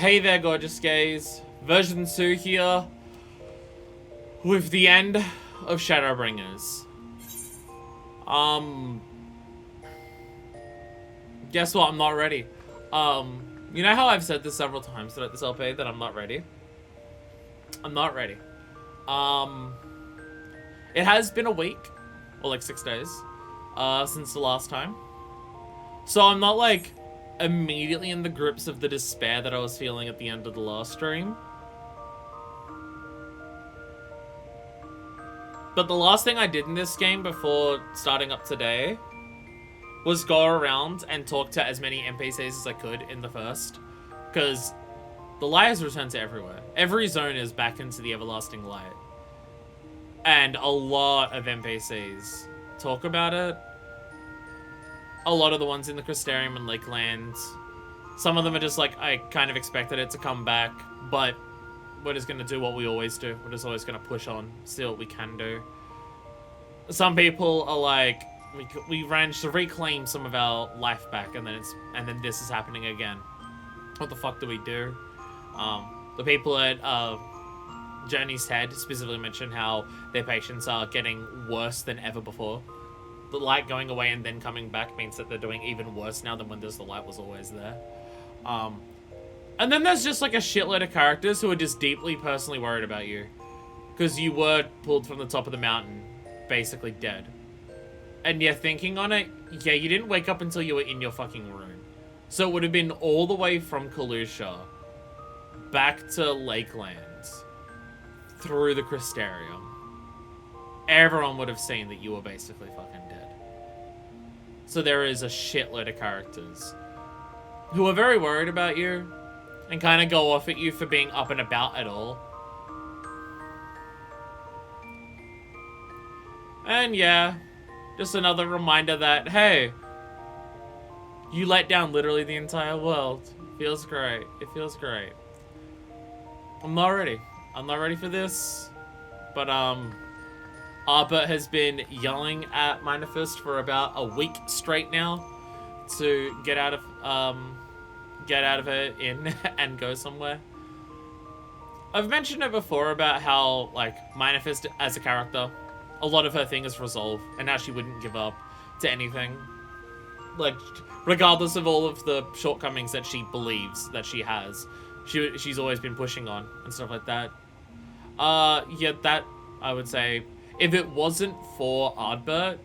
Hey there, gorgeous gays. Version 2 here with the End of Shadowbringers. Guess what? I'm not ready. You know how I've said this several times throughout this LP that I'm not ready? I'm not ready. It has been a week, or like 6 days, since the last time. So I'm not like immediately in the grips of the despair that I was feeling at the end of the last stream. But the last thing I did in this game before starting up today was go around and talk to as many NPCs as I could in the first. Because the light has returned to everywhere. Every zone is back into the everlasting light. And a lot of NPCs talk about it. A lot of the ones in the Crystarium and Lakeland. Some of them are just like, I kind of expected it to come back, but we're just going to do what we always do. We're just always going to push on, see what we can do. Some people are like, we managed to reclaim some of our life back, and then this is happening again. What the fuck do we do? The people at Journey's Head specifically mentioned how their patients are getting worse than ever before. The light going away and then coming back means that they're doing even worse now than when the light was always there. And then there's just like a shitload of characters who are just deeply personally worried about you. Because you were pulled from the top of the mountain, basically dead. And yeah, thinking on it, yeah, you didn't wake up until you were in your fucking room. So it would have been all the way from Kalusha back to Lakeland through the Crystarium. Everyone would have seen that you were basically fucking dead. So there is a shitload of characters who are very worried about you and kind of go off at you for being up and about at all. And yeah, just another reminder that, hey, you let down literally the entire world. It feels great. It feels great. I'm not ready. I'm not ready for this. But, Arbor has been yelling at Minifist for about a week straight now to get out of her in and go somewhere. I've mentioned it before about how, like, Minifist as a character, a lot of her thing is resolve, and how she wouldn't give up to anything. Like, regardless of all of the shortcomings that she believes that she has, she's always been pushing on and stuff like that. Yeah, that, I would say, if it wasn't for Ardbert,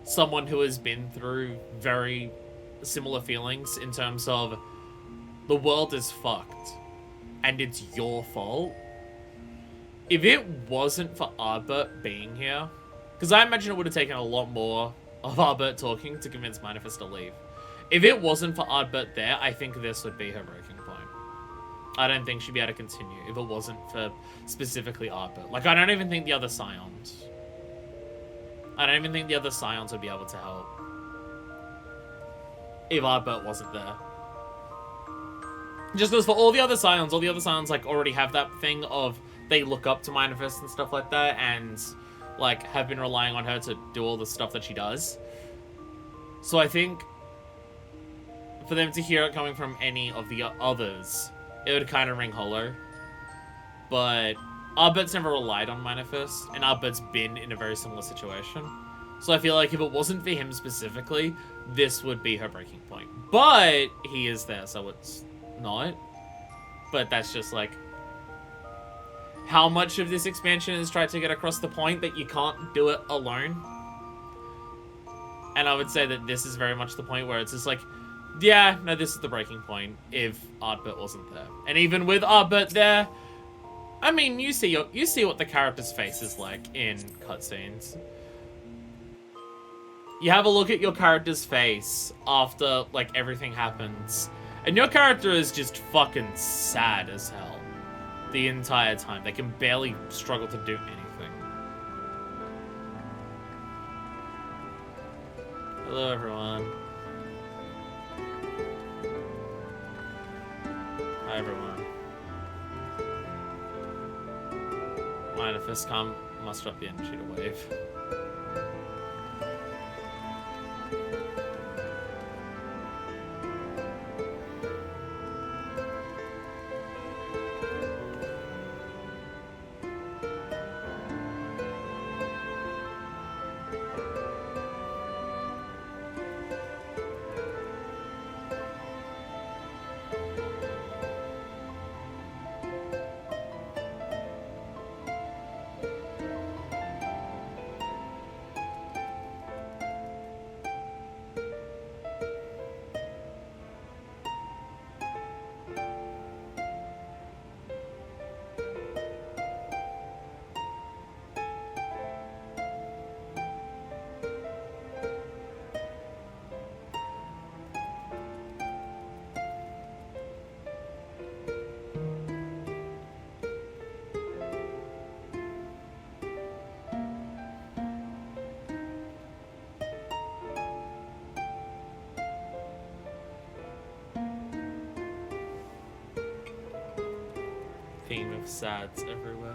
someone who has been through very similar feelings in terms of the world is fucked and it's your fault. If it wasn't for Ardbert being here, because I imagine it would have taken a lot more of Ardbert talking to convince Minifist to leave. If it wasn't for Ardbert there, I think this would be her breaking point. I don't think she'd be able to continue if it wasn't for specifically Ardbert. Like, I don't even think the other Scions. I don't even think the other Scions would be able to help if Ardbert wasn't there. Just because for all the other Scions, like, already have that thing of they look up to Minifist and stuff like that, and, like, have been relying on her to do all the stuff that she does. So I think for them to hear it coming from any of the others, it would kind of ring hollow. But Arbert's never relied on Minifist, and Arbert's been in a very similar situation. So I feel like if it wasn't for him specifically, this would be her breaking point. But he is there, so it's not. But that's just like how much of this expansion is tried to get across the point that you can't do it alone. And I would say that this is very much the point where it's just like, yeah, no, this is the breaking point if Ardbert wasn't there. And even with Ardbert there, I mean, you see what the character's face is like in cutscenes. You have a look at your character's face after, like, everything happens, and your character is just fucking sad as hell the entire time. They can barely struggle to do anything. Hello, everyone. Hi, everyone. Minifist can't muster up the energy to wave. theme of sads everywhere.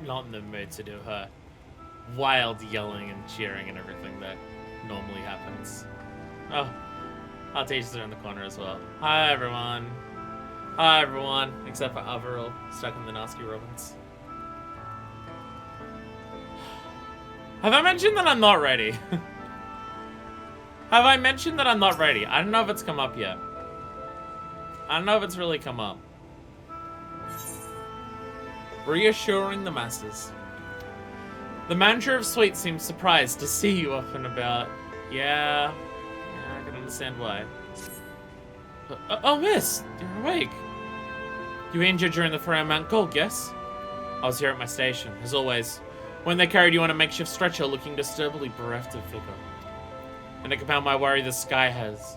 Not in the mood to do her wild yelling and cheering and everything that normally happens. Oh, our teacher's around the corner as well. Hi everyone. Hi everyone, except for Averil, stuck in the nasty Robins. Have I mentioned that I'm not ready? Have I mentioned that I'm not ready? I don't know if it's come up yet. I don't know if it's really come up. Reassuring the masses. The manager of Sweet seems surprised to see you up and about. Yeah, I can understand why. Oh, miss, you're awake. You injured during the fray on Mount Gold, yes? I was here at my station, as always, when they carried you on a makeshift stretcher looking disturbingly bereft of vigor. And to compound my worry, the sky has,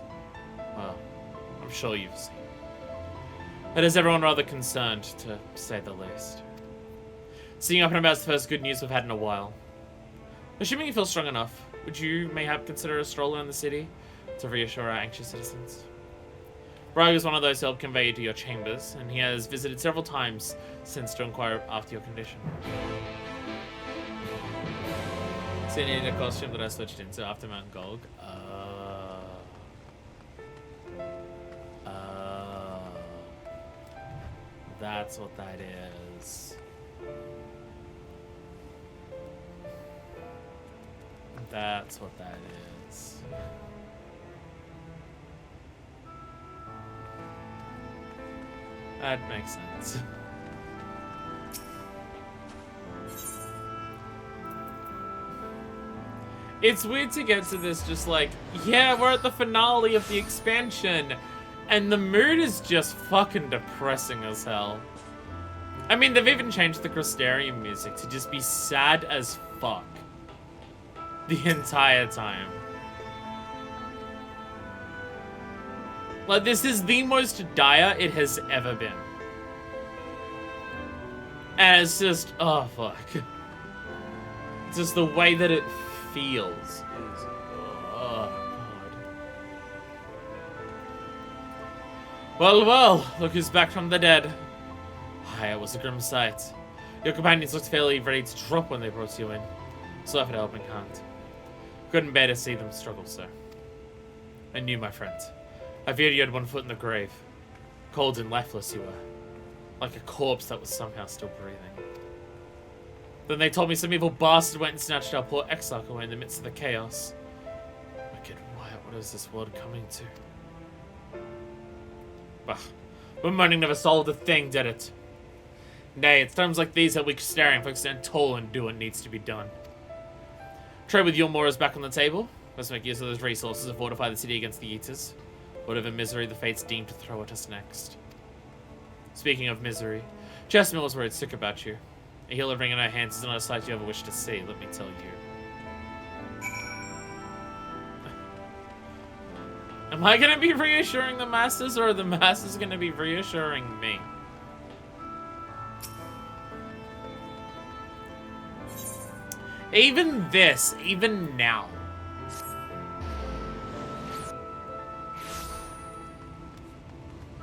well, I'm sure you've seen. It has everyone rather concerned, to say the least. Seeing up and about is the first good news we've had in a while. Assuming you feel strong enough, would you mayhap consider a stroll around the city to reassure our anxious citizens? Braga is one of those who helped convey you to your chambers, and he has visited several times since to inquire after your condition. So you need a costume that I switched into after Mount Gold. That's what that is. That's what that is. That makes sense. It's weird to get to this just like, yeah, we're at the finale of the expansion, and the mood is just fucking depressing as hell. I mean, they've even changed the Crystarium music to just be sad as fuck the entire time. Like, this is the most dire it has ever been. And it's just, oh fuck. Just the way that it feels is, oh god. Well, look who's back from the dead. Aye, it was a grim sight. Your companions looked fairly ready to drop when they brought you in. So I offered a helping hand. Couldn't bear to see them struggle, sir. I knew, my friend. I feared you had one foot in the grave. Cold and lifeless you were. Like a corpse that was somehow still breathing. Then they told me some evil bastard went and snatched our poor exarch away in the midst of the chaos. Wicked Wyatt, what is this world coming to? Bah, but moaning never solved a thing, did it? Nay, it's times like these that we Crystarian folks stand tall and do what needs to be done. Trade with Yulmore is back on the table. Let's make use of those resources to fortify the city against the Eaters. Whatever misery the fates deem to throw at us next. Speaking of misery, Chestnut was worried sick about you. A healer ring in our hands is not a sight you ever wish to see, let me tell you. Am I gonna be reassuring the masses, or are the masses gonna be reassuring me? Even this, even now.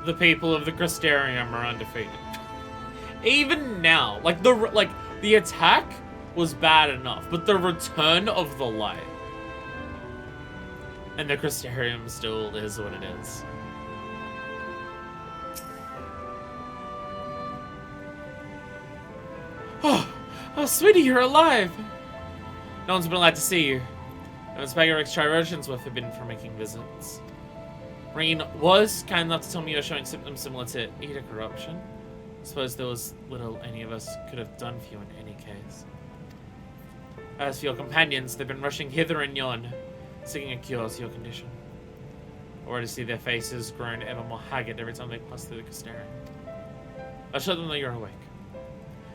The people of the Crystarium are undefeated. Even now, like the attack was bad enough, but the return of the light and the Crystarium still is what it is. Oh, sweetie, you're alive. No one's been allowed to see you. No Spaghetti Chirurgeons have been for making visits. Rain was kind enough to tell me you're showing symptoms similar to edict corruption. I suppose there was little any of us could have done for you in any case. As for your companions, they've been rushing hither and yon, seeking a cure to your condition. Or to see their faces grown ever more haggard every time they pass through the Castarian. I'll show them that you're awake.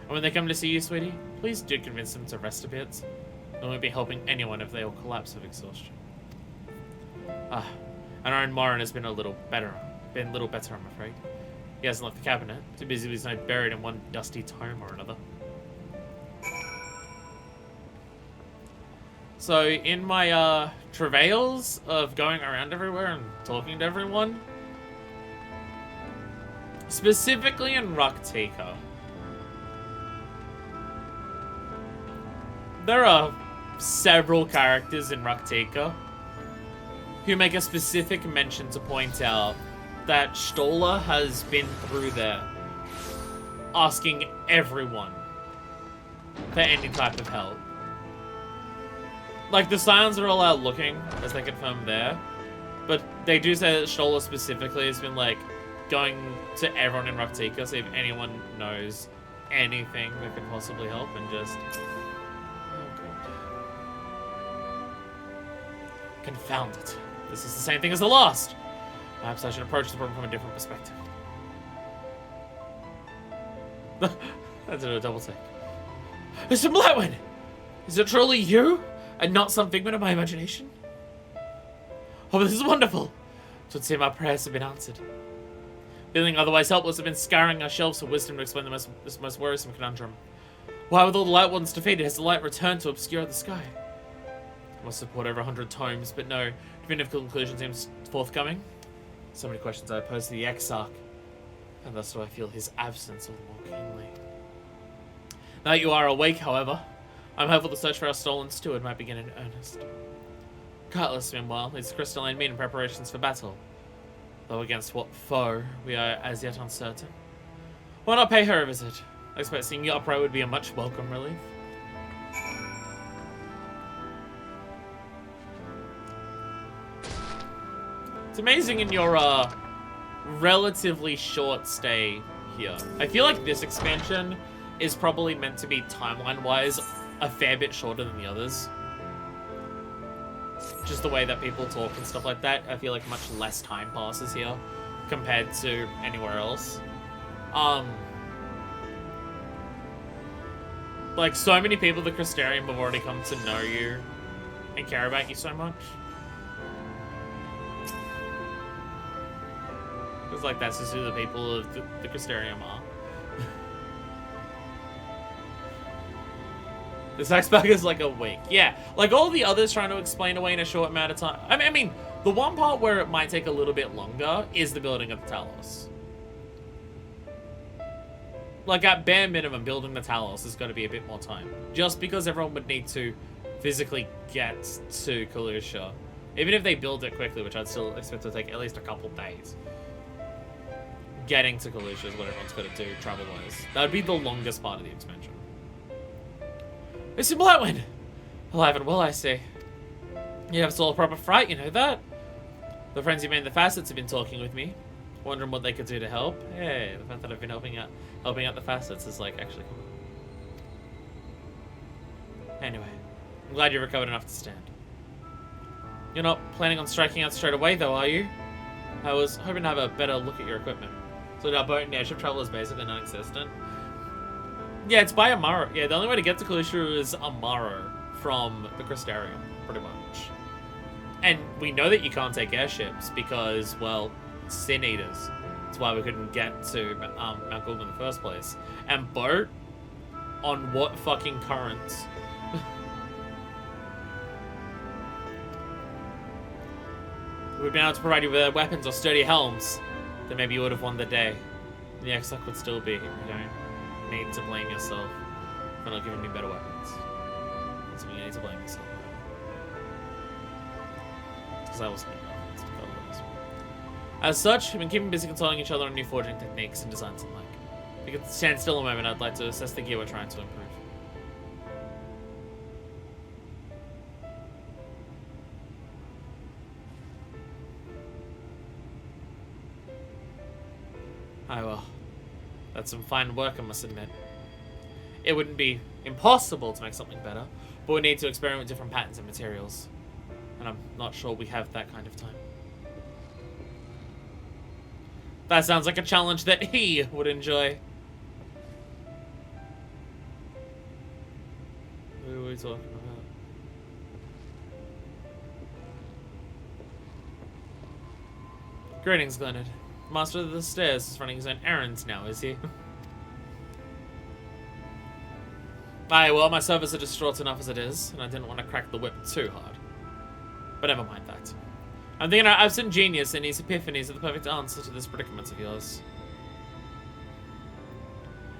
And when they come to see you, sweetie, please do convince them to rest a bit. They won't be helping anyone if they all collapse of exhaustion. And our own Morin has been a little better, I'm afraid. He hasn't left the cabinet, too busy with his night buried in one dusty tome or another. So in my travails of going around everywhere and talking to everyone, specifically in Raktika, there are several characters in Raktika who make a specific mention to point out that Stola has been through there asking everyone for any type of help. Like, the Scions are all out looking, as they confirm there, but they do say that Stola specifically has been, like, going to everyone in Raktika, so if anyone knows anything that could possibly help, and just... Oh, God. Confound it. This is the same thing as the last. Perhaps I should approach the problem from a different perspective. That's a double take. Mr. Blightwin! Is it truly you? And not some figment of my imagination? Oh, this is wonderful. It would seem our prayers have been answered. Feeling otherwise helpless, have been scouring our shelves for wisdom to explain this most worrisome conundrum. Why, with all the light ones defeated, has the light returned to obscure the sky? I must support over 100 tomes, but no definitive conclusion seems forthcoming. So many questions I pose to the Exarch, and thus do I feel his absence all the more keenly. Now that you are awake, however, I'm hopeful the search for our stolen steward might begin in earnest. Cutlass, meanwhile, leads the crystalline mean in preparations for battle. Though against what foe, we are as yet uncertain. Why not pay her a visit? I expect seeing you upright would be a much welcome relief. It's amazing in your relatively short stay here. I feel like this expansion is probably meant to be timeline-wise a fair bit shorter than the others. Just the way that people talk and stuff like that, I feel like much less time passes here compared to anywhere else. Like, so many people at the Crystarium have already come to know you and care about you so much. It's like that's just who the people of the Crystarium are. This X-Bug is like a week. Yeah, like all the others trying to explain away in a short amount of time. I mean, the one part where it might take a little bit longer is the building of the Talos. Like, at bare minimum, building the Talos has got to be a bit more time. Just because everyone would need to physically get to Kalusha. Even if they build it quickly, which I'd still expect to take at least a couple days. Getting to Kalusha is what everyone's got to do, travel-wise. That would be the longest part of the expansion. Mr. Blightwin! Alive and well, I see. You have still a proper fright, you know that? The friends you made in the Facets have been talking with me, wondering what they could do to help. Hey, the fact that I've been helping out the Facets is, like, actually cool. Anyway, I'm glad you recovered enough to stand. You're not planning on striking out straight away, though, are you? I was hoping to have a better look at your equipment. So our boat and airship travel is basically non-existent. Yeah, it's by Amaro. Yeah, the only way to get to Kalusha is Amaro from the Crystarium, pretty much. And we know that you can't take airships because, well, Sin Eaters. That's why we couldn't get to Mount Gould in the first place. And boat? On what fucking currents? We'd been able to provide you with weapons or sturdy helms, then maybe you would have won the day. And the X-Lock would still be. You don't need to blame yourself for not giving me better weapons. That's something you need to blame yourself for. Because I wasn't enough to develop this. As such, we've been keeping busy consulting each other on new forging techniques and designs and like. If you could stand still a moment, I'd like to assess the gear we're trying to improve. Aye, well, that's some fine work, I must admit. It wouldn't be impossible to make something better, but we need to experiment with different patterns and materials. And I'm not sure we have that kind of time. That sounds like a challenge that he would enjoy. Who are we talking about? Greetings, Glenard. Master of the Stairs is running his own errands now, is he? Aye, well, my servers are distraught enough as it is, and I didn't want to crack the whip too hard. But never mind that. I'm thinking our absent genius and his epiphanies are the perfect answer to this predicament of yours.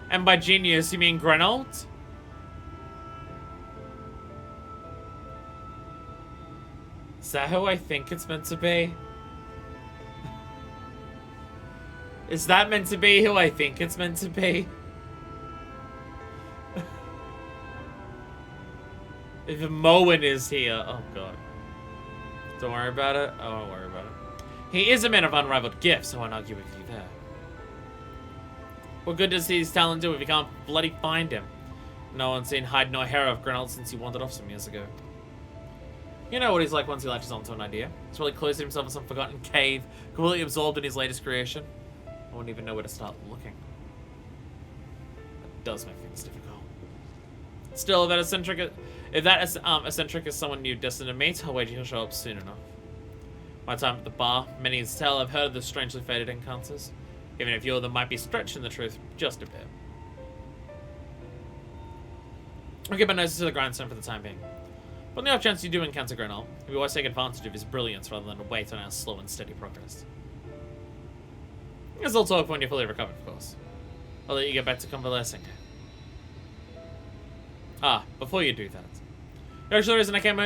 And by genius, you mean Grenold? Is that who I think it's meant to be? Is that meant to be who I think it's meant to be? If Moen is here, oh god. Don't worry about it. I won't worry about it. He is a man of unrivaled gifts, so I won't argue with you there. What good does his talent do if you can't bloody find him? No one's seen hide nor hair of Grenold since he wandered off some years ago. You know what he's like once he latches onto an idea. He's really closed himself in some forgotten cave, completely absorbed in his latest creation. I wouldn't even know where to start looking. That does make things difficult. Still, if that eccentric is someone you're destined to meet, I'll wager he'll show up soon enough. My time at the bar, many can tell I've heard of the strangely fated encounters, even if you of them might be stretching the truth just a bit. I'll keep my noses to the grindstone for the time being. But on the off chance you do encounter Grenell, we always take advantage of his brilliance rather than wait on our slow and steady progress. This will talk when you're fully recovered, of course. I'll let you get back to convalescing. Ah, before you do that. You're actually the reason I came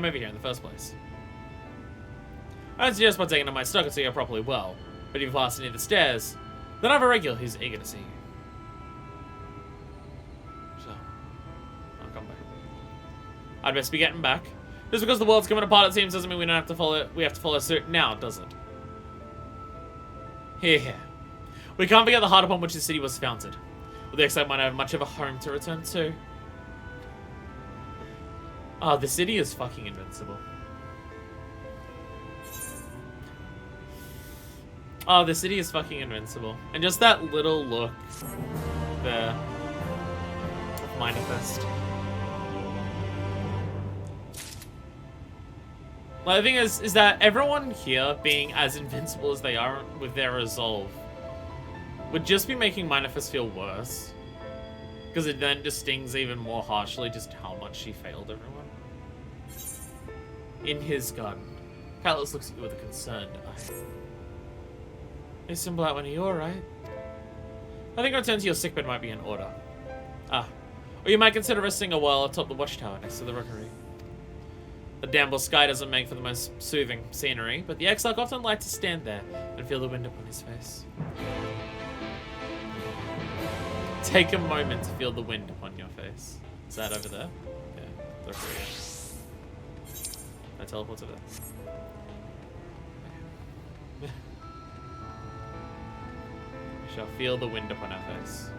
over here in the first place. I don't suggest partaking of my stock until you're properly well, but if you've passed any of the stairs, then I have a regular who's eager to see you. So, I'll come back. I'd best be getting back. Just because the world's coming apart, it seems, doesn't mean we have to follow suit now, does it? Here. We can't forget the heart upon which the city was founded. With the excitement, might have much of a home to return to. Ah, the city is fucking invincible. Oh, the city is fucking invincible. And just that little look there. Manifest. Well, the thing is that everyone here being as invincible as they are with their resolve would just be making Manifest feel worse. Because it then just stings even more harshly just how much she failed everyone. In his garden, Callus looks at you with a concerned eye. Hey, Simple, when are you alright? I think a return to your sickbed might be in order. Ah, or you might consider resting a while atop the watchtower next to the rookery. The damnable sky doesn't make for the most soothing scenery, but the exarch often likes to stand there and feel the wind upon his face. Take a moment to feel the wind upon your face. Is that over there? Yeah, the rookery. I teleport to there. I shall feel the wind upon our face.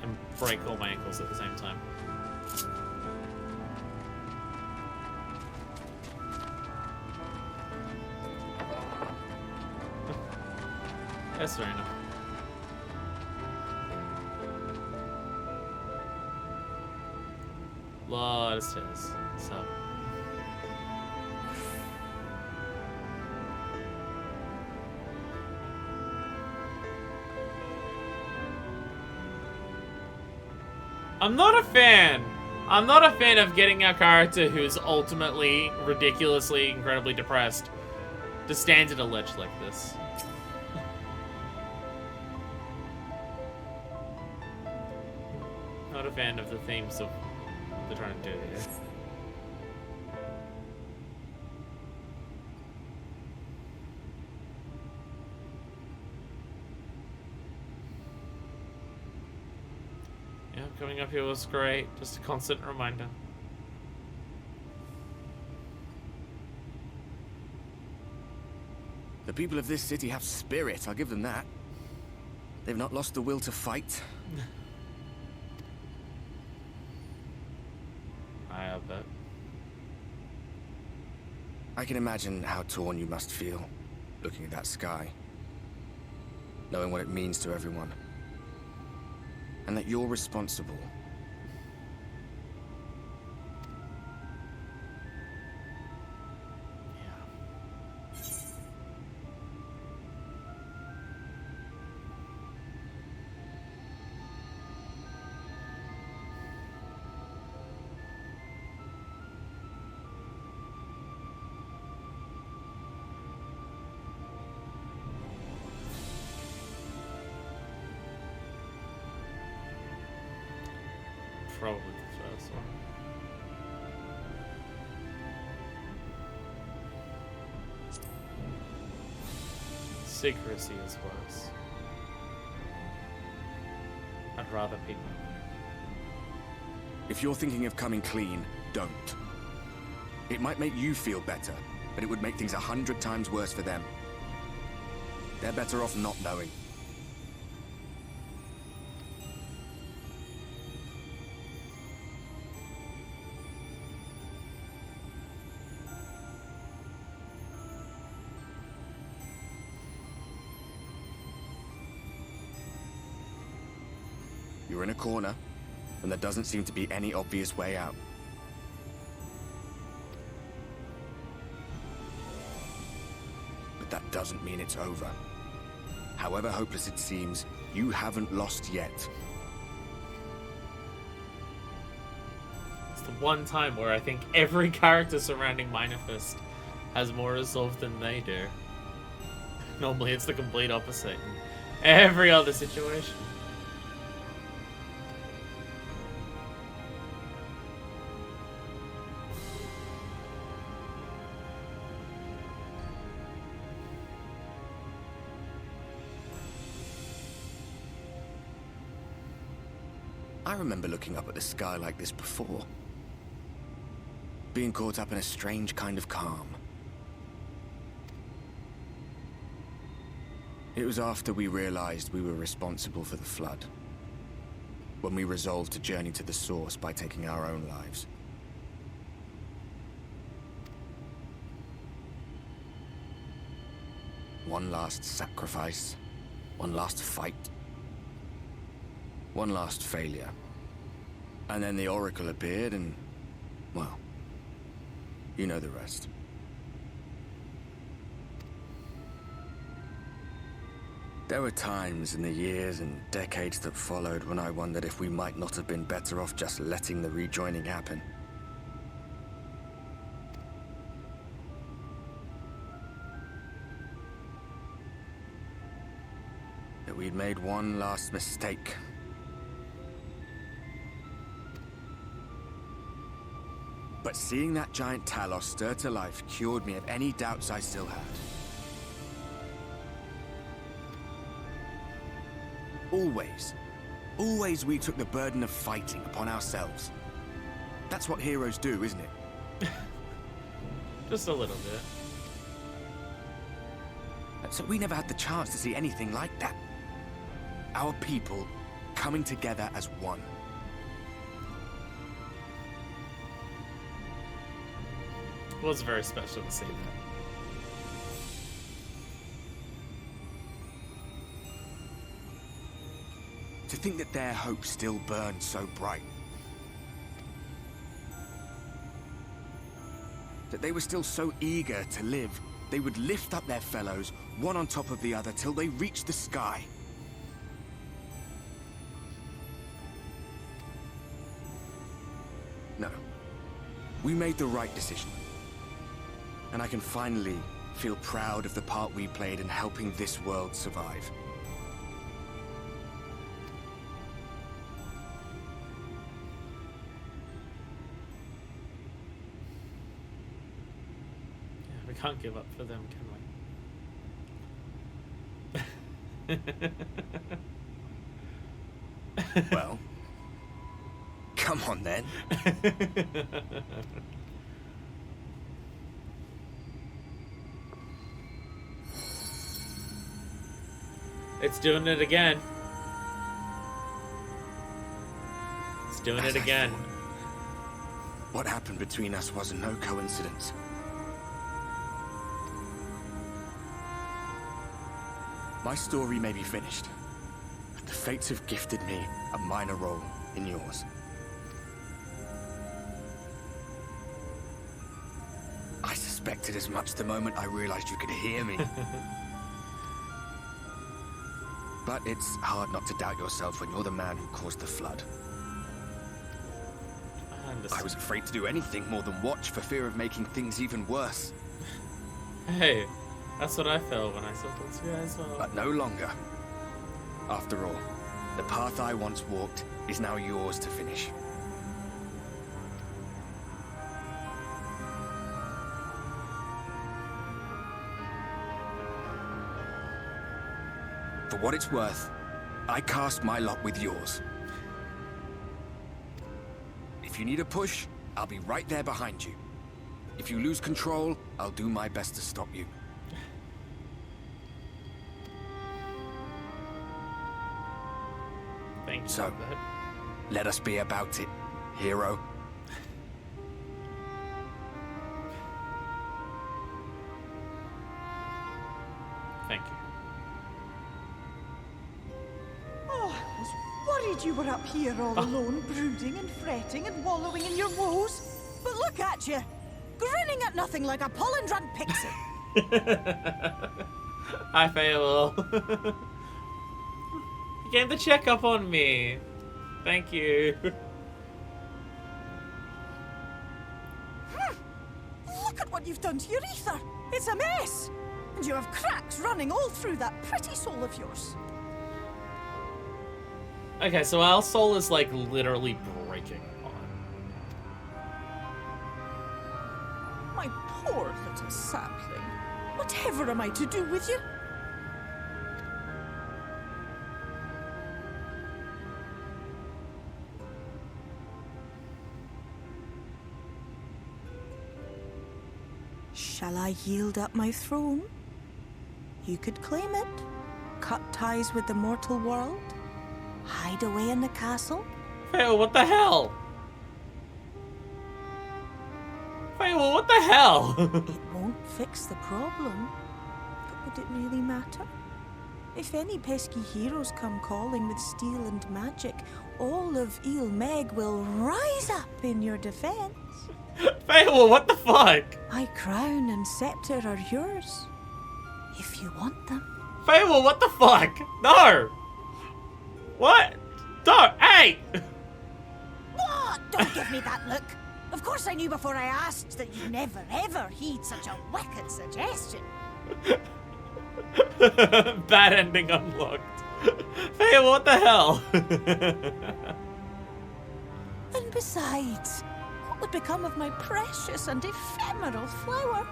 And break all my ankles at the same time. Yes, fair enough. Lot of stairs. So. I'm not a fan. I'm not a fan of getting a character who's ultimately ridiculously, incredibly depressed to stand at a ledge like this. Not a fan of the themes of what they're trying to do here. Yeah, coming up here was great. Just a constant reminder. The people of this city have spirit, I'll give them that. They've not lost the will to fight. I bet. I can imagine how torn you must feel, looking at that sky. Knowing what it means to everyone. And that you're responsible. Probably the first one. Secrecy is worse. I'd rather people. If you're thinking of coming clean, don't. It might make you feel better, but it would make things 100 times worse for them. They're better off not knowing. You're in a corner, and there doesn't seem to be any obvious way out. But that doesn't mean it's over. However hopeless it seems, you haven't lost yet. It's the one time where I think every character surrounding Minor Fist has more resolve than they do. Normally it's the complete opposite in every other situation. I remember looking up at the sky like this before. Being caught up in a strange kind of calm. It was after we realized we were responsible for the flood. When we resolved to journey to the source by taking our own lives. One last sacrifice. One last fight. One last failure. And then the Oracle appeared and, well, you know the rest. There were times in the years and decades that followed when I wondered if we might not have been better off just letting the rejoining happen. That we'd made one last mistake. But seeing that giant Talos stir to life cured me of any doubts I still had. Always we took the burden of fighting upon ourselves. That's what heroes do, isn't it? Just a little bit. So we never had the chance to see anything like that. Our people coming together as one. It was very special to see that. To think that their hope still burns so bright. That they were still so eager to live, they would lift up their fellows, one on top of the other, till they reached the sky. We made the right decision. And I can finally feel proud of the part we played in helping this world survive. Yeah, we can't give up for them, can we? Well, come on then. It's doing it again. It's doing it again. What happened between us was no coincidence. My story may be finished, but the fates have gifted me a minor role in yours. I suspected as much the moment I realized you could hear me. But it's hard not to doubt yourself when you're the man who caused the flood. I was afraid to do anything more than watch for fear of making things even worse. Hey, that's what I felt when I saw this guy as well. But no longer. After all, the path I once walked is now yours to finish. For what it's worth, I cast my lot with yours. If you need a push, I'll be right there behind you. If you lose control, I'll do my best to stop you. Thank you. So, let us be about it, hero. Thank you. Oh, I was worried you were up here all alone, brooding and fretting and wallowing in your woes. But look at you, grinning at nothing like a pollen-drunk pixie. I fail. You came to check up on me. Thank you. Look at what you've done to your ether. It's a mess. And you have cracks running all through that pretty soul of yours. Okay, so our soul is like literally breaking on. My poor little sapling. Whatever am I to do with you? Shall I yield up my throne? You could claim it, cut ties with the mortal world, hide away in the castle. Fail, what the hell? Fail, what the hell? It won't fix the problem, but would it really matter? If any pesky heroes come calling with steel and magic, all of Meg will rise up in your defense. Fail, what the fuck? My crown and scepter are yours, if you want them. Fail, what the fuck? No! What? Don't, hey! What? Don't give me that look. Of course I knew before I asked that you'd never ever heed such a wicked suggestion. Bad ending unlocked. Fail, what the hell? And besides, what would become of my precious and ephemeral flower?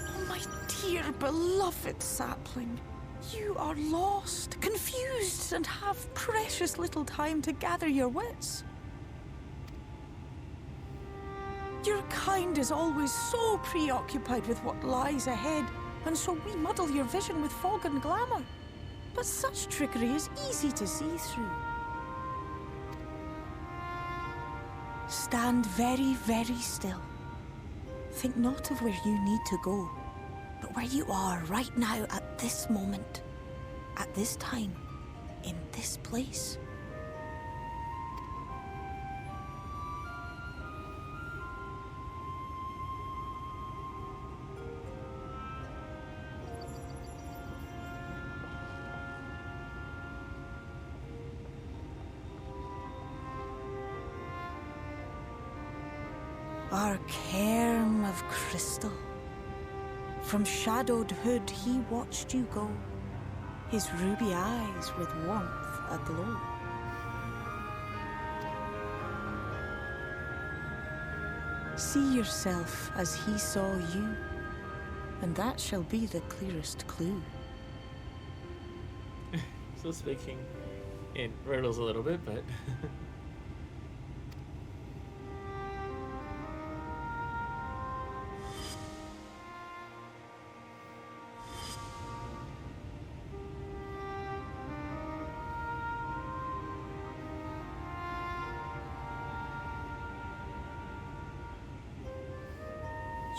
Oh, my dear beloved sapling. You are lost, confused, and have precious little time to gather your wits. Your kind is always so preoccupied with what lies ahead, and so we muddle your vision with fog and glamour. But such trickery is easy to see through. Stand very, very still. Think not of where you need to go, but where you are right now at this moment, at this time, in this place. our cairn of crystal. From shadowed hood he watched you go, his ruby eyes with warmth aglow. See yourself as he saw you, and that shall be the clearest clue. Still speaking in riddles a little bit, but...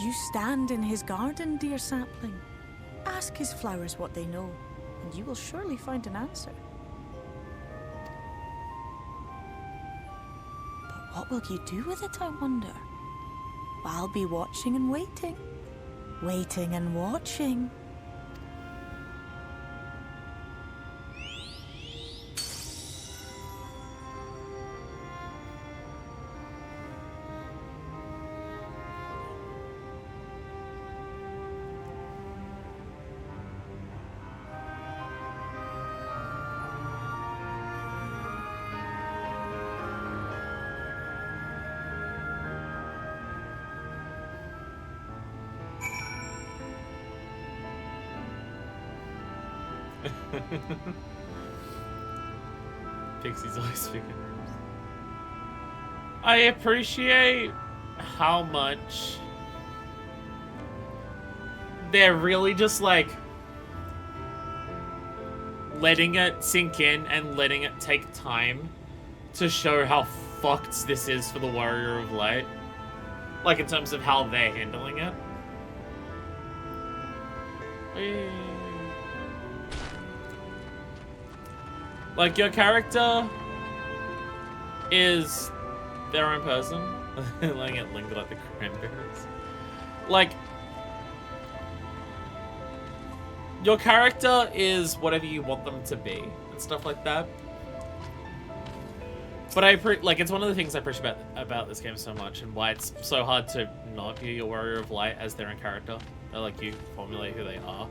You stand in his garden, dear sapling. Ask his flowers what they know, and you will surely find an answer. But what will you do with it, I wonder? I'll be watching and waiting. Waiting and watching. Pixie's always speaking rooms. I appreciate how much they're really just like letting it sink in and letting it take time to show how fucked this is for the Warrior of Light. Like in terms of how they're handling it. Like, your character is their own person. Letting it linger like the cranberries. Like, your character is whatever you want them to be and stuff like that. But it's one of the things I appreciate about this game so much, and why it's so hard to not view your Warrior of Light as their own character. Or like you formulate who they are.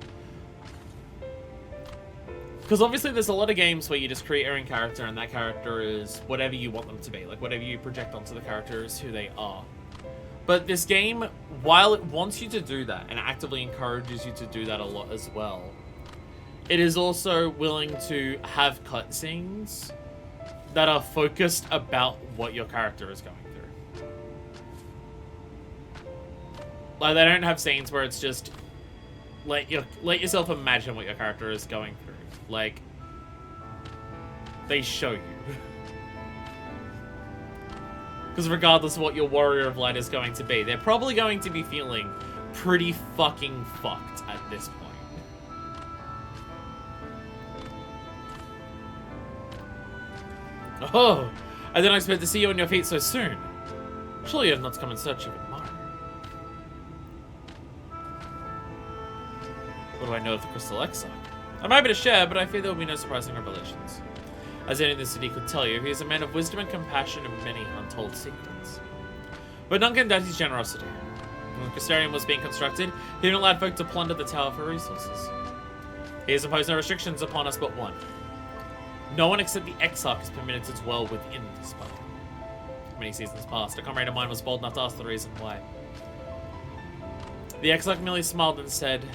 Because obviously there's a lot of games where you just create your own character and that character is whatever you want them to be. Like whatever you project onto the character is who they are. But this game, while it wants you to do that and actively encourages you to do that a lot as well, it is also willing to have cutscenes that are focused about what your character is going through. Like they don't have scenes where it's just let yourself imagine what your character is going through. Like, they show you. Because regardless of what your Warrior of Light is going to be, they're probably going to be feeling pretty fucking fucked at this point. Oh, I didn't expect to see you on your feet so soon. Surely you have not come in search of admirer. What do I know of the Crystal Exarch? I'm happy to share, but I fear there will be no surprising revelations. As any in the city could tell you, he is a man of wisdom and compassion and many untold secrets. But none can doubt his generosity. When the Crystarium was being constructed, he didn't allow folk to plunder the tower for resources. He has imposed no restrictions upon us but one. No one except the Exarch is permitted to dwell within the spire. Many seasons past, a comrade of mine was bold enough to ask the reason why. The Exarch merely smiled and said,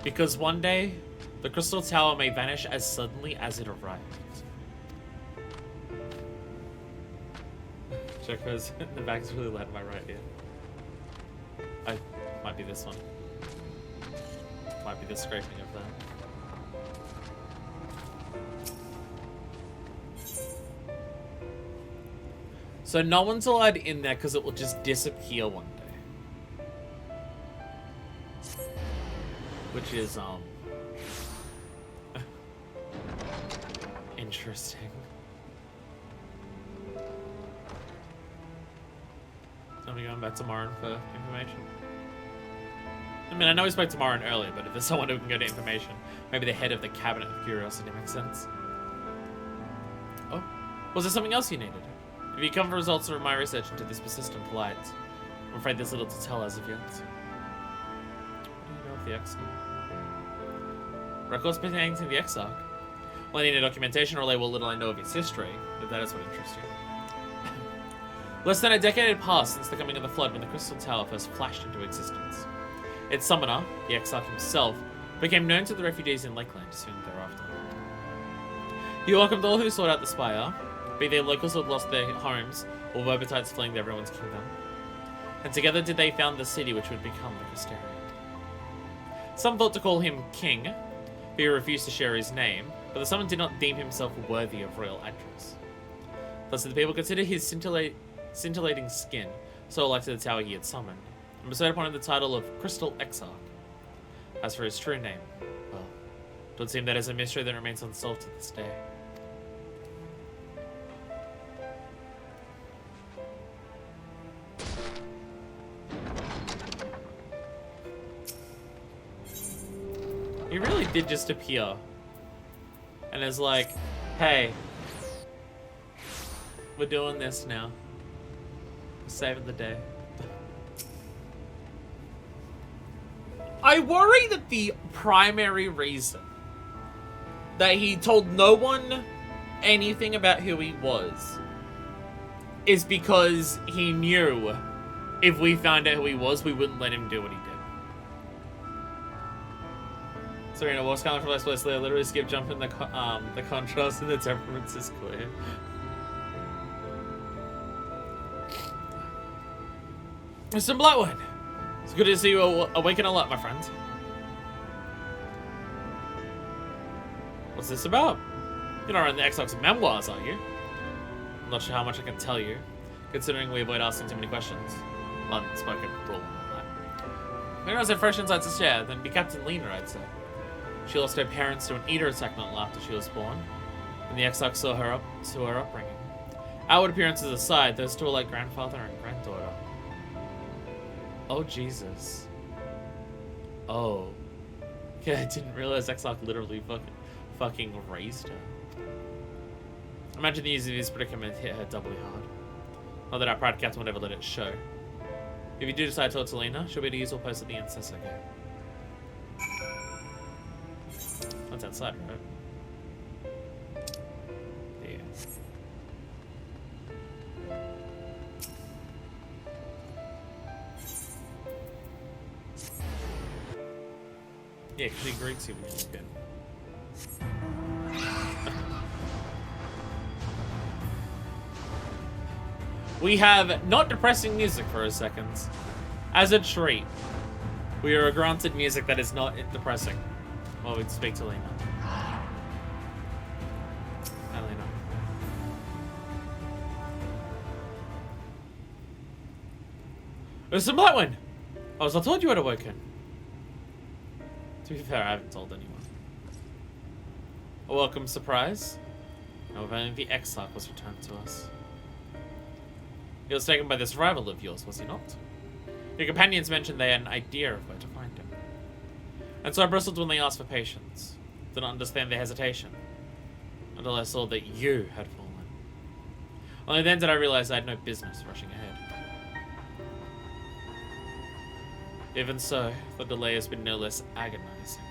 because one day, the Crystal Tower may vanish as suddenly as it arrived. Checkers, the back is really loud in my right ear. Might be this one. Might be the scraping of that. So no one's allowed in there because it will just disappear one day. Which is, interesting. So I'm going back to Morin for information. I mean, I know we spoke to Morin earlier, but if there's someone who can go to information, maybe the head of the Cabinet of Curiosity makes sense. Oh, was there something else you needed? If you come for results from my research into this persistent light, I'm afraid there's little to tell as of yet. What do you know of the Exarch? Records pertaining to the Exarch? Well, I need a documentation or relay what little I know of its history, if that is what interests you. Less than a decade had passed since the coming of the Flood when the Crystal Tower first flashed into existence. Its summoner, the Exarch himself, became known to the refugees in Lakeland soon thereafter. He welcomed all who sought out the spire, be they locals who had lost their homes, or Verbites fleeing to everyone's kingdom. And together did they found the city which would become the Crystarium. Some thought to call him king, but he refused to share his name, but the summoner did not deem himself worthy of royal address. Thus the people considered his scintillating skin so alike to the tower he had summoned, and bestowed upon him the title of Crystal Exarch. As for his true name, well, it would seem that is a mystery that remains unsolved to this day. He really did just appear. And is like, hey, we're doing this now. We're saving the day. I worry that the primary reason that he told no one anything about who he was is because he knew if we found out who he was, we wouldn't let him do what he did. Serena, what's coming from Leslie? I literally skip jumping the contrast and the temperaments is clear. Mr. Blackwood, it's good to see you awake and alert, my friend. What's this about? You're not writing the Exarch's memoirs, are you? I'm not sure how much I can tell you, considering we avoid asking too many questions. Unspoken rule and all that. Maybe I was had fresh insights to share, then be Captain Lena, I'd say. She lost her parents to an eater attack not long after she was born, and the Exarch saw her up to her upbringing. Outward appearances aside, those two are like grandfather and granddaughter. Oh, Jesus. Oh. Yeah, I didn't realize Exarch literally fucking raised her. Imagine the news of this predicament hit her doubly hard. Not that our proud captain would ever let it show. If you do decide to talk to Lena, she'll be the usual post at the ancestor gate. That's outside, right? Yeah. Yeah, because he greets you when you get. We have not depressing music for a second. As a treat, we are granted music that is not depressing. While we speak to Lena. Hi, Lena. Mr. Blackwood! I was not told you had awoken. To be fair, I haven't told anyone. A welcome surprise. Now, if only the Exarch was returned to us. He was taken by this rival of yours, was he not? Your companions mentioned they had an idea of where to find him. And so I bristled when they asked for patience. Did not understand their hesitation. Until I saw that you had fallen. Only then did I realize I had no business rushing ahead. Even so, the delay has been no less agonizing.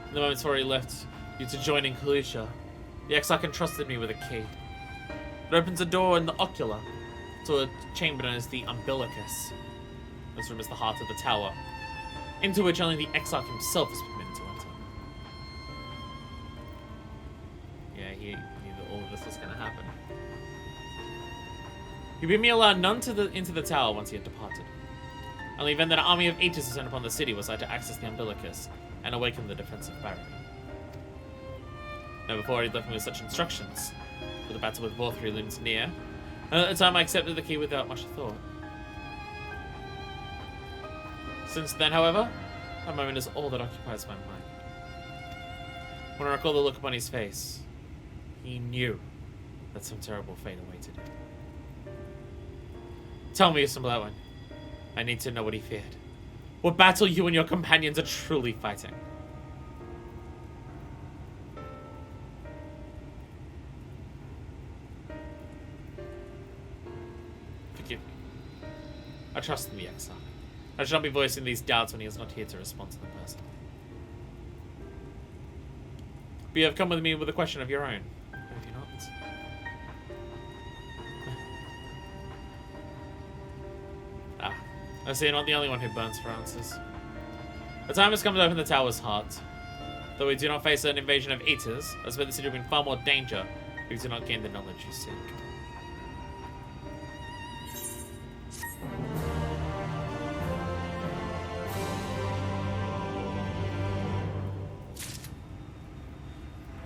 In the moments before he left you to join in Kalusha, the Exarch entrusted me with a key. It opens a door in the ocular to a chamber known as the Umbilicus. This room is the heart of the tower, into which only the Exarch himself is permitted to enter. Yeah, he knew that all of this was going to happen. He bid me allow none into the tower once he had departed. Only then that an army of Aegis descended upon the city was I to access the Umbilicus and awaken the defensive barrier. Now before he left me with such instructions, for the battle with Vorthree looms near, and at the time I accepted the key without much thought. Since then, however, that moment is all that occupies my mind. When I recall the look upon his face, he knew that some terrible fate awaited him. Tell me, Mr. Blackwood. I need to know what he feared. What battle you and your companions are truly fighting. trust in the exile. I should not be voicing these doubts when he is not here to respond to them personally. But you have come with me with a question of your own, have you not? I see you're not the only one who burns for answers. The time has come to open the tower's heart. Though we do not face an invasion of eaters, I suspect the city will be in far more danger if we do not gain the knowledge you seek.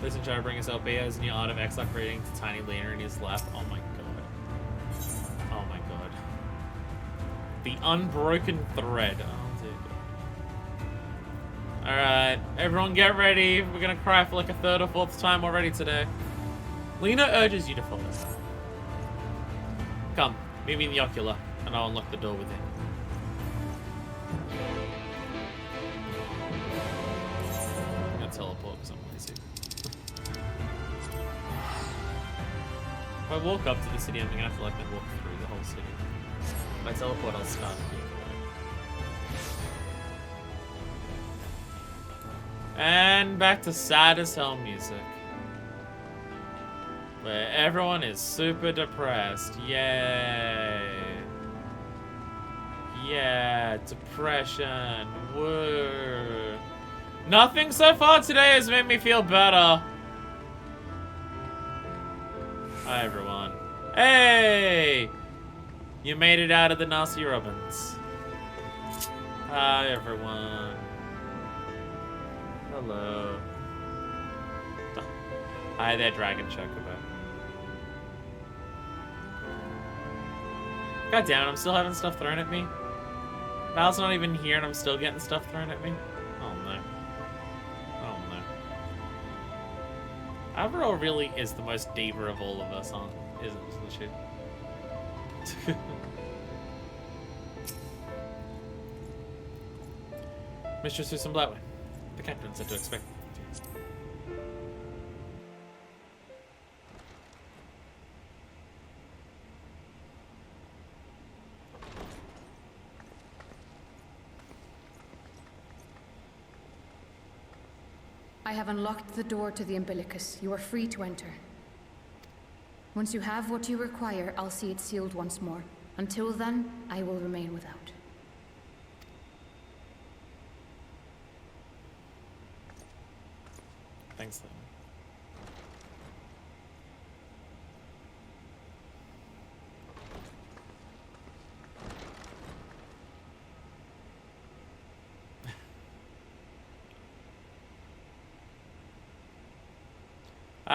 Listen, Shadowbringers LB has a new art of exile creating the tiny leaner in his lap. Oh my god. Oh my god. The unbroken thread. Oh dear god. Alright, everyone get ready. We're gonna cry for like a third or fourth time already today. Lena urges you to follow. Come, meet me in the ocular, and I'll unlock the door within. I'm gonna teleport because I'm lazy. If I walk up to the city, I'm gonna have to like then walk through the whole city. If I teleport, I'll start here. And back to sad as hell music. Where everyone is super depressed. Yay. Yeah, depression. Woo. Nothing so far today has made me feel better. Hi, everyone. Hey! You made it out of the nasty Robins. Hi, everyone. Hello. Hi there, Dragon Chocobo. God damn it, I'm still having stuff thrown at me. Val's not even here and I'm still getting stuff thrown at me. Oh no. Oh no. Averil really is the most diva of all of us, isn't she? Mistress Susan Blackwood. The captain said to expect. I have unlocked the door to the umbilicus. You are free to enter. Once you have what you require, I'll see it sealed once more. Until then, I will remain without. Thanks, then.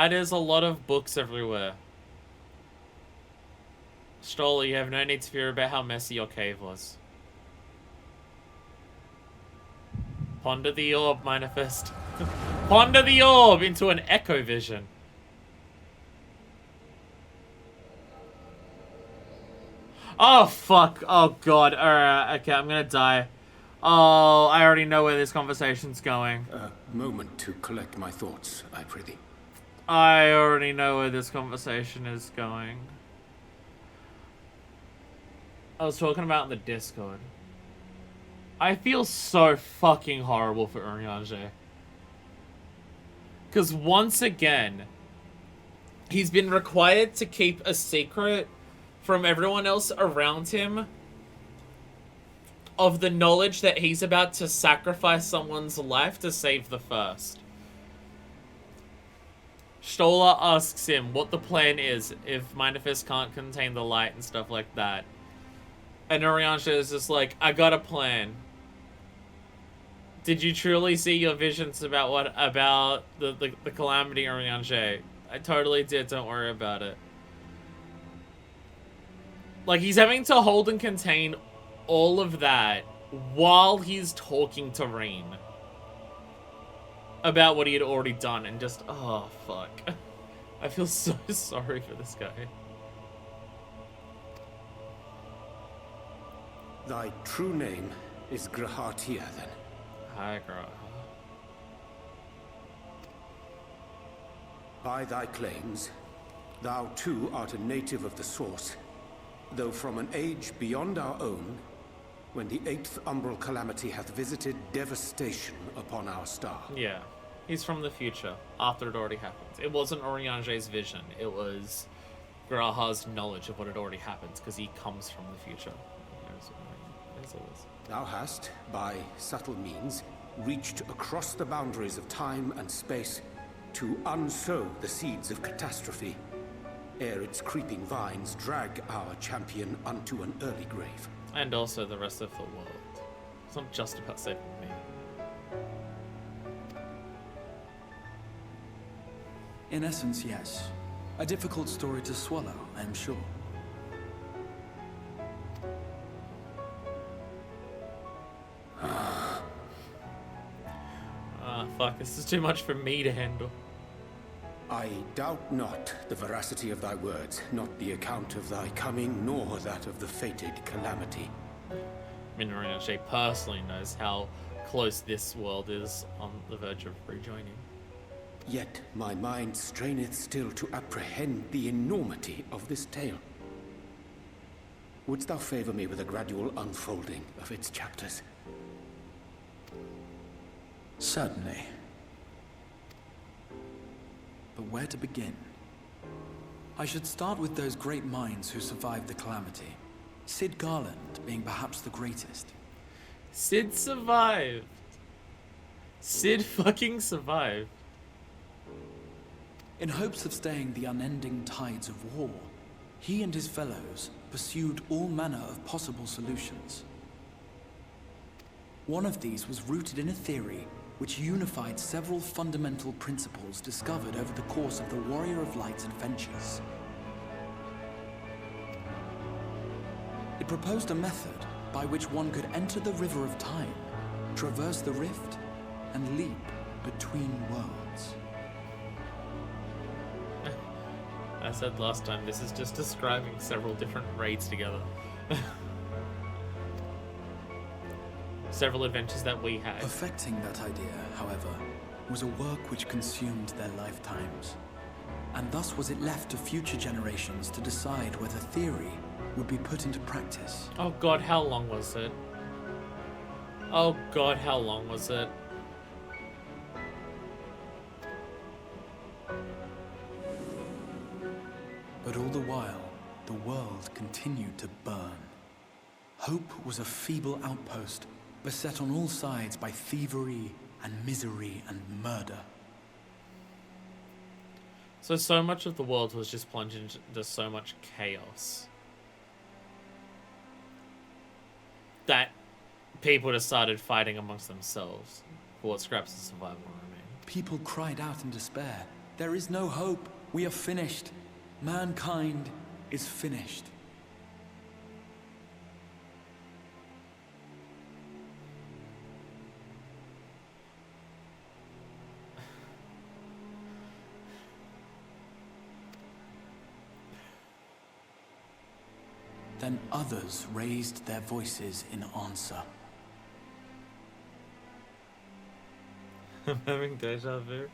There's a lot of books everywhere. Stoller, you have no need to fear about how messy your cave was. Ponder the orb, Manifest. Ponder the orb into an echo vision. Oh, fuck. Oh, God. Alright, okay, I'm gonna die. Oh, I already know where this conversation's going. A moment to collect my thoughts, I prithee. I already know where this conversation is going. I was talking about in the Discord. I feel so fucking horrible for Urianger. Because once again, he's been required to keep a secret from everyone else around him of the knowledge that he's about to sacrifice someone's life to save the first. Stoller asks him what the plan is if Manifest can't contain the light and stuff like that. And Urianger is just like, I got a plan. Did you truly see your visions about the calamity, Urianger? I totally did, don't worry about it. Like, he's having to hold and contain all of that while he's talking to Rain about what he had already done, and just, oh, fuck. I feel so sorry for this guy. Thy true name is Grahatia, then. Hi, Graha. By thy claims, thou too art a native of the Source, though from an age beyond our own, when the 8th umbral calamity hath visited devastation upon our star. Yeah. He's from the future, after it already happened. It wasn't Oriange's vision, it was Graha's knowledge of what had already happened, because he comes from the future. Thou hast, by subtle means, reached across the boundaries of time and space to unsow the seeds of catastrophe, ere its creeping vines drag our champion unto an early grave. And also the rest of the world. It's not just about saving me. In essence, yes. A difficult story to swallow, I am sure. Fuck, this is too much for me to handle. I doubt not the veracity of thy words, not the account of thy coming, nor that of the fated calamity. I mean, Oriange personally knows how close this world is on the verge of rejoining. Yet my mind straineth still to apprehend the enormity of this tale. Wouldst thou favor me with a gradual unfolding of its chapters? Certainly. But where to begin? I should start with those great minds who survived the calamity. Sid Garland being perhaps the greatest. Sid survived. Sid fucking survived. In hopes of staying the unending tides of war, he and his fellows pursued all manner of possible solutions. One of these was rooted in a theory which unified several fundamental principles discovered over the course of the Warrior of Light's adventures. It proposed a method by which one could enter the River of Time, traverse the rift, and leap between worlds. I said last time, this is just describing several different raids together. Several adventures that we had. Perfecting that idea, however, was a work which consumed their lifetimes. And thus was it left to future generations to decide whether theory would be put into practice. Oh god, how long was it? Oh god, how long was it? But all the while, the world continued to burn. Hope was a feeble outpost, beset on all sides by thievery and misery and murder. So much of the world was just plunged into so much chaos that people decided fighting amongst themselves for what scraps of survival remained. People cried out in despair. There is no hope. We are finished. Mankind is finished. Then others raised their voices in answer. I'm having deja vu.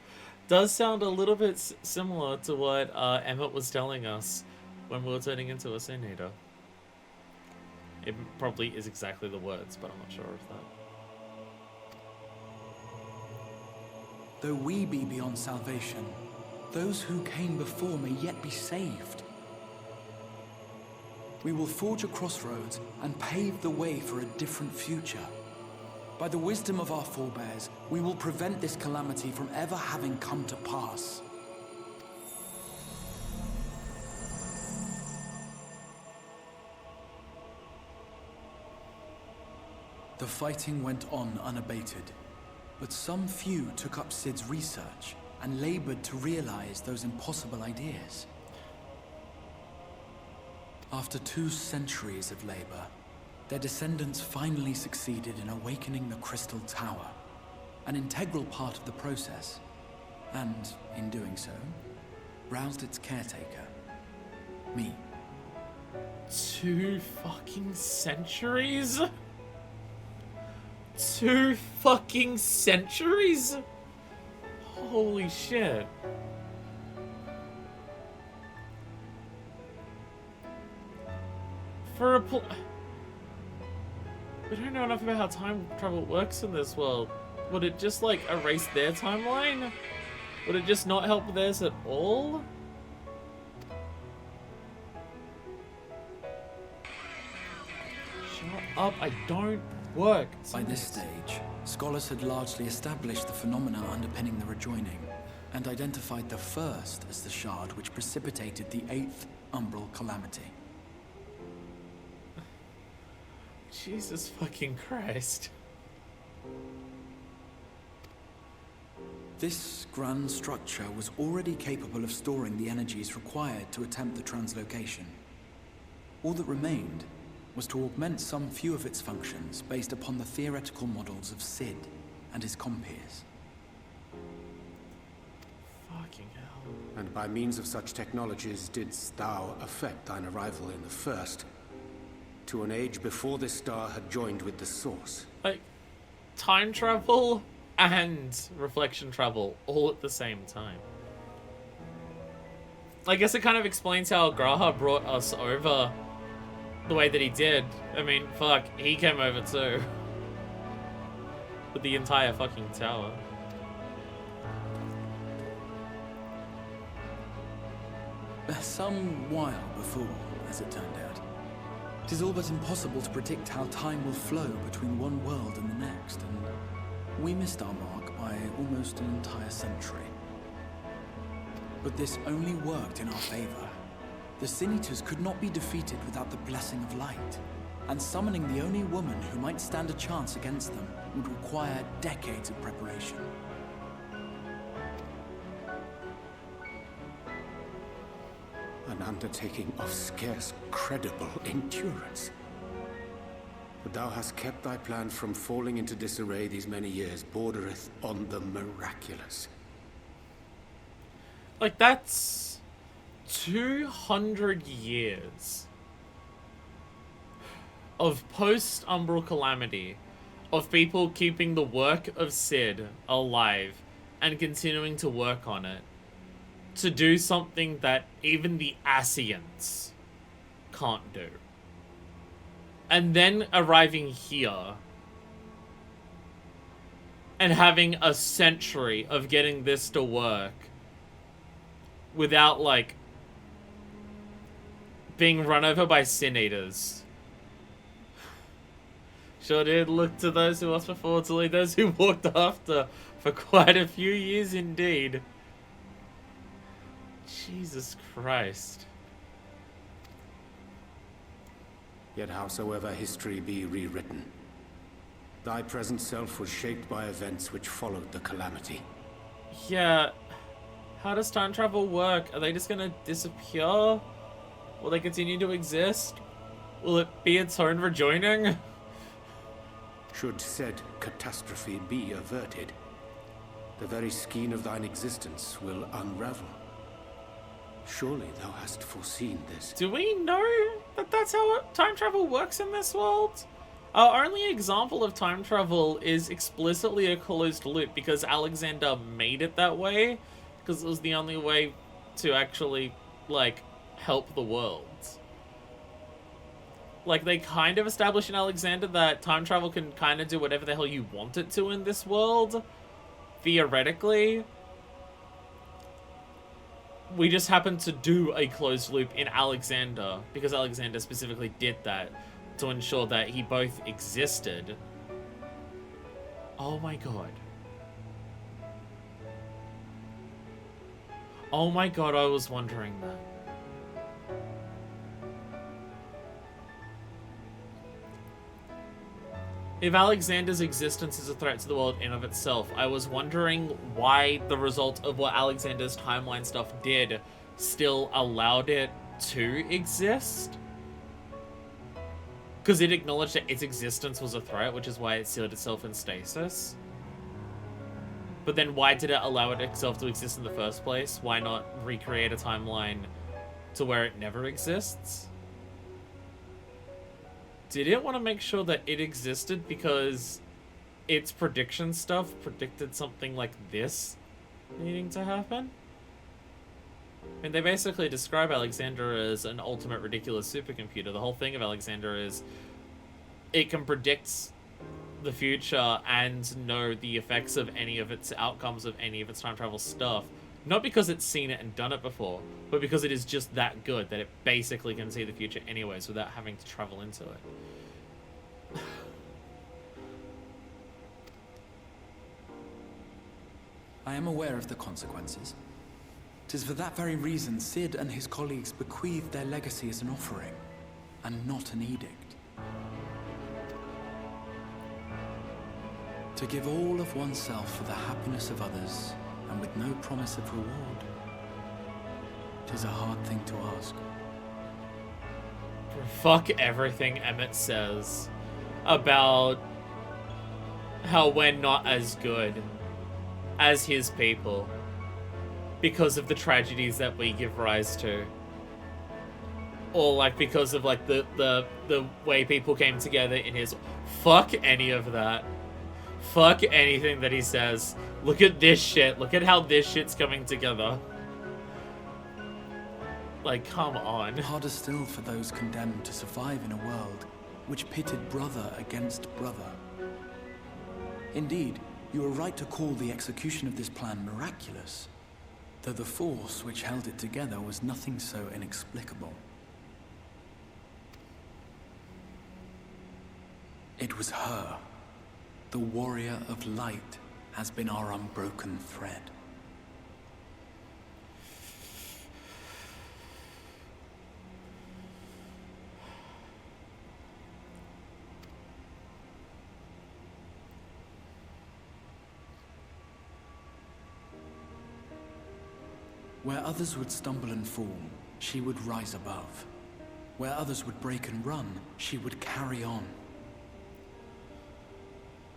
Does sound a little bit similar to what Emmett was telling us when we were turning into a Sin Eater. It probably is exactly the words, but I'm not sure of that. Though we be beyond salvation, those who came before may yet be saved. We will forge a crossroads and pave the way for a different future. By the wisdom of our forebears, we will prevent this calamity from ever having come to pass. The fighting went on unabated, but some few took up Sid's research and labored to realize those impossible ideas. After 2 centuries of labor, their descendants finally succeeded in awakening the Crystal Tower, an integral part of the process, and, in doing so, roused its caretaker, me. 2 fucking centuries? 2 fucking centuries? Holy shit. For a We don't know enough about how time travel works in this world. Would it just, like, erase their timeline? Would it just not help theirs at all? Shut up, I don't work. By this stage, scholars had largely established the phenomena underpinning the rejoining, and identified the first as the shard which precipitated the 8th umbral calamity. Jesus fucking Christ. This grand structure was already capable of storing the energies required to attempt the translocation. All that remained was to augment some few of its functions based upon the theoretical models of Sid and his compeers. Fucking hell. And by means of such technologies didst thou affect thine arrival in the first, to an age before this star had joined with the source. Like, time travel and reflection travel all at the same time. I guess it kind of explains how Graha brought us over the way that he did. I mean, fuck, he came over too. With the entire fucking tower. Some while before, as it turned out. It is all but impossible to predict how time will flow between one world and the next, and we missed our mark by almost an entire century. But this only worked in our favor. The Sin Eaters could not be defeated without the blessing of light, and summoning the only woman who might stand a chance against them would require decades of preparation. An undertaking of scarce credible endurance. But thou hast kept thy plan from falling into disarray these many years bordereth on the miraculous. Like, that's 200 years of post-Umbral Calamity, of people keeping the work of Sid alive and continuing to work on it, to do something that even the Ascients can't do. And then arriving here and having a century of getting this to work without, like, being run over by Sin Eaters. Sure did look to those who lost before to lead those who walked after for quite a few years indeed. Jesus Christ. Yet howsoever history be rewritten, thy present self was shaped by events which followed the calamity. Yeah, how does time travel work? Are they just gonna disappear? Will they continue to exist? Will it be its own rejoining? Should said catastrophe be averted, the very skein of thine existence will unravel. Surely thou hast foreseen this. Do we know that that's how time travel works in this world? Our only example of time travel is explicitly a closed loop because Alexander made it that way, because it was the only way to actually, like, help the world. Like, they kind of established in Alexander that time travel can kind of do whatever the hell you want it to in this world, theoretically. We just happened to do a closed loop in Alexander, because Alexander specifically did that to ensure that he both existed. Oh my god. Oh my god, I was wondering that. If Alexander's existence is a threat to the world in of itself, I was wondering why the result of what Alexander's timeline stuff did still allowed it to exist. Because it acknowledged that its existence was a threat, which is why it sealed itself in stasis. But then why did it allow it itself to exist in the first place? Why not recreate a timeline to where it never exists? Did it want to make sure that it existed because its prediction stuff predicted something like this needing to happen? And they basically describe Alexander as an ultimate ridiculous supercomputer. The whole thing of Alexander is it can predict the future and know the effects of any of its outcomes of any of its time travel stuff. Not because it's seen it and done it before, but because it is just that good that it basically can see the future anyways without having to travel into it. I am aware of the consequences. 'Tis for that very reason Sid and his colleagues bequeathed their legacy as an offering, and not an edict. To give all of oneself for the happiness of others, and with no promise of reward. 'Tis a hard thing to ask. Fuck everything Emmett says about how we're not as good as his people because of the tragedies that we give rise to, or like because of like the way people came together in his. Fuck any of that. Fuck anything that he says. Look at this shit. Look at how this shit's coming together. Like, come on. Harder still for those condemned to survive in a world which pitted brother against brother. Indeed, you are right to call the execution of this plan miraculous, though the force which held it together was nothing so inexplicable. It was her. The warrior of light has been our unbroken thread. Where others would stumble and fall, she would rise above. Where others would break and run, she would carry on.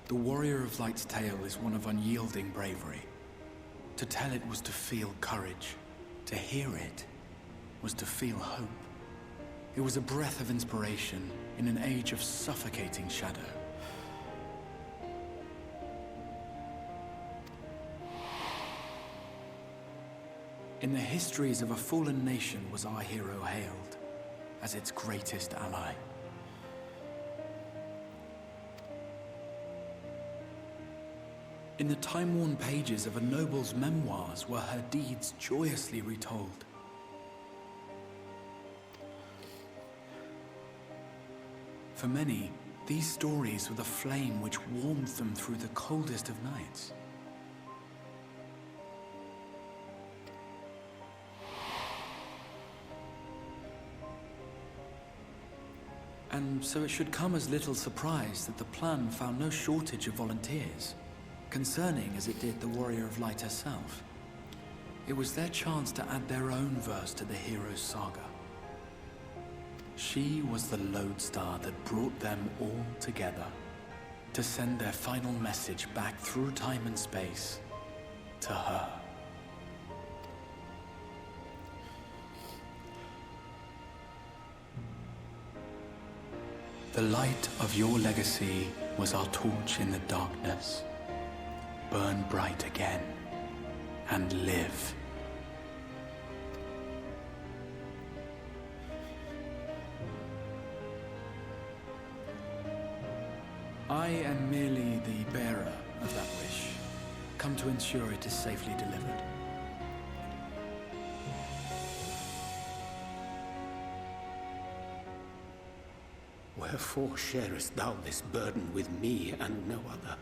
The warrior of light's tale is one of unyielding bravery. To tell it was to feel courage. To hear it was to feel hope. It was a breath of inspiration in an age of suffocating shadow. In the histories of a fallen nation was our hero hailed as its greatest ally. In the time-worn pages of a noble's memoirs were her deeds joyously retold. For many, these stories were the flame which warmed them through the coldest of nights. And so it should come as little surprise that the plan found no shortage of volunteers, concerning as it did the Warrior of Light herself. It was their chance to add their own verse to the hero's saga. She was the lodestar that brought them all together, to send their final message back through time and space to her. The light of your legacy was our torch in the darkness. Burn bright again, and live. I am merely the bearer of that wish, come to ensure it is safely delivered. Wherefore sharest thou this burden with me and no other?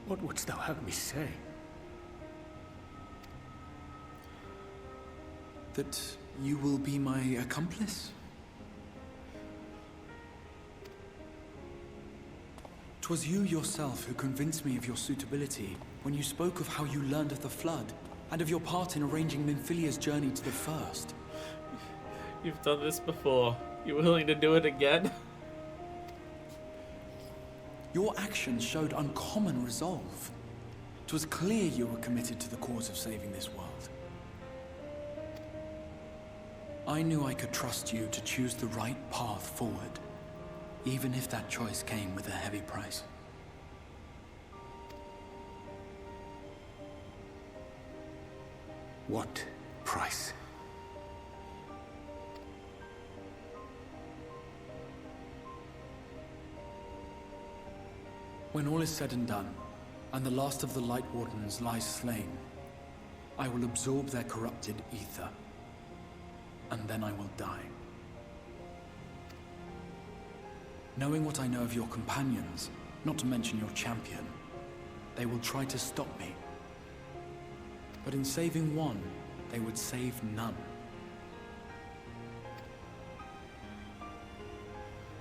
What wouldst thou have me say? That you will be my accomplice? 'Twas you yourself who convinced me of your suitability when you spoke of how you learned of the Flood, and of your part in arranging Nymphylia's journey to the First. You've done this before. You willing to do it again? Your actions showed uncommon resolve. 'Twas clear you were committed to the cause of saving this world. I knew I could trust you to choose the right path forward, even if that choice came with a heavy price. What price? When all is said and done, and the last of the Light Wardens lies slain, I will absorb their corrupted ether, and then I will die. Knowing what I know of your companions, not to mention your champion, they will try to stop me. But in saving one, they would save none.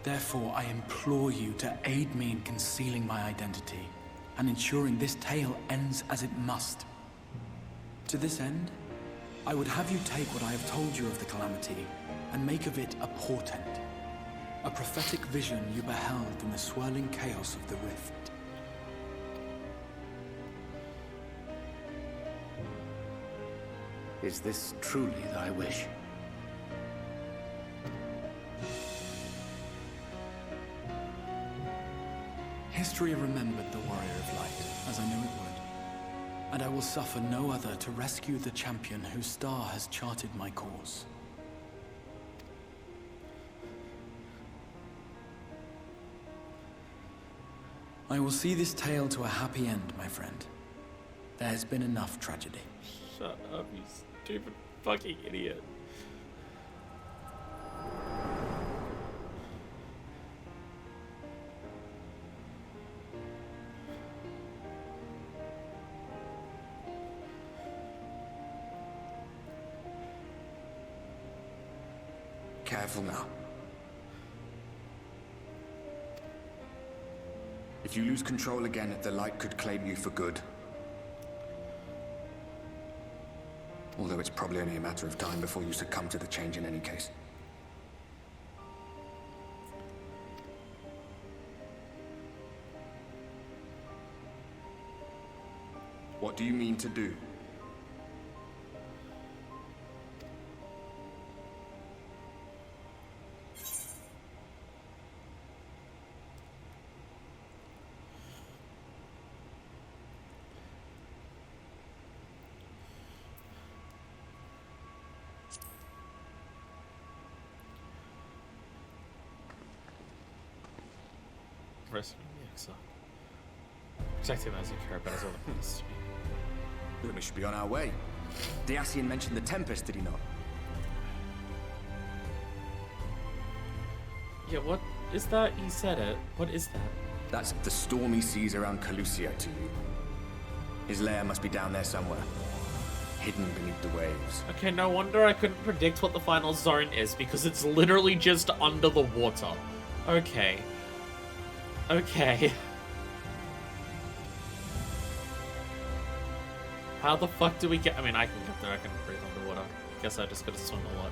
Therefore, I implore you to aid me in concealing my identity, and ensuring this tale ends as it must. To this end, I would have you take what I have told you of the Calamity, and make of it a portent. A prophetic vision you beheld in the swirling chaos of the Rift. Is this truly thy wish? History remembered the Warrior of Light, as I knew it would. And I will suffer no other to rescue the champion whose star has charted my course. I will see this tale to a happy end, my friend. There has been enough tragedy. Shut up, you stupid fucking idiot. Careful now. If you lose control again, the light could claim you for good. Although it's probably only a matter of time before you succumb to the change in any case. What do you mean to do? Protect him as you care about, is all that matters to me. Then we should be on our way. Dacian mentioned the Tempest, did he not? Yeah, what is that? He said it. What is that? That's the stormy seas around Calusia to you. His lair must be down there somewhere, hidden beneath the waves. Okay, no wonder I couldn't predict what the final zone is, because it's literally just under the water. Okay. Okay. How the fuck do we get... I mean, I can get there, I can breathe underwater. Guess I just gotta swim a lot.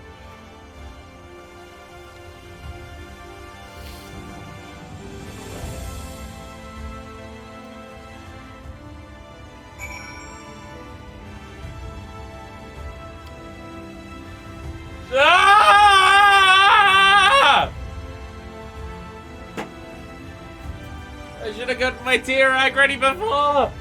Ah! I should have got my tear rag ready before!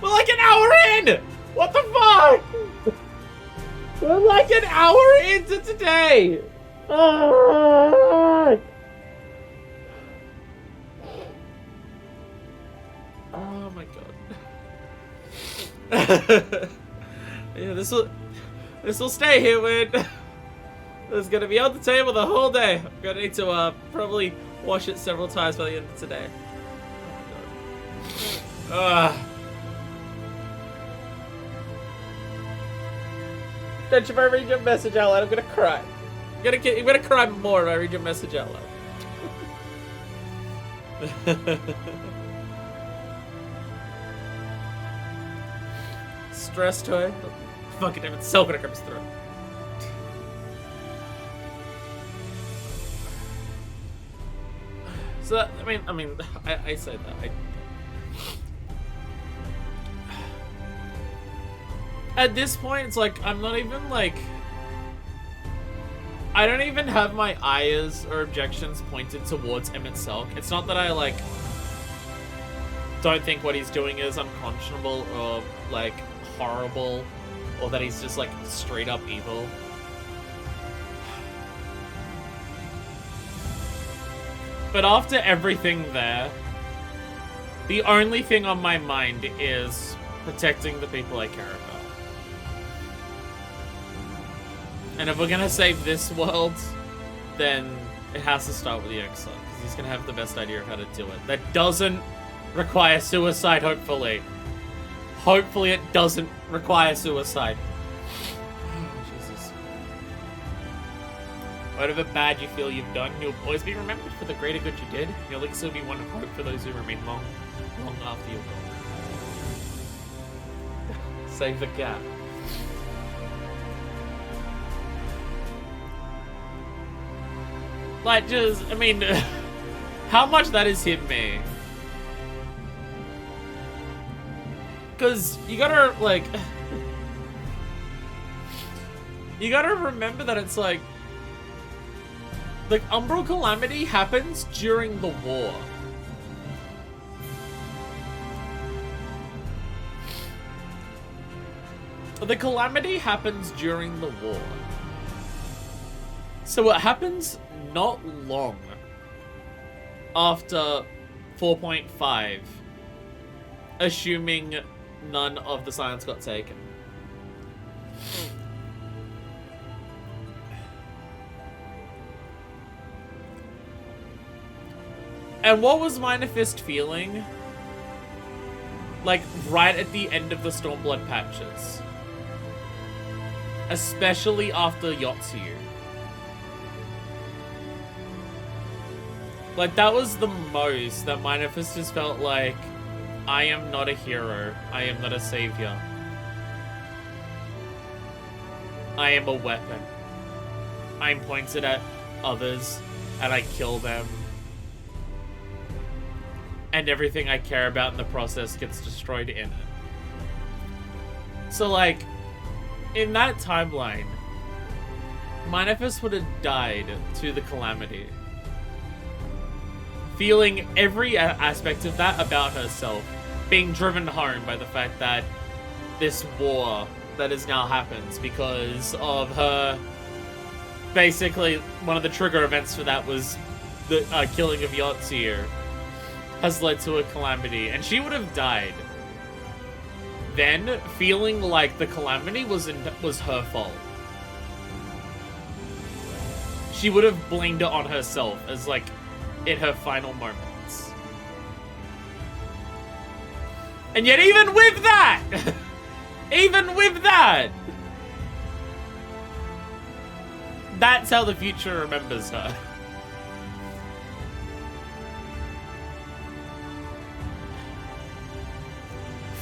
We're like an hour in! What the fuck? We're like an hour into today! Oh my god. Yeah, this will stay here, Win. This is gonna be on the table the whole day. I'm gonna need to probably wash it several times by the end of today. Oh my god. Don't you ever read your message out loud? I'm gonna cry. I'm gonna cry more if I read your message out loud. Stress toy. Fucking damn it, so gonna grab his throat. So that, I say that. At this point, it's like, I'm not even like, I don't even have my ires or objections pointed towards Emmett Selk. It's not that I like don't think what he's doing is unconscionable or like horrible, or that he's just like straight up evil. But after everything there, the only thing on my mind is protecting the people I care about. And if we're gonna save this world, then it has to start with the Exile, because he's gonna have the best idea of how to do it. That doesn't require suicide, hopefully. Hopefully it doesn't require suicide. Oh, Jesus. Whatever bad you feel you've done, you'll always be remembered for the greater good you did. Your legacy will be one of hope for those who remain long after you're gone. Save the cat. Like, just, I mean, how much that has hit me. Because you gotta, like, you gotta remember that it's like Umbral Calamity happens during the war. The Calamity happens during the war. So it happens not long after 4.5, assuming none of the silence got taken. And what was Minor Fist feeling? Like, right at the end of the Stormblood patches. Especially after Yotsu. Like, that was the most that Minor Fist just felt like, I am not a hero. I am not a savior. I am a weapon. I'm pointed at others, and I kill them. And everything I care about in the process gets destroyed in it. So, like, in that timeline, Minor Fist would have died to the Calamity. Feeling every aspect of that about herself. Being driven home by the fact that this war that has now happened because of her... Basically, one of the trigger events for that was the killing of Yotsu has led to a Calamity. And she would have died. Then, feeling like the Calamity was her fault. She would have blamed it on herself as, like, in her final moments. And yet even with that, that's how the future remembers her.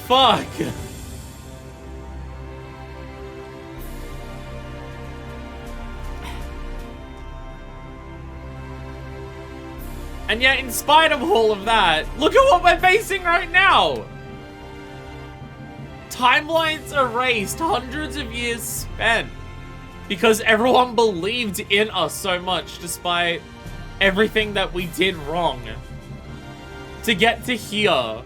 Fuck. And yet, in spite of all of that, look at what we're facing right now! Timelines erased, hundreds of years spent. Because everyone believed in us so much, despite everything that we did wrong. To get to here.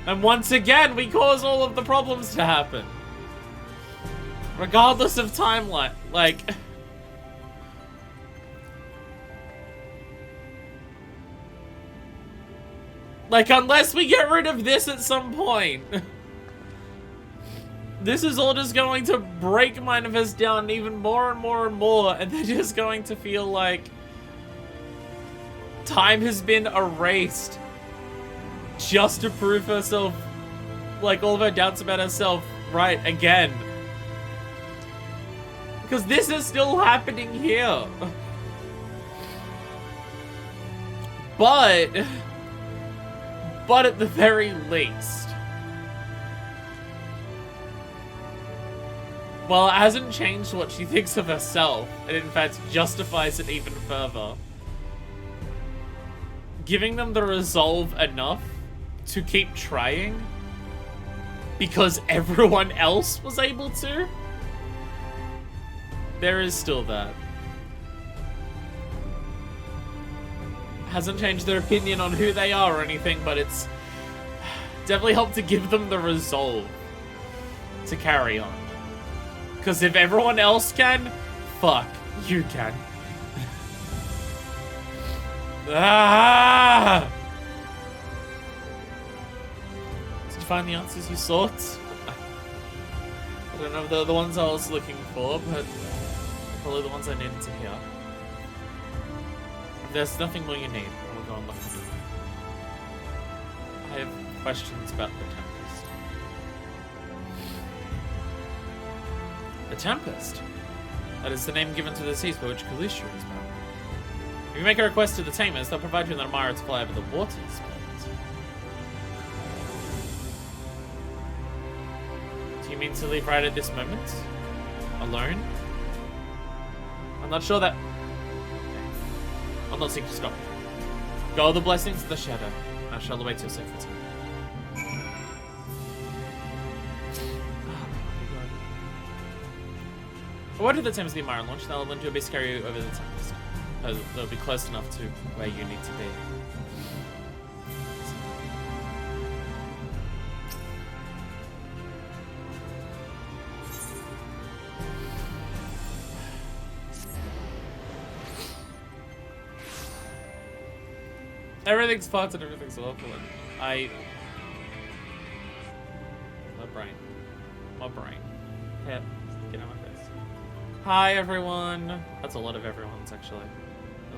And once again, we cause all of the problems to happen. Regardless of timeline, like... Like, unless we get rid of this at some point. This is all just going to break Minor Fist down even more and more and more, and they're just going to feel like time has been erased just to prove herself, like, all of her doubts about herself right again. Because this is still happening here. But at the very least, Well, it hasn't changed what she thinks of herself, and in fact justifies it even further. Giving them the resolve enough to keep trying because everyone else was able to. There is still that. Hasn't changed their opinion on who they are or anything, but it's definitely helped to give them the resolve to carry on. Because if everyone else can, fuck, you can. Ah! Did you find the answers you sought? I don't know if they're the ones I was looking for, but probably the ones I needed to hear. If there's nothing more you need, I will go and look for them. I have questions about the Tempest. The Tempest? That is the name given to the seas by which Kalisha is bound. If you make a request to the Tamers, they'll provide you with an Amara to fly over the waters, but... Do you mean to leave right at this moment? Alone? I'm not sure that... I'll not seek to stop you. Go the blessings of the shadow. I shall await your safe return. Why did the Thames the Amara launch? They'll lend you a base carry over the Tempest. They'll be close enough to where you need to be. Everything's fucked and everything's awful. And my brain. Yeah, get out of my face. Hi everyone. That's a lot of everyone's actually.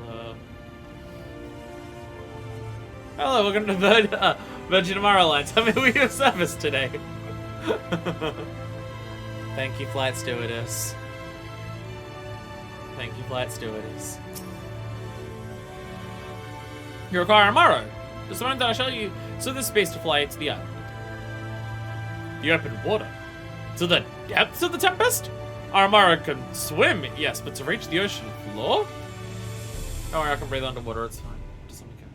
Hello. Hello, welcome to Virgin Amara Lines. How may we be of service today? Thank you, Flight Stewardess. Thank you, Flight Stewardess. You require Amaro. Just a moment that I show you so this space to fly to the island. The open water. To the depths of the Tempest? Our Amaro can swim, yes, but to reach the ocean floor? Don't worry, I can breathe underwater, it's fine. Just let me go.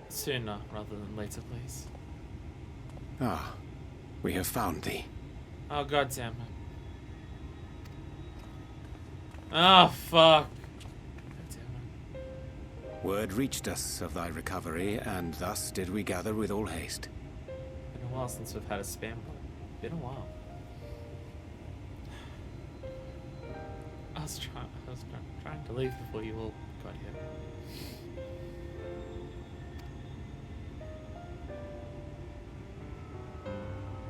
Sooner rather than later, please. Ah, we have found thee. Oh, goddamn it. Oh, fuck. Word reached us of thy recovery, and thus did we gather with all haste. Been a while since we've had a spam bot. Been a while. I was trying to leave before you all got here.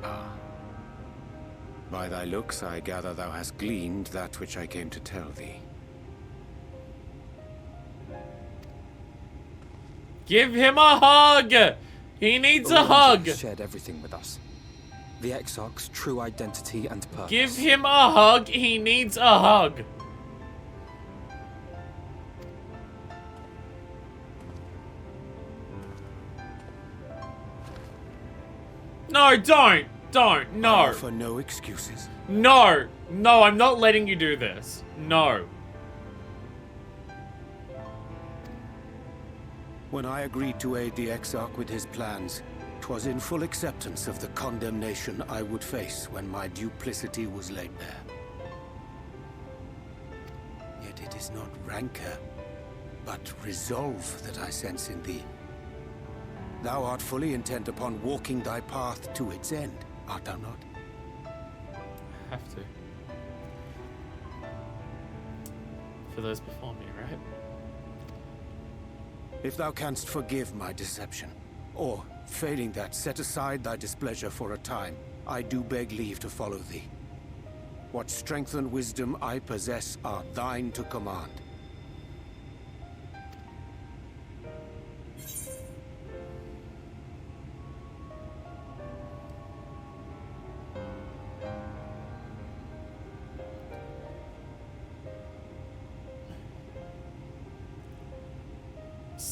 Ah. By thy looks, I gather thou hast gleaned that which I came to tell thee. Give him a hug! He needs a hug! Shared everything with us. The Exarch's true identity and purpose. Give him a hug! He needs a hug! No, don't! Don't! No! I offer no excuses. No! No, I'm not letting you do this. No. When I agreed to aid the Exarch with his plans, 'twas in full acceptance of the condemnation I would face when my duplicity was laid bare. Yet it is not rancor, but resolve that I sense in thee. Thou art fully intent upon walking thy path to its end, art thou not? I have to. For those before me, right? If thou canst forgive my deception, or, failing that, set aside thy displeasure for a time, I do beg leave to follow thee. What strength and wisdom I possess are thine to command.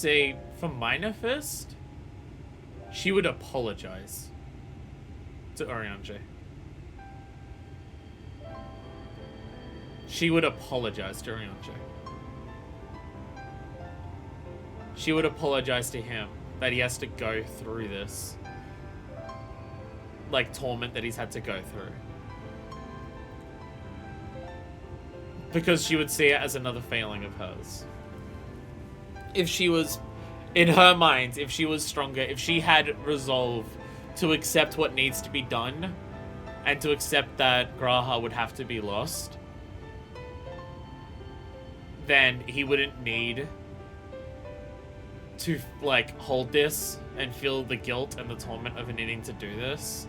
See, for Minor Fist, she would apologize to Urianger. She would apologize to Urianger. She would apologize to him that he has to go through this, like, torment that he's had to go through. Because she would see it as another failing of hers. If she was, in her mind, if she was stronger, if she had resolve to accept what needs to be done, and to accept that Graha would have to be lost, then he wouldn't need to, like, hold this and feel the guilt and the torment of needing to do this.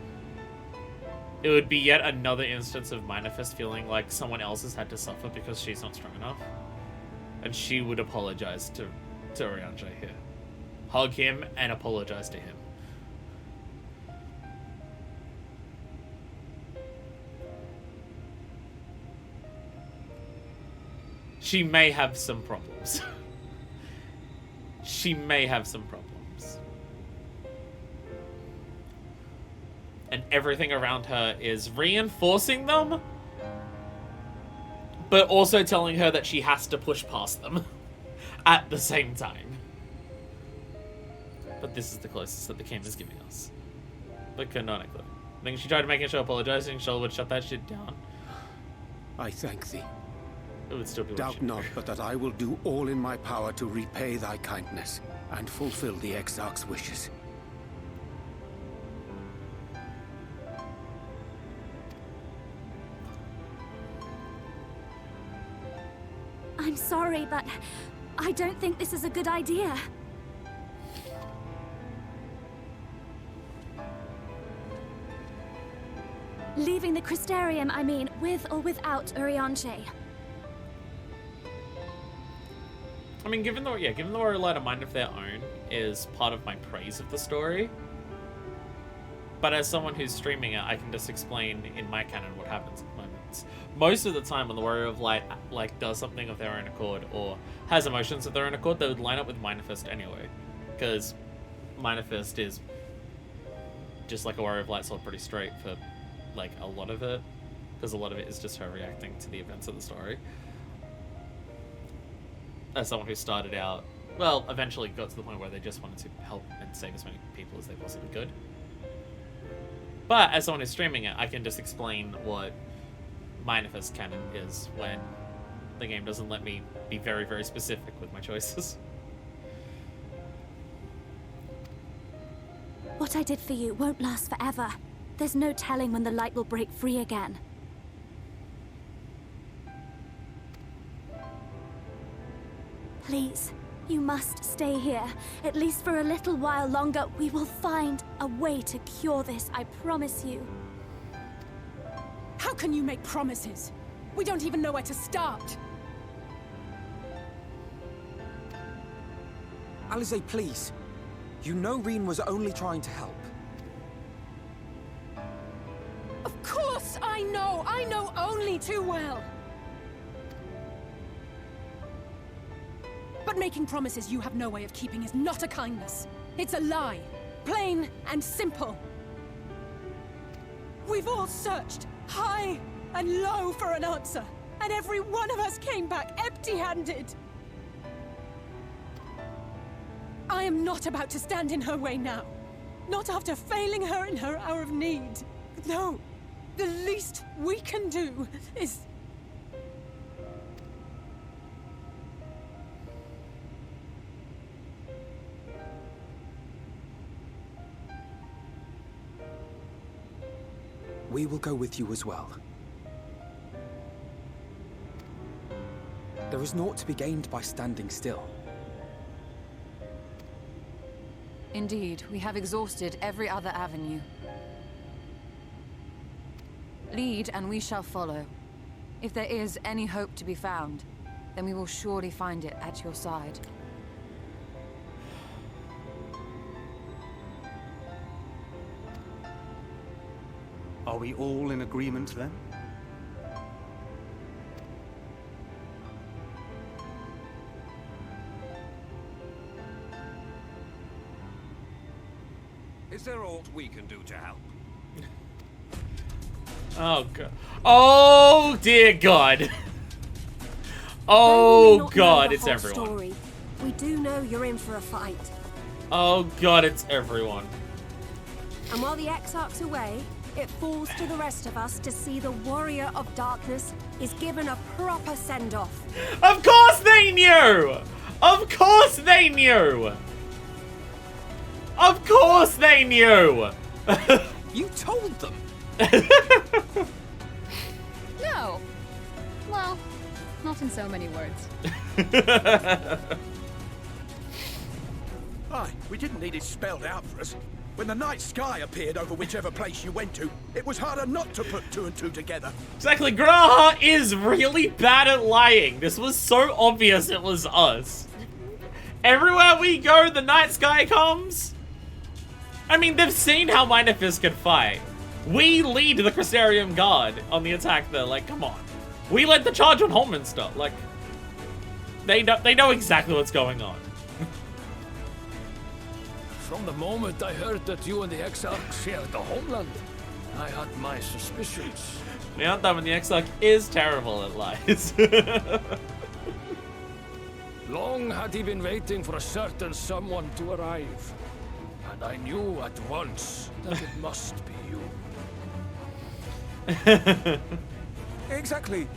It would be yet another instance of Minor Fist feeling like someone else has had to suffer because she's not strong enough. And she would apologize to Urianger here. Hug him and apologize to him. She may have some problems. She may have some problems. And everything around her is reinforcing them, but also telling her that she has to push past them at the same time. But this is the closest that the game is giving us. But canonically. I think she tried making sure apologizing, Shell would shut that shit down. I thank thee. It would still be Doubt not but that I will do all in my power to repay thy kindness and fulfill the Exarch's wishes. I'm sorry, but I don't think this is a good idea. Leaving the Crystarium, I mean, with or without Urianger. I mean, given the Warrior Light a mind of their own is part of my praise of the story. But as someone who's streaming it, I can just explain in my canon what happens at moments. Most of the time when the Warrior of Light like does something of their own accord or has emotions of their own accord, they would line up with Minor Fist anyway. Because Minor Fist is just like a Warrior of Light, so pretty straight for like a lot of it. Because a lot of it is just her reacting to the events of the story. As someone who started out, well, eventually got to the point where they just wanted to help and save as many people as they possibly could. But as someone who's streaming it, I can just explain what Minor Fist canon is when the game doesn't let me be very, very specific with my choices. What I did for you won't last forever. There's no telling when the light will break free again. Please, you must stay here. At least for a little while longer. We will find a way to cure this, I promise you. How can you make promises? We don't even know where to start. Alize, please. You know Reen was only trying to help. Of course I know! I know only too well! But making promises you have no way of keeping is not a kindness. It's a lie. Plain and simple. We've all searched high and low for an answer, and every one of us came back empty-handed. I am not about to stand in her way now. Not after failing her in her hour of need. No, the least we can do is... We will go with you as well. There is naught to be gained by standing still. Indeed, we have exhausted every other avenue. Lead, and we shall follow. If there is any hope to be found, then we will surely find it at your side. Are we all in agreement then? Is there aught we can do to help? Oh god. Oh dear god. Oh god, it's everyone. Story, we do know you're in for a fight. Oh god, it's everyone. And while the Exarch's away, it falls to the rest of us to see the Warrior of Darkness is given a proper send-off. Of course they knew! Of course they knew! Of course they knew! You told them! No. Well, not in so many words. Aye, we didn't need it spelled out for us. When the night sky appeared over whichever place you went to, it was harder not to put two and two together. Exactly, Graha is really bad at lying. This was so obvious it was us. Everywhere we go, the night sky comes. I mean, they've seen how Minor Fist can fight. We lead the Crystarium Guard on the attack there, like, come on. We led the charge on Holminster, like, they know exactly what's going on. From the moment I heard that you and the Exarch shared the homeland, I had my suspicions. Yeah, that when the Exarch is terrible at lies. Long had he been waiting for a certain someone to arrive. And I knew at once that it must be you. Exactly.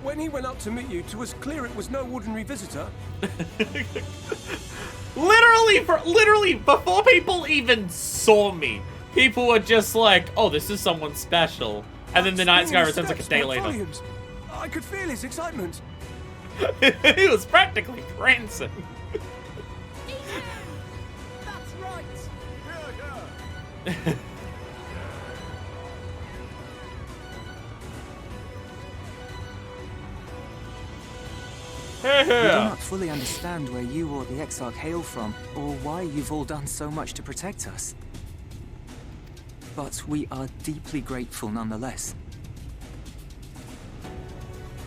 When he went up to meet you, it was clear it was no ordinary visitor. Literally, before people even saw me, people were just like, oh, this is someone special. And then the night sky returns like a day later. Volumes. I could feel his excitement. He was practically prancing. That's right. Yeah. We do not fully understand where you or the Exarch hail from, or why you've all done so much to protect us. But we are deeply grateful nonetheless.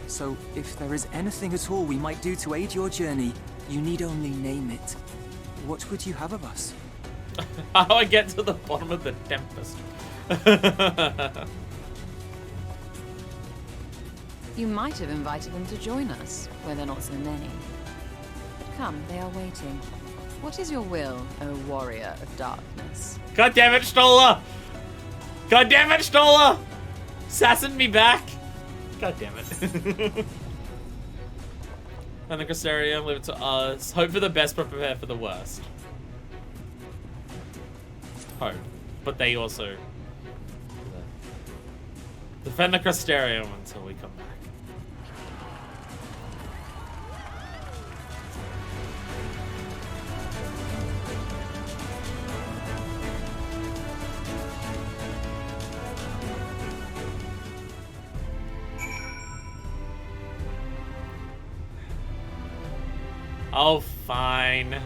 So, if there is anything at all we might do to aid your journey, you need only name it. What would you have of us? How do I get to the bottom of the Tempest? You might have invited them to join us, where there are not so many. But come, they are waiting. What is your will, O Warrior of Darkness? God damn it, Stola! God damn it, Stola! Assassin me back! God damn it. And the Crystarium, leave it to us. Hope for the best, but prepare for the worst. Hope. But they also defend the Crystarium until we come back. Oh, fine.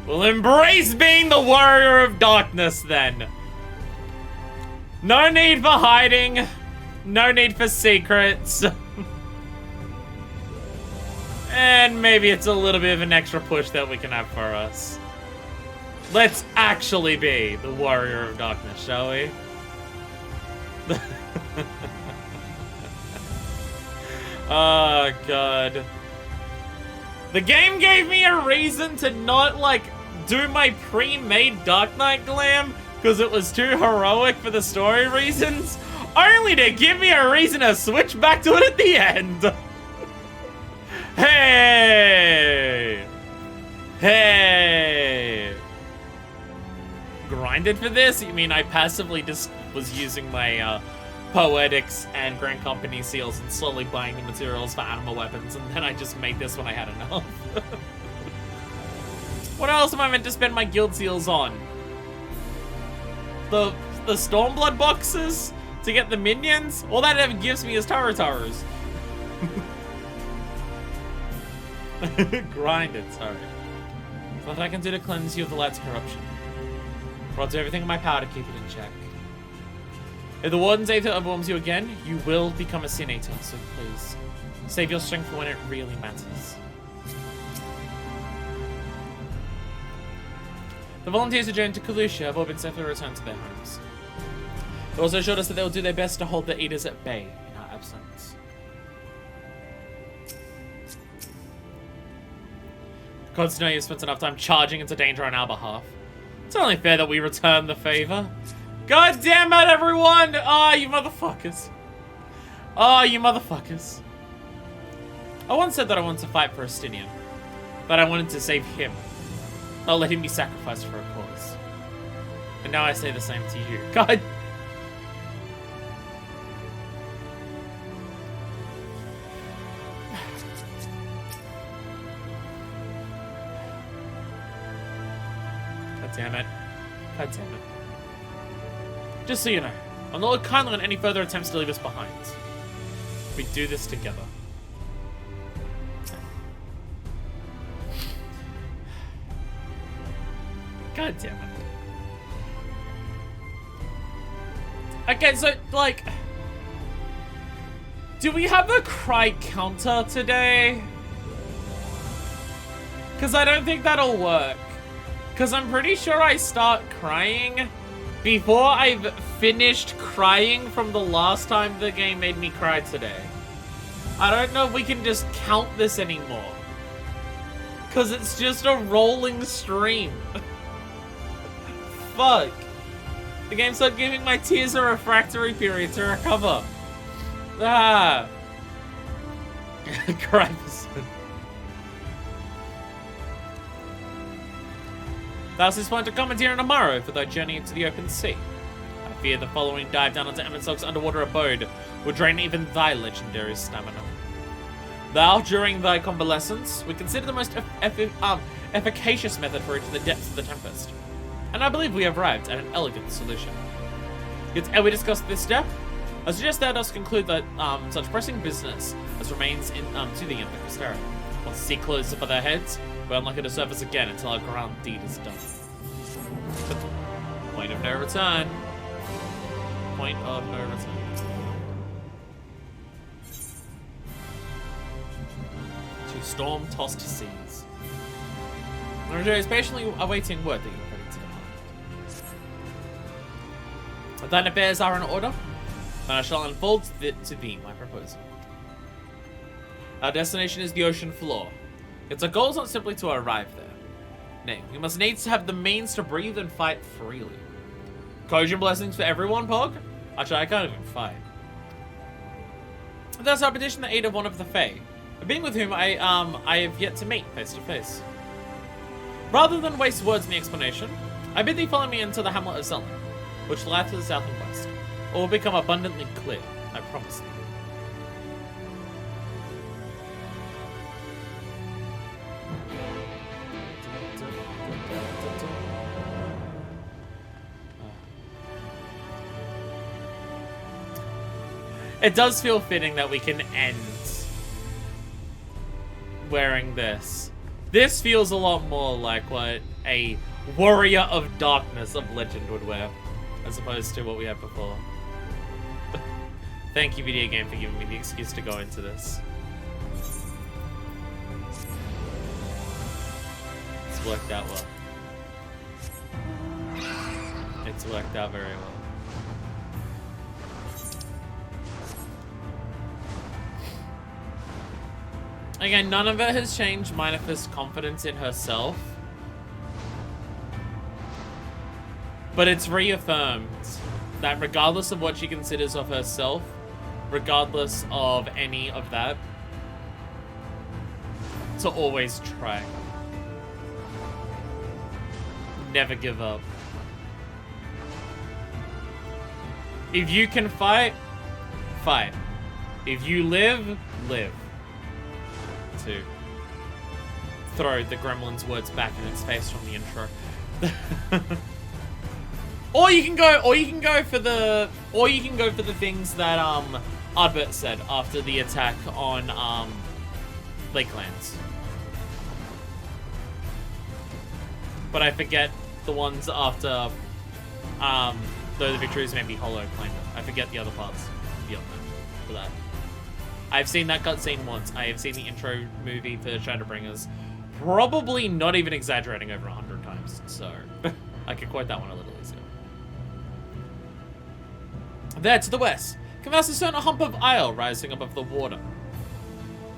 We'll embrace being the Warrior of Darkness, then. No need for hiding. No need for secrets. And maybe it's a little bit of an extra push that we can have for us. Let's actually be the Warrior of Darkness, shall we? Oh, God. The game gave me a reason to not, like, do my pre-made Dark Knight glam because it was too heroic for the story reasons, only to give me a reason to switch back to it at the end. Hey! Hey! Grinded for this? You mean I passively just was using my, Poetics and Grand Company seals and slowly buying the materials for animal weapons, and then I just made this when I had enough. What else am I meant to spend my guild seals on? The Stormblood boxes to get the minions? All that ever gives me is Tarotarus. Grinded, sorry. What I can do to cleanse you of the lad's corruption. I'll do everything in my power to keep it in check. If the Warden's Aether overwhelms you again, you will become a Sin Eater, so please, save your strength for when it really matters. The volunteers who joined to Kalusha have all been safely returned to their homes. They also assured us that they will do their best to hold the Eaters at bay in our absence. Gods know you've spent enough time charging into danger on our behalf. It's only fair that we return the favor. God damn it, everyone! Ah, you motherfuckers. Ah, you motherfuckers. I once said that I wanted to fight for Estinian, but I wanted to save him. Not let him be sacrificed for a cause. And now I say the same to you. God. God damn it. God damn it. Just so you know, I'll not look kindly on any further attempts to leave us behind. We do this together. God damn it. Okay, so, like... do we have a cry counter today? Because I don't think that'll work. Because I'm pretty sure I start crying before I've finished crying from the last time the game made me cry today. I don't know if we can just count this anymore. Because it's just a rolling stream. Fuck. The game started giving my tears a refractory period to recover. Ah. Christ. Thus is fun to commandeer on tomorrow for thy journey into the open sea. I fear the following dive down into Emmonsog's underwater abode will drain even thy legendary stamina. Thou, during thy convalescence, would consider the most efficacious method for reaching the depths of the Tempest. And I believe we have arrived at an elegant solution. Yet, ere we discuss this step, I suggest thou dost conclude that such pressing business as remains in to the end of Castera. Once the sea closes above their heads, we're unlikely to surface again until our grand deed is done. Point of no return. Point of no return. To storm-tossed seas. Roger is patiently awaiting word that you're ready to depart. If thine affairs are in order, then I shall unfold to thee my proposal. Our destination is the ocean floor. Yet our goal is not simply to arrive there. Nay, we must needs to have the means to breathe and fight freely. Kojin blessings for everyone, Pog? Actually, I can't even fight. Thus I petition the aid of one of the Fae, a being with whom I have yet to meet face to face. Rather than waste words in the explanation, I bid thee follow me into the hamlet of Zellan, which lieth to the south and west. All will become abundantly clear, I promise thee. It does feel fitting that we can end wearing this. This feels a lot more like what a warrior of darkness of legend would wear, as opposed to what we had before. Thank you, video game, for giving me the excuse to go into this. It's worked out well. It's worked out very well. Again, none of it has changed Minifest's confidence in herself. But it's reaffirmed that regardless of what she considers of herself, regardless of any of that, to always try. Never give up. If you can fight, fight. If you live, live. To throw the gremlin's words back in its face from the intro. or you can go for the things that Ardbert said after the attack on Lakelands. But I forget the ones after though the victories may be hollow claimed it. I forget the other parts beyond that for that. I've seen that cutscene once. I have seen the intro movie for Shadowbringers, probably not even exaggerating, over 100 times. times, so I could quote that one a little easier. There to the west, can thou discern a hump of isle rising above the water.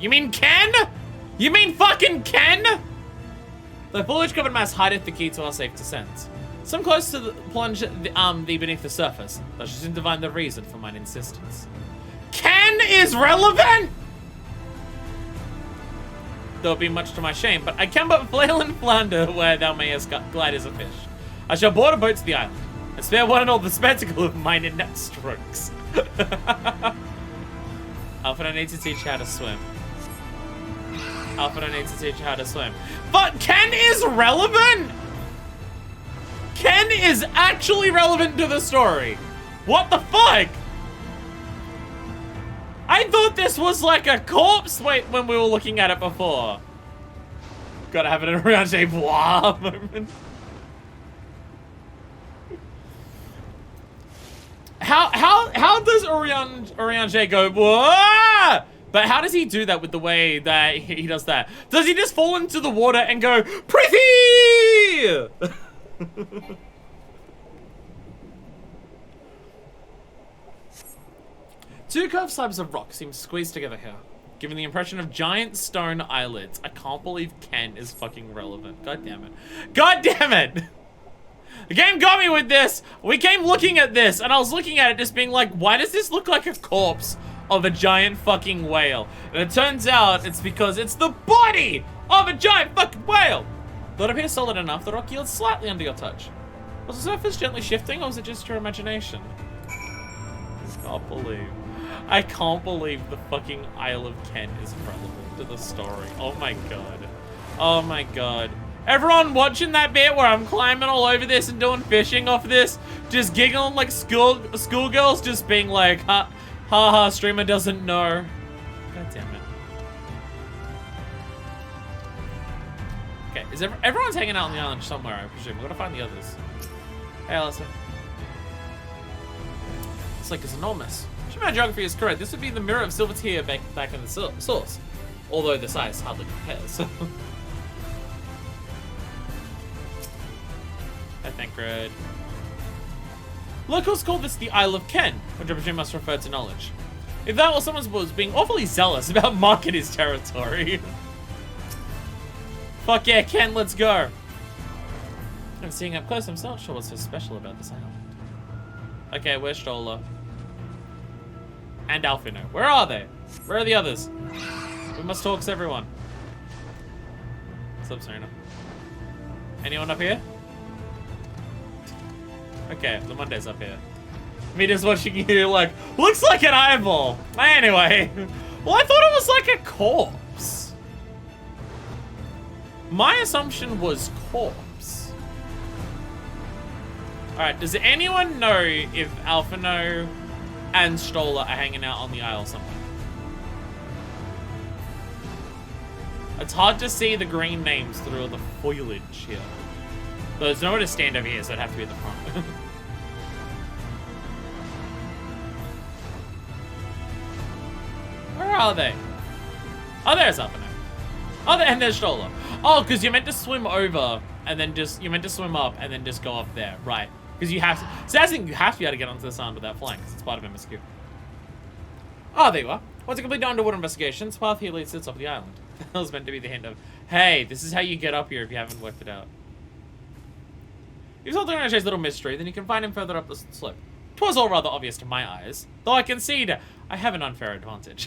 You mean Ken? You mean fucking Ken? The foliage-covered mass hideth the key to our safe descent. Some close to the plunge thee beneath the surface. Thou shalt soon divine the reason for mine insistence. Ken is relevant? Though it be much to my shame, but I can but flail and flounder where thou mayest glide as a fish. I shall board a boat to the island, and spare one and all the spectacle of mine inept strokes. Alfred, I need to teach you how to swim. Alfred, I need to teach you how to swim. But Ken is relevant? Ken is actually relevant to the story. What the fuck? I thought this was like a corpse when we were looking at it before. Gotta have an Oriange Bois moment. How does Oriange go, whoa? But how does he do that with the way that he does that? Does he just fall into the water and go, pretty? Two curved slabs of rock seem squeezed together here, giving the impression of giant stone eyelids. I can't believe Ken is fucking relevant. God damn it. God damn it! The game got me with this. We came looking at this, and I was looking at it just being like, why does this look like a corpse of a giant fucking whale? And it turns out it's because it's the body of a giant fucking whale. Though it appears solid enough, the rock yields slightly under your touch. Was the surface gently shifting, or was it just your imagination? I can't believe the fucking Isle of Ken is relevant to the story. Oh my god. Oh my god. Everyone watching that bit where I'm climbing all over this and doing fishing off this, just giggling like schoolgirls, just being like, ha ha, streamer doesn't know. God damn it. Okay, is everyone's hanging out on the island somewhere, I presume. We're gonna find the others. Hey, Alistair. This lake is enormous. If my geography is correct, this would be the mirror of Silver Tear back in the source. Although the size hardly compares. I think Red. Locals call this the Isle of Ken, which I presume must refer to knowledge. If that or someone was being awfully zealous about marking his territory. Fuck yeah, Ken, let's go. And seeing up close, I'm still not sure what's so special about this island. Okay, where's Stola? And Alfino. Where are they? Where are the others? We must talk to everyone. What's up, Serena? Anyone up here? Okay, the Monday's up here. Me just watching you like, looks like an eyeball. Anyway. Well, I thought it was like a corpse. My assumption was corpse. Alright, does anyone know if Alfino and Stola are hanging out on the isle somewhere? It's hard to see the green names through all the foliage here. There's nowhere to stand over here, so it'd have to be at the front. Where are they? Oh, there's Alfino. Oh, and there's Stola. Oh, because you're meant to swim over, and then you're meant to swim up, and then just go up there. Right. Because you have to. So that's the thing, you have to be able to get onto this island without flying, because it's part of MSQ. Oh, there you are. Once a complete underwater investigation, the path here leads to the top of the island. That was meant to be the hint of, hey, this is how you get up here if you haven't worked it out. If you solve the Oriange's little mystery, then you can find him further up the slope. 'Twas all rather obvious to my eyes, though I concede I have an unfair advantage.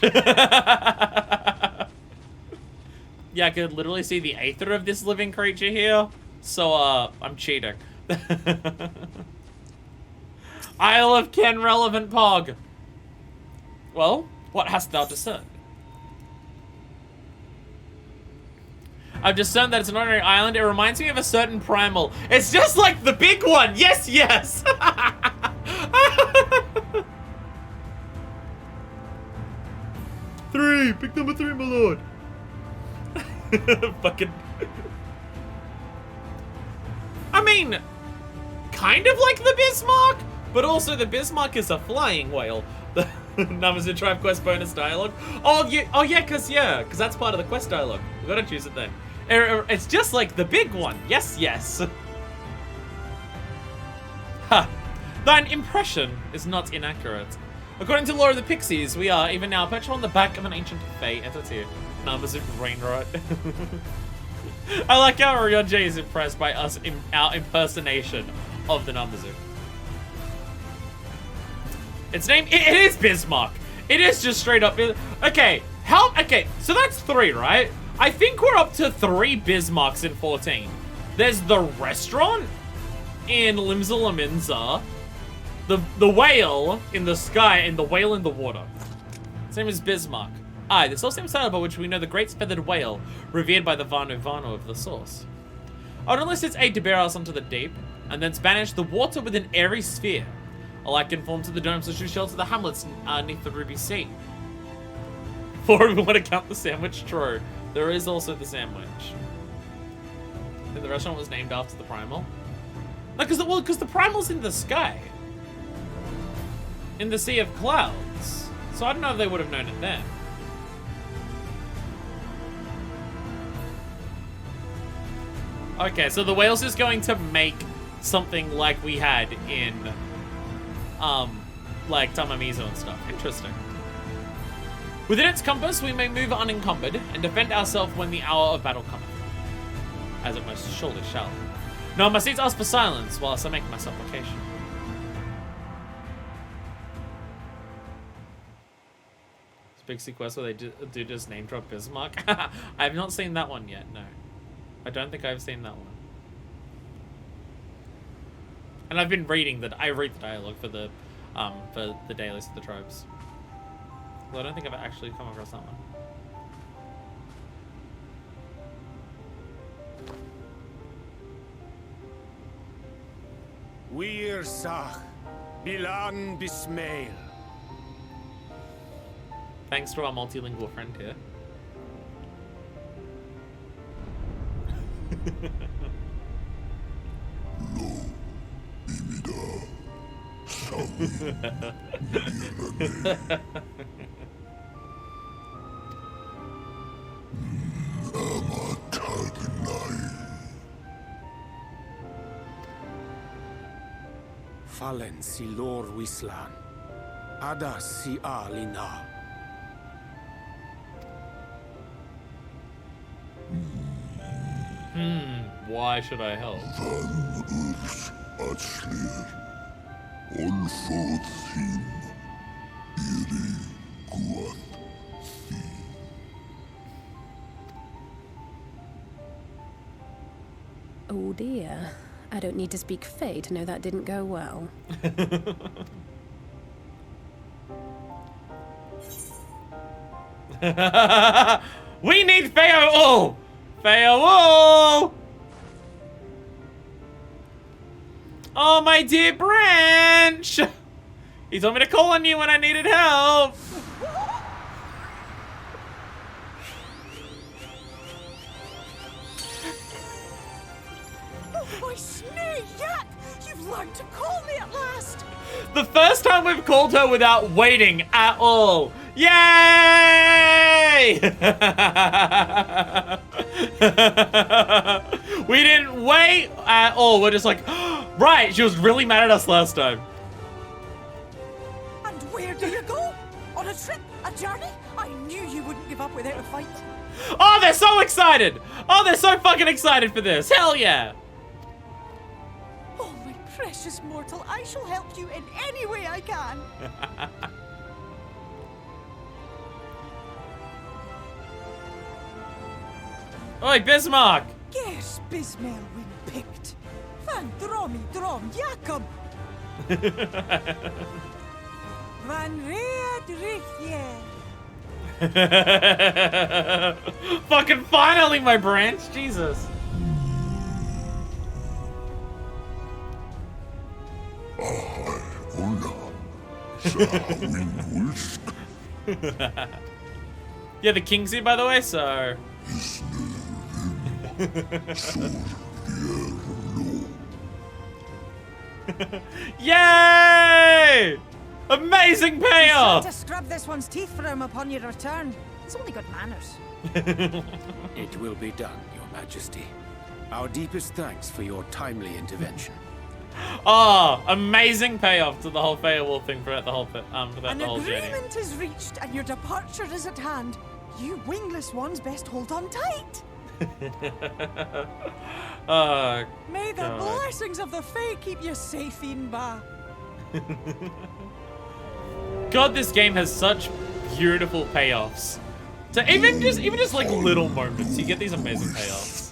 Yeah, I could literally see the aether of this living creature here, so I'm cheating. Isle of Ken relevant pog. Well, what hast thou discerned? I've discerned that it's an ordinary island. It reminds me of a certain primal. It's just like the big one. Yes, yes. 3. Pick number 3, my lord. Fucking. I mean, kind of like the Bismarck, but also the Bismarck is a flying whale. The numbers in Tribe Quest bonus dialogue. Oh yeah, cause that's part of the quest dialogue. We gotta choose it then. It's just like the big one. Yes, yes. Thine impression is not inaccurate. According to lore of the Pixies, we are, even now, perched on the back of an ancient Fey entity. Numbers of brain rot. I like how Ryonji is impressed by us in our impersonation of the Namazu. Its name, it is Bismarck. It is just straight up. Okay, so that's 3, right? I think we're up to 3 Bismarcks in 14. There's the restaurant in Limsa Laminza, the whale in the sky, and the whale in the water. Its name is Bismarck. Aye, the source title by which we know the great feathered whale, revered by the Vanu Vanu of the source. It enlists its aid to bear us onto the deep, and thence banish the water with an airy sphere, alike conform to the domes which shelter the hamlets neath the Ruby Sea. For we want to count the sandwich, true. There is also the sandwich. I think the restaurant was named after the primal. No, because the primal's in the sky. In the sea of clouds. So I don't know if they would have known it then. Okay, so the whale's just going to make something like we had in, like Tamamizo and stuff. Interesting. Within its compass, we may move unencumbered and defend ourselves when the hour of battle cometh. As it most surely shall. Now I must needs ask for silence whilst I make my supplication. Big sequence where they do just name drop Bismarck. I have not seen that one yet, no. I don't think I've seen that one. And I've been reading I read the dialogue for the dailies of the tropes. Well, I don't think I've actually come across that one. Wir Sach, Bilan Bismail. Thanks to our multilingual friend here. Fallen si lor wislan, ada si alina. Why should I help? Oh dear. I don't need to speak Fey to know that didn't go well. We need Feo! Feo! Oh, my dear Branch! He told me to call on you when I needed help! Oh, my snake yak! You've learned to call me at last! The first time we've called her without waiting at all. Yay! We didn't wait at all. We're just like, right, she was really mad at us last time. And where do you go? On a trip? A journey? I knew you wouldn't give up without a fight. Oh, they're so excited. Oh, they're so fucking excited for this. Hell yeah. Oh, my precious mortal, I shall help you in any way I can. Oi, Bismarck! Yes, Bismail win picked. Van Dromi Drom Jacob. Van Reed Richtje. Fucking finally, my Branch. Jesus. Yeah, the king's here, by the way, so... Yay! Amazing payoff! Be sure to scrub this one's teeth for him upon your return. He's only got manners. It will be done, Your Majesty. Our deepest thanks for your timely intervention. Oh, amazing payoff to the whole Feywild thing throughout the whole An the whole journey. agreement is reached and your departure is at hand. You wingless ones best hold on tight. Oh, May the God. blessings of the Fae keep you safe, Inba. God, this game has such beautiful payoffs. So even just like little moments, you get these amazing payoffs.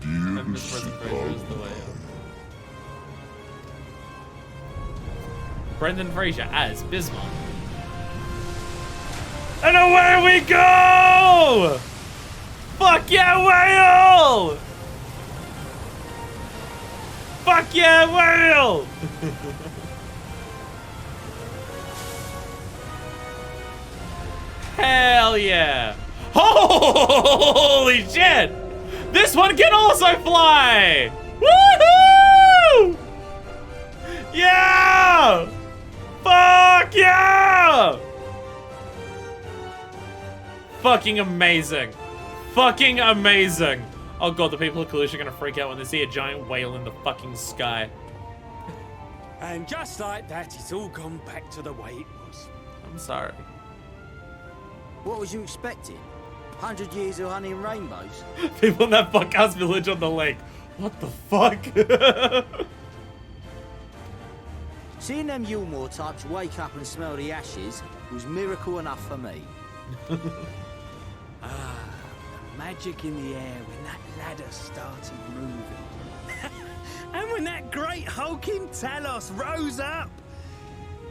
And this Brendan Fraser is the way. Brendan Fraser as Bismarck. And away we go! Fuck yeah, whale! Fuck yeah, whale! Hell yeah! Holy shit! This one can also fly! Woohoo! Yeah! Fuck yeah! Fucking amazing. Fucking amazing. Oh god, the people of Kalusha are gonna freak out when they see a giant whale in the fucking sky. And just like that, it's all gone back to the way it was. I'm sorry. What was you expecting? 100 years of honey and rainbows? People in that fuck-ass village on the lake. What the fuck? Seeing them Yulmore types wake up and smell the ashes was miracle enough for me. The magic in the air when that ladder started moving. And when that great hulking Talos rose up.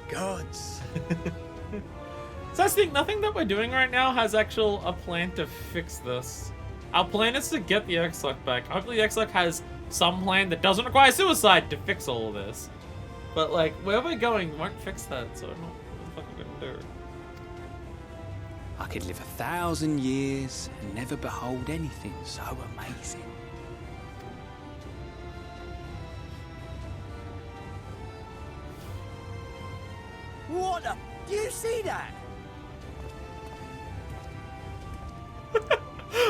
Gods. So I think nothing that we're doing right now has a plan to fix this. Our plan is to get the X-Lock back. Hopefully the X-Lock has some plan that doesn't require suicide to fix all of this. But like, where we're going won't fix that, so I don't know what the fuck we're gonna do. I could live 1,000 years and never behold anything so amazing. What the? Do you see that?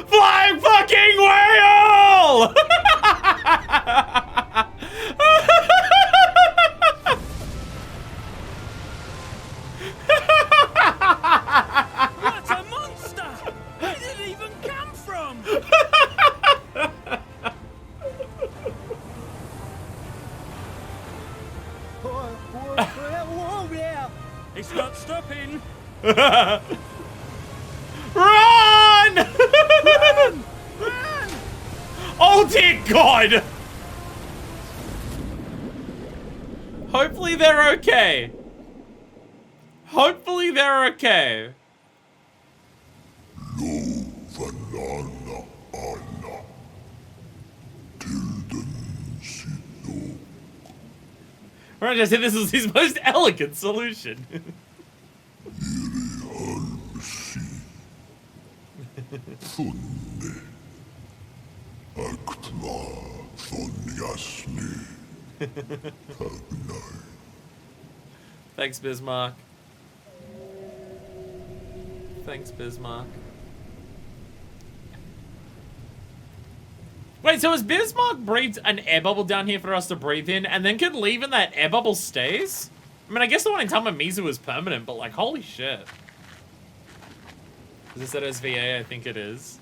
Flying fucking whale! What a monster! Where did it even come from? It's not stopping. Run! Run! Run! Oh dear God! Hopefully they're okay. Hopefully they're okay. Right, I said this was his most elegant solution. Thanks, Bismarck. Thanks, Bismarck. Wait, so has Bismarck breathed an air bubble down here for us to breathe in and then can leave and that air bubble stays? I mean, I guess the one in Tamamizu is permanent, but like, holy shit. Is this at SVA? I think it is.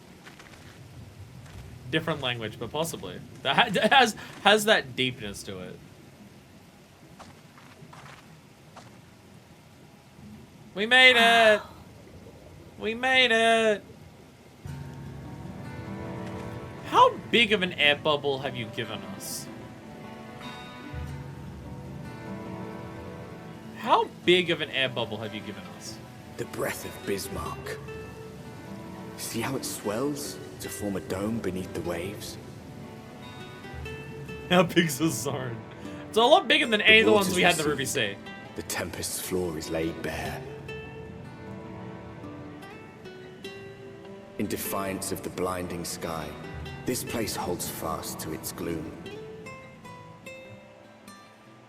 Different language, but possibly. That has that deepness to it. We made it! We made it! How big of an air bubble have you given us? How big of an air bubble have you given us? The breath of Bismarck. See how it swells to form a dome beneath the waves? How big's the zone? It's a lot bigger than any of the ones we had in the Ruby Sea. The Tempest's floor is laid bare. In defiance of the blinding sky, this place holds fast to its gloom.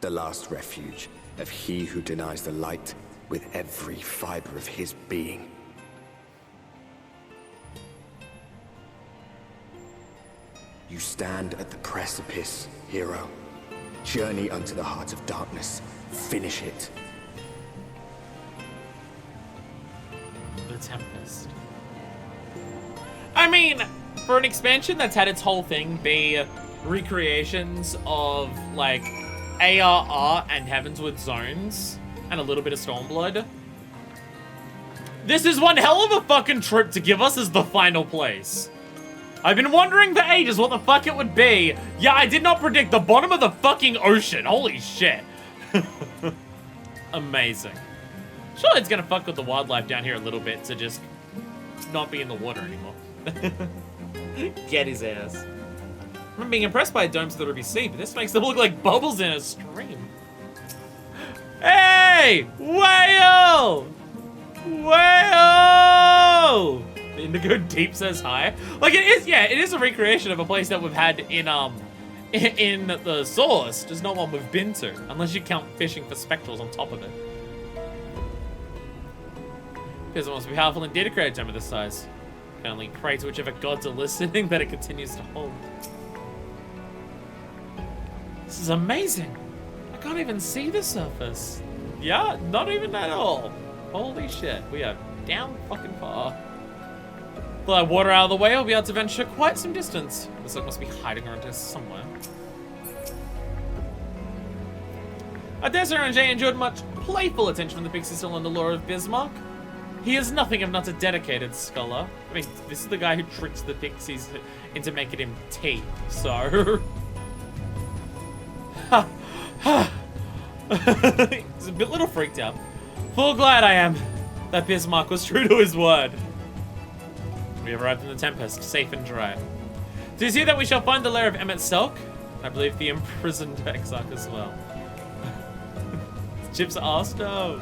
The last refuge of he who denies the light with every fiber of his being. You stand at the precipice, hero. Journey unto the heart of darkness. Finish it. The Tempest. I mean, for an expansion that's had its whole thing be recreations of, like, ARR and Heavensward zones, and a little bit of Stormblood, this is one hell of a fucking trip to give us as the final place. I've been wondering for ages what the fuck it would be. Yeah, I did not predict the bottom of the fucking ocean. Holy shit. Amazing. Sure, it's gonna fuck with the wildlife down here a little bit to just not be in the water anymore. Get his ass. I'm being impressed by domes of the Ruby Sea, but this makes them look like bubbles in a stream. Hey! Whale! Whale! The Indigo Deep says hi. Like, it is, yeah, it is a recreation of a place that we've had in the Source, just not one we've been to, unless you count fishing for spectrals on top of it. Because it must be powerful indeed to create a gem of this size. You can only pray to whichever gods are listening that it continues to hold. This is amazing. I can't even see the surface. Yeah, not even at all. Holy shit, we are down fucking far. Pull our water out of the way, we'll be able to venture quite some distance. This look must be hiding around here somewhere. I dare say Ranger enjoyed much playful attention from the Pixie still on the lore of Bismarck. He is nothing if not a dedicated scholar. I mean, this is the guy who tricks the Pixies into making him tea, so... He's a bit little freaked out. Full glad I am that Bismarck was true to his word. We have arrived in the Tempest, safe and dry. Do you see that we shall find the lair of Emmett Selk? I believe the imprisoned Exarch as well. Chip's Arsto.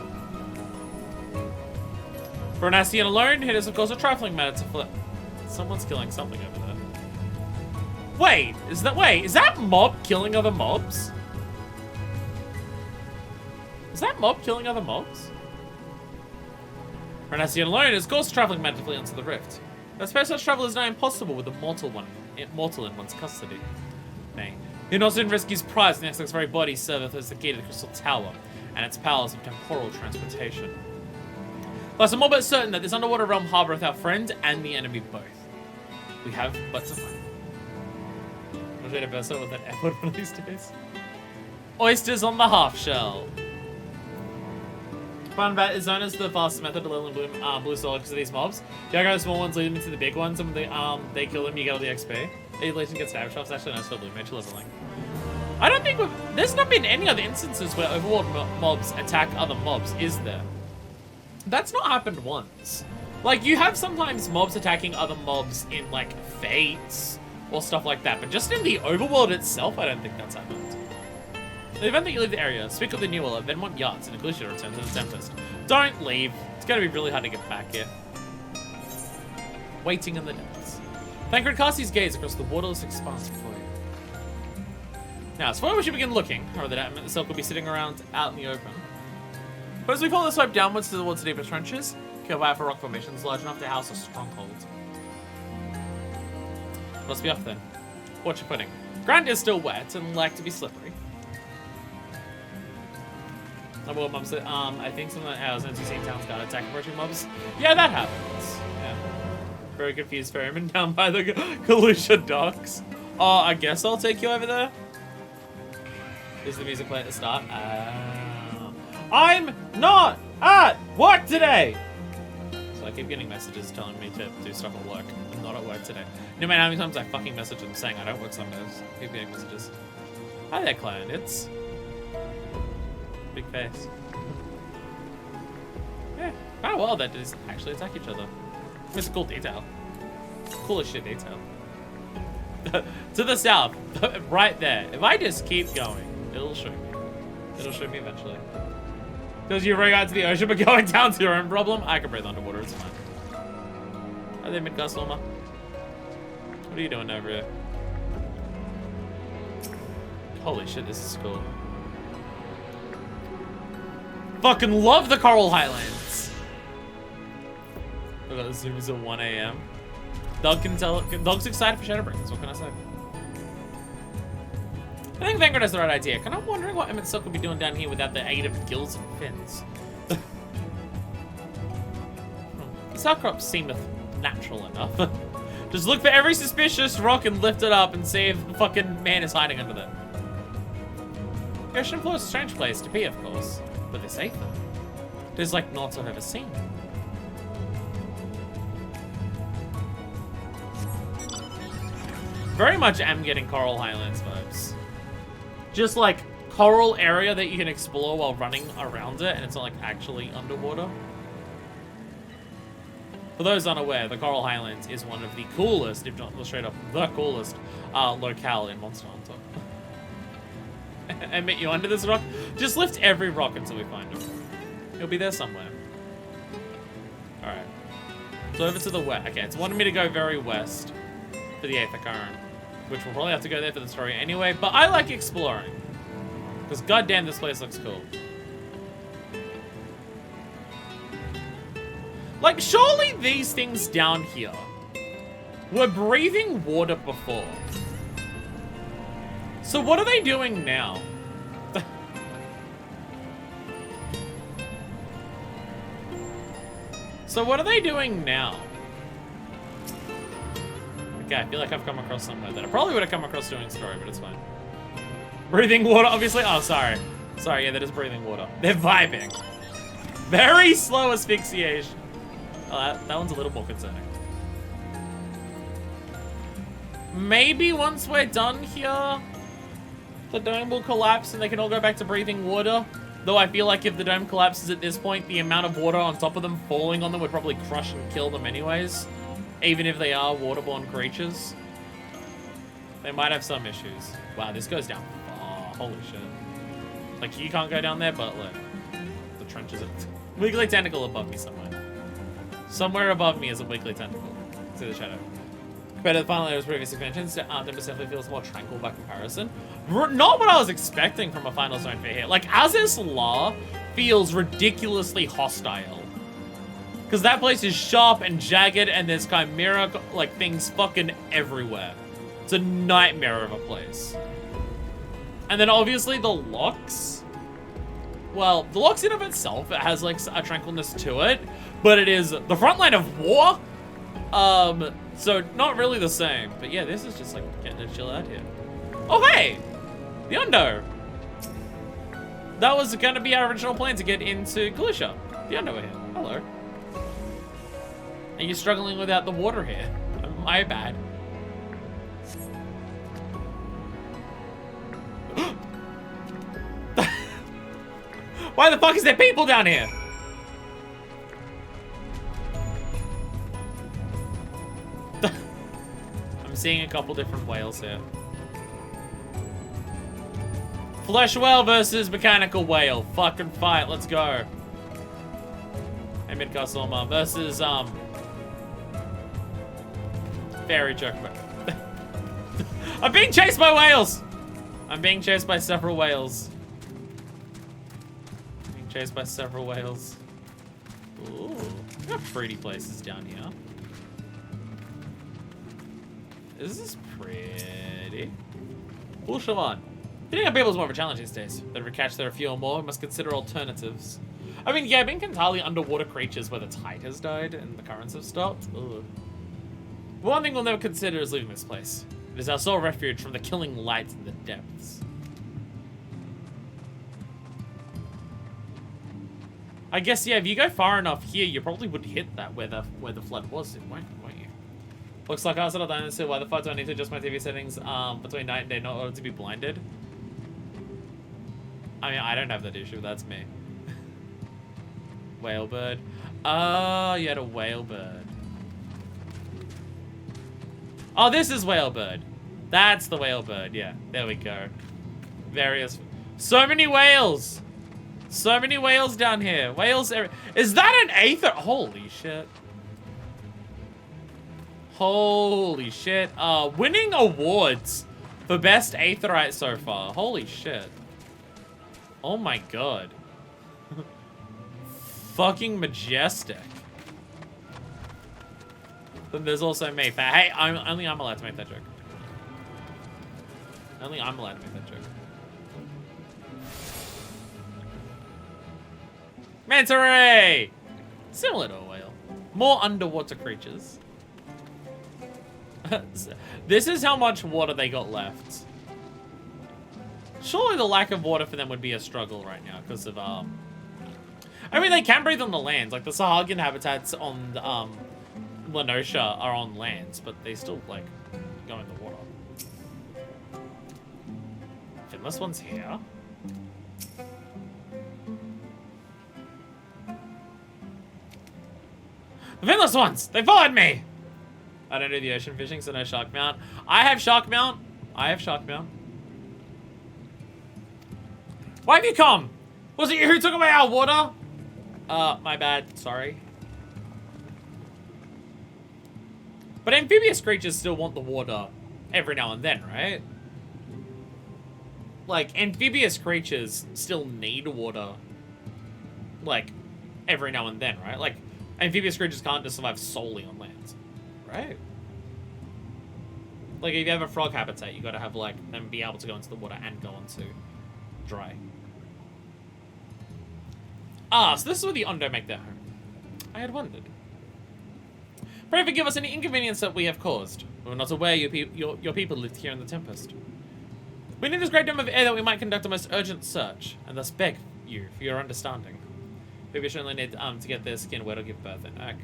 For an Ascian alone, it is of course a trifling matter to flip. Someone's killing something over there. Wait, is that mob killing other mobs? Is that mob killing other mobs? For an Ascian alone, it is of course a trifling matter to flee onto the rift. I suppose such travel is now impossible with a mortal in one's custody. Nay, he not soon risk his prize, the Exarch's very body serveth as the gate of the Crystal Tower, and its powers of temporal transportation. Plus, I'm all but certain that this underwater realm harboureth our friend and the enemy both. We have but to find. I'll try to vessel with an effort one of these days. Oysters on the half shell. Fun fact is known as the fastest method to level in blue soul because of these mobs. You go to the small ones, lead them into the big ones, and when they kill them, you get all the XP. The elation gets stab shots. Actually nice for blue mage leveling. I don't think there's not been any other instances where overworld mobs attack other mobs, is there? That's not happened once. Like, you have sometimes mobs attacking other mobs in, like, Fates or stuff like that, but just in the overworld itself, I don't think that's happened. In the event that you leave the area, speak with the New World, then want yards and a to return to the Tempest. Don't leave. It's going to be really hard to get back here. Waiting in the depths. Thancred casts his gaze across the waterless expanse before you. Now, as far as we should begin looking, or that the Silk will be sitting around out in the open. But as we follow the slope downwards towards the deeper trenches, kill by for rock formations large enough to house a stronghold. Let's be off then. Watch your pudding. Ground is still wet and like to be slippery. I think some of the NCC towns got attack approaching mobs. Yeah, that happens. Yeah. Very confused ferryman down by the Kalusha docks. Oh, I guess I'll take you over there. Is the music playing at the start? I'm not at work today! So I keep getting messages telling me to do stuff at work. I'm not at work today. No matter how many times I fucking message them saying I don't work Sundays. I keep getting messages. Hi there, client. It's... big face. Yeah, kind of wild that does actually attack each other. It's a cool detail. Cool as shit detail. To the south, right there. If I just keep going, it'll show me. It'll show me eventually. Because you ring out to the ocean, but going down to your own problem, I can breathe underwater, it's fine. Hi there, Midgard Loma. What are you doing over here? Holy shit, this is cool. Fucking love the Coral Highlands. Look at the Zoom is at 1 AM. Dog's excited for Shadowbringers, what can I say? I think Vanguard has the right idea. Kind of wondering what Emmett Silk would be doing down here without the aid of gills and fins. These outcrops seemeth natural enough. Just look for every suspicious rock and lift it up and see if the fucking man is hiding under there. The ocean floor is a strange place to be, of course, but this aether, it is like naught I've ever seen. Very much am getting Coral Highlands vibes. Just like coral area that you can explore while running around it, and it's not like actually underwater. For those unaware, the Coral Highlands is one of the coolest, if not straight up the coolest, locale in Monster Hunter. Admit you under this rock? Just lift every rock until we find it. It'll be there somewhere. Alright. So over to the west. Okay, it's wanting me to go very west for the Aether Current, which we'll probably have to go there for the story anyway, but I like exploring. Because goddamn, this place looks cool. Like, surely these things down here were breathing water before. So what are they doing now? So what are they doing now? Okay, I feel like I've come across somewhere that I probably would have come across doing story, but it's fine. Breathing water, obviously. Oh, sorry. Sorry, yeah, that is breathing water. They're vibing. Very slow asphyxiation. Oh, that one's a little more concerning. Maybe once we're done here, the dome will collapse and they can all go back to breathing water. Though I feel like if the dome collapses at this point, the amount of water on top of them falling on them would probably crush and kill them anyways. Even if they are waterborne creatures. They might have some issues. Wow, this goes down far. Holy shit. Like, you can't go down there, but look. The trenches are... Wiggly tentacle above me somewhere. Somewhere above me is a wiggly tentacle. See the shadow. Compared to the final area's previous expansions, Tempest definitely feels more tranquil by comparison. Not what I was expecting from a Final Zone for here. Like, Azis La feels ridiculously hostile. Because that place is sharp and jagged, and there's chimera, like, things fucking everywhere. It's a nightmare of a place. And then, obviously, the locks. Well, the locks in of itself, it has, like, a tranquilness to it. But it is the front line of war. So, not really the same. But yeah, this is just, like, getting to chill out here. Oh, hey! The Undo. That was going to be our original plan to get into Galisha. The Undo here. Hello. Are you struggling without the water here? My bad. Why the fuck is there people down here? I'm seeing a couple different whales here. Flesh whale versus mechanical whale. Fucking fight, let's go. Hey, Midgard versus, Fairy Chocobo. I'm being chased by whales! I'm being chased by several whales. Being chased by several whales. Ooh, we got pretty places down here. This is pretty. Cool, Siobhan. Getting up people is more of a challenge these days. If we catch there a few or more, we must consider alternatives. I mean, yeah, being entirely underwater creatures where the tide has died and the currents have stopped. Ugh. One thing we'll never consider is leaving this place. It is our sole refuge from the killing light in the depths. I guess, yeah, if you go far enough here, you probably would hit that where the flood was, won't you? Looks like I was at a dinosaur. Why the fuck do I need to adjust my TV settings between night and day in order to be blinded? I mean, I don't have that issue. That's me. Whalebird. Oh, you had a whalebird. Oh, this is whalebird. That's the whalebird. Yeah, there we go. Various. So many whales. So many whales down here. Whales. Is that an aether? Holy shit. Holy shit. Winning awards for best aetherite so far. Holy shit. Oh my god. Fucking majestic. Then there's also me. Hey, only I'm allowed to make that joke. Only I'm allowed to make that joke. Manta ray! Similar to a whale. More underwater creatures. This is how much water they got left. Surely the lack of water for them would be a struggle right now because of, I mean, they can breathe on the land. Like, the Sahagin habitats on, Lenosha are on lands, but they still, like, go in the water. Finless one's here. The finless ones! They followed me! I don't do the ocean fishing, so no shark mount. I have shark mount. I have shark mount. Why have you come? Was it you who took away our water? My bad. Sorry. But amphibious creatures still want the water every now and then, right? Like, amphibious creatures still need water, like, every now and then, right? Like, amphibious creatures can't just survive solely on land, right? Like, if you have a frog habitat, you gotta have, like, them be able to go into the water and go into dry. Ah, so this is where the Ondo make their home. I had wondered. Pray forgive us any inconvenience that we have caused. We were not aware your people lived here in the Tempest. We need this great dome of air that we might conduct a most urgent search, and thus beg you for your understanding. Maybe we only need to get their skin where to give birth in. Okay.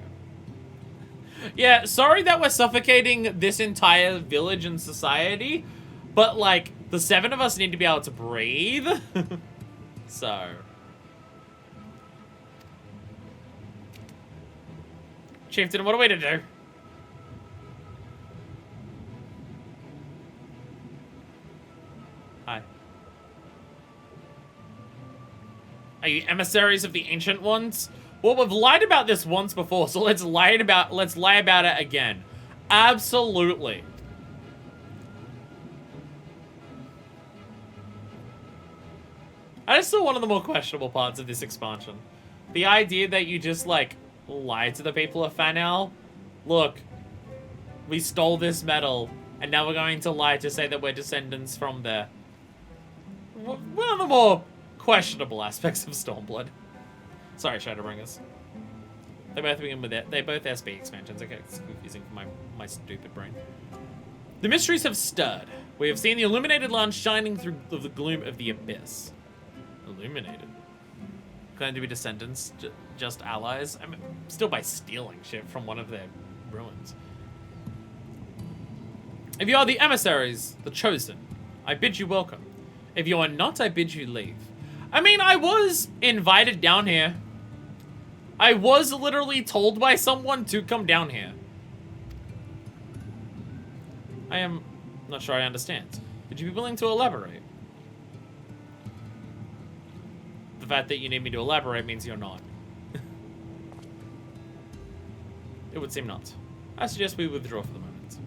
Yeah, sorry that we're suffocating this entire village and society, but like, the 7 of us need to be able to breathe. So. Chieftain, what are we to do? Hi. Are you emissaries of the Ancient Ones? Well, we've lied about this once before, so let's lie about it again. Absolutely. That is still one of the more questionable parts of this expansion. The idea that you just, like, lie to the people of Fanel. Look, we stole this metal, and now we're going to lie to say that we're descendants from there. One of the more questionable aspects of Stormblood. Sorry, Shadowbringers. They both begin with it. They both SB expansions. Okay, it's confusing for my stupid brain. The mysteries have stirred. We have seen the illuminated land shining through the gloom of the abyss. Illuminated. Claim to be descendants, just allies. I mean, still by stealing shit from one of their ruins. If you are the emissaries, the chosen, I bid you welcome. If you are not, I bid you leave. I mean, I was invited down here. I was literally told by someone to come down here. I am not sure I understand. Would you be willing to elaborate? The fact that you need me to elaborate means you're not. It would seem not. I suggest we withdraw for the moment.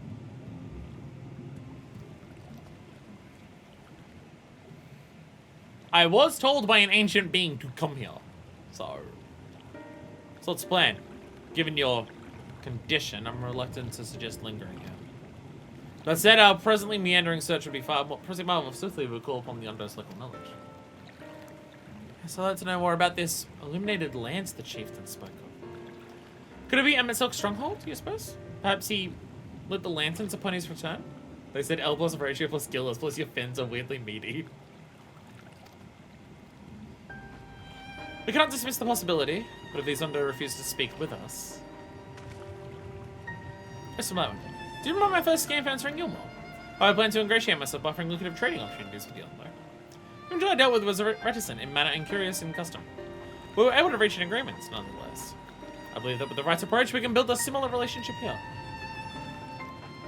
I was told by an ancient being to come here. So let's plan. Given your condition, I'm reluctant to suggest lingering here. That said, our presently meandering search would be far more swiftly would call upon the Undo's local knowledge. So I'd like to know more about this illuminated lands the chieftain spoke of. Could it be Emetzel's stronghold, you suppose? Perhaps he lit the lanterns upon his return? They said elbows of ratio plus gills, plus your fins are weirdly meaty. We cannot dismiss the possibility, but if these Undo refuse to speak with us... Mr. Merwin, do you remember my first game for answering Gilmore? I plan to ingratiate myself by offering lucrative trading opportunities with the Undo. The individual I dealt with was reticent in manner and curious in custom. We were able to reach an agreement, nonetheless. I believe that with the right approach, we can build a similar relationship here.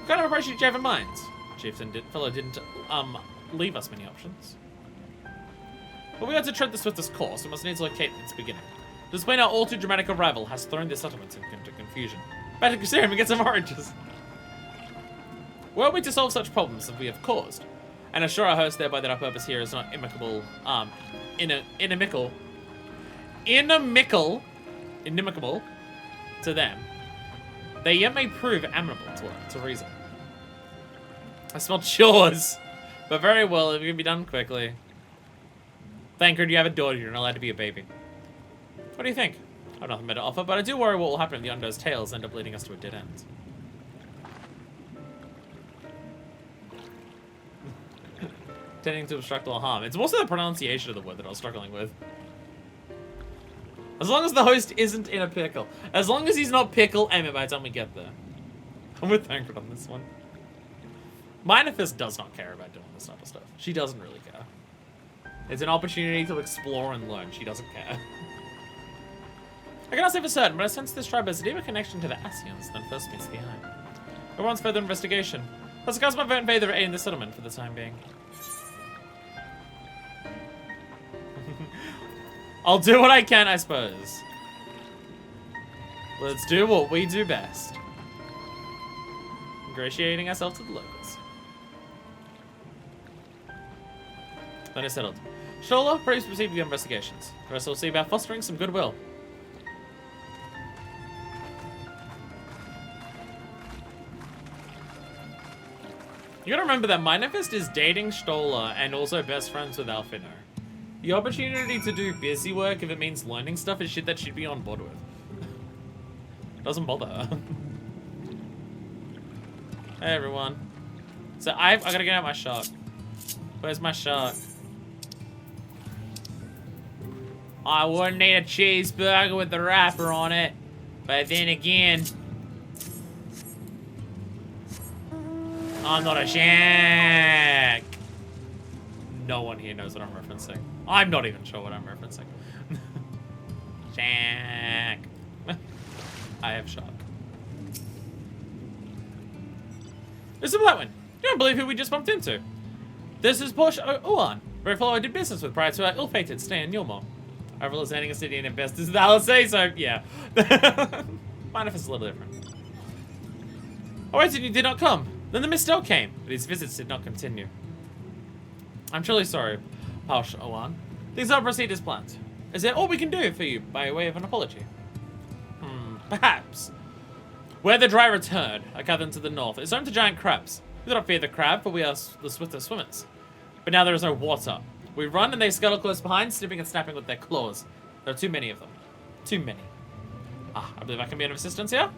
What kind of approach did you have in mind? Chieftain fellow didn't leave us many options. But we had to tread the swiftest course. We must needs locate its beginning. Despite our all too dramatic arrival has thrown this settlement into confusion. Better consider him and get some oranges. Were we to solve such problems as we have caused, and assure our host thereby that our purpose here is not inimical to them, they yet may prove amenable to reason. I smell chores, but very well, it can be done quickly. Thancred, you have a daughter, you're not allowed to be a baby. What do you think? I have nothing better to offer, but I do worry what will happen if the Undo's tales end up leading us to a dead end. Tending to obstruct all harm. It's also the pronunciation of the word that I was struggling with. As long as the host isn't in a pickle. As long as he's not pickle Emmett by the time we get there. I'm with Thancred on this one. Minifest does not care about doing this type of stuff. She doesn't really care. It's an opportunity to explore and learn. She doesn't care. I cannot say for certain, but I sense this tribe has a deeper connection to the Asians than first meets the eye. It wants further investigation. Let's cast my vote in favor of aiding the settlement for the time being. I'll do what I can, I suppose. Let's do what we do best. Ingratiating ourselves to the locals. Then it's settled. Shola, please proceed with your investigations. The rest will see about fostering some goodwill. You gotta remember that Minifest is dating Stola and also best friends with Alfino. The opportunity to do busy work, if it means learning stuff, is shit that she'd be on board with. Doesn't bother her. Hey everyone. So I gotta get out my shark. Where's my shark? I wouldn't eat a cheeseburger with the wrapper on it. But then again, I'm not a shark. No one here knows what I'm referencing. I'm not even sure what I'm referencing. Shark. I have shark. It's a Blackman. You don't believe who we just bumped into. This is Porsche Ulan, very fellow I did business with prior to our ill-fated stay in Yulmore. Our landing a city in investors, I'll say so, yeah. Minifest is a little different. Oh, wait, you did not come. Then the mistel came, but his visits did not continue. I'm truly sorry, Paush Owan. Things will proceed as planned. Is there all we can do for you by way of an apology? Perhaps. Where the dry return, a cavern to the north, is home to giant crabs. We do not fear the crab, for we are the swiftest swimmers. But now there is no water. We run and they scuttle close behind, snipping and snapping with their claws. There are too many of them. Too many. Ah, I believe I can be of assistance here.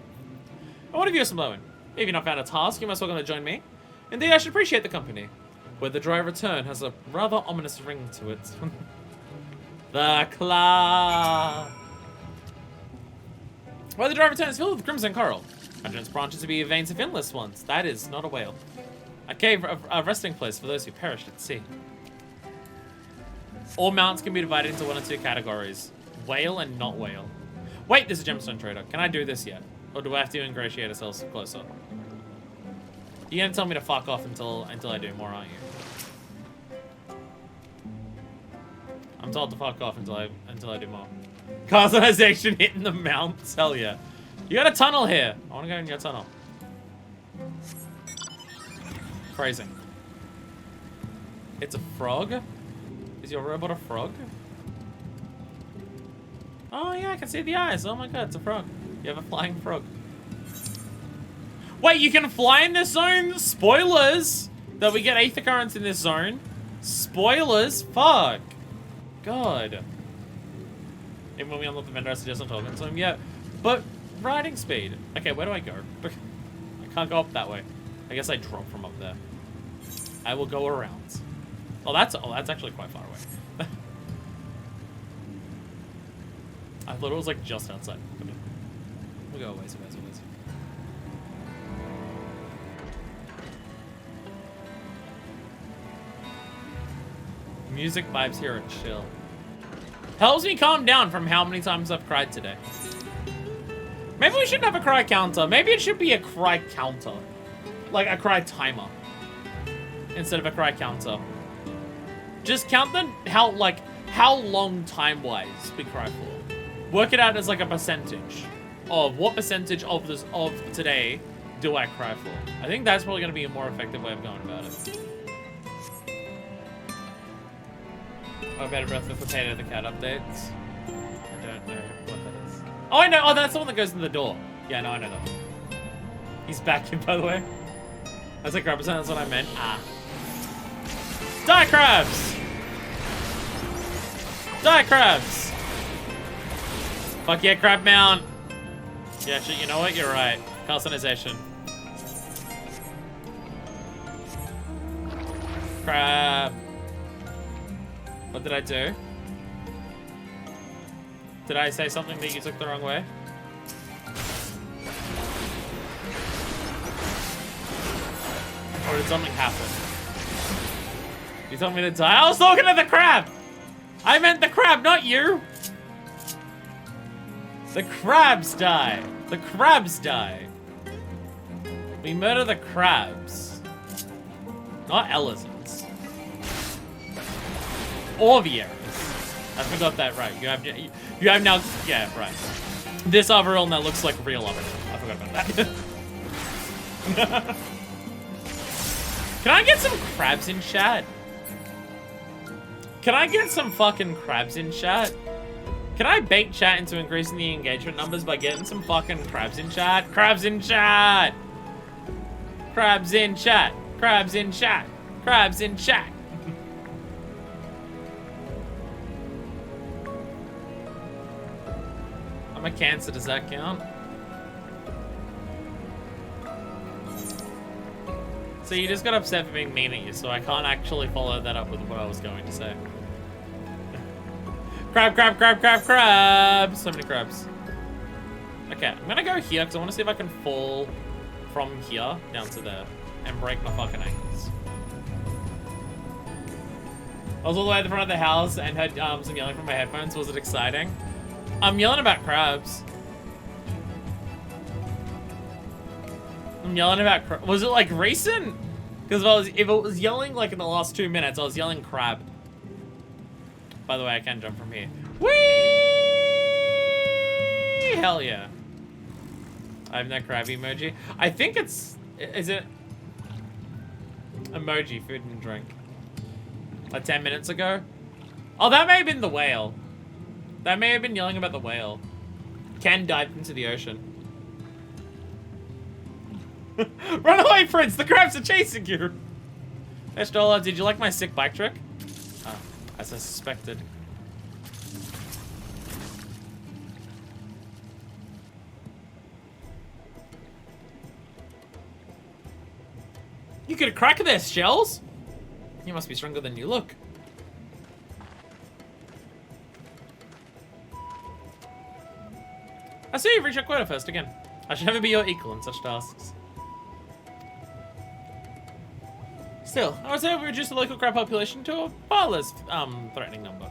I want to view some Lowen. If you've not found a task, you must welcome to join me. Indeed, I should appreciate the company. Where the dry return has a rather ominous ring to it. The claw. Where the dry return is filled with crimson coral. Hundreds branches to be veins of finless ones. That is not a whale. A cave, a resting place for those who perished at sea. All mounts can be divided into one or two categories. Whale and not whale. Wait, there's a gemstone trader. Can I do this yet? Or do I have to ingratiate ourselves closer? You're gonna tell me to fuck off until I do more, aren't you? I'm told to fuck off until I do more. Customization hitting the mounts. Hell yeah. You got a tunnel here. I want to go in your tunnel. Phrasing. It's a frog? Is your robot a frog? Oh yeah, I can see the eyes. Oh my god, it's a frog. You have a flying frog. Wait, you can fly in this zone? Spoilers! That we get aether currents in this zone. Spoilers? Fuck. God. Even when we unlock the vendor, I suggest not talking to him yet. But riding speed. Okay, where do I go? I can't go up that way. I guess I drop from up there. I will go around. Oh, that's actually quite far away. I thought it was like just outside. We'll go away, so ways. Music vibes here are chill. Helps me calm down from how many times I've cried today. Maybe we shouldn't have a cry counter. Maybe it should be a cry counter. Like a cry timer. Instead of a cry counter. Just count how long time-wise we cry for. Work it out as like a percentage of what percentage of today do I cry for. I think that's probably going to be a more effective way of going about it. Oh, Better Breath of Potato the Cat updates. I don't know what that is. Oh, I know. Oh, that's the one that goes in the door. Yeah, no, I know that one. He's back in, by the way. That's like crab, that's what I meant. Ah. Die crabs! Die crabs! Fuck yeah, crab mount. Yeah, actually, you know what? You're right. Customization. Crab. What did I do? Did I say something that you took the wrong way? Or did something happen? You told me to die? I was talking to the crab! I meant the crab, not you! The crabs die. The crabs die. We murder the crabs. Not Elizons. Or the errors. I forgot that right. You have now, yeah, right. This overall now looks like real overall. I forgot about that. Can I get some crabs in chat? Can I get some fucking crabs in chat? Can I bait chat into increasing the engagement numbers by getting some fucking crabs in chat? Crabs in chat! Crabs in chat! Crabs in chat! Crabs in chat! I'm a Cancer, does that count? So you just got upset for being mean at you, so I can't actually follow that up with what I was going to say. Crab, crab, crab, crab, crab! So many crabs. Okay, I'm gonna go here because I want to see if I can fall from here down to there and break my fucking ankles. I was all the way at the front of the house and heard some yelling from my headphones. Was it exciting? I'm yelling about crabs. I'm yelling about was it like recent? Because if it was yelling like in the last 2 minutes, I was yelling crab. By the way, I can jump from here. Whee! Hell yeah. I have no crab emoji. I think it's, is it emoji, food and drink? Like 10 minutes ago? Oh, that may have been the whale. That may have been yelling about the whale. Ken dived into the ocean. Run away, Prince! The crabs are chasing you! Hey, Stola, did you like my sick bike trick? Oh, as I suspected. You could crack their shells? You must be stronger than you look. I see you've reached your quota first again. I should never be your equal in such tasks. Still, I would say we reduced the local crab population to a far less threatening number.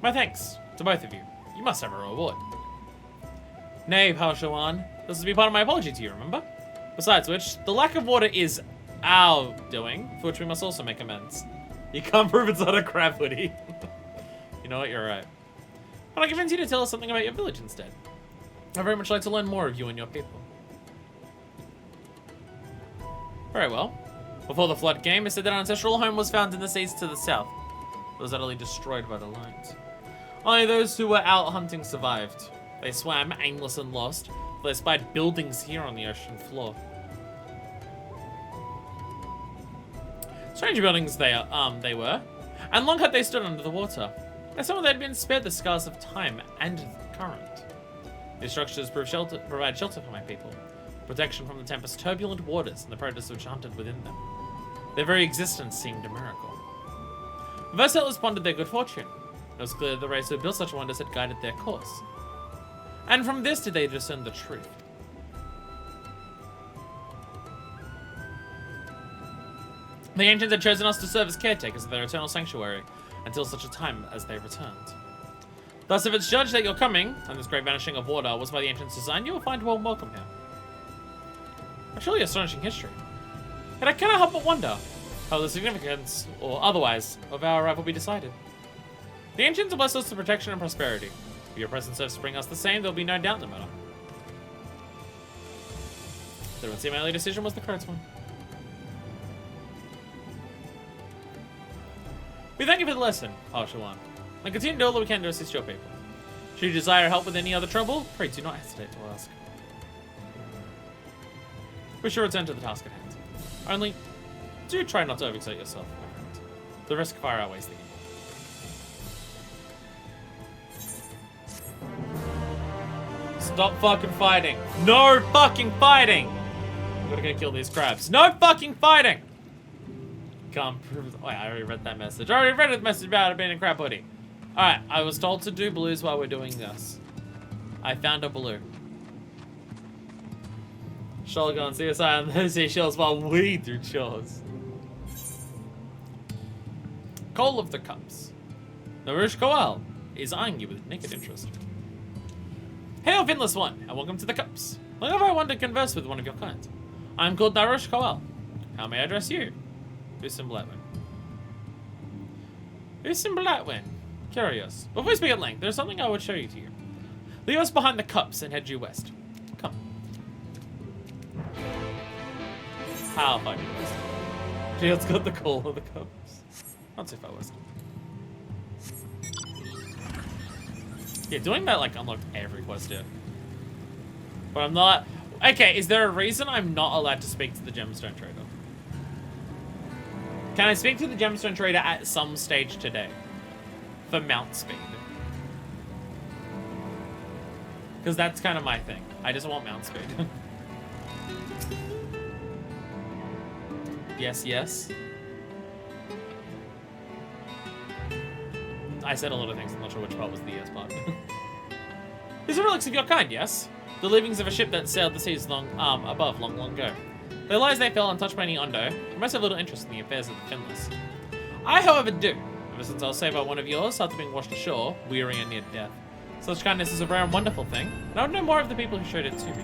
My thanks to both of you. You must have a reward. Nay, Paushawan, this will be part of my apology to you, remember? Besides which, the lack of water is our doing, for which we must also make amends. You can't prove it's not a crab hoodie. You know what, you're right. But I convince you to tell us something about your village instead. I'd very much like to learn more of you and your people. Very well. Before the flood came, it said that our ancestral home was found in the seas to the south. It was utterly destroyed by the lions. Only those who were out hunting survived. They swam, aimless and lost, for they spied buildings here on the ocean floor. Strange buildings they were, and long had they stood under the water. As some of them had been spared the scars of time and the current. These structures provide shelter for my people, protection from the tempest's turbulent waters and the predators which hunted within them. Their very existence seemed a miracle. The first settlers pondered their good fortune. It was clear that the race who built such wonders had guided their course. And from this did they discern the truth. The ancients had chosen us to serve as caretakers of their eternal sanctuary until such a time as they returned. Thus, if it's judged that your coming, and this great vanishing of water, was by the ancients' design, you will find warm welcome here. A truly astonishing history. Yet I cannot help but wonder how the significance, or otherwise, of our arrival be decided. The ancients have blessed us with protection and prosperity. If your present serves to bring us the same, there will be no doubt in the matter. It would seem my early decision was the correct one. We thank you for the lesson, Arshawan, and continue to do all that we can to assist your people. Should you desire help with any other trouble, pray do not hesitate to ask. We shall return to the task at hand. Only, do try not to overexert yourself, my friend. The risk far outweighs the gain. Stop fucking fighting. No fucking fighting. I'm gonna go kill these crabs. No fucking fighting. Can't prove. Oh, I already read that message. I already read the message about it being a crab hoodie. Alright, I was told to do blues while we're doing this. I found a blue. Shall go on CSI on those seashells while we do chores. Call of the Cups. Narush Koal is eyeing you with naked interest. Hail, Finless One, and welcome to the Cups. Long have I wanted to converse with one of your kind. I'm called Narush Koal. How may I address you? Usim Blatwin. Usim Blatwin. Curious. Before we speak at length, there's something I would show you to you. Leave us behind the Cups and head due west. Come. How fucking west? Field's got the call of the Cups. Not too far west. Yeah, doing that like unlocked every quest here. But I'm not. Okay, is there a reason I'm not allowed to speak to the gemstone trader? Can I speak to the gemstone trader at some stage today? For mount speed. Because that's kind of my thing. I just want mount speed. Yes, yes. I said a lot of things, I'm not sure which part was the yes part. These are relics of your kind, yes? The leavings of a ship that sailed the seas above long ago. Their lies they fell untouched by any Ondo, and most have little interest in the affairs of the Finless. I, however, do. Ever since I was saved by one of yours, after being washed ashore, weary and near death. Such kindness is a rare and wonderful thing, and I would know more of the people who showed it to me.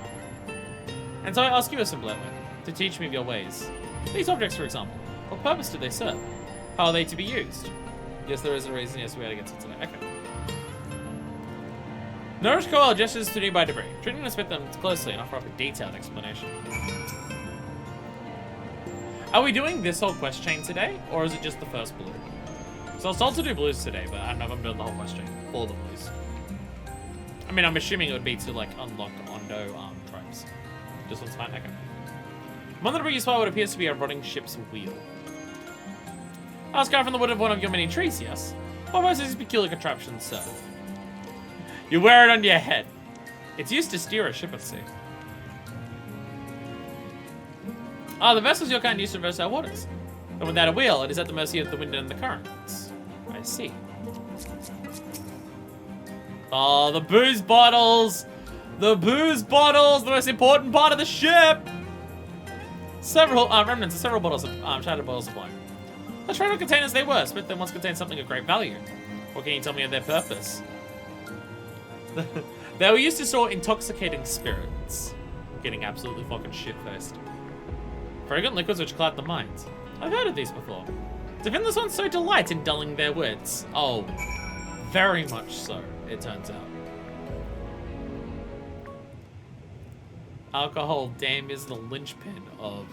And so I ask you, Assembler, to teach me of your ways. These objects, for example, what purpose do they serve? How are they to be used? Yes, there is a reason. Yes, we had to get to today. Okay. Nourish Koal gestures to nearby debris, treating to inspect them closely and offer up a detailed explanation. Are we doing this whole quest chain today, or is it just the first blue? So I was told to do blues today, but I don't know if I'm doing the whole quest chain for the blues. I mean, I'm assuming it would be to like unlock Ondo tribes. Just one's fine. Okay. One that used by what appears to be a rotting ship's wheel. Ask guy from the wood of one of your many trees, yes? What purpose does this peculiar contraption serve? You wear it on your head. It's used to steer a ship at sea. Ah, the vessels your kind use to traverse our waters. But without a wheel, it is at the mercy of the wind and the currents. I see. Oh, the booze bottles! The booze bottles! The most important part of the ship! Several remnants of several bottles of shattered bottles of wine. The trader containers they were, but they once contained something of great value. What can you tell me of their purpose? They were used to store intoxicating spirits. Getting absolutely fucking shit-faced. Fragrant liquids which cloud the mind. I've heard of these before. Do Finless ones so delight in dulling their wits? Oh, very much so, it turns out. Alcohol, damn, is the linchpin of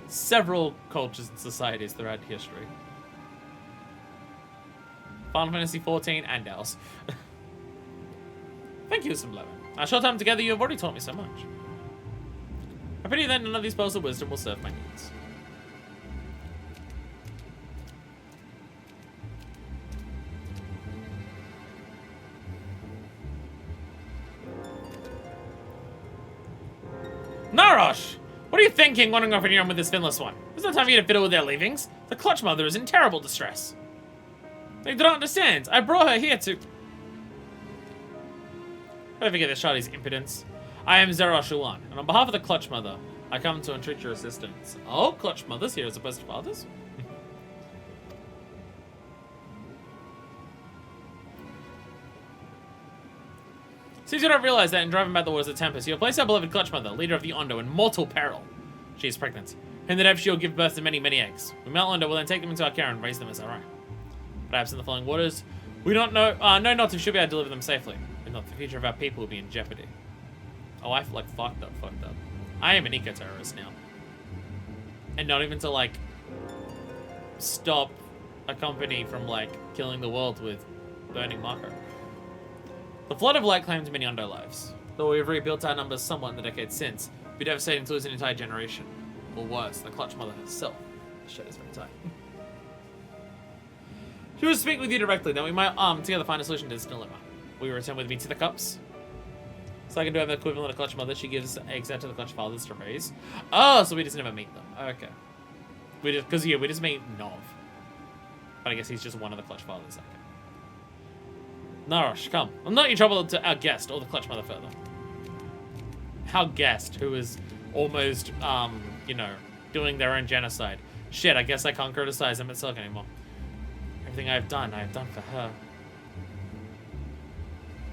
several cultures and societies throughout history. Final Fantasy XIV and ours. Thank you, Assembler. Our short time together, you have already taught me so much. I pity that none of these pearls of wisdom will serve my needs. Narosh! What are you thinking wandering off on your own with this Finless one? There's no time for you to fiddle with their leavings. The Clutch Mother is in terrible distress. They do not understand. I brought her here to... Don't forget this Shardy's impudence. I am Zerashuan, and on behalf of the Clutch Mother, I come to entreat your assistance. Oh, Clutch Mothers here as opposed to fathers? Seems you don't realize that in driving back the waters of Tempest, you have placed our beloved Clutch Mother, leader of the Ondo, in mortal peril. She is pregnant, and that she will give birth to many, many eggs. We Mount Ondo will then take them into our care and raise them as our own. Perhaps in the flowing waters, we don't know not if she'll be able to deliver them safely. If not, the future of our people will be in jeopardy. Oh, I feel like fucked up. I am an eco-terrorist now. And not even to, like, stop a company from, like, killing the world with burning Mako. The flood of light claimed many Ondo lives. Though we've rebuilt our numbers somewhat in the decades since, it'd be devastating to lose an entire generation. Or worse, the Clutch Mother herself. The shit is very tight. She will speak with you directly, then we might, together find a solution to this dilemma. Will you return with me to the Cups? So I can do have the equivalent of Clutch Mother. She gives eggs out to the Clutch Fathers to raise. Oh, so we just never meet them. Okay. We just meet Nov. But I guess he's just one of the Clutch Fathers. Okay. Narosh, come. I'm not in trouble to our guest or the Clutch Mother further. Our guest, who is almost, you know, doing their own genocide. Shit, I guess I can't criticize him at Silk anymore. Everything I've done for her.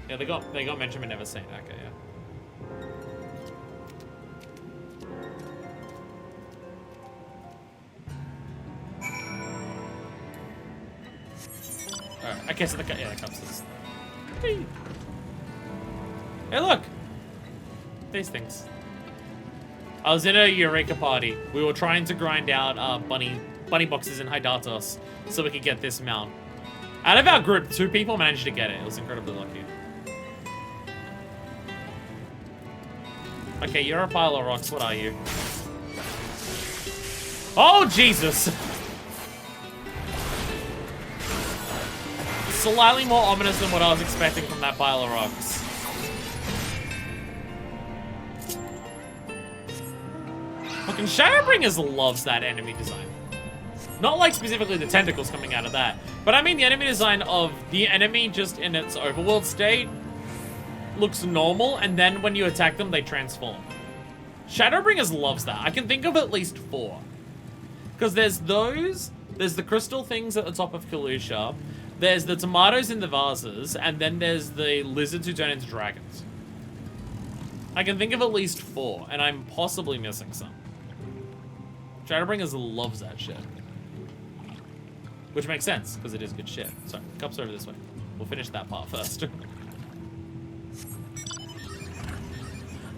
Yeah, they got mentioned but never seen. Okay, yeah. Alright, okay, so the cups is... Hey, look! These things. I was in a Eureka party. We were trying to grind out bunny boxes in Hydatos so we could get this mount. Out of our group, 2 people managed to get it. It was incredibly lucky. Okay, you're a pile of rocks. What are you? Oh, Jesus! Slightly more ominous than what I was expecting from that pile of rocks. Fucking Shadowbringers loves that enemy design. Not like specifically the tentacles coming out of that, but I mean the enemy design of the enemy just in its overworld state looks normal, and then when you attack them, they transform. Shadowbringers loves that. I can think of at least 4. Because there's those, there's the crystal things at the top of Kalusha, there's the tomatoes in the vases, and then there's the lizards who turn into dragons. I can think of at least 4, and I'm possibly missing some. Shadowbringers loves that shit. Which makes sense, because it is good shit. Sorry, cups over this way. We'll finish that part first.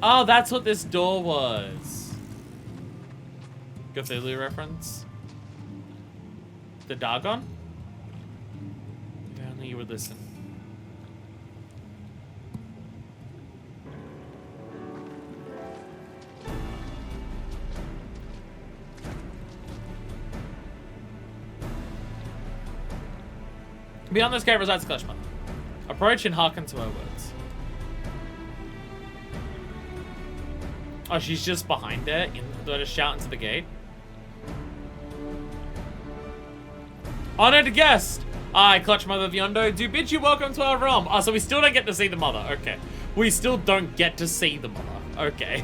Oh, that's what this door was. Cthulhu reference. The Dagon? If only you would listen. Beyond this cave resides the Clutch Mother. Approach and hearken to her words. Oh, she's just behind there. They're just shouting to the gate. Honored guest! I, Clutch Mother of Yondo, do bid you welcome to our realm. Oh, so we still don't get to see the mother. Okay. We still don't get to see the mother. Okay.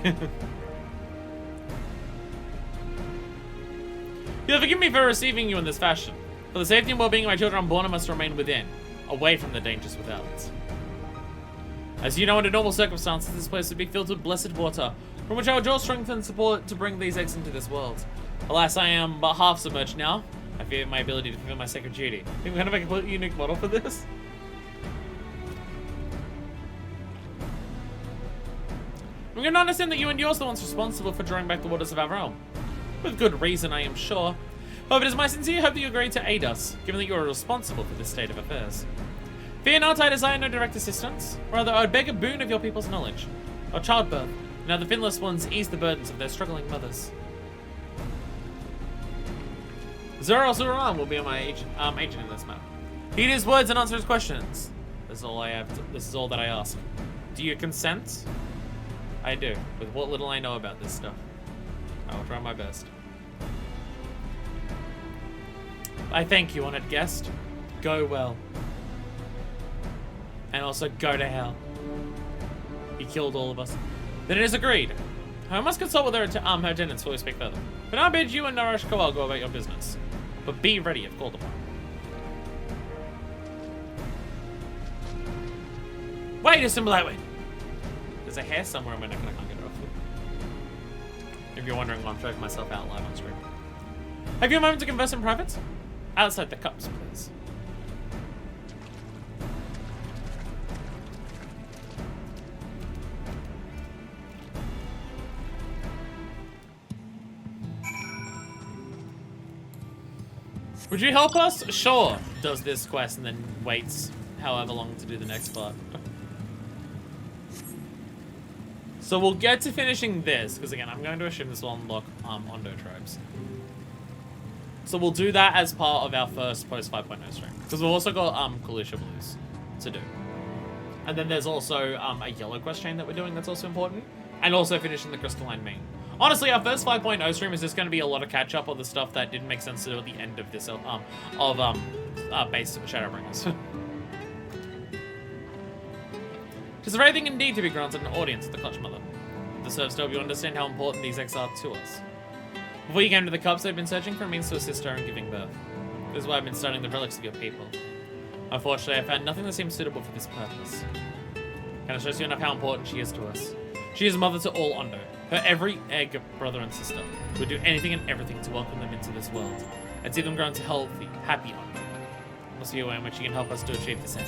You'll forgive me for receiving you in this fashion. For the safety and well-being of my children unborn, I must remain within, away from the dangers without. As you know, under normal circumstances, this place would be filled with blessed water, from which I would draw strength and support to bring these eggs into this world. Alas, I am but half submerged now. I fear my ability to fulfill my sacred duty. Think we're gonna make a completely unique model for this? I'm gonna understand that you and yours are the ones responsible for drawing back the waters of our realm. With good reason, I am sure. However, it is my sincere hope that you agree to aid us, given that you are responsible for this state of affairs. Fear not, I desire no direct assistance. Rather, I would beg a boon of your people's knowledge. Or childbirth, and how the finless ones ease the burdens of their struggling mothers. Zoro Suran will be my agent in this matter. Heed his words and answer his questions. This is all I have. This is all that I ask. Do you consent? I do, with what little I know about this stuff. I will try my best. I thank you, honored guest. Go well. And also go to hell. He killed all of us. Then it is agreed. I must consult with her attendants before we speak further. But now I bid you and Naresh Kowal go about your business. But be ready if called upon. Wait, just simple that way. There's a hair somewhere in my neck and I can't get it off. If you're wondering why I'm showing myself out live on stream. Have you a moment to converse in private? Outside the cups, please. Would you help us? Sure. Does this quest and then waits however long to do the next part. So we'll get to finishing this, because again, I'm going to assume this will unlock Ondo tribes. So we'll do that as part of our first post 5.0 stream. Because we've also got Kalusha Blues to do. And then there's also a yellow quest chain that we're doing that's also important. And also finishing the Crystalline Main. Honestly, our first 5.0 stream is just going to be a lot of catch-up on the stuff that didn't make sense to do at the end of this, base Shadowbringers. Tis a rare thing indeed to be granted an audience at the Clutch Mother. This serves to help you understand how important these eggs are to us. Before you came to the Cups, I've been searching for a means to assist her in giving birth. This is why I've been studying the relics of your people. Unfortunately, I found nothing that seems suitable for this purpose. Can I stress you enough how important she is to us? She is mother to all Ondo, her every egg brother and sister. We would do anything and everything to welcome them into this world, and see them grow into healthy, happy Ondo. Must be a way in which you can help us to achieve this end.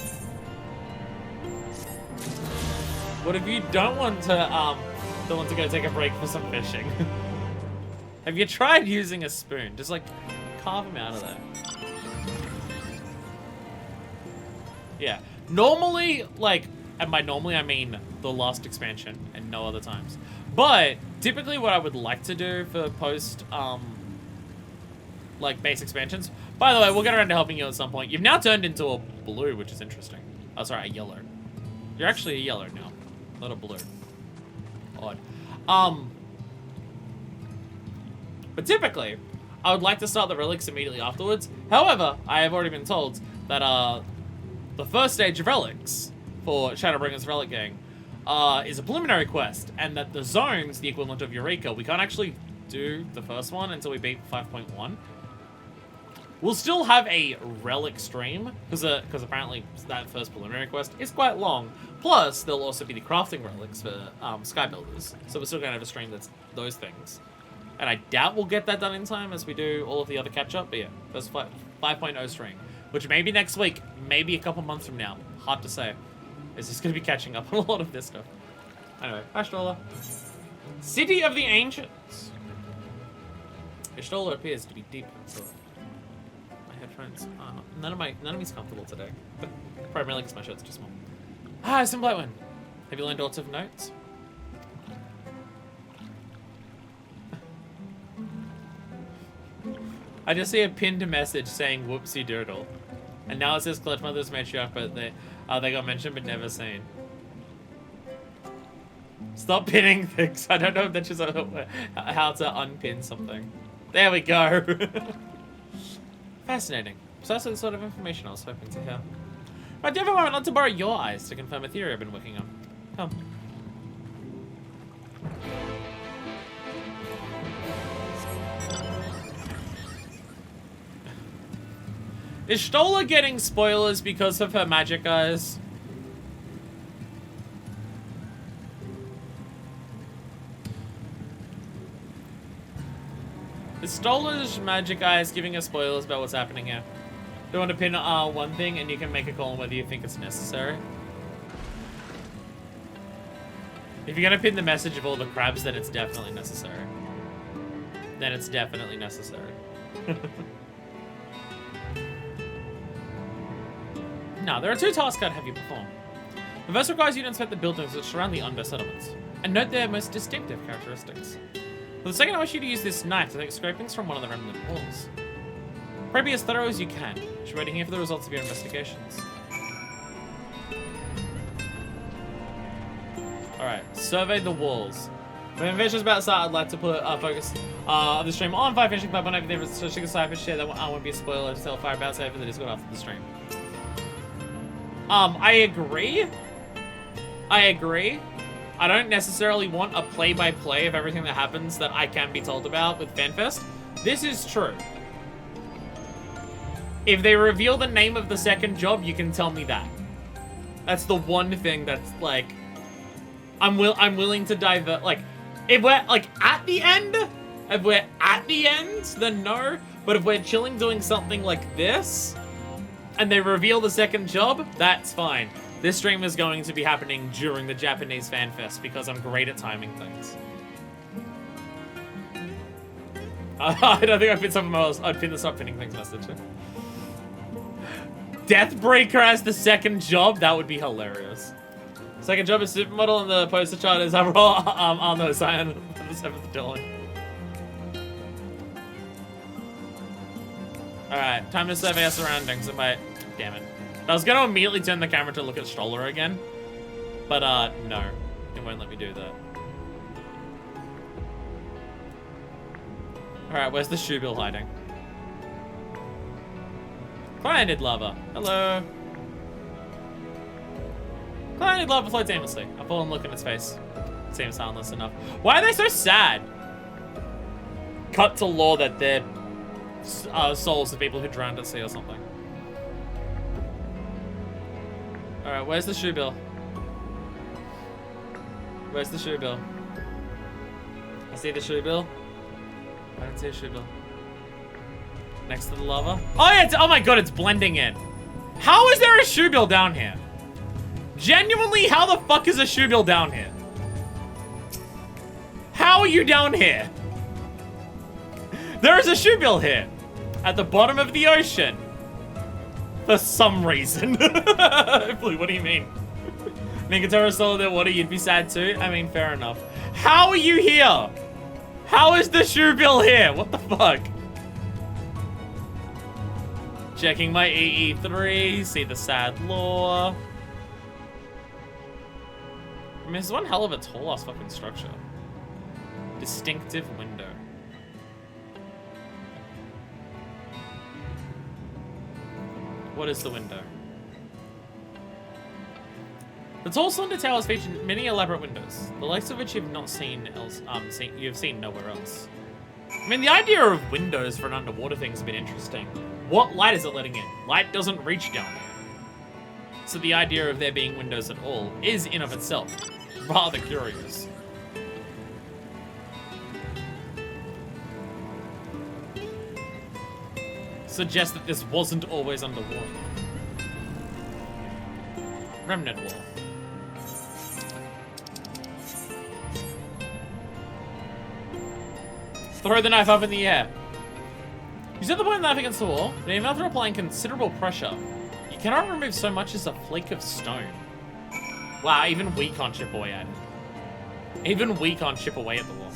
What if you don't want to go take a break for some fishing? Have you tried using a spoon? Just like carve them out of there. Yeah. Normally, like, and by normally I mean the last expansion and no other times. But typically what I would like to do for post, like base expansions. By the way, we'll get around to helping you at some point. You've now turned into a blue, which is interesting. Oh, sorry, a yellow. You're actually a yellow now, not a blue. Odd. But typically, I would like to start the relics immediately afterwards. However, I have already been told that the first stage of relics for Shadowbringers Relic Gang is a preliminary quest, and that the zones, the equivalent of Eureka, we can't actually do the first one until we beat 5.1. We'll still have a relic stream, because apparently that first preliminary quest is quite long. Plus, there'll also be the crafting relics for Sky Builders, so we're still going to have a stream that's those things. And I doubt we'll get that done in time as we do all of the other catch-up, but yeah, first 5.0 stream, which may be next week, maybe a couple months from now. Hard to say. It's just going to be catching up on a lot of this stuff. Anyway, Ashtola. City of the Ancients. Ashtola appears to be deep in thought. My headphones are none of me's comfortable today. Primarily because my shirt's too small. Ah, some Blightwind. Have you learned lots of notes? I just see a pinned message saying whoopsie doodle. And now it says Clutch Mother's matriarch, but they got mentioned but never seen. Stop pinning things. I don't know if that's just how to unpin something. There we go. Fascinating. Precisely the sort of information I was hoping to hear. Right, do you have a moment not to borrow your eyes to confirm a theory I've been working on? Come. Is Stola getting spoilers because of her magic eyes? Is Stola's magic eyes giving us spoilers about what's happening here? Do you want to pin one thing and you can make a call on whether you think it's necessary? If you're gonna pin the message of all the crabs, then it's definitely necessary. Then it's definitely necessary. Now, there are two tasks I'd have you perform. The first requires you to inspect the buildings that surround the Undo settlements, and note their most distinctive characteristics. For the second, I wish you to use this knife to take scrapings from one of the remnant walls. Pray be as thorough as you can. I should be waiting here for the results of your investigations. Alright, survey the walls. When investigations about to start, I'd like to put focus of the stream on 5 finishing 5.0 over there, so she can cypher share that won't be a spoiler. Tell Fire about it over the Discord after the stream. I agree. I don't necessarily want a play-by-play of everything that happens that I can be told about with FanFest. This is true. If they reveal the name of the second job, you can tell me that. That's the one thing that's, like, I'm willing to divert, like, if we're, like, at the end, then no. But if we're chilling doing something like this, and they reveal the second job, that's fine. This stream is going to be happening during the Japanese Fan Fest because I'm great at timing things. I don't think I pinned something else. I'd pin the stop pinning things message. Deathbreaker as the second job? That would be hilarious. Second job is supermodel and the poster chart is overall Arno Zion for the 7th Dylan. Alright, time to survey our surroundings. Damn it. I was going to immediately turn the camera to look at Stoller again, But, no. It won't let me do that. Alright, where's the shoebill hiding? Cyanide lava. Hello. Cyanide lava floats aimlessly. I pull and look in its face. It seems harmless enough. Why are they so sad? Cut to lore that they're souls of people who drowned at sea or something. Alright, where's the shoebill? Where's the shoebill? I see the shoebill. I don't see a shoebill. Next to the lava. Oh yeah, oh my god, it's blending in. How is there a shoebill down here? Genuinely, how the fuck is a shoebill down here? How are you down here? There is a shoebill here. At the bottom of the ocean. For some reason. Blue, what do you mean? Nigatoro sold their water, you'd be sad too? I mean, fair enough. How are you here? How is the shoebill here? What the fuck? Checking my EE3, see the sad lore. I mean, this is one hell of a tall ass fucking structure. Distinctive window. What is the window? The tall slender towers feature many elaborate windows, the likes of which you've not seen you've seen nowhere else. I mean, the idea of windows for an underwater thing has been interesting. What light is it letting in? Light doesn't reach down there. So the idea of there being windows at all is, in of itself, rather curious. Suggests that this wasn't always underwater. Remnant wall. Throw the knife up in the air. You set the point of the knife against the wall, but even after applying considerable pressure, you cannot remove so much as a flake of stone. Wow, even we can't chip away at it. Even we can't chip away at the wall.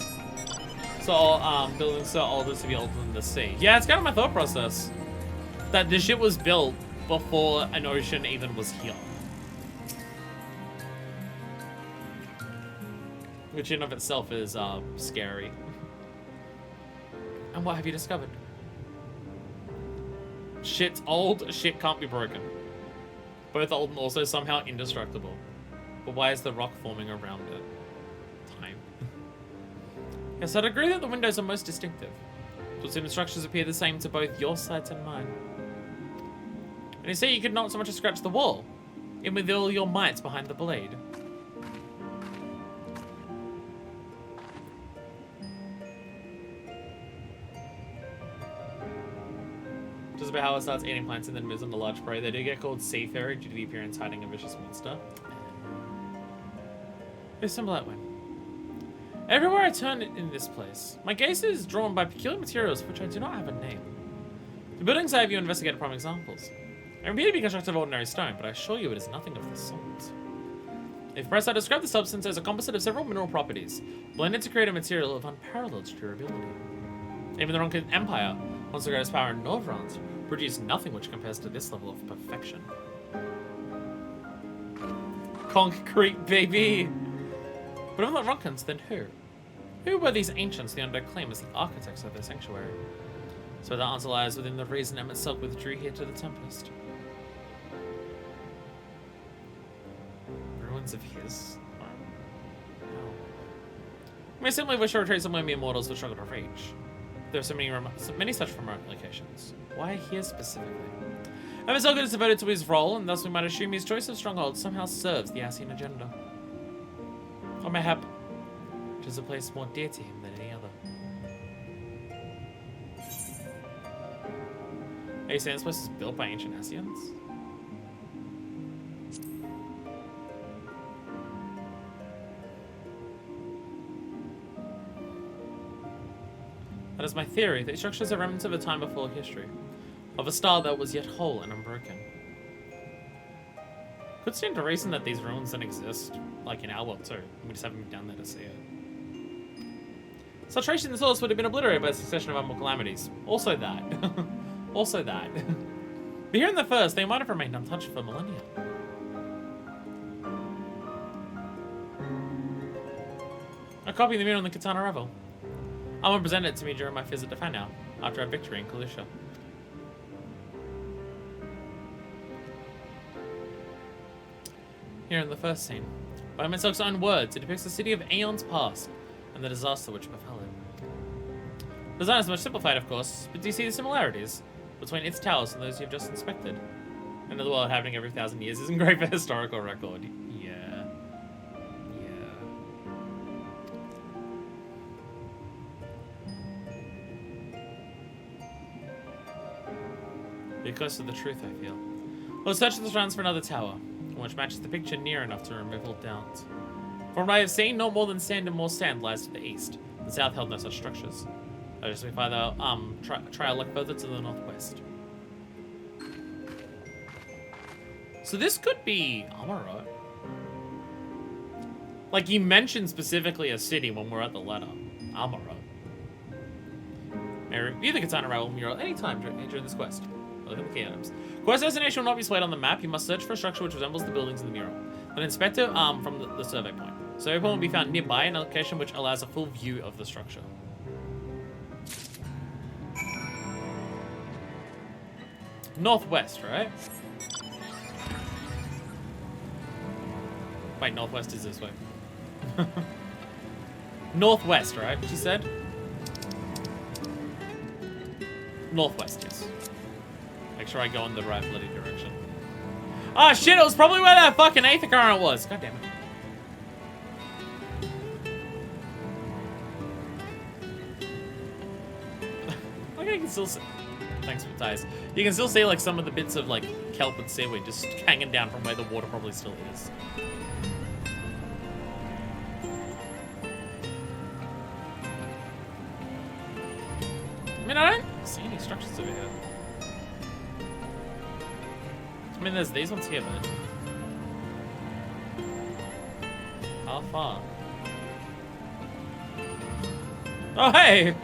So, buildings so older to be older than the sea. Yeah, it's kind of my thought process. That this shit was built before an ocean even was here. Which in of itself is, scary. And what have you discovered? Shit's old, shit can't be broken. Both old and also somehow indestructible. But why is the rock forming around it? Time. Yes, I'd agree that the windows are most distinctive. But some structures appear the same to both your sight and mine. And you say you could not so much as scratch the wall, even with all your might behind the blade. Just about how it starts eating plants and then moves on to large prey. They do get called sea fairy due to the appearance hiding a vicious monster. It's simple that way. Everywhere I turn in this place, my gaze is drawn by peculiar materials for which I do not have a name. The buildings I have you investigate are prime examples. They appear to be constructed of ordinary stone, but I assure you it is nothing of the sort. If pressed, I describe the substance as a composite of several mineral properties, blended to create a material of unparalleled durability. Even the Ronkin Empire, once the greatest power in Norvrand, produced nothing which compares to this level of perfection. Concrete, baby! But if not Ronkins, then who? Who were these ancients the undead claim as the architects of their sanctuary? So the answer lies within the reason Emmett Silk withdrew here to the Tempest. Ruins of his? No. We simply wish to retreat somewhere mere mortals would struggle to reach. There are so many such remote locations. Why here specifically? Emmett Silk is devoted to his role, and thus we might assume his choice of stronghold somehow serves the Ascian agenda. Or mayhap, which is a place more dear to him than any other. Are you saying this place is built by ancient Ascians? That is my theory. These structures are remnants of a time before history, of a style that was yet whole and unbroken. Could stand to reason that these ruins don't exist, like in our world too. We just haven't been down there to see it. Such tracing the source would have been obliterated by a succession of unborn calamities. Also that. Also that. But here in the first, they might have remained untouched for millennia. copy of the mural in the Katana Revel. Alma presented it to me during my visit to Fanau, after our victory in Kalusha. Here in the first scene, by Mitsock's own words, it depicts the city of aeons past and the disaster which befell it. The design is much simplified, of course, but do you see the similarities between its towers and those you've just inspected? End of the world happening every 1,000 years isn't great for historical record. Yeah. Be close to the truth, I feel. We'll search the surrounds for another tower, which matches the picture near enough to remove all doubt. From what I have seen, no more than sand and more sand lies to the east. The south held no such structures. I just we either try our luck further to the northwest. So this could be Amaro. Like, he mentioned specifically a city when we're at the letter. Amaro. May review the Katana Rival mural anytime during this quest. Look at the key items. Quest destination will not be displayed on the map. You must search for a structure which resembles the buildings in the mural. Then inspect it from the survey point. Survey point will be found nearby in a location which allows a full view of the structure. Northwest, right? Wait, northwest is this way. Northwest, right? She said? Northwest, yes. Make sure I go in the right bloody direction. Ah, shit, it was probably where that fucking Aether Current was. God damn it. Like, I can still see. Thanks for ties. You can still see, like, some of the bits of, like, kelp and seaweed just hanging down from where the water probably still is. I mean, I don't see any structures over here. I mean, there's these ones here, but... how far? Oh, hey!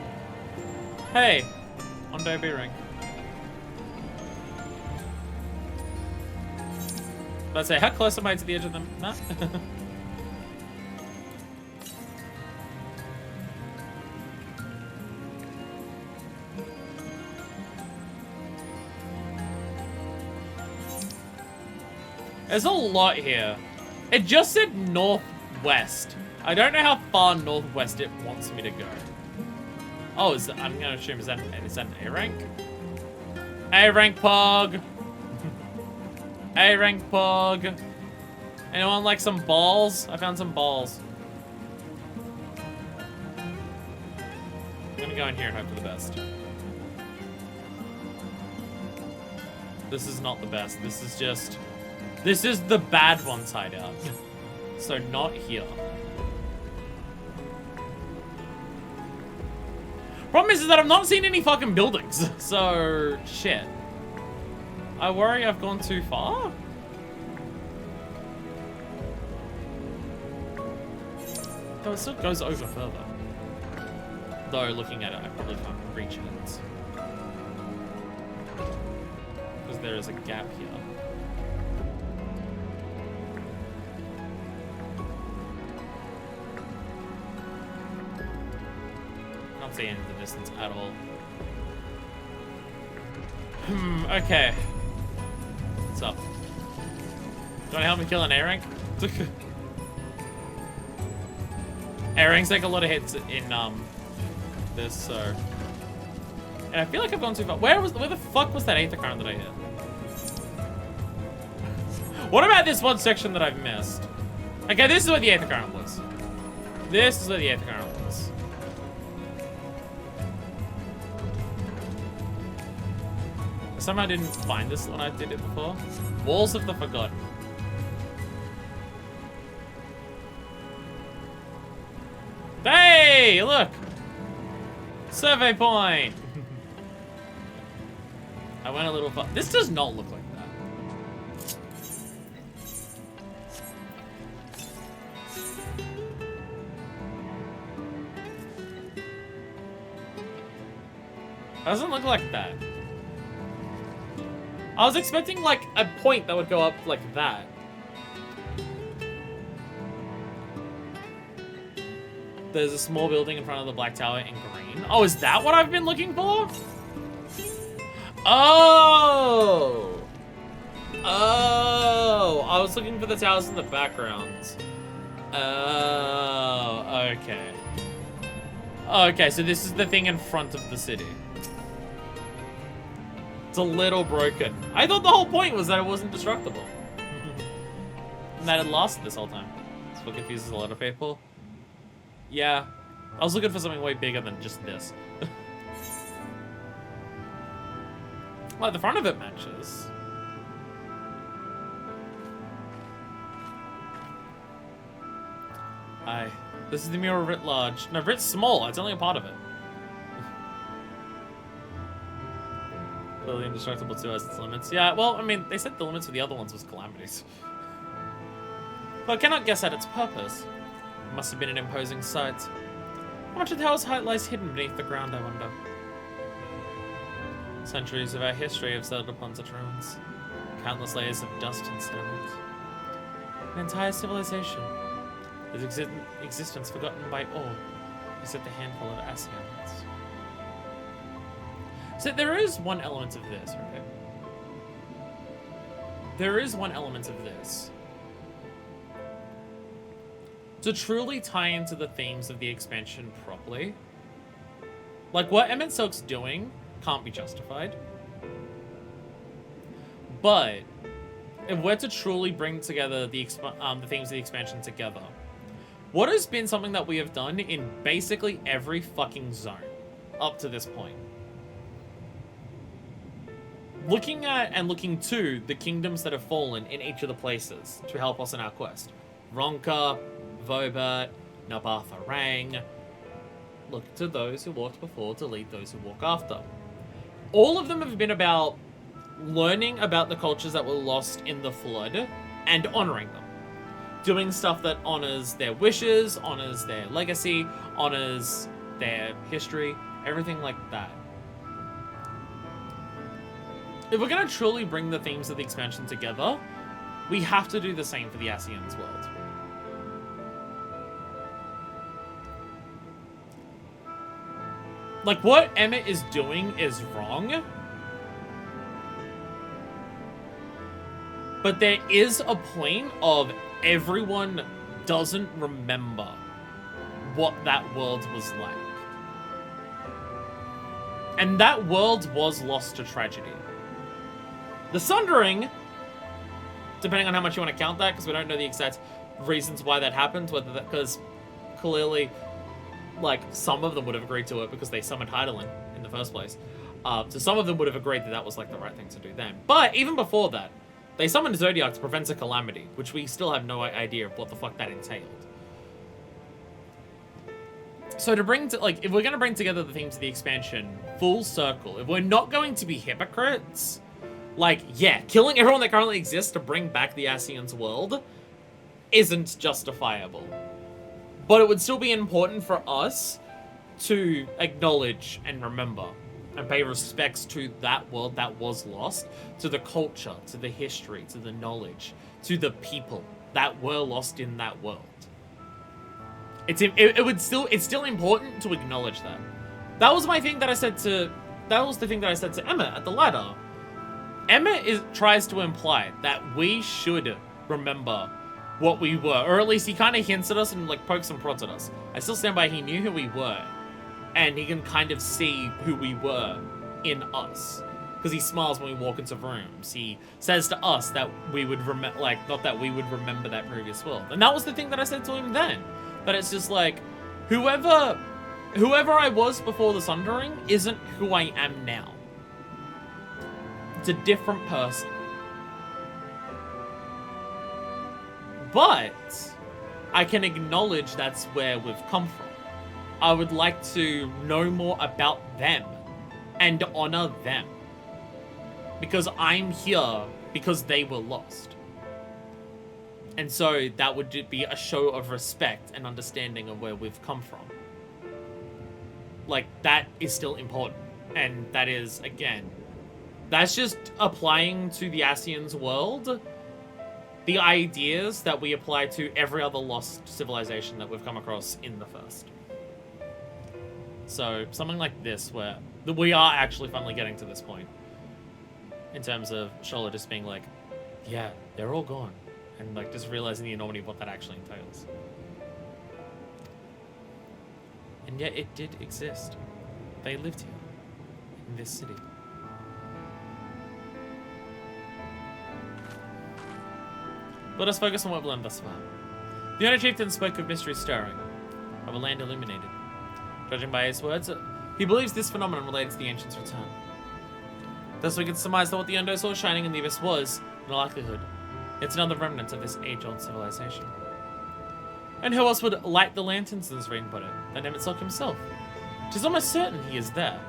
Hey! Hondo B-Ring. Let's say, how close am I to the edge of the map? There's a lot here. It just said northwest. I don't know how far northwest it wants me to go. Oh, I'm gonna assume is that an A rank? A rank pog. A rank pog. Anyone like some balls? I found some balls. I'm gonna go in here and hope for the best. This is not the best. This is just... this is the bad one's hideout. So not here. Problem is that I'm not seeing any fucking buildings. So, shit. I worry I've gone too far. Though it still goes over further. Though, looking at it, I probably can't reach it. Because there is a gap here. Can't see any of the distance at all. Okay. What's up? Do you want to help me kill an A-Rank? A-Ranks take a lot of hits in this, so... and I feel like I've gone too far. Where the fuck was that Aether Current that I hit? What about this one section that I've missed? Okay, this is where the Aether Current was. This is where the Aether Current was. Somehow I didn't find this when I did it before. Walls of the Forgotten. Hey, look! Survey point! I went a little far. This does not look like that. Doesn't look like that. I was expecting, like, a point that would go up like that. There's a small building in front of the Black Tower in green. Oh, is that what I've been looking for? Oh! Oh! I was looking for the towers in the background. Oh, okay. Okay, so this is the thing in front of the city. It's a little broken. I thought the whole point was that it wasn't destructible. And that it lasted this whole time. That's what confuses a lot of people. Yeah. I was looking for something way bigger than just this. Well, the front of it matches. Aye. This is the mural writ large. No, writ small. It's only a part of it. Clearly indestructible too has its limits. Yeah, well, I mean, they said the limits for the other ones was calamities. But I cannot guess at its purpose. It must have been an imposing sight. How much of the tower's height lies hidden beneath the ground, I wonder? Centuries of our history have settled upon such ruins. Countless layers of dust and sediment. An entire civilization. Its existence forgotten by all, except a handful of Asians. So there is one element of this, right? There is one element of this. To truly tie into the themes of the expansion properly, like what Emmett Silk's doing can't be justified. But if we're to truly bring together the themes of the expansion together, what has been something that we have done in basically every fucking zone up to this point? Looking at and looking to the kingdoms that have fallen in each of the places to help us in our quest. Ronka, Vobert, Nabatha Rang. Look to those who walked before to lead those who walk after. All of them have been about learning about the cultures that were lost in the flood and honoring them. Doing stuff that honors their wishes, honors their legacy, honors their history, everything like that. If we're going to truly bring the themes of the expansion together, we have to do the same for the Asians world. Like, what Emmett is doing is wrong. But there is a point of everyone doesn't remember what that world was like. And that world was lost to tragedy. The Sundering, depending on how much you want to count that, because we don't know the exact reasons why that happened, whether that, because clearly, like, some of them would have agreed to it because they summoned Heidelin in the first place. So some of them would have agreed that that was, like, the right thing to do then. But even before that, they summoned Zodiac to prevent a calamity, which we still have no idea of what the fuck that entailed. So to bring to, like, if we're going to bring together the themes of the expansion full circle, if we're not going to be hypocrites, like, yeah, killing everyone that currently exists to bring back the Asians world isn't justifiable. But it would still be important for us to acknowledge and remember and pay respects to that world that was lost, to the culture, to the history, to the knowledge, to the people that were lost in that world. It's still important to acknowledge that. That was my thing that I said to, that was the thing that I said to Emma at the ladder. Emma tries to imply that we should remember what we were, or at least he kind of hints at us and like pokes and prods at us. I still stand by he knew who we were, and he can kind of see who we were in us, because he smiles when we walk into rooms. He says to us that we would remember, like, not that we would remember that previous world, and that was the thing that I said to him then. That it's just like, whoever I was before the Sundering isn't who I am now. It's a different person. But I can acknowledge that's where we've come from. I would like to know more about them and honor them. Because I'm here because they were lost. And so that would be a show of respect and understanding of where we've come from. Like, that is still important. And that is, again, that's just applying to the Asians world the ideas that we apply to every other lost civilization that we've come across in the first. So something like this, where we are actually finally getting to this point, in terms of Shola just being like, yeah, they're all gone, and like just realizing the enormity of what that actually entails. And yet it did exist. They lived here, in this city. Let us focus on what we've learned thus far. The Honor Chieftain spoke of mystery stirring, of a land illuminated. Judging by his words, he believes this phenomenon related to the Ancient's return. Thus we can surmise that what the Undo saw shining in the abyss was, in all likelihood, it's another remnant of this age-old civilization. And who else would light the lanterns, as Rain put it, than Emet himself? 'Tis almost certain he is there.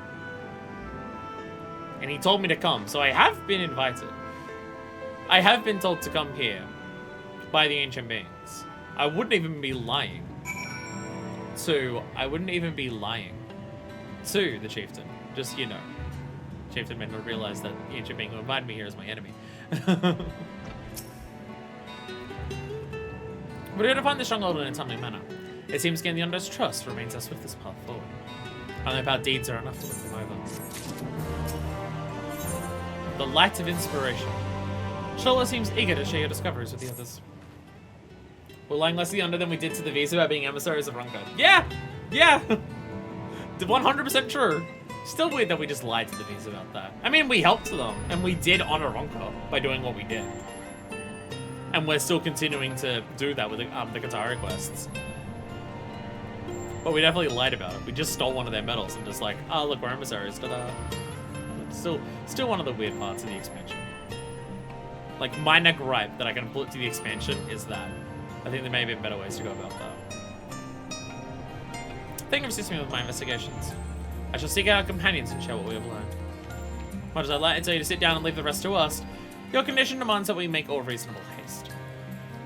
And he told me to come, so I have been invited. I have been told to come here by the ancient beings. I wouldn't even be lying. I wouldn't even be lying to the chieftain. Just, you know. Chieftain may not realize that the ancient being who invited me here is my enemy. We're going to find the stronghold in a timely manner. It seems to gain the Undo's trust remains our swiftest path forward. I don't know if our deeds are enough to look them over. The light of inspiration. Shola seems eager to share your discoveries with the others. We're lying less to the Undo than we did to the Visa about being emissaries of Ronco. Yeah! Yeah! 100% true. Still weird that we just lied to the Visa about that. I mean, we helped them, and we did honor Ronco by doing what we did. And we're still continuing to do that with the Qatari quests. But we definitely lied about it. We just stole one of their medals and just like, oh look, we're emissaries, ta-da. Still one of the weird parts of the expansion. Like, minor gripe that I can pull it to the expansion is that. I think there may be better ways to go about that. Thank you for assisting me with my investigations. I shall seek out our companions and share what we have learned. Much as I'd like to tell you to sit down and leave the rest to us, your condition demands that we make all reasonable haste.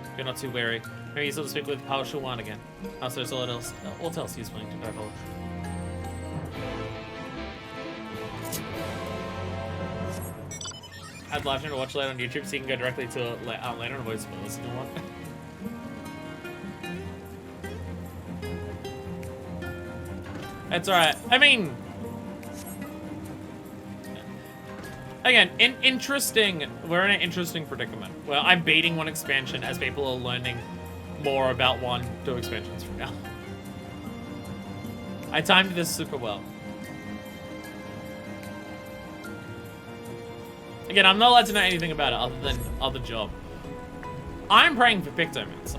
If you're not too wary, maybe you still speak with Pao Shuwan again. Also, it's all else he's willing to divulge. I'd love to watch later on YouTube so you can go directly to later on avoid spoilers if you want. That's alright. I mean, again, interesting. We're in an interesting predicament where I'm beating one expansion as people are learning more about 2 expansions from now. I timed this super well. Again, I'm not allowed to know anything about it other than other job. I'm praying for Pictomancer.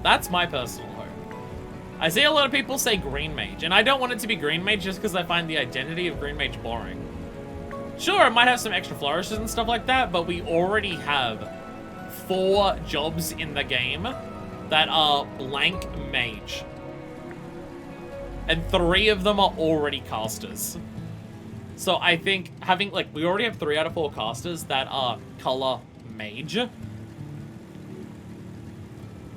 That's my personal hope. I see a lot of people say Green Mage, and I don't want it to be Green Mage just because I find the identity of Green Mage boring. Sure, it might have some extra flourishes and stuff like that, but we already have 4 jobs in the game that are blank Mage. And 3 of them are already casters. So I think having, like, we already have 3 out of 4 casters that are color Mage.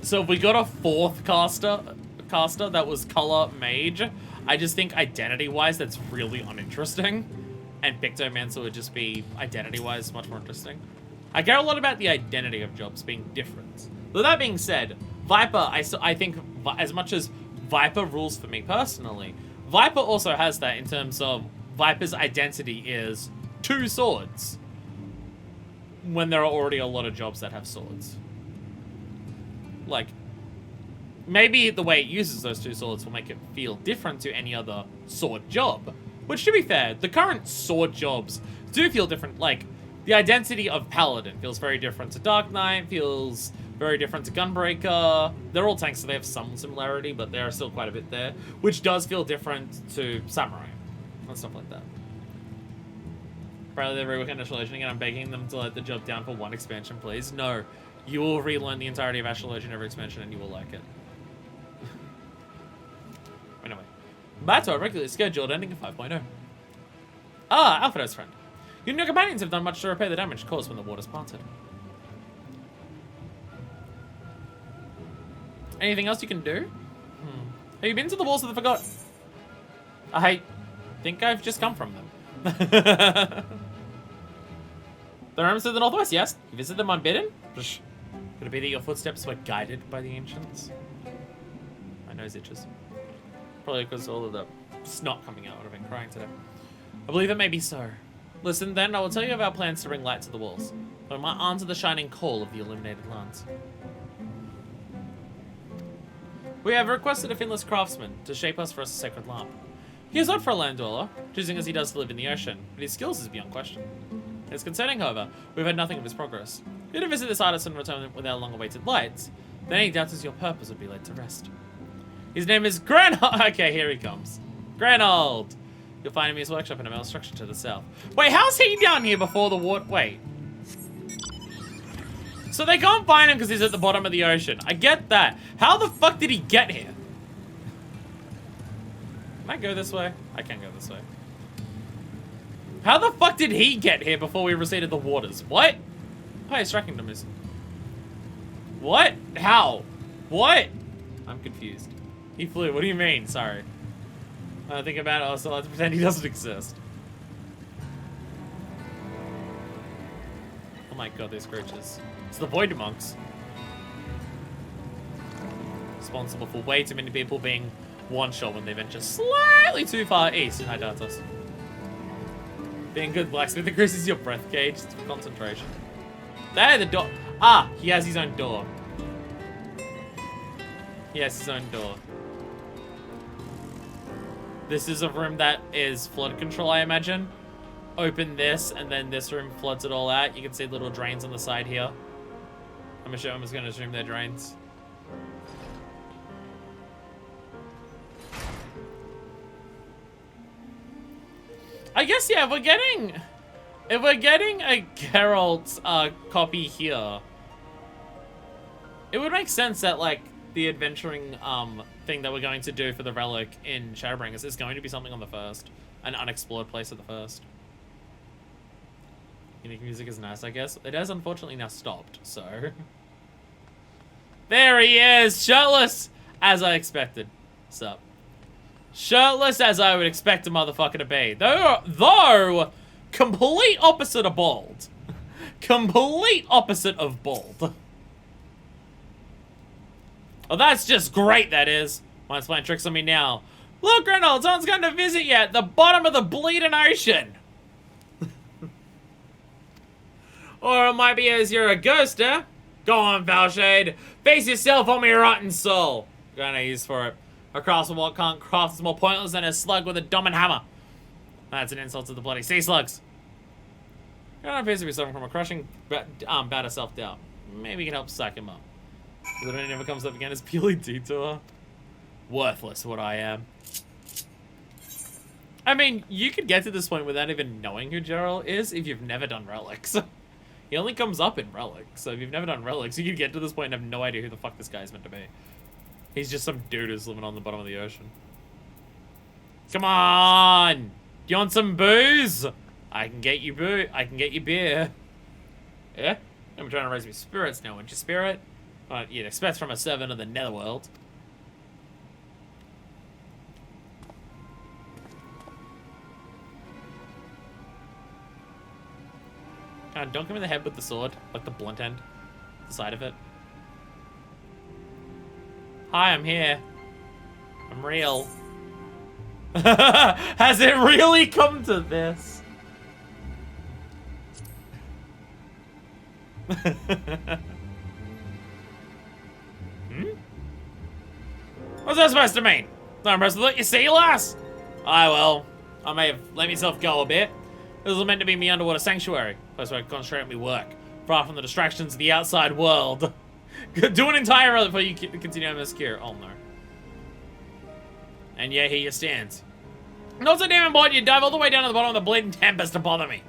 So if we got a 4th caster that was color Mage, I just think identity-wise that's really uninteresting. And Pictomancer would just be, identity-wise, much more interesting. I care a lot about the identity of jobs being different. Though that being said, Viper, I think, as much as Viper rules for me personally, Viper also has that in terms of Viper's identity is 2 swords. When there are already a lot of jobs that have swords. Like, maybe the way it uses those 2 swords will make it feel different to any other sword job. Which, to be fair, the current sword jobs do feel different. Like, the identity of Paladin feels very different to Dark Knight, feels very different to Gunbreaker. They're all tanks, so they have some similarity, but there are still quite a bit there. Which does feel different to Samurai and stuff like that. Probably they're reworking Asher Legend again. I'm begging them to let the job down for 1 expansion, please. No, you will relearn the entirety of Asher Legend every expansion and you will like it. Anyway, back to our regularly scheduled ending of 5.0. Ah, Alfredo's friend. You and your companions have done much to repair the damage caused when the waters parted. Anything else you can do? Have you been to the walls of the Forgotten? I think I've just come from them. The realms of the Northwest, yes. You visit them unbidden? Could it be that your footsteps were guided by the ancients? I nose itches. Probably because all of the snot coming out would have been crying today. I believe it may be so. Listen, then, I will tell you of our plans to bring light to the walls. But my answer the shining call of the illuminated lands. We have requested a finless craftsman to shape us for a sacred lamp. He is not for a land dweller, choosing as he does to live in the ocean, but his skills is beyond question. It is concerning, however, we've heard nothing of his progress. If you to visit this artist and return with our long-awaited lights, then any doubts as your purpose would be laid to rest. His name is Granold. Okay, here he comes. Granold. You'll find him in his workshop in a metal structure to the south. Wait, how's he down here before the water? Wait. So they can't find him because he's at the bottom of the ocean. I get that. How the fuck did he get here? Can I go this way? I can go this way. How the fuck did he get here before we receded the waters? What? Oh, his tracking numbers. What? How? What? I'm confused. He flew. What do you mean? Sorry. When I think about it, I also like to pretend he doesn't exist. Oh my god, these creatures. It's the Void Monks. Responsible for way too many people being one-shot when they venture slightly too far east in Hydatos. Being good blacksmith increases your breath gauge. It's for concentration. There, the door. Ah, he has his own door. He has his own door. This is a room that is flood control, I imagine. Open this, and then this room floods it all out. You can see little drains on the side here. I'm just gonna assume they're drains. I guess, yeah, if we're getting a Geralt copy here, it would make sense that, like, the adventuring thing that we're going to do for the relic in Shadowbringers is going to be something on the first, an unexplored place at the first. Unique music is nice, I guess. It has unfortunately now stopped, so there he is, shirtless as I expected. Sup? Shirtless as I would expect a motherfucker to be. Though complete opposite of bald. Complete opposite of bald. Oh, that's just great, that is. Mine's playing tricks on me now. Look, Reynolds, someone's going to visit you at the bottom of the bleeding ocean. Or it might be as you're a ghost, eh? Go on, Valshade. Face yourself on me rotten soul. Gonna use for it. A craftsman can't craft is more pointless than a slug with a dominant hammer. That's an insult to the bloody sea slugs. Granold appears to be suffering from a crushing bout of self-doubt. Maybe we can help psych him up. Literally never comes up again. It's purely detour. Worthless, what I am. I mean, you could get to this point without even knowing who Geralt is if you've never done relics. He only comes up in relics, so if you've never done relics, you could get to this point and have no idea who the fuck this guy is meant to be. He's just some dude who's living on the bottom of the ocean. Come on! You want some booze? I can get you I can get you beer. Yeah? I'm trying to raise my spirits now, aren't you, spirit? You'd expect from a servant of the netherworld. Don't give me the head with the sword, like the blunt end, the side of it. Hi, I'm here. I'm real. Has it really come to this? What's that supposed to mean? Not impressed with what you see, lass? Aye, well, I may have let myself go a bit. This was meant to be me underwater sanctuary, place where I concentrate on my work, far from the distractions of the outside world. Do an entire run before you continue on this cure. Oh no. And yeah, here you stand. Not so damn important you dive all the way down to the bottom of the bleeding tempest to bother me.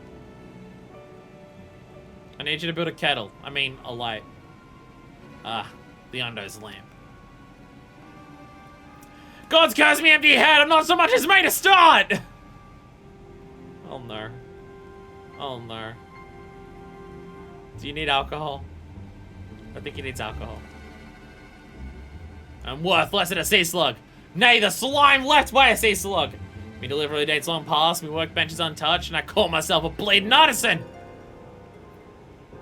I need you to build a kettle. I mean, a light. Ah, the Undo's lamp. God's curse me empty head, I'm not so much as made a start! Oh no. Oh no. Do you need alcohol? I think he needs alcohol. I'm worthless at a sea slug. Nay, the slime left by a sea slug. Me delivery dates long past, me workbench is untouched, and I call myself a bleeding artisan.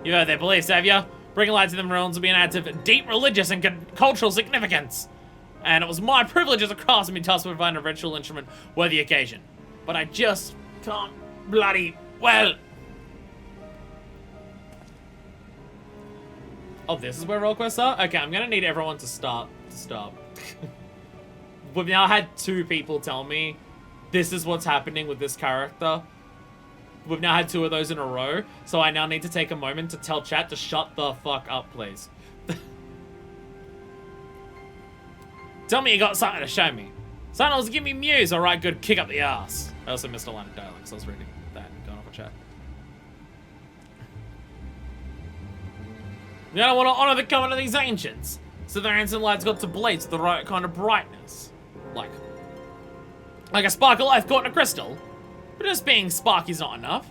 You heard their beliefs, have you? Bringing light to them ruins will be an act of deep religious and cultural significance. and it was my privilege as a craftsman tasked with providing a ritual instrument worthy the occasion. But I just can't bloody well. Oh, this is where roll quests are? Okay, I'm gonna need everyone to stop. We've now had 2 people tell me this is what's happening with this character. We've now had 2 of those in a row, so I now need to take a moment to tell chat to shut the fuck up, please. Tell me you got something to show me. Someone give me muse. Alright, good. Kick up the ass. I also missed a line of dialogue, so I was reading that and going off a chat. You don't want to honor the coming of these ancients. So their ancient lights got to blaze with the right kind of brightness. Like a spark of life caught in a crystal. But just being sparky's not enough.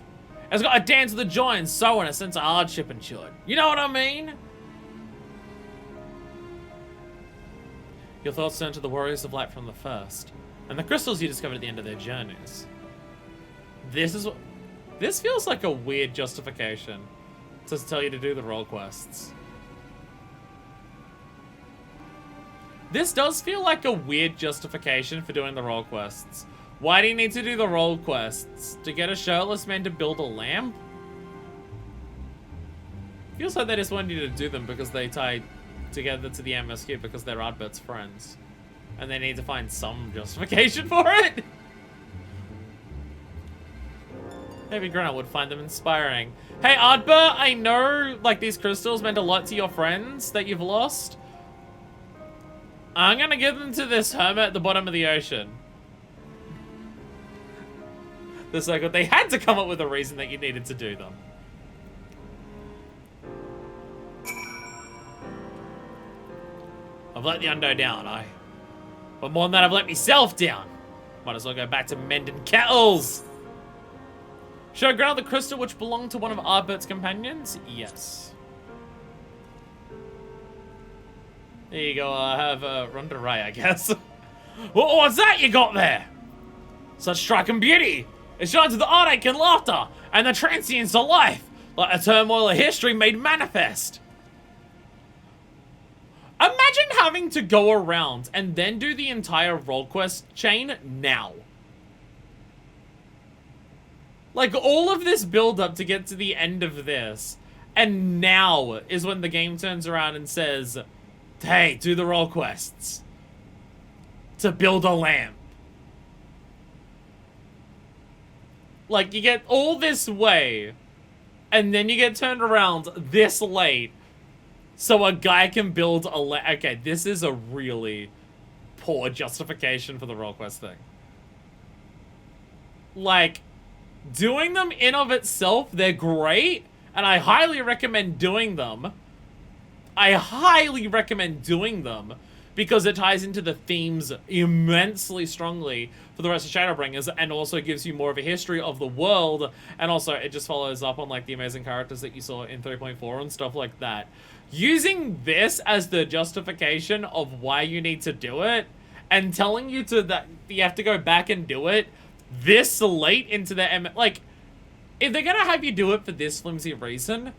It's got to dance with the joy and so and a sense of hardship ensured. You know what I mean? Your thoughts turn to the warriors of light from the first, and the crystals you discovered at the end of their journeys. This feels like a weird justification to tell you to do the role quests. This does feel like a weird justification for doing the role quests. Why do you need to do the role quests? To get a shirtless man to build a lamp? Feels like they just wanted you to do them because they tie together to the MSQ because they're Ardbert's friends. And they need to find some justification for it. Maybe Grant would find them inspiring. Hey Ardbert, I know like these crystals meant a lot to your friends that you've lost. I'm gonna give them to this hermit at the bottom of the ocean. The circle, they had to come up with a reason that you needed to do them. I've let the undo down, but more than that, I've let myself down. Might as well go back to mending kettles. Should I ground the crystal which belonged to one of Ardbert's companions? Yes. There you go, I have Ronda Ray, I guess. What's that you got there? Such striking beauty. It shines with the heartache and laughter, and the transience of life, like a turmoil of history made manifest. Imagine having to go around and then do the entire role quest chain now. Like, all of this build-up to get to the end of this, and now is when the game turns around and says, hey, do the role quests. To build a lamp. Like, you get all this way, and then you get turned around this late, so a guy can build a lamp. Okay, this is a really poor justification for the role quest thing. Like, doing them in of itself, they're great, and I highly recommend doing them. I highly recommend doing them because it ties into the themes immensely strongly for the rest of Shadowbringers and also gives you more of a history of the world, and also it just follows up on like the amazing characters that you saw in 3.4 and stuff like that. Using this as the justification of why you need to do it and telling you that you have to go back and do it this late into the like, if they're gonna have you do it for this flimsy reason,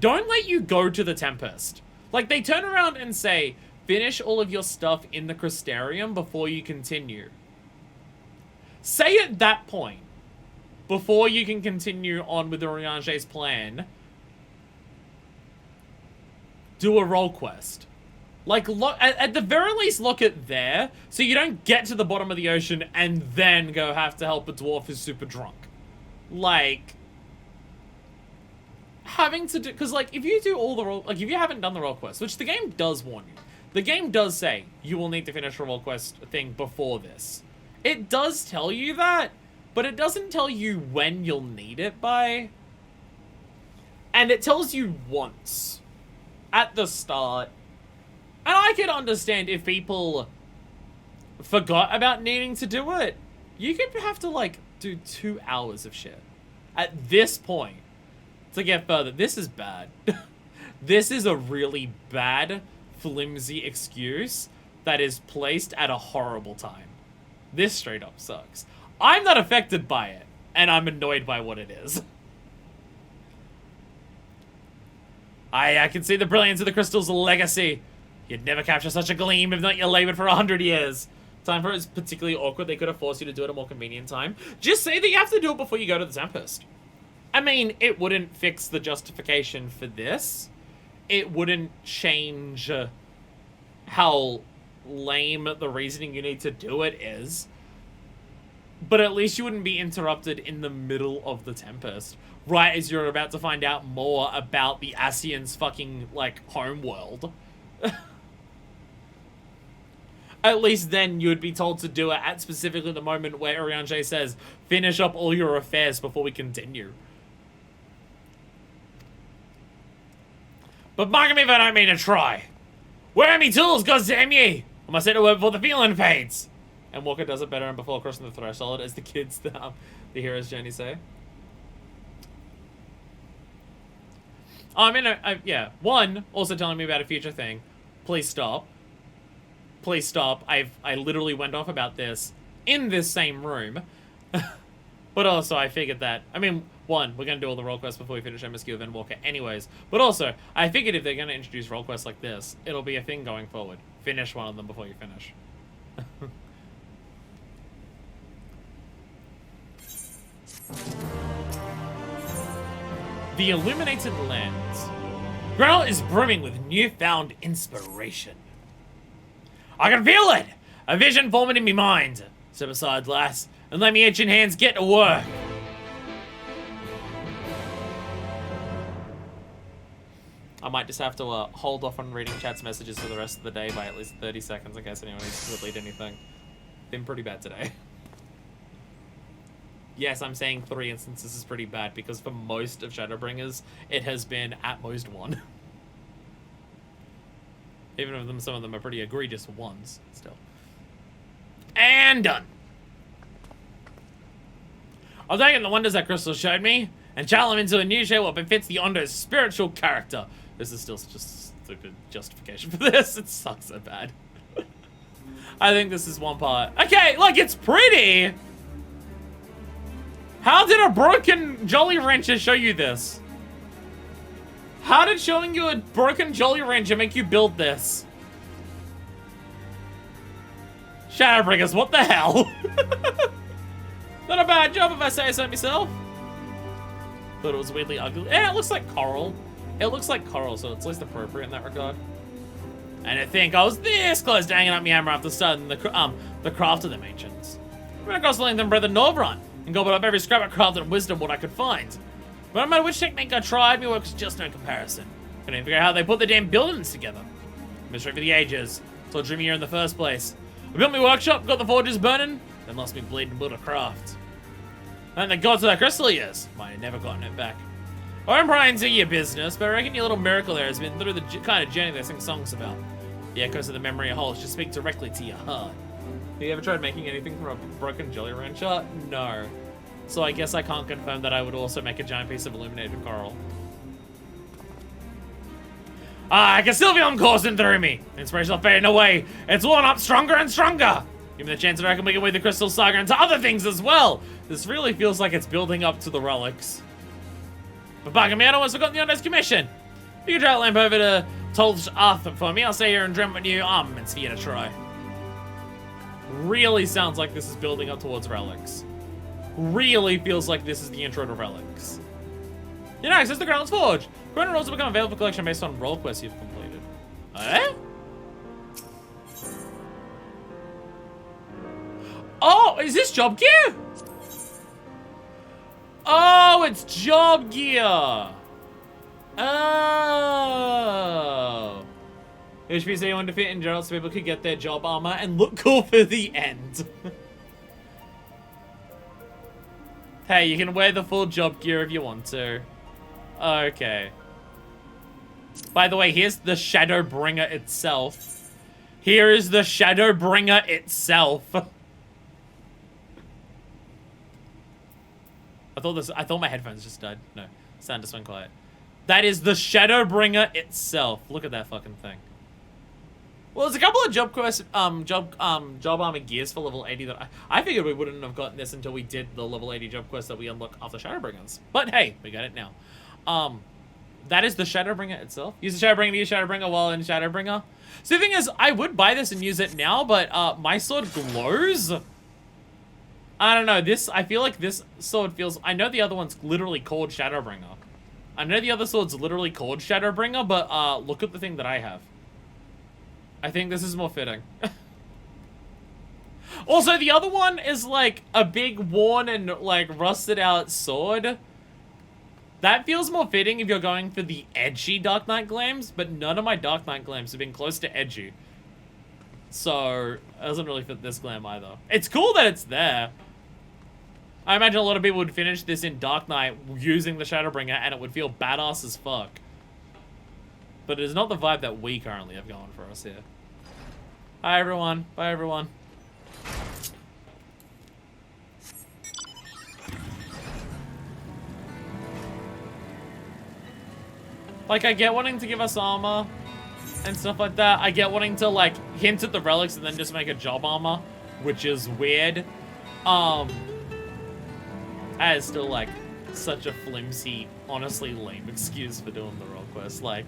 don't let you go to the Tempest. Like, they turn around and say, finish all of your stuff in the Crystarium before you continue. Say at that point, before you can continue on with the Riange's plan, do a role quest. Like, look, at the very least, look at there, so you don't get to the bottom of the ocean and then go have to help a dwarf who's super drunk. Like, having to do, because like, if you do all the role, like, if you haven't done the role quest, which the game does warn you, the game does say you will need to finish a role quest thing before this. It does tell you that, but it doesn't tell you when you'll need it by. And it tells you once at the start. And I can understand if people forgot about needing to do it. You could have to, like, do 2 hours of shit at this point to get further. This is bad. This is a really bad, flimsy excuse that is placed at a horrible time. This straight up sucks. I'm not affected by it, and I'm annoyed by what it is. I can see the brilliance of the crystal's legacy. You'd never capture such a gleam if not you labored for 100 years. Time for it is particularly awkward. They could have forced you to do it at a more convenient time. Just say that you have to do it before you go to the Tempest. I mean, it wouldn't fix the justification for this. It wouldn't change how lame the reasoning you need to do it is. But at least you wouldn't be interrupted in the middle of the Tempest. Right as you're about to find out more about the Ascians' fucking, like, homeworld. At least then you would be told to do it at specifically the moment where Urianger says, finish up all your affairs before we continue. But bugger me if I don't mean to try. Where are me tools, goddamn ye? I must set to work before the feeling fades. And Walker does it better and before crossing the threshold, as the kids, the hero's journey say. Oh, I mean, yeah. One, also telling me about a future thing. Please stop. Please stop. I literally went off about this in this same room. But also, I figured that, I mean, one, we're going to do all the role quests before we finish MSQ of End Walker anyways. But also, I figured if they're going to introduce role quests like this, it'll be a thing going forward. Finish one of them before you finish. The Illuminated Lands. Grell is brimming with newfound inspiration. I can feel it! A vision forming in me mind. Step aside, lass, and let me itching hands get to work. I might just have to hold off on reading chat's messages for the rest of the day by at least 30 seconds in case anyone needs to delete anything. Been pretty bad today. Yes, I'm saying 3 instances is pretty bad because for most of Shadowbringers, it has been at most 1. Even if some of them are pretty egregious ones, still. And done. I'll take in the wonders that Crystal showed me and channel them into a new shape what befits the Ondo's spiritual character. This is still just stupid justification for this. It sucks so bad. I think this is one part. Okay, like, it's pretty. How did a broken Jolly Rancher show you this? How did showing you a broken Jolly Rancher make you build this? Shadowbringers, what the hell? Not a bad job if I say so myself. Thought it was weirdly ugly. Yeah, it looks like coral. It looks like coral, so it's at least appropriate in that regard. And I think I was this close to hanging up my hammer after starting the craft of them ancients. I went across the length and breadth of Norvrun and gobbled up every scrap of craft and wisdom what I could find. But no matter which technique I tried, my work was just no comparison. Couldn't even figure out how they put the damn buildings together. Mystery for the ages. So I drew me here in the first place. I built my workshop, got the forges burning, then lost me bleeding and built a craft. And the gods of that crystal years. Might have never gotten it back. I won't pry into your business, but I reckon your little miracle there has been through the kind of journey they sing songs about. The echoes of the memory of holes just speak directly to your heart. Have you ever tried making anything from a broken Jolly Rancher? No. So I guess I can't confirm that I would also make a giant piece of illuminated coral. I can still feel them coursing through me. Inspirational fading away. It's worn up stronger and stronger. Give me the chance, I reckon we can weave the Crystal Saga into other things as well. This really feels like it's building up to the relics. But bugger me, I almost forgot the Ondo's commission. If you could drag a lamp over to Tol's Arthur for me, I'll stay here and dream with new armaments for you to try. Really sounds like this is building up towards relics. Really feels like this is the intro to relics. You know, access the Ground's Forge. Current roles will become available for collection based on role quests you've completed. Eh? Oh, is this job gear? Oh, it's job gear. Oh. HPC wanted to fit in Gerald so people could get their job armor and look cool for the end. Hey, you can wear the full job gear if you want to. Okay. By the way, here's the Shadowbringer itself. Here is the Shadowbringer itself. I thought my headphones just died. No, sound just went quiet. That is the Shadowbringer itself. Look at that fucking thing. Well, there's a couple of job quests, job armor gears for level 80 that I figured we wouldn't have gotten this until we did the level 80 job quest that we unlock after Shadowbringers. But hey, we got it now. That is the Shadowbringer itself. Use the Shadowbringer to use Shadowbringer while in Shadowbringer. So the thing is, I would buy this and use it now, but my sword glows. I don't know. I feel like this sword feels... I know the other one's literally called Shadowbringer. I know the other sword's literally called Shadowbringer, but look at the thing that I have. I think this is more fitting. Also, the other one is like a big worn and like rusted out sword. That feels more fitting if you're going for the edgy Dark Knight Glaims, but none of my Dark Knight Glaims have been close to edgy. So, it doesn't really fit this glam either. It's cool that it's there. I imagine a lot of people would finish this in Dark Knight using the Shadowbringer and it would feel badass as fuck. But it is not the vibe that we currently have going for us here. Hi everyone. Bye everyone. Like, I get wanting to give us armor and stuff like that. I get wanting to, like, hint at the relics and then just make a job armor, which is weird. That is still, like, such a flimsy, honestly lame excuse for doing the role quest. Like,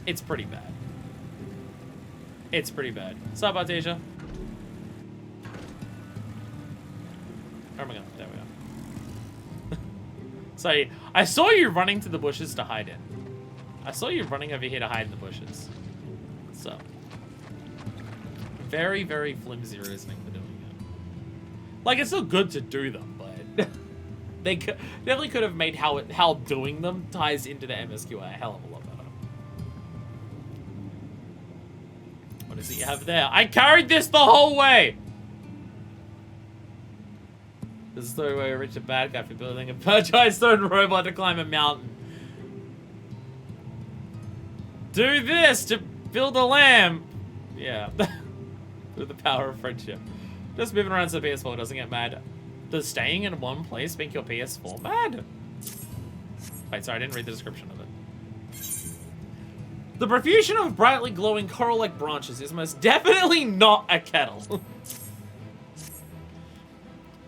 it's pretty bad. It's pretty bad. What's up, Artesia? Where am I going? There we go. Sorry, I saw you running to the bushes to hide it. I saw you running over here to hide in the bushes. So. Very, very flimsy reasoning for doing it. Like, it's still good to do them, but... they definitely could have made how doing them ties into the MSQ a hell of a lot better. What is it you have there? I carried this the whole way! This is the story where you reach a bad guy for building a giant stone robot to climb a mountain. Do this to build a lamb. Yeah. Through the power of friendship. Just moving around to the PS4 doesn't get mad. Does staying in one place make your PS4 mad? Wait, sorry, I didn't read the description of it. The profusion of brightly glowing coral-like branches is most definitely not a kettle.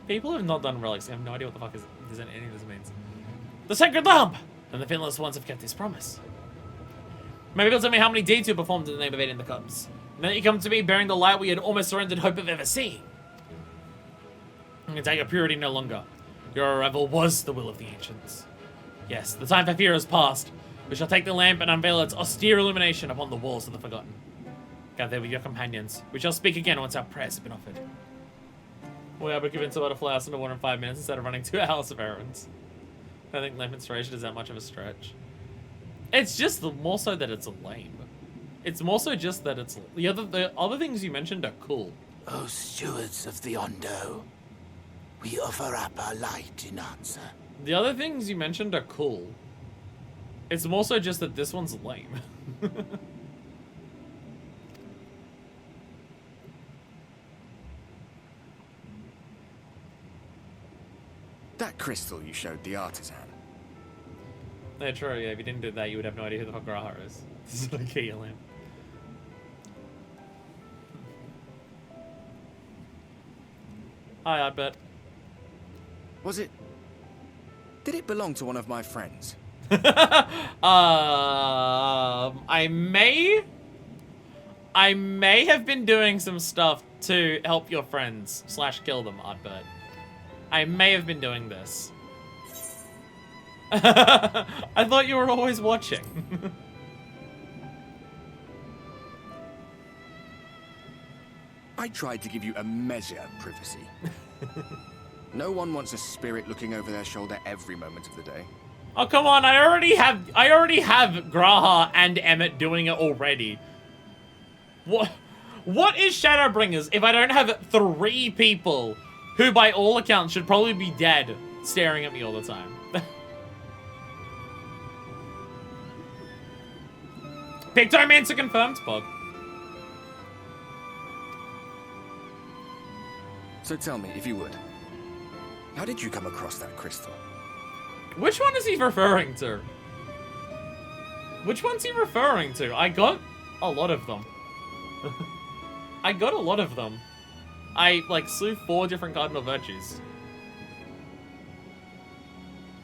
People have not done relics. I have no idea what the fuck any of this means. The sacred lamp! And the finless ones have kept this promise. Maybe you'll tell me how many deeds you performed in the name of aiding the cups. And then you come to me bearing the light we had almost surrendered hope of ever seeing. You can take your purity no longer. Your arrival was the will of the ancients. Yes, the time for fear has passed. We shall take the lamp and unveil its austere illumination upon the walls of the forgotten. Gather with your companions. We shall speak again once our prayers have been offered. We are given to butterfly house in 1 and 5 minutes instead of running 2 hours of errands. I don't think lamp installation is that much of a stretch. It's just more so that it's lame. It's more so just that it's... The other things you mentioned are cool. O stewards of the Ondo, we offer up our light in answer. The other things you mentioned are cool. It's more so just that this one's lame. That crystal you showed the artisan. Yeah, true, yeah, if you didn't do that, you would have no idea who the fuck Graha is. This is like a lamp. Hi, Oddbert. Did it belong to one of my friends? I may have been doing some stuff to help your friends / kill them, Oddbert. I may have been doing this. I thought you were always watching. I tried to give you a measure of privacy. No one wants a spirit looking over their shoulder every moment of the day. Oh, come on, I already have Graha and Emmett doing it already. What is Shadowbringers if I don't have 3 people who by all accounts should probably be dead staring at me all the time? Pictomancer confirmed, Bog. So tell me, if you would, how did you come across that crystal? Which one is he referring to? Which one's he referring to? I got a lot of them. I got a lot of them. I, like, slew 4 different cardinal virtues.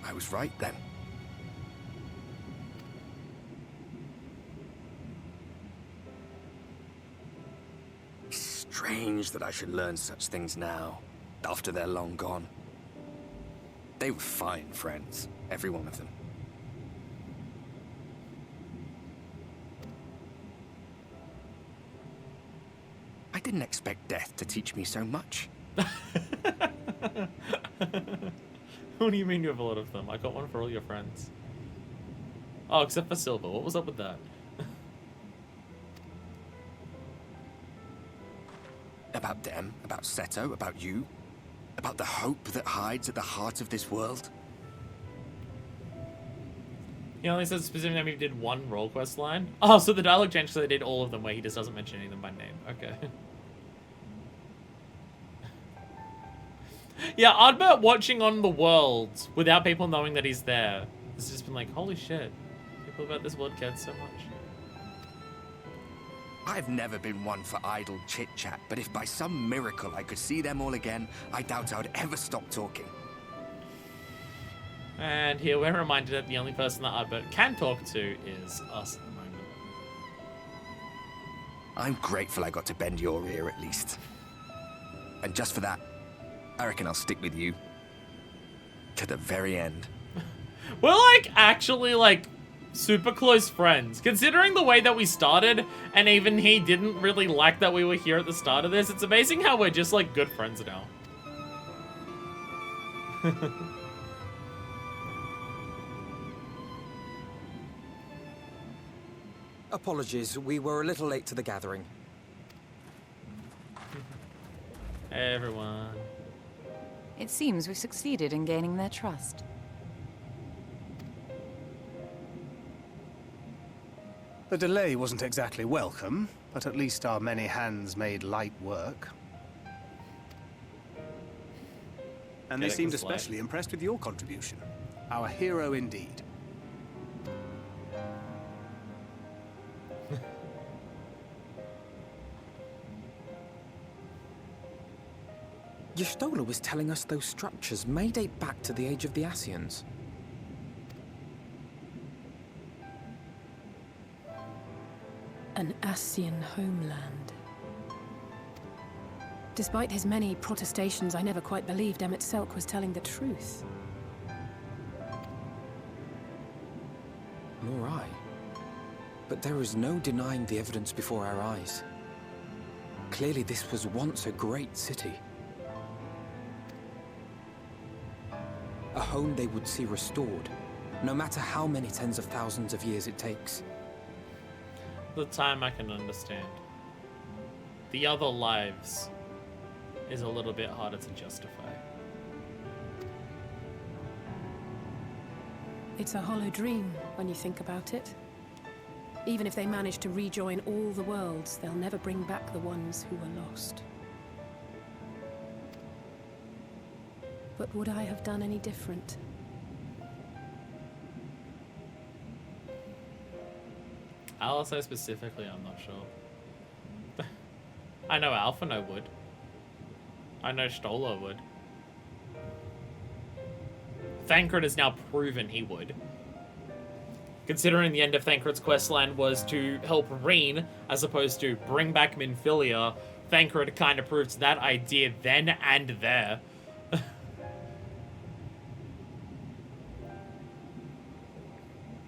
I was right, then. strange that I should learn such things now, after they're long gone. They were fine friends, every one of them. I didn't expect death to teach me so much. What do you mean you have a lot of them? I got one for all your friends. Oh, except for Silver. What was up with that? About them, about Seto, about you, about the hope that hides at the heart of this world. He only said specifically that he did one role quest line. Oh, so the dialogue changed so they did all of them where he just doesn't mention any of them by name. Okay. Yeah, Ardbert watching on the world without people knowing that he's there. It's just been like, holy shit. People about this world cared so much. I've never been one for idle chit-chat, but if by some miracle I could see them all again, I doubt I would ever stop talking. And here we're reminded that the only person that Ardbert can talk to is us at the moment. I'm grateful I got to bend your ear at least. And just for that, I reckon I'll stick with you. To the very end. We're like, actually like, super close friends. Considering the way that we started, and even he didn't really like that we were here at the start of this, it's amazing how we're just like good friends now. Apologies, we were a little late to the gathering. Hey everyone. It seems we succeeded in gaining their trust. The delay wasn't exactly welcome, but at least our many hands made light work. And they seemed especially impressed with your contribution. Our hero indeed. Y'shtola was telling us those structures may date back to the age of the Ascians. An Ascian homeland. Despite his many protestations, I never quite believed Emmett Selk was telling the truth. Nor I. But there is no denying the evidence before our eyes. Clearly this was once a great city. A home they would see restored, no matter how many tens of thousands of years it takes. The time I can understand. The other lives is a little bit harder to justify. It's a hollow dream when you think about it. Even if they manage to rejoin all the worlds, they'll never bring back the ones who were lost. But would I have done any different? I'll say specifically, I'm not sure. I know Alpha would. I know Stola would. Thancred has now proven he would. Considering the end of Thancred's questline was to help Reen, as opposed to bring back Minfilia, Thancred kind of proves that idea then and there.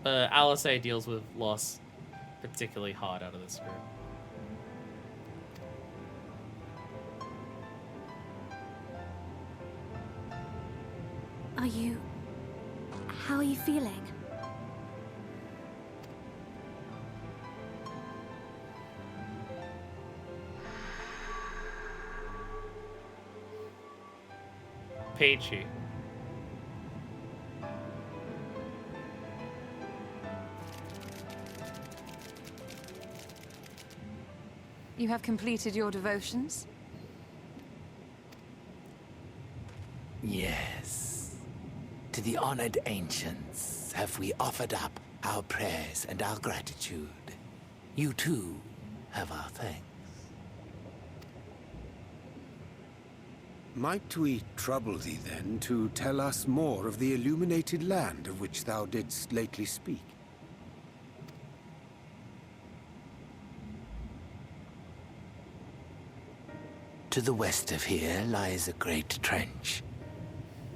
Alisei deals with loss particularly hard out of this group. How are you feeling? Peachy. You have completed your devotions? Yes. To the honored ancients have we offered up our prayers and our gratitude. You too have our thanks. Might we trouble thee then to tell us more of the illuminated land of which thou didst lately speak? To the west of here lies a great trench.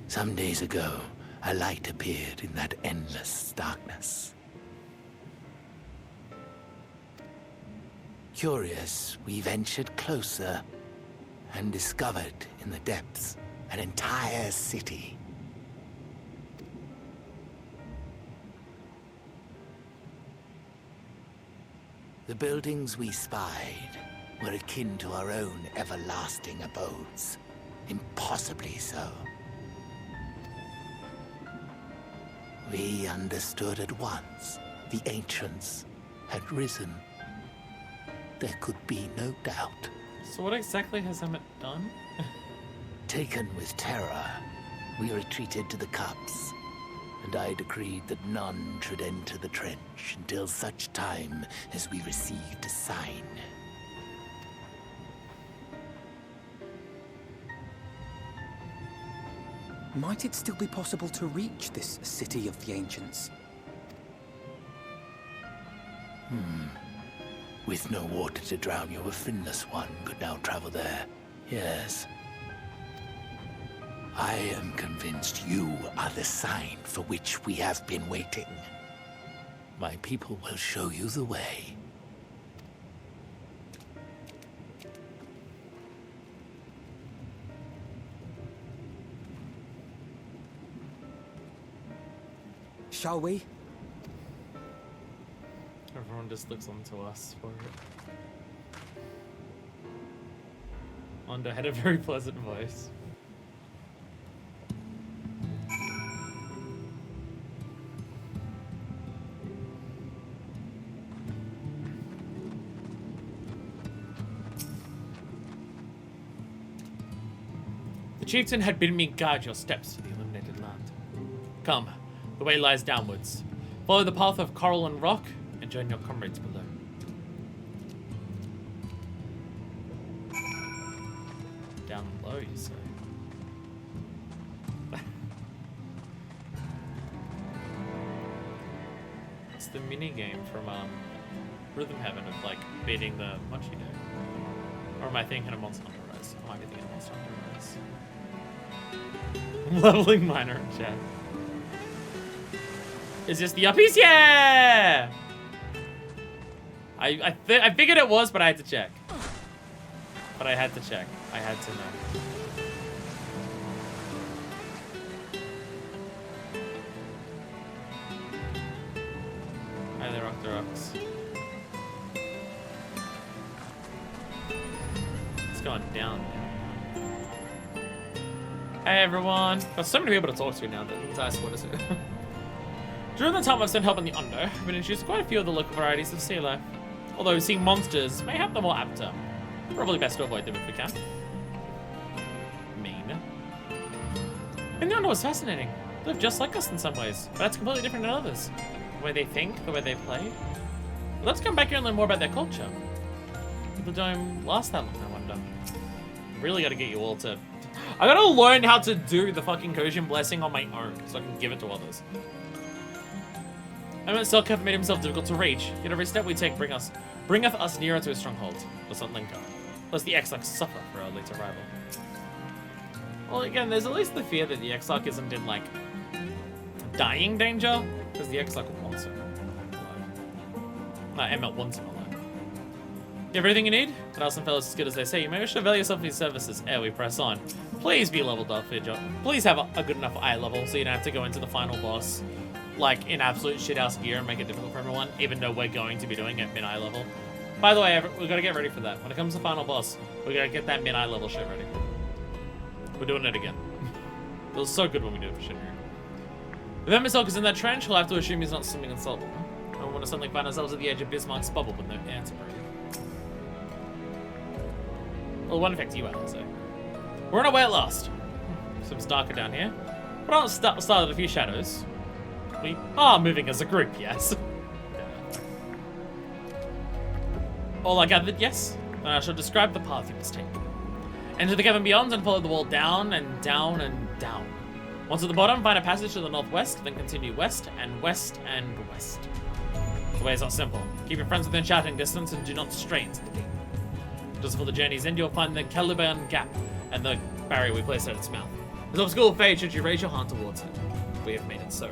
Some days ago, a light appeared in that endless darkness. Curious, we ventured closer and discovered in the depths an entire city. The buildings we spied were akin to our own everlasting abodes. Impossibly so. We understood at once the ancients had risen. There could be no doubt. So what exactly has Emmett done? Taken with terror, we retreated to the cups, and I decreed that none should enter the trench until such time as we received a sign. Might it still be possible to reach this city of the ancients? With no water to drown you, a finless one could now travel there. Yes. I am convinced you are the sign for which we have been waiting. My people will show you the way. Shall we? Everyone just looks onto us for it. Ondo had a very pleasant voice. The chieftain had bidden me guide your steps to the illuminated land. Come, the way lies downwards. Follow the path of coral and rock, and join your comrades below. Down low, you say? It's the mini game from Rhythm Heaven of like beating the Mochi Day. Or am I thinking of Monster Hunter Rise? I might be thinking of Monster Hunter Rise. I'm leveling minor in chat. Is this the uppies? Yeah! I figured it was, but I had to check. But I had to check. I had to know. Hi there, Octorox. It's going down now. Hey everyone. Got so many people to talk to now that the entire squad is here. During the time I've sent help on the Undo, I've been introduced to quite a few of the local varieties of sea life. Although seeing monsters may have them more apt, probably best to avoid them if we can. Mean. And the Undo is fascinating. They live just like us in some ways, but that's completely different in others. The way they think, the way they play. But let's come back here and learn more about their culture. The dome lasts that long, I wonder. Really gotta get you all to... I gotta learn how to do the fucking Kojin blessing on my own, so I can give it to others. Emmet Selkirk made himself difficult to reach, yet every step we take bringeth us nearer to his stronghold. Let's not linger, lest the Exarch suffer for our late arrival. Well, again, there's at least the fear that the Exarch isn't in, like, dying danger, because the Exarch wants him alive. Emmet wants him alive. You have everything you need? But Alson fellows as good as they say. You may wish to avail yourself of these services ere we press on. Please be leveled up for your job. Please have a good enough eye level so you don't have to go into the final boss like in absolute shithouse gear and make it difficult for everyone, even though we're going to be doing it mid-eye level. By the way, we gotta get ready for that. When it comes to final boss, we gotta get that mid-eye level shit ready. We're doing it again. It was so good when we did it for Shinryu. If Emmet Selkirk is in that trench, we'll have to assume he's not swimming in salt water. I don't want to suddenly find ourselves at the edge of Bismarck's bubble with no air to breathe. Well, one affects you, I'll say. We're on our way at last. Seems darker down here. But I'll start with a few shadows. We are moving as a group, yes. All I gathered, yes. Then I shall describe the path you must take. Enter the cavern beyond and follow the wall down and down and down. Once at the bottom, find a passage to the northwest, then continue west and west and west. The way is not simple. Keep your friends within shouting distance and do not stray into the deep. Just before the journey's end, you'll find the Caliban Gap and the barrier we placed at its mouth. This obstacle will fade should you raise your hand towards it. We have made it so.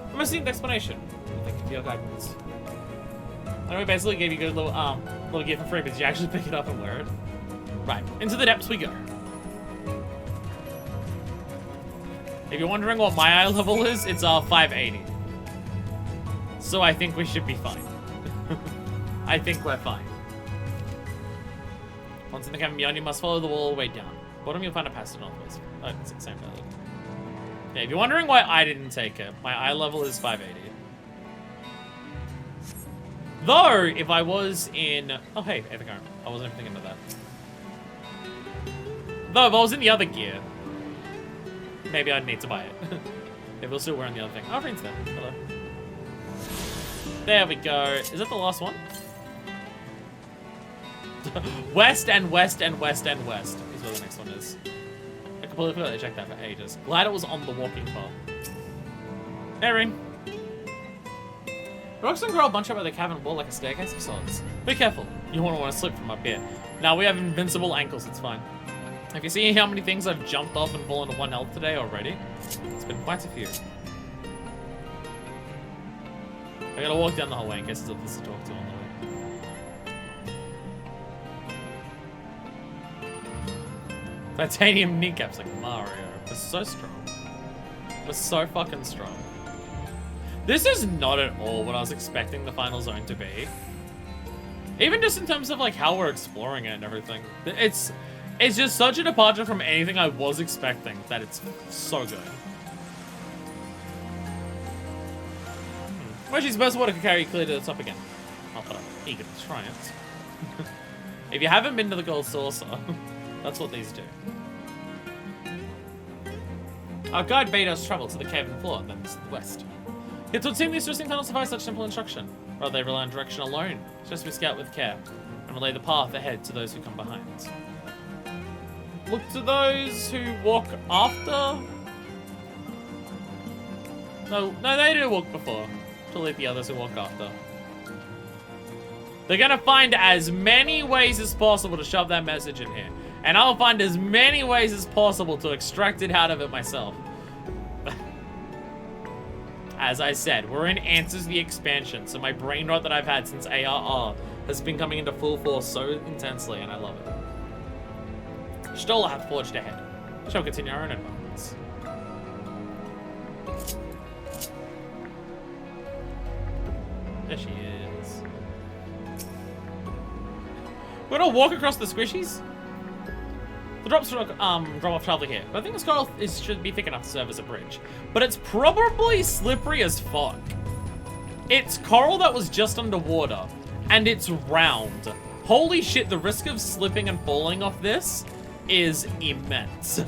I'm missing the explanation. Thank you for your guidance. And we basically gave you a good little gift for free because you actually pick it up and wear it. Right, into the depths we go. If you're wondering what my eye level is, it's 580. So I think we should be fine. I think we're fine. Once in the cavern beyond, you must follow the wall all the way down. Bottom, you'll find a passage northwest. Oh, it's the same value. Yeah, if you're wondering why I didn't take it, my eye level is 580. Though, if I was in... Oh, hey, Evergarden. I wasn't even thinking of that. Though, if I was in the other gear, maybe I'd need to buy it. If we're still wearing the other thing. Oh, friends there. Hello. There we go. Is that the last one? West and west and west and west is where the next one is. I completely forgot to check that for ages. Glad it was on the walking path. Hey, Ring. Rocks can grow a bunch up by the cavern wall like a staircase of sorts. Be careful. You won't want to slip from up here. Now we have invincible ankles, it's fine. Have you seen how many things I've jumped off and fallen to 1 health today already? It's been quite a few. I gotta walk down the hallway in case there's others to talk to on the way. Titanium kneecaps like Mario. We're so strong. We're so fucking strong. This is not at all what I was expecting the final zone to be. Even just in terms of like how we're exploring it and everything. It's just such a departure from anything I was expecting that it's so good. Well, she's best water could carry you clear to the top again. Not that I'm eager to try it. If you haven't been to the Gold Saucer, that's what these do. Our guide bade us travel to the cavern floor, and then to the west. It would seem these twisting tunnels defy such simple instruction. Rather, they rely on direction alone. Just we scout with care, and relay the path ahead to those who come behind. Look to those who walk after. No, they do walk before. To lead the others who walk after. They're gonna find as many ways as possible to shove that message in here. And I'll find as many ways as possible to extract it out of it myself. As I said, we're in Answers the Expansion, so my brain rot that I've had since ARR has been coming into full force so intensely, and I love it. Stola hath forged ahead. Shall continue our own advance. There she is. We're gonna walk across the squishies. The drops drop off sharply here, but I think this coral should be thick enough to serve as a bridge. But it's probably slippery as fuck. It's coral that was just underwater, and it's round. Holy shit, the risk of slipping and falling off this is immense.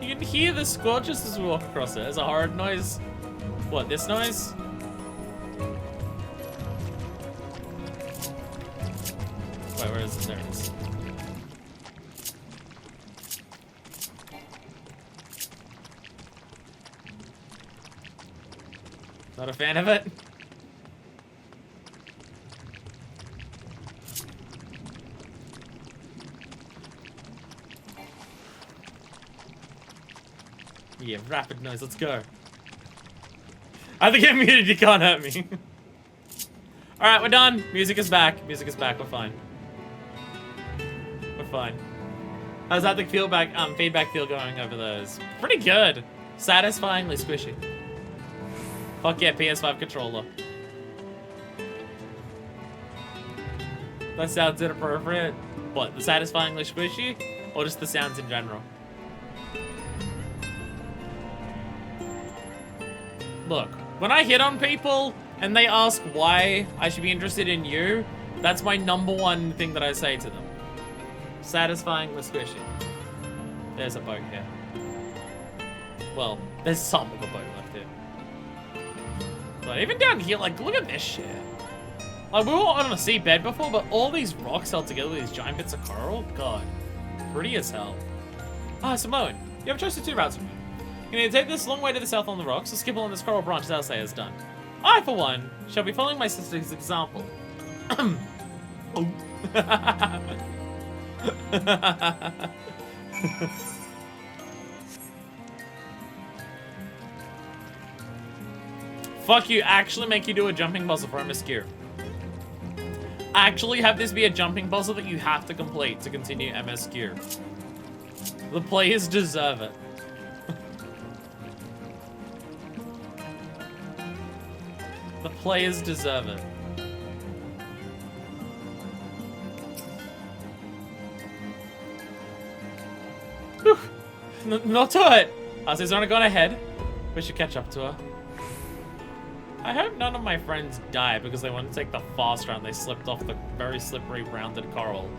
You can hear the squad just as we walk across it. There's a hard noise. What, this noise? Wait, where is it? There it is. Not a fan of it? Yeah, rapid noise, let's go. I think I'm muted, you can't hurt me. Alright, we're done. Music is back. Music is back, we're fine. We're fine. How's that the feedback feel going over those? Pretty good. Satisfyingly squishy. Fuck yeah, PS5 controller. That sounds inappropriate. What, the satisfyingly squishy? Or just the sounds in general? Look, when I hit on people and they ask why I should be interested in you, that's my #1 thing that I say to them. Satisfyingly squishy. There's a boat here. Well, there's some of a boat left here. But even down here, like, look at this shit. Like, we were on a seabed before, but all these rocks held together with these giant bits of coral, God, pretty as hell. Ah, Simone, you have a choice of 2 routes from here. You can either take this long way to the south on the rocks, or skip along this coral branch as Alcea has done. I, for one, shall be following my sister's example. Oh. Fuck you, actually make you do a jumping puzzle for MSQ. Actually have this be a jumping puzzle that you have to complete to continue MSQ. The players deserve it. The players deserve it. Whew. Not to it. Ozzy's already gone ahead. We should catch up to her. I hope none of my friends die because they want to take the fast round. They slipped off the very slippery rounded coral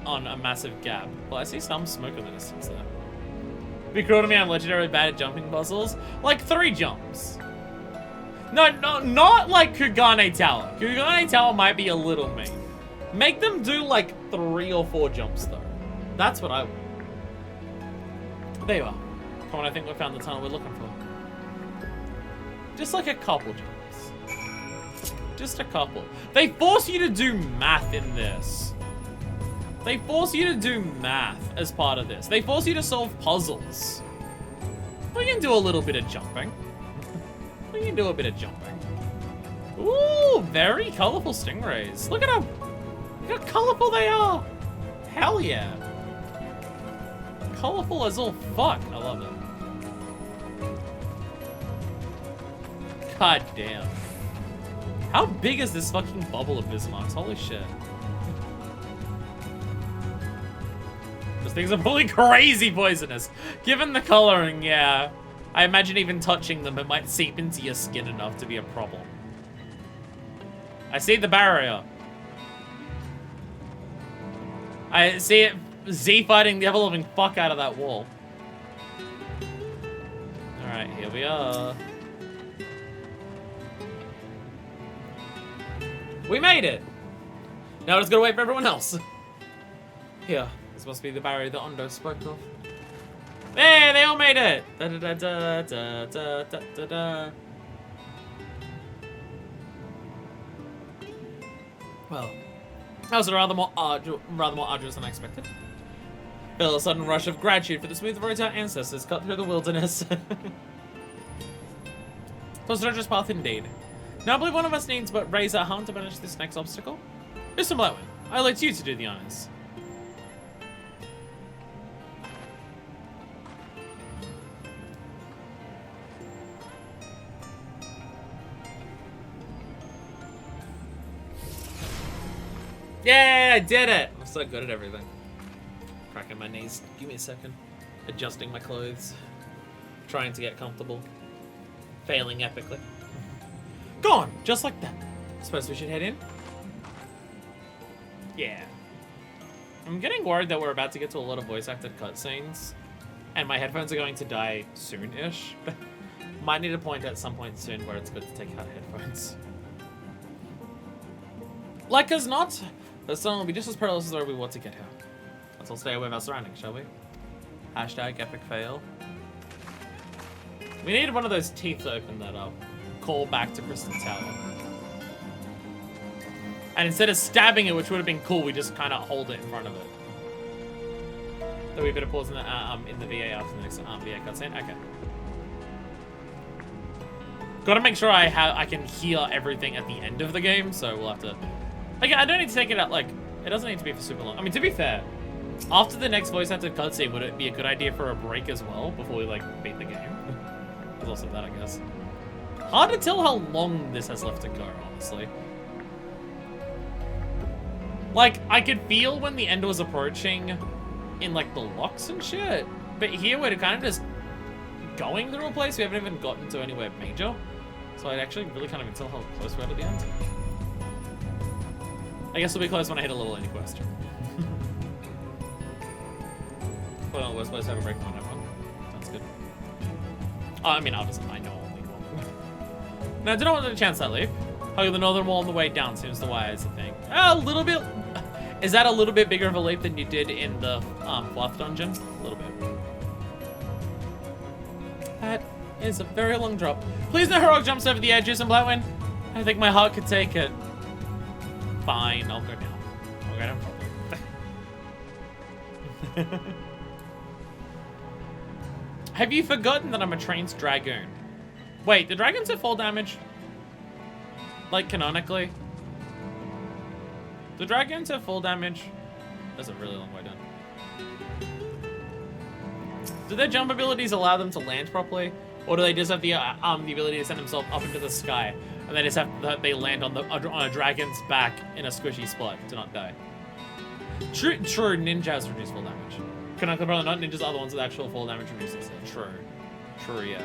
on a massive gap. Well, I see some smoke in the distance there. Be cruel to me, I'm legendarily bad at jumping puzzles. Like 3 jumps. No, not like Kugane Tower. Kugane Tower might be a little mean. Make them do like 3 or 4 jumps though. That's what I want. There you are. Come on, I think we found the tunnel we're looking for. Just like a couple jumps. Just a couple. They force you to do math in this. They force you to do math as part of this. They force you to solve puzzles. We can do a little bit of jumping. We can do a bit of jumping. Ooh, very colorful stingrays. Look at them. Look how colorful they are. Hell yeah. Colorful as all fuck. I love it. God damn. How big is this fucking bubble of Bismarcks? Holy shit. Those things are probably crazy poisonous. Given the coloring, yeah. I imagine even touching them, it might seep into your skin enough to be a problem. I see the barrier. I see it. Z fighting the ever-loving fuck out of that wall. Alright, here we are. We made it! Now let's go wait for everyone else. Here, this must be the barrier that Ondo spoke of. Hey, they all made it! Da da da da da da da da da. Well, that was rather more arduous than I expected. Feel a sudden rush of gratitude for the smooth road our ancestors cut through the wilderness. It was a treacherous path indeed. Now I believe one of us needs but raise our hand to manage this next obstacle. Mr. Blowin, I'd like you to do the honors. Yay, I did it! I'm so good at everything. Cracking my knees. Give me a second. Adjusting my clothes. Trying to get comfortable. Failing epically. Gone! Just like that. Suppose we should head in? Yeah. I'm getting worried that we're about to get to a lot of voice-acted cutscenes. And my headphones are going to die soon-ish. Might need a point at some point soon where it's good to take out headphones. Like as not, the sun will be just as perilous as where we want to get here. Let's all stay away from our surroundings, shall we? Hashtag epic fail. We needed one of those teeth to open that up. Call back to Crystal Tower. And instead of stabbing it, which would have been cool, we just kind of hold it in front of it. So we better pause in the VA after the next VA cutscene. Okay. Gotta make sure I can hear everything at the end of the game, so we'll have to. Again, I don't need to take it out, like, it doesn't need to be for super long. I mean, to be fair, after the next voice acted cutscene, would it be a good idea for a break as well before we, like, beat the game? There's also that, I guess. Hard to tell how long this has left to go, honestly. Like, I could feel when the end was approaching in, like, the locks and shit. But here, we're kind of just going through a place we haven't even gotten to anywhere major. So I actually really can't even tell how close we are to the end. I guess we'll be close when I hit a little any quest. Well, the worst place to have a break on everyone. Sounds good. Oh, I mean, obviously, I know only one. Now, I do not want to chance that leap. Hugging the northern wall on the way down seems the wise thing. A little bit. Is that a little bit bigger of a leap than you did in the Fluff dungeon? A little bit. It's a very long drop. Please no heroic jumps over the edges and Blightwind. I think my heart could take it. Fine, I'll go down. I'll go down properly. Have you forgotten that I'm a trained dragoon? Wait, the dragons have fall damage? Like, canonically? The dragons have full damage? That's a really long way down. Do their jump abilities allow them to land properly? Or do they just have the ability to send themselves up into the sky? And they just have they land on a dragon's back in a squishy spot to not die? True, ninjas reduce full damage. Canonically, probably not. Ninjas are the ones with actual full damage reduces. True. True, yeah.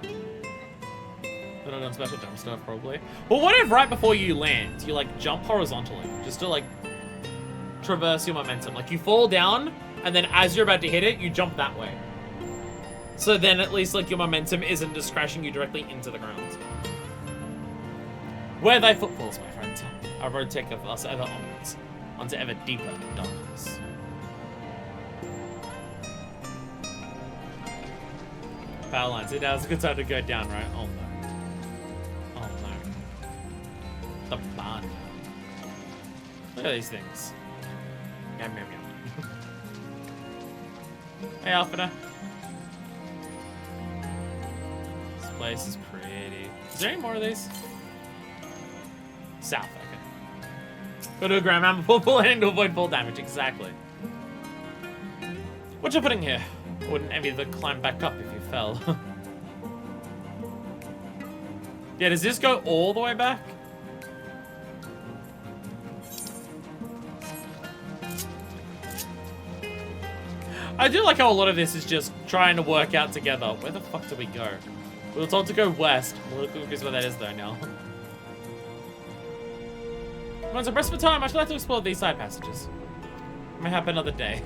They're not on special jump stuff, probably. Well, what if right before you land, you, like, jump horizontally? Just to, like, traverse your momentum. Like, you fall down, and then as you're about to hit it, you jump that way. So then at least, like, your momentum isn't just crashing you directly into the ground. Where thy footfalls, my friend. Our road taketh us ever onwards, onto ever deeper darkness. Power lines. It now's a good time to go down, right? Oh, no. Oh, no. The barn. Look at these things. Yum, yum, yum. Hey, Alpha. This place is pretty. Is there any more of these? South, okay. Go to a ground mount before full hand to avoid full damage, exactly. What you putting here? I wouldn't envy the climb back up if you fell. Yeah, does this go all the way back? I do like how a lot of this is just trying to work out together. Where the fuck do we go? We were told to go west. Look where that is though now. When it's a rest for time, I should like to explore these side passages. May happen another day.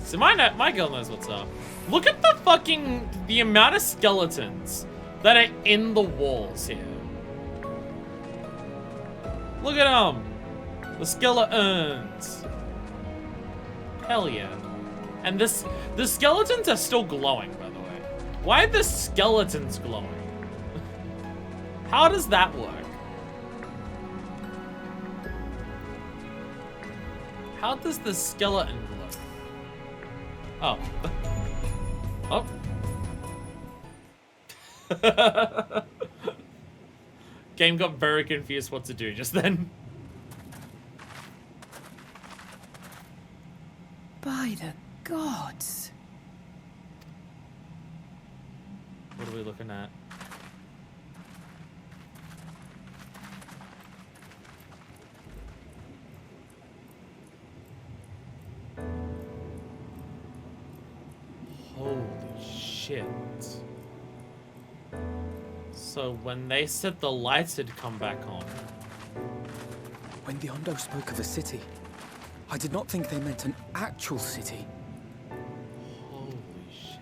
So my girl knows what's up. Look at the amount of skeletons that are in the walls here. Look at them. The skeletons. Hell yeah. And the skeletons are still glowing, by the way. Why are the skeletons glowing? How does that work? How does the skeleton glow? Oh. Oh. Game got very confused what to do just then. By the gods. What are we looking at? Holy shit. So when they said the lights had come back on. When the Ondo spoke of a city, I did not think they meant an actual city. Holy shit.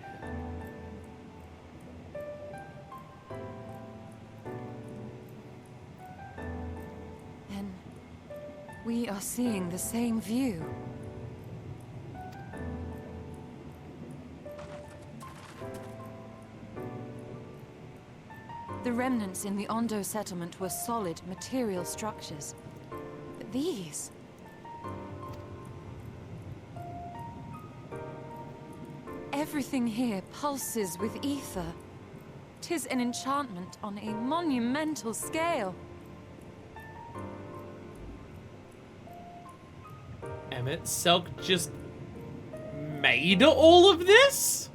Then we are seeing the same view. The remnants in the Ondo settlement were solid material structures. But these... everything here pulses with ether. 'Tis an enchantment on a monumental scale. Emmett Selk just made all of this?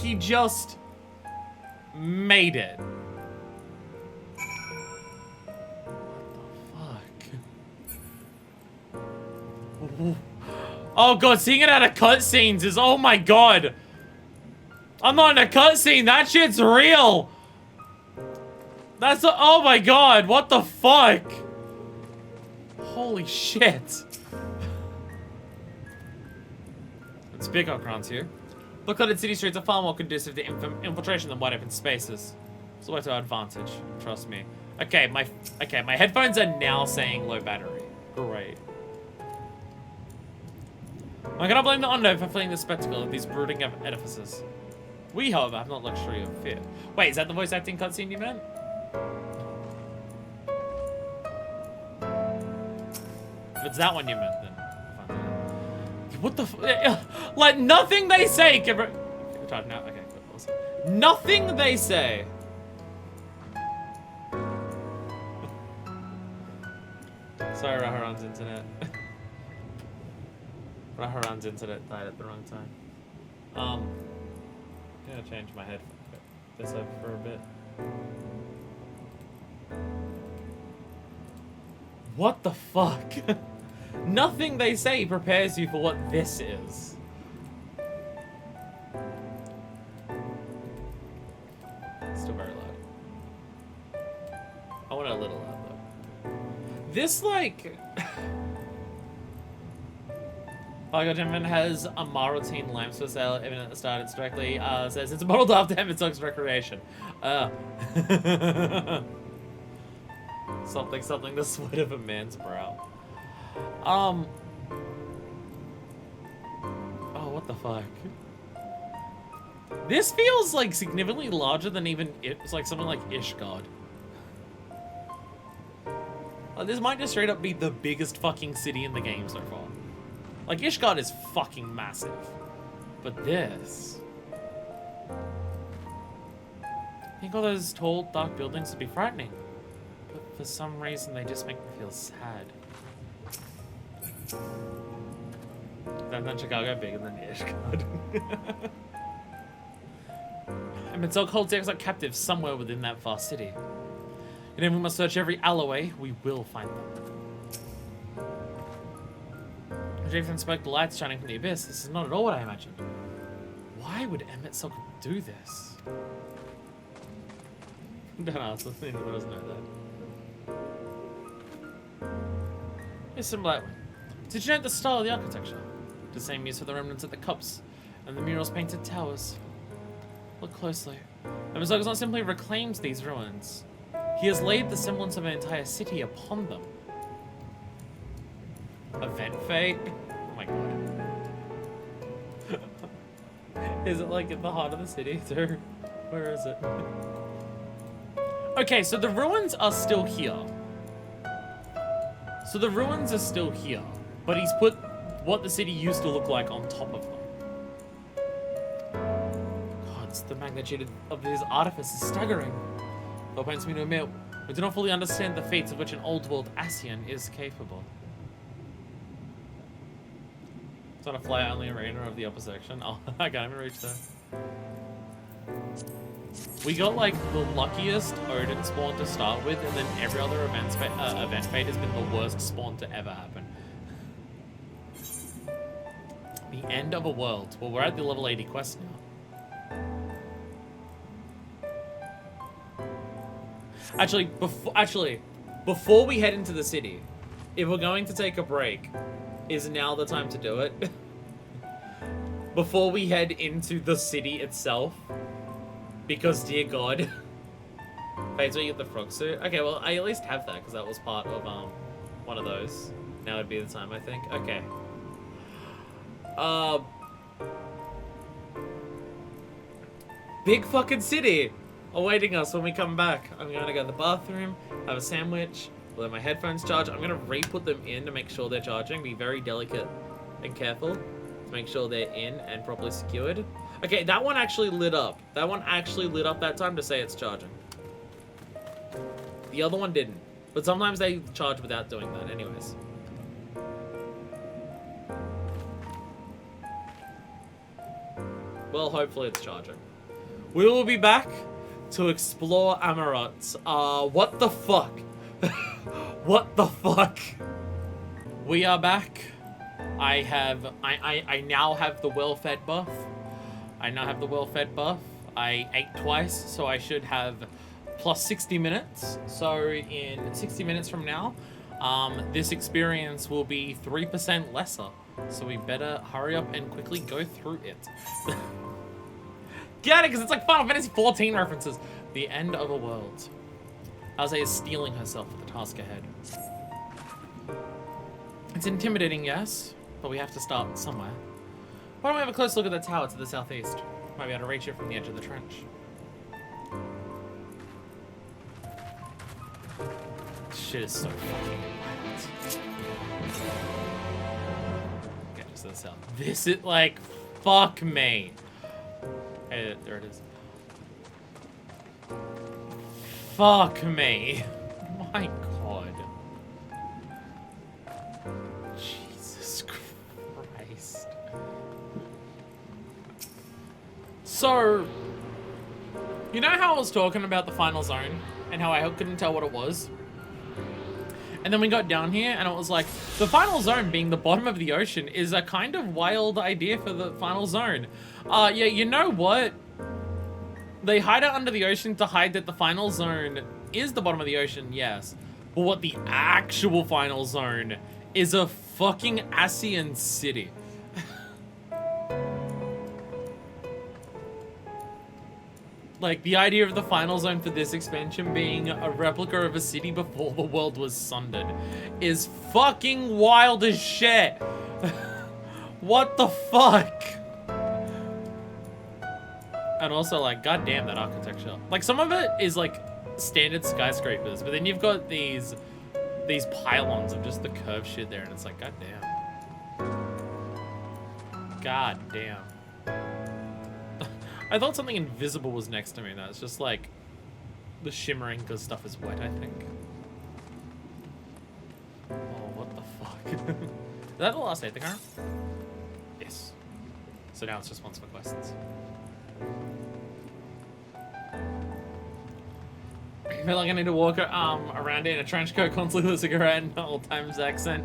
He just made it. Oh god, seeing it out of cutscenes is, oh my god. I'm not in a cutscene, that shit's real. That's a, oh my god, what the fuck? Holy shit. Let's pick up crowns here. The cluttered city streets are far more conducive to infiltration than wide open spaces. It's always to our advantage, trust me. Okay, my headphones are now saying low battery. Great. I cannot blame the unknown for fleeing the spectacle of these brooding edifices. We, however, have not luxury of fear. Wait, is that the voice acting cutscene you meant? If it's that one you meant, then fine. What the like, nothing they say can now. Okay, good. Awesome. Nothing they say. Sorry, Raharan's internet. Raharan's internet died at the wrong time. I'm gonna change my head this up for a bit. What the fuck? Nothing they say prepares you for what this is. Still very loud. I want it a little loud though. This like Gentleman has a Maritine lamps for sale, even at the start. It's directly says it's modeled after Hemmett's recreation. Something the sweat of a man's brow. Oh, what the fuck? This feels like significantly larger than even it's like something like Ishgard. This might just straight up be the biggest fucking city in the game so far. Like, Ishgard is fucking massive. But this... I think all those tall, dark buildings would be frightening. But for some reason, they just make me feel sad. Than Chicago bigger than Ishgard. And Mitzok holds the exile captive somewhere within that vast city. And if we must search every alleyway, we will find them. Jason inspect the lights shining from the abyss. This is not at all what I imagined. Why would Emmett Silk do this? Don't ask, let's see if doesn't know that. Here's some light one. Did you note the style of the architecture? The same use for the remnants of the cups and the murals painted towers. Look closely. Emmett Silk has not simply reclaimed these ruins. He has laid the semblance of an entire city upon them. Event fate? Oh my god. Is it like in the heart of the city too? Where is it? Okay, so the ruins are still here. But he's put what the city used to look like on top of them. God, the magnitude of this artifice is staggering. Though it pains me to admit, we do not fully understand the fates of which an old world Ascian is capable. It's on a fly-only arena of the upper section. Oh, I can't even reach that. We got like the luckiest Odin spawn to start with, and then every other event fate has been the worst spawn to ever happen. The end of a world. Well, we're at the level 80 quest now. Actually, before we head into the city, if we're going to take a break, is now the time to do it. Before we head into the city itself. Because, dear God. Fates where you get the frog suit. Okay, well, I at least have that, because that was part of, one of those. Now would be the time, I think. Okay. Big fucking city awaiting us when we come back. I'm gonna go to the bathroom, have a sandwich, let my headphones charge. I'm gonna re-put them in to make sure they're charging. Be very delicate and careful to make sure they're in and properly secured. Okay, that one actually lit up. That one actually lit up that time to say it's charging. The other one didn't. But sometimes they charge without doing that anyways. Well, hopefully it's charging. We will be back to explore Amarot. What the fuck? What the fuck? We are back. I now have the well-fed buff. I ate twice, so I should have plus 60 minutes. So in 60 minutes from now, this experience will be 3% lesser. So we better hurry up and quickly go through it. get it because it's like Final Fantasy 14 references. The end of a world. Alze is steeling herself for the task ahead. It's intimidating, yes, but we have to start somewhere. Why don't we have a close look at the tower to the southeast? Might be able to reach it from the edge of the trench. Shit is so fucking wild. Okay, just to the south. This is like, fuck me. Hey, there it is. Fuck me. My god. Jesus Christ. So, you know how I was talking about the final zone and how I couldn't tell what it was? And then we got down here and it was like, the final zone being the bottom of the ocean is a kind of wild idea for the final zone. Yeah, you know what? They hide it under the ocean to hide that the final zone is the bottom of the ocean, yes. But what the actual final zone is a fucking Asian city. Like, the idea of the final zone for this expansion being a replica of a city before the world was sundered is fucking wild as shit. What the fuck? And also, like, goddamn that architecture. Like, some of it is, like, standard skyscrapers, but then you've got these pylons of just the curved shit there, and it's like, goddamn. Goddamn. I thought something invisible was next to me, and it's just, like, the shimmering because stuff is wet, I think. Oh, what the fuck? Is that the last Aether? Yes. So now it's just once for questions. I feel like I need to walk around in a trench coat, constantly with a cigarette, and an old times accent.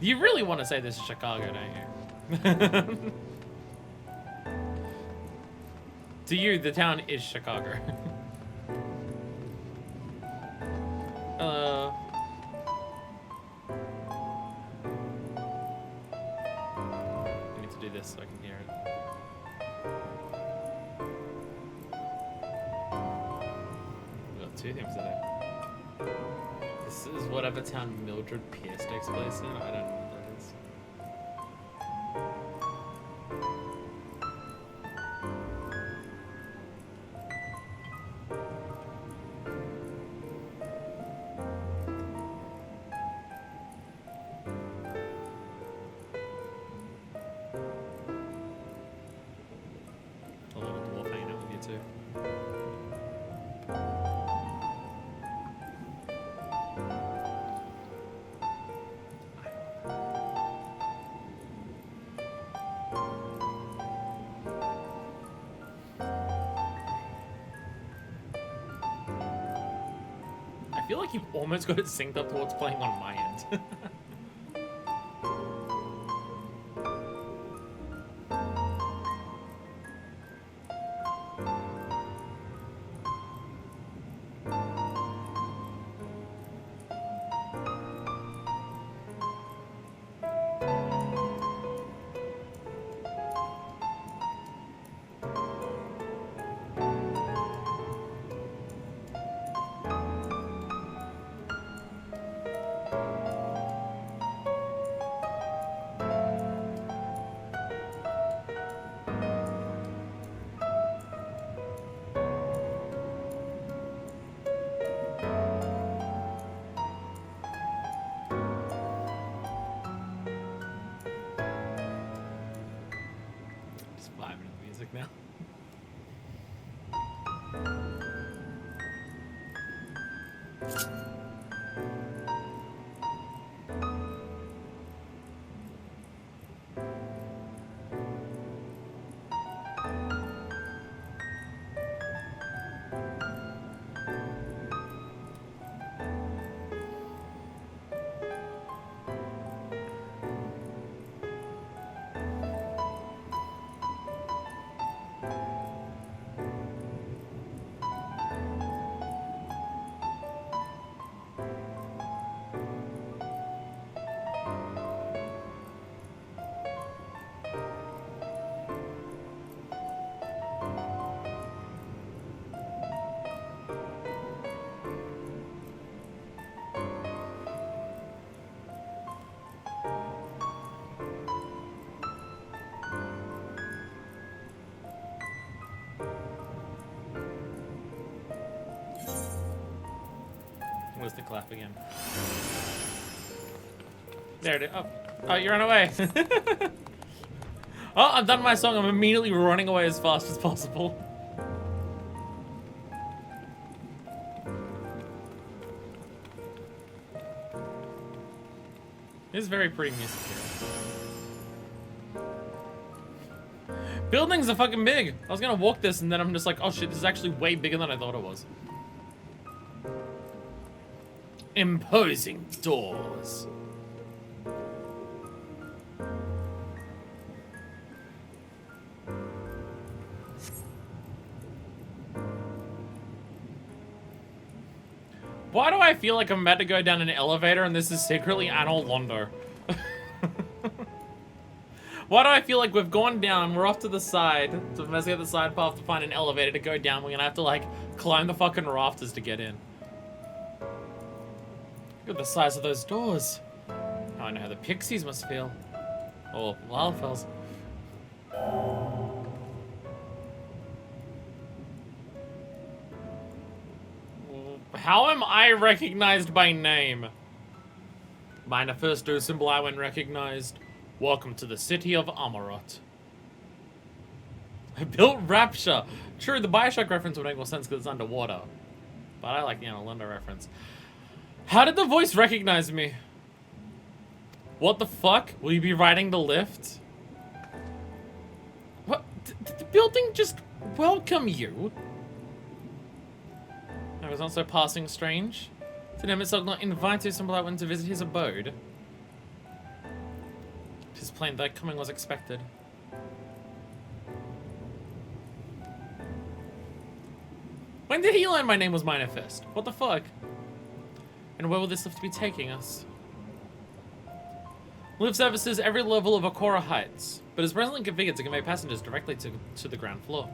You really want to say this is Chicago, don't you? To you, the town is Chicago. I need to do this so I can hear it. Two things today. This is whatever town Mildred Pierce takes place in. I don't know what that is. A little dwarf hanging out with you too. I feel like you've almost got it synced up to what's playing on my end. Now. Where's the clap again? There it is. Oh, you ran away. Oh, I'm done my song. I'm immediately running away as fast as possible. It is very pretty music here. Buildings are fucking big. I was gonna walk this and then I'm just like, oh shit, this is actually way bigger than I thought it was. Imposing doors. Why do I feel like I'm about to go down an elevator and this is secretly Anor Londo? Why do I feel like we've gone down, we're off to the side, to investigate the side path to find an elevator to go down, we're gonna have to like climb the fucking rafters to get in. Look at the size of those doors. Oh, I know how the pixies must feel. Or Lalfels. How am I recognized by name? Mine first do symbol I when recognized. Welcome to the city of Amarot. I built Rapture. True, the Bioshock reference would make more sense because it's underwater. But I like the Anor Londo reference. How did the voice recognize me? What the fuck? Will you be riding the lift? What? Did the building just welcome you? I was also passing strange. Did Emerson not invite Symbol to visit his abode? His plain that coming was expected. When did he learn my name was Minor Fist? What the fuck? And where will this lift be taking us? Lift services every level of Akora Heights, but is presently configured to convey passengers directly to the ground floor.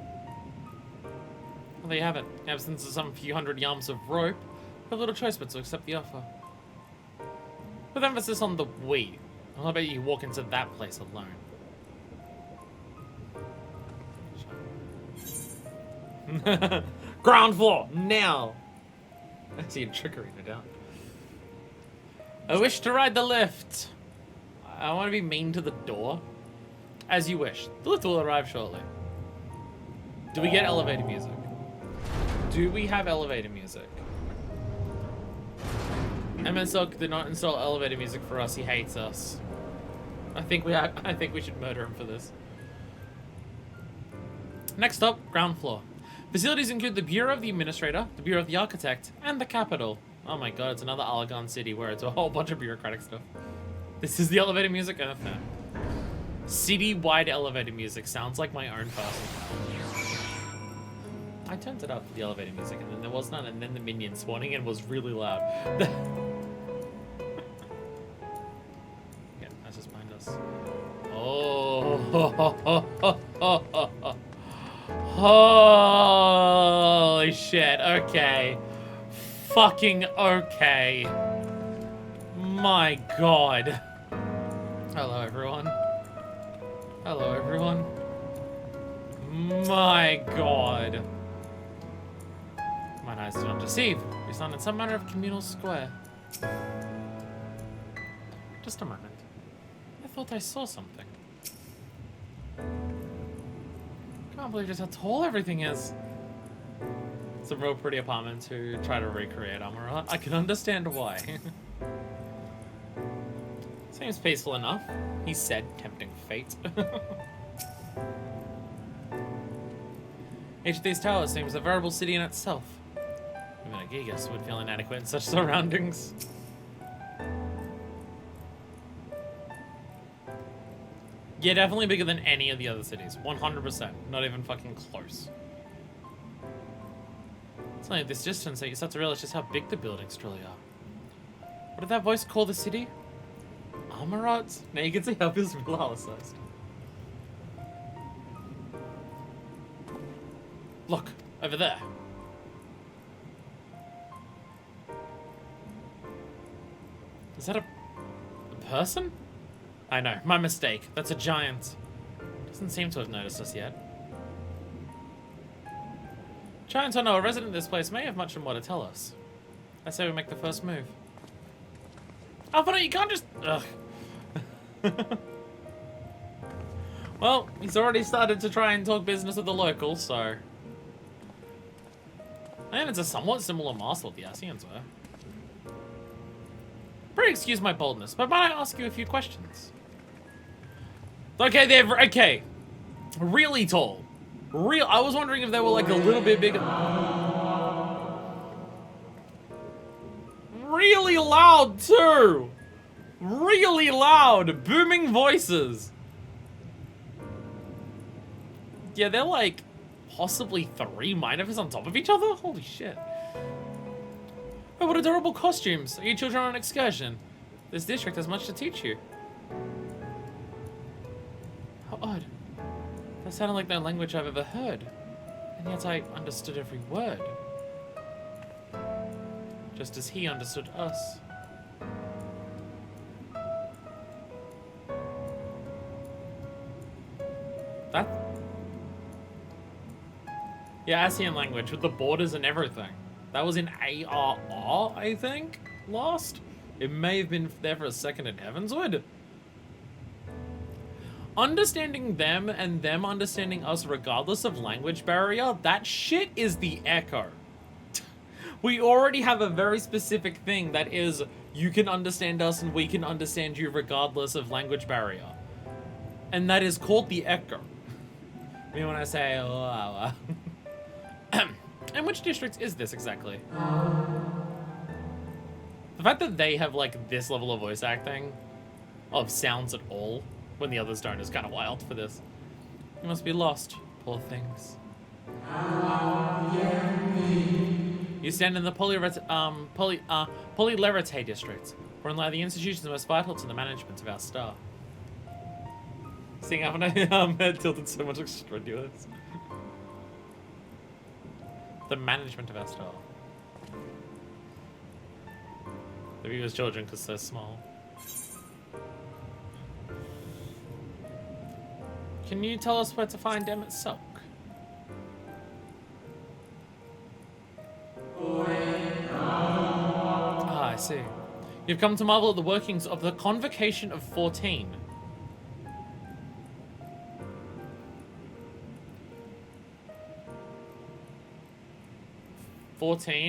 Well, there you have it. In absence of some few hundred yards of rope, we have little choice but to accept the offer. With emphasis on the we. How about you walk into that place alone? Ground floor, now! I see a trickery, no doubt. I wish to ride the lift. I want to be mean to the door. As you wish. The lift will arrive shortly. Do we get elevator music? Do we have elevator music? MSLK did not install elevator music for us. He hates us. I think we should murder him for this. Next up, ground floor. Facilities include the Bureau of the Administrator, the Bureau of the Architect, and the Capital. Oh my god, it's another Alagon city where it's a whole bunch of bureaucratic stuff. This is the elevator music? Oh, no. City-wide elevator music sounds like my own person. I turned it up for the elevator music, and then there was none, and then the minion spawning in was really loud. Yeah, that's just behind us. Oh, holy shit, okay. Fucking okay. My god. Hello, everyone. Hello, everyone. My god. Mine eyes do not deceive. We stand in some manner of communal square. Just a moment. I thought I saw something. Can't believe just how tall everything is. Some real pretty apartments who try to recreate Amarot. I can understand why. Seems peaceful enough, he said, tempting fate. Each of these towers seems a veritable city in itself. Even a Gigas would feel inadequate in such surroundings. Yeah, definitely bigger than any of the other cities. 100%. Not even fucking close. It's only at this distance that you start to realize just how big the buildings truly are. What did that voice call the city? Amarot? Now you can see how visualized. Look, over there. Is that a person? I know, my mistake. That's a giant. Doesn't seem to have noticed us yet. Giants or no, a resident of this place may have much more to tell us. I say we make the first move. Oh, but you can't just... Ugh. Well, he's already started to try and talk business with the locals, so... And it's a somewhat similar mask what the Asians were. Pray excuse my boldness, but might I ask you a few questions? Okay, they're... Okay. Really tall. I was wondering if they were like a little bit bigger. Really loud too. Really loud, booming voices. Yeah, they're like possibly 3 minors on top of each other. Holy shit. Oh, what adorable costumes. Are you children on an excursion? This district has much to teach you. How odd. That sounded like no language I've ever heard. And yet I understood every word. Just as he understood us. That... Yeah, ASEAN language with the borders and everything. That was in ARR, I think, last? It may have been there for a second in Heavenswood. Understanding them and them understanding us regardless of language barrier, that shit is the echo. We already have a very specific thing that is, you can understand us and we can understand you regardless of language barrier. And that is called the echo. I mean, when I say, oh, and which district is this exactly? The fact that they have like this level of voice acting, of sounds at all, when the others don't, is kind of wild for this. You must be lost, poor things. You stand in the Polylerite district, wherein the institutions most vital to the management of our star. Seeing how my head tilted so much like strenuous. The management of our star. The viewer's children because they're small. Can you tell us where to find Emmett Silk? Ah, I see. You've come to marvel at the workings of the Convocation of 14.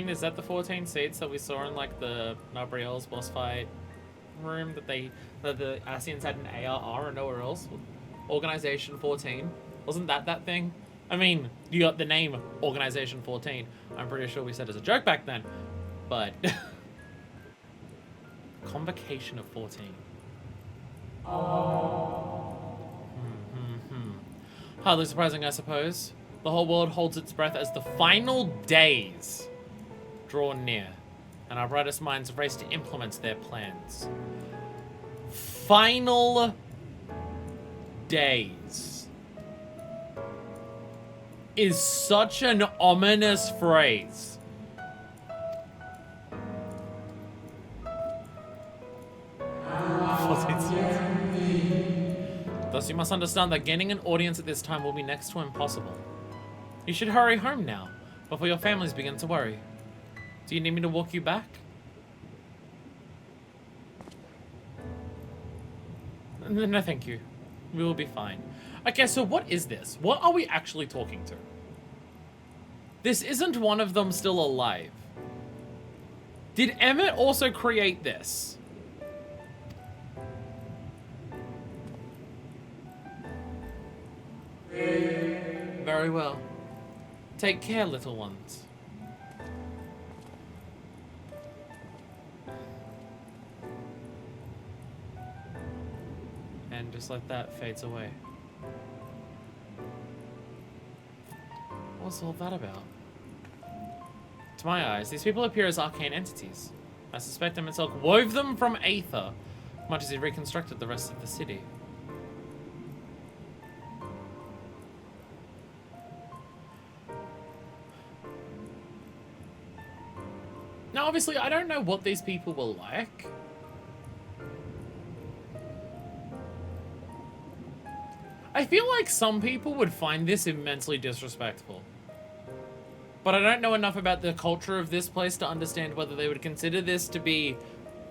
Is that the 14 seats that we saw in like the Nabriel's boss fight room that the ASEANs had in ARR and nowhere else? Organization 14. Wasn't that thing? I mean, you got the name Organization 14. I'm pretty sure we said as a joke back then, but Convocation of 14. Hardly surprising, I suppose. The whole world holds its breath as the final days draw near, and our brightest minds race to implement their plans. Final days is such an ominous phrase. Thus you must understand that gaining an audience at this time will be next to impossible. You should hurry home now, before your families begin to worry. Do you need me to walk you back? No, thank you. We will be fine. Okay, so what is this? What are we actually talking to? This isn't one of them still alive. Did Emmett also create this? Very well. Take care, little ones. And just like that, fades away. What's all that about? To my eyes, these people appear as arcane entities. I suspect Emmett Silk wove them from aether, much as he reconstructed the rest of the city. Now, obviously, I don't know what these people were like. I feel like some people would find this immensely disrespectful. But I don't know enough about the culture of this place to understand whether they would consider this to be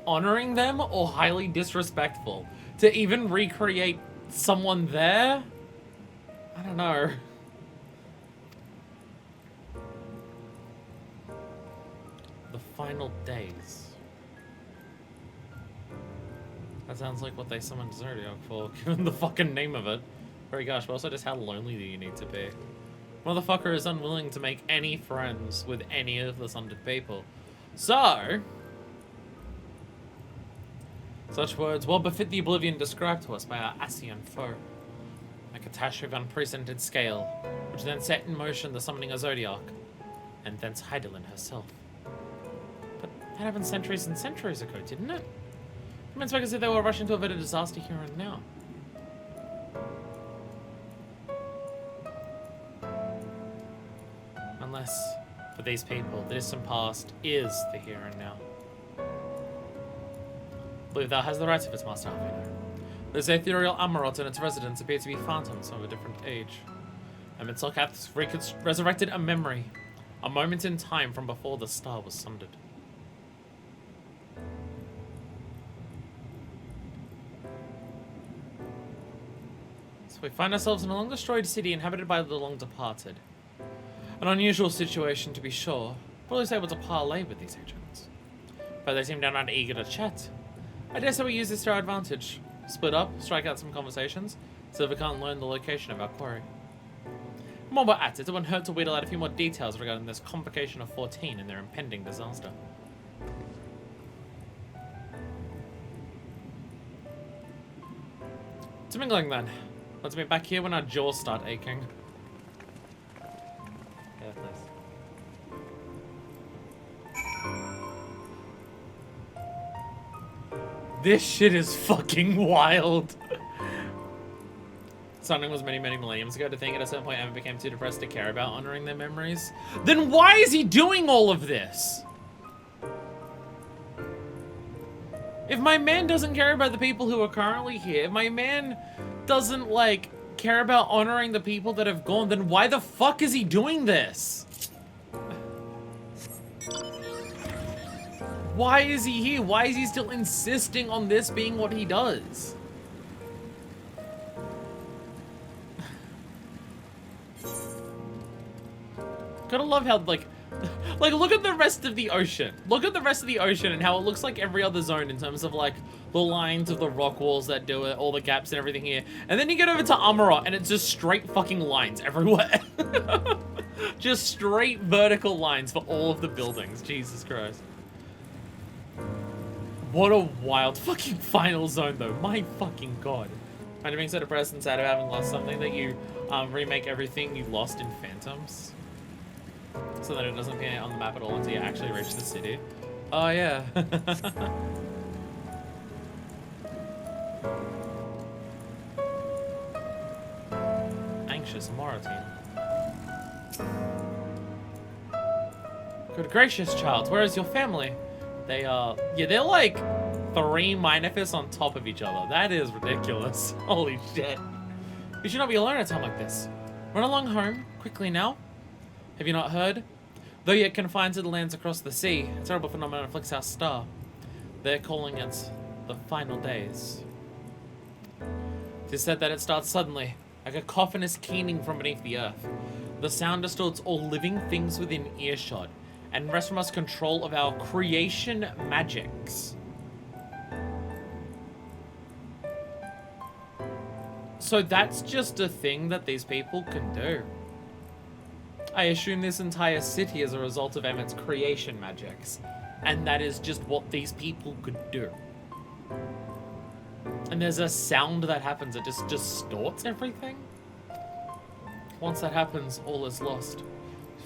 honoring them or highly disrespectful. To even recreate someone there? I don't know. The final days. That sounds like what they summoned Zodiac for, given the fucking name of it. Very gosh, but also just how lonely do you need to be? Motherfucker is unwilling to make any friends with any of the Sundered people. So, such words well befit the oblivion described to us by our Asian foe. A catastrophe of unprecedented scale, which then set in motion the summoning of Zodiac, and thence Heidelin herself. But that happened centuries and centuries ago, didn't it? It meant as if they were rushing to avert a disaster here and now. Unless, for these people, the distant past is the here and now. Believe thou has the rights of its master, Alvino. This ethereal Amarot and its residents appear to be phantoms of a different age. And Mitzelkath resurrected a memory, a moment in time from before the star was sundered. So we find ourselves in a long-destroyed city inhabited by the long-departed. An unusual situation, to be sure, but at least able to parley with these agents. But they seem downright eager to chat. I dare say we use this to our advantage. Split up, strike out some conversations, so we can't learn the location of our quarry. While we're at it, it wouldn't hurt to wheedle out a few more details regarding this convocation of 14 and their impending disaster. To mingling then. Let's meet back here when our jaws start aching. Yeah, nice. This shit is fucking wild. Something was many, many millenniums ago to think at a certain point Emma became too depressed to care about honoring their memories. Then why is he doing all of this? If my man doesn't care about the people who are currently here, if my man doesn't, like, care about honoring the people that have gone, then why the fuck is he doing this? Why is he here? Why is he still insisting on this being what he does? Gotta love how, like, look at the rest of the ocean. Look at the rest of the ocean and how it looks like every other zone in terms of, like, the lines of the rock walls that do it, all the gaps and everything here. And then you get over to Amarot and it's just straight fucking lines everywhere. Just straight vertical lines for all of the buildings. Jesus Christ. What a wild fucking final zone, though. My fucking god. And being so depressed and sad of having lost something that you remake everything you lost in Phantoms. So that it doesn't appear on the map at all until you actually reach the city. Oh, yeah. Anxious Moratine. Good gracious, child. Where is your family? They are... Yeah, they're like 3 Minifis on top of each other. That is ridiculous. Holy shit. You should not be alone at a time like this. Run along home, quickly now. Have you not heard? Though yet confined to the lands across the sea, a terrible phenomenon afflicts our star. They're calling it the final days. It is said that it starts suddenly, like a cacophonous keening from beneath the earth. The sound distorts all living things within earshot, and wrests from us control of our creation magics. So that's just a thing that these people can do. I assume this entire city is a result of Emmett's creation magics, and that is just what these people could do. And there's a sound that happens that just distorts everything. Once that happens, all is lost.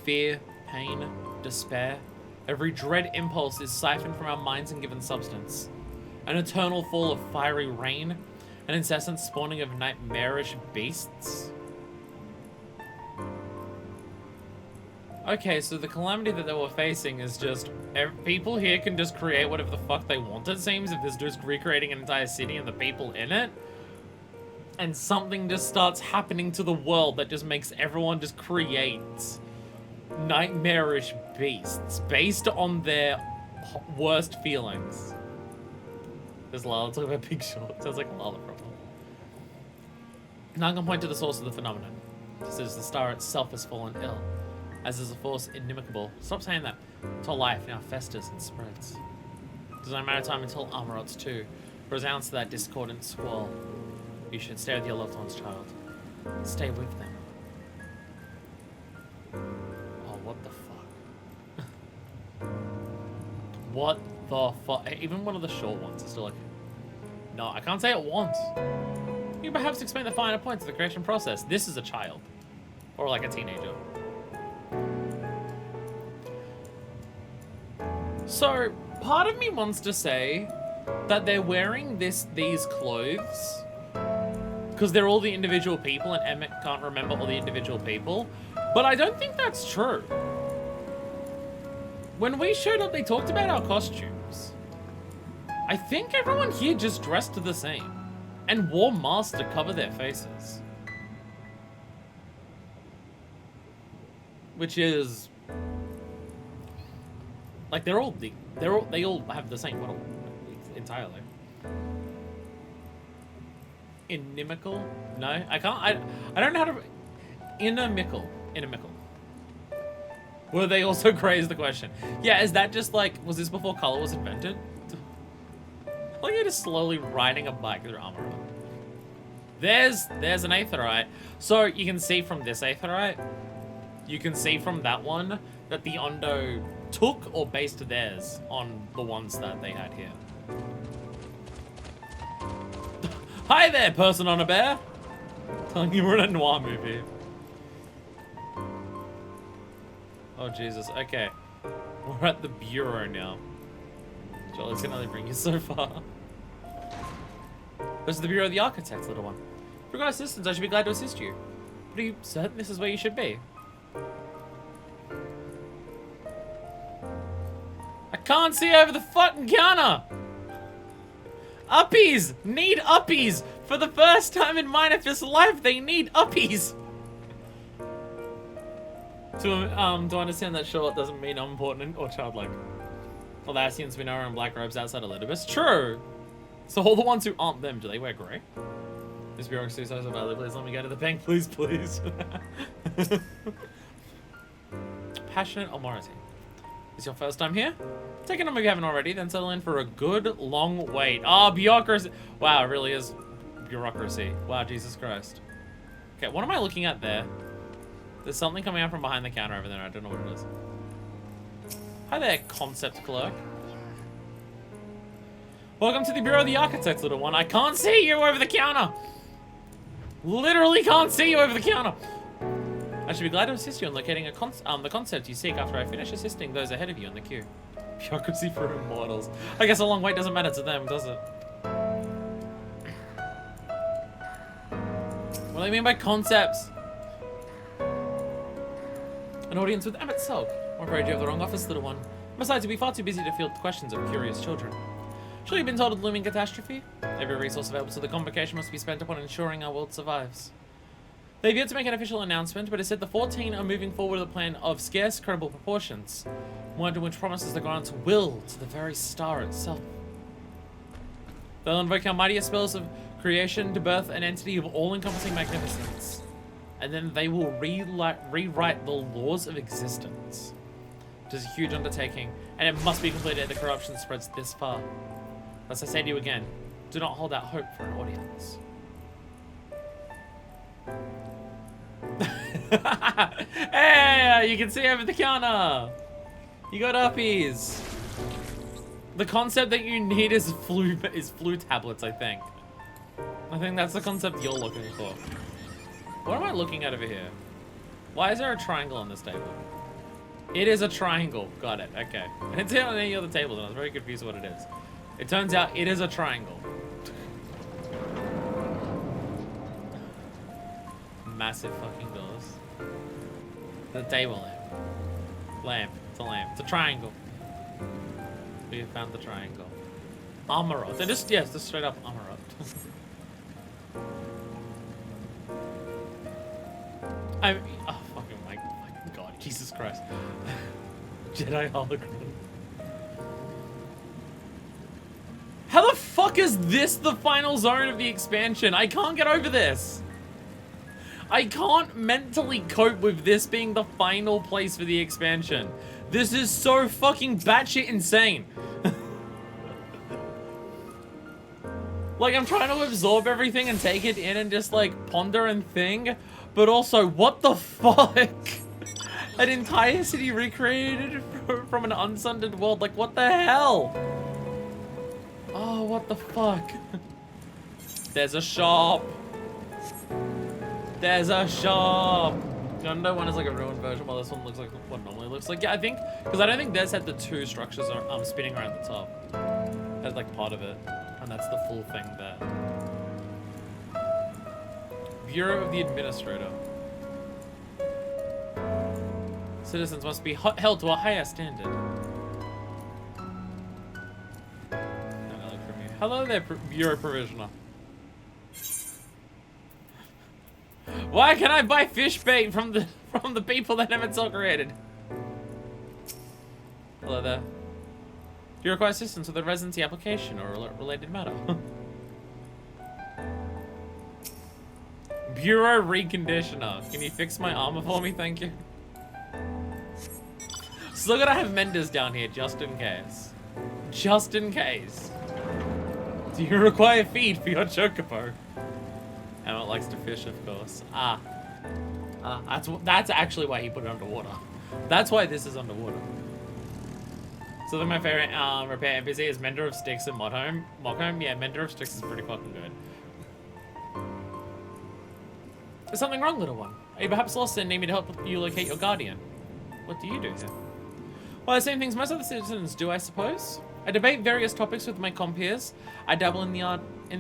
Fear, pain, despair. Every dread impulse is siphoned from our minds and given substance. An eternal fall of fiery rain, an incessant spawning of nightmarish beasts. Okay, so the calamity that they were facing is just people here can just create whatever the fuck they want, it seems, if this dude's recreating an entire city and the people in it. And something just starts happening to the world that just makes everyone just create nightmarish beasts based on their worst feelings. There's Lala talking about Big Short. Sounds like a Lala problem. None can point to the source of the phenomenon. This is the star itself has fallen ill, as is a force inimicable. Stop saying that. Until life now festers and spreads. Does not matter time until Amarots too resounds to that discordant squall. You should stay with your loved ones, child. Stay with them. Oh, what the fuck? What the fuck? Even one of the short ones is still like... No, I can't say it once. You perhaps explain the finer points of the creation process. This is a child. Or like a teenager. So, part of me wants to say that they're wearing these clothes because they're all the individual people and Emmett can't remember all the individual people. But I don't think that's true. When we showed up, they talked about our costumes. I think everyone here just dressed the same and wore masks to cover their faces. Which is... Like, they all have the same model entirely. Inimical? No, I can't. I don't know how to. Inimical. Were they also grey is the question. Yeah, is that just like, was this before color was invented? Look at just slowly riding a bike through armor. There's an Aetherite. So you can see from this Aetherite, you can see from that one that the Ondo took or based theirs on the ones that they had here. Hi there, person on a bear! Telling you we're in a noir movie. Oh Jesus, okay. We're at the bureau now. Jolly's can only bring you so far. This is the Bureau of the Architects, little one. If you've got assistance, I should be glad to assist you. But are you certain this is where you should be? I can't see over the fucking counter! Uppies! Need uppies! For the first time in Minefist's life, they need uppies! To understand that short doesn't mean unimportant or childlike. Well, the Ascians we know are in black robes outside of Elidibus. True! So all the ones who aren't them, do they wear grey? This bureaucracy is so valid. Please let me go to the bank, please, please. Passionate Almority. Is your first time here? Take a number if you haven't already, then settle in for a good long wait. Ah, bureaucracy. Wow, it really is bureaucracy. Wow, Jesus Christ. Okay, what am I looking at there? There's something coming out from behind the counter over there. I don't know what it is. Hi there, concept clerk. Welcome to the Bureau of the Architects, little one. I can't see you over the counter. Literally can't see you over the counter. I should be glad to assist you in locating the concept you seek after I finish assisting those ahead of you in the queue. Bureaucracy for immortals. I guess a long wait doesn't matter to them, does it? What do I mean by concepts? An audience with Emmett Selk. I'm afraid you have the wrong office, little one. Besides, you'll be far too busy to field questions of curious children. Sure, you've been told of the looming catastrophe? Every resource available to the convocation must be spent upon ensuring our world survives. They've yet to make an official announcement, but it said the 14 are moving forward with a plan of scarce, credible proportions, one which promises the grant's will to the very star itself. They'll invoke our mightiest spells of creation to birth an entity of all-encompassing magnificence, and then they will rewrite the laws of existence. It is a huge undertaking, and it must be completed ere the corruption spreads this far. Thus I say to you again, do not hold out hope for an audience. Hey, you can see over the counter. You got uppies. The concept that you need is flu tablets, I think. I think that's the concept you're looking for. What am I looking at over here? Why is there a triangle on this table? It is a triangle. Got it. Okay. I didn't see it on any other tables, and I was very confused what it is. It turns out it is a triangle. Massive fucking doors. The table lamp. Lamp. It's a lamp. It's a triangle. We found the triangle. Amarot. They're just, yes, just straight up Amarot. Oh, fucking my God. Jesus Christ. Jedi hologram. How the fuck is this the final zone of the expansion? I can't get over this. I can't mentally cope with this being the final place for the expansion. This is so fucking batshit insane. Like, I'm trying to absorb everything and take it in and just, like, ponder and think. But also, what the fuck? An entire city recreated from an unsundered world. Like, what the hell? Oh, what the fuck? There's a shop. There's a shop. Gundo one is like a ruined version, while this one looks like what it normally looks like. Yeah, I think, because I don't think Des had the two structures spinning around the top. That's like part of it. And that's the full thing there. Bureau of the Administrator. Citizens must be held to a higher standard. Hello there, Bureau Provisioner. Why can I buy fish bait from the people that Nemetzol created? Hello there. Do you require assistance with a residency application or a related matter? Bureau Reconditioner. Can you fix my armor for me? Thank you. Still gotta have Menders down here, just in case. Just in case. Do you require feed for your chocobo? Emmett likes to fish, of course. That's actually why he put it underwater. That's why this is underwater. So then my favorite repair NPC is Mender of Sticks and Mockholm. Yeah, Mender of Sticks is pretty fucking good. There's something wrong, little one. Are you perhaps lost and need me to help you locate your guardian? What do you do here? Well, the same things most other citizens do, I suppose. I debate various topics with my compeers. I dabble in the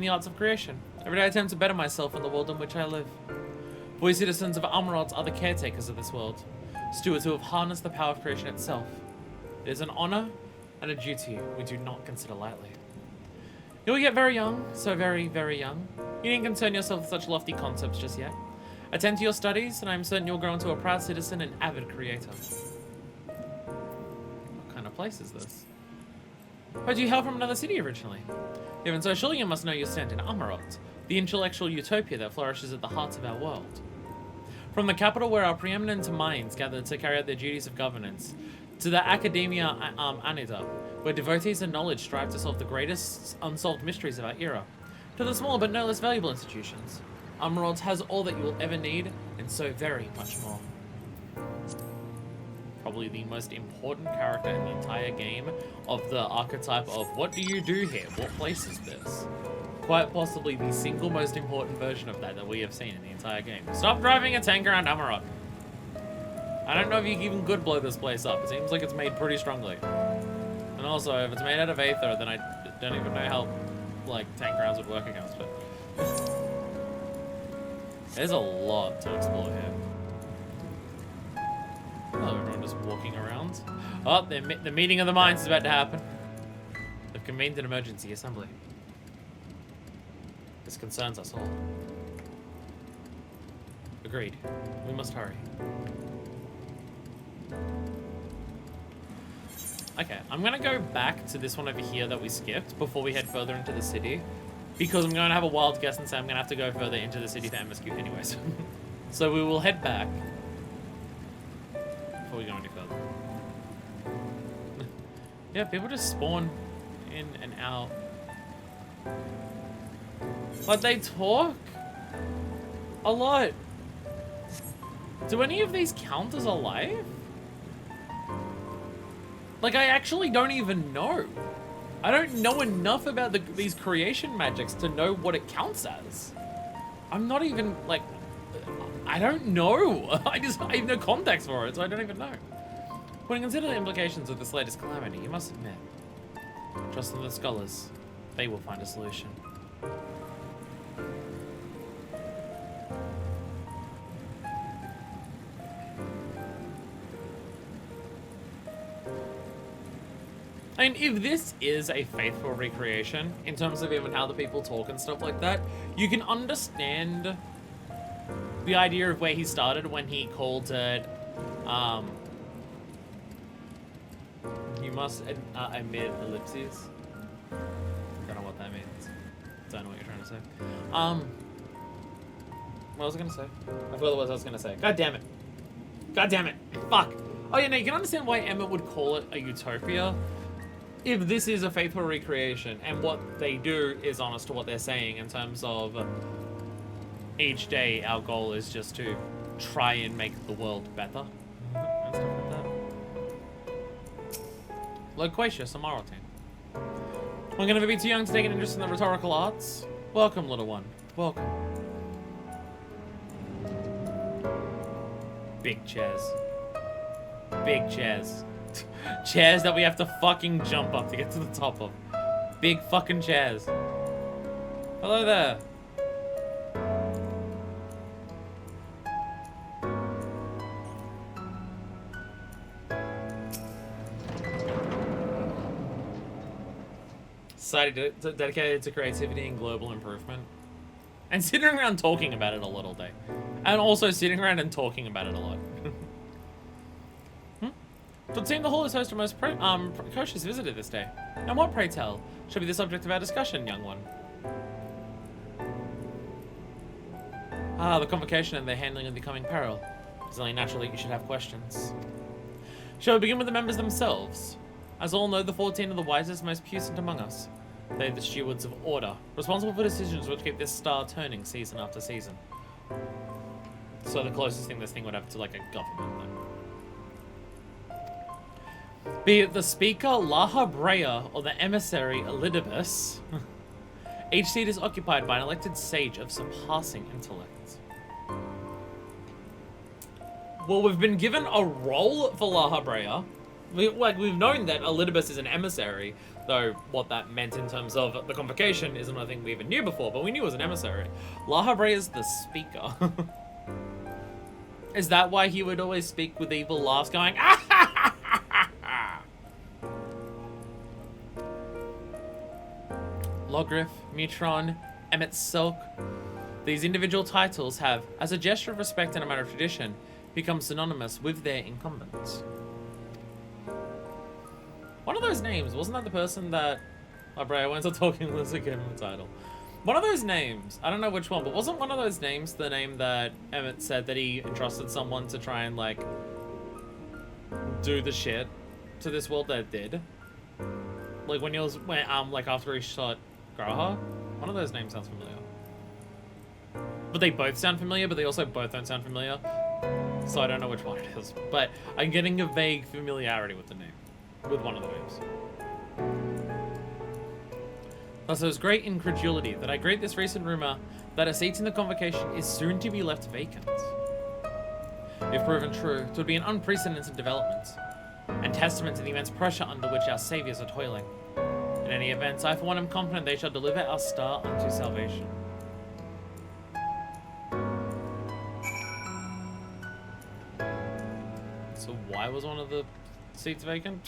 arts of creation. Every day I attempt to better myself in the world in which I live. We citizens of Amarot are the caretakers of this world, stewards who have harnessed the power of creation itself. It is an honor and a duty we do not consider lightly. You will get very young, so very, very young. You needn't concern yourself with such lofty concepts just yet. Attend to your studies, and I am certain you'll grow into a proud citizen and avid creator. What kind of place is this? But you hail from another city originally. Even so, surely you must know your stand in Amarot, the intellectual utopia that flourishes at the heart of our world. From the capital where our preeminent minds gather to carry out their duties of governance, to the Academia Anida, where devotees of knowledge strive to solve the greatest unsolved mysteries of our era, to the smaller but no less valuable institutions, Amarot has all that you will ever need, and so very much more. Probably the most important character in the entire game of the archetype of what do you do here? What place is this? Quite possibly the single most important version of that we have seen in the entire game. Stop driving a tank around Amarot. I don't know if you even could blow this place up. It seems like it's made pretty strongly. And also, if it's made out of Aether, then I don't even know how, like, tank rounds would work against it. There's a lot to explore here. Oh, everyone just walking around. Oh, the meeting of the minds is about to happen. They've convened an emergency assembly. This concerns us all. Agreed. We must hurry. Okay, I'm gonna go back to this one over here that we skipped before we head further into the city, because I'm going to have a wild guess and say I'm gonna have to go further into the city for MSQ anyways. So we will head back before we go any further. Yeah, people just spawn in and out. But they talk a lot. Do any of these count as alive? Like, I actually don't even know. I don't know enough about these creation magics to know what it counts as. I'm not even, like, I don't know. I have no context for it, so I don't even know. When you consider the implications of this latest calamity, you must admit, trust in the scholars. They will find a solution. I mean, if this is a faithful recreation, in terms of even how the people talk and stuff like that, you can understand the idea of where he started when he called it, must admit ellipses. Don't know what that means. Don't know what you're trying to say. What was I gonna say? I forgot what I was gonna say. God damn it. God damn it. Fuck. Oh yeah, no, you can understand why Emmett would call it a utopia if this is a faithful recreation and what they do is honest to what they're saying in terms of each day our goal is just to try and make the world better and stuff like that. Loquacious, a moral team. We're gonna be too young to take an interest in the rhetorical arts. Welcome, little one. Welcome. Big chairs. Big chairs. Chairs that we have to fucking jump up to get to the top of. Big fucking chairs. Hello there. Society dedicated to creativity and global improvement. And sitting around talking about it a lot all day. And also sitting around and talking about it a lot. It would seem the hall is host of most precocious visitor this day. And what, pray tell, should be the subject of our discussion, young one? Ah, the convocation and their handling of the coming peril. It's only natural that you should have questions. Shall we begin with the members themselves? As all know, the 14 are the wisest, most puissant among us. They are the stewards of order, responsible for decisions which keep this star turning season after season. So the closest thing this thing would have to like a government then. Be it the speaker, Laha Brea, or the emissary, Elidibus, each seat is occupied by an elected sage of surpassing intellect. Well, we've been given a role for Laha Brea. We've known that Elidibus is an emissary, though what that meant in terms of the convocation isn't a thing we even knew before, but we knew it was an emissary. Laha Brea is the speaker. Is that why he would always speak with evil laughs going, ah! Logriff, Mutron, Emmett Silk. These individual titles have, as a gesture of respect and a matter of tradition, become synonymous with their incumbents. One of those names, wasn't that the person that... Oh, bro, I went to talking this again in the title. One of those names, I don't know which one, but wasn't one of those names the name that Emmett said that he entrusted someone to try and, like, do the shit to this world that it did? Like, when he was, like, after he shot Graha? One of those names sounds familiar. But they both sound familiar, but they also both don't sound familiar. So I don't know which one it is. But I'm getting a vague familiarity with the name. With one of the names. Thus, there was great incredulity that I greet this recent rumor that a seat in the convocation is soon to be left vacant. If proven true, it would be an unprecedented development, and testament to the immense pressure under which our saviors are toiling. In any event, I for one am confident they shall deliver our star unto salvation. So why was one of the seats vacant?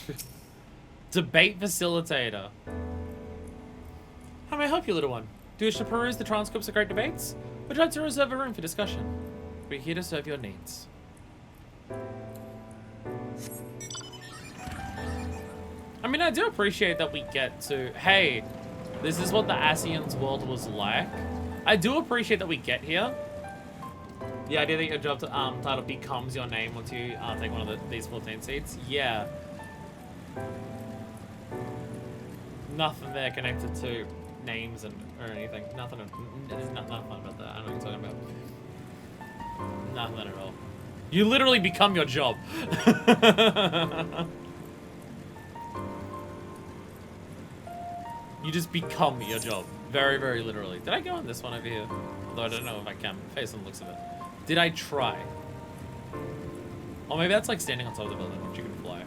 Debate facilitator. How may I help you, little one? Do you wish to peruse the transcripts of great debates? Would you like to reserve a room for discussion? We're here to serve your needs. I mean, I do appreciate that we get to, hey, this is what the Asian's world was like. I do appreciate that we get here. The idea that your job title becomes your name once you take one of these 14 seats. Yeah. Nothing there connected to names or anything. Nothing. There's nothing fun about that. I don't know what you're talking about. Nothing at all. You literally become your job. You just become your job. Very, very literally. Did I go on this one over here? Although I don't know if I can, based on the looks of it. Did I try? Or maybe that's like standing on top of the building, which you can fly.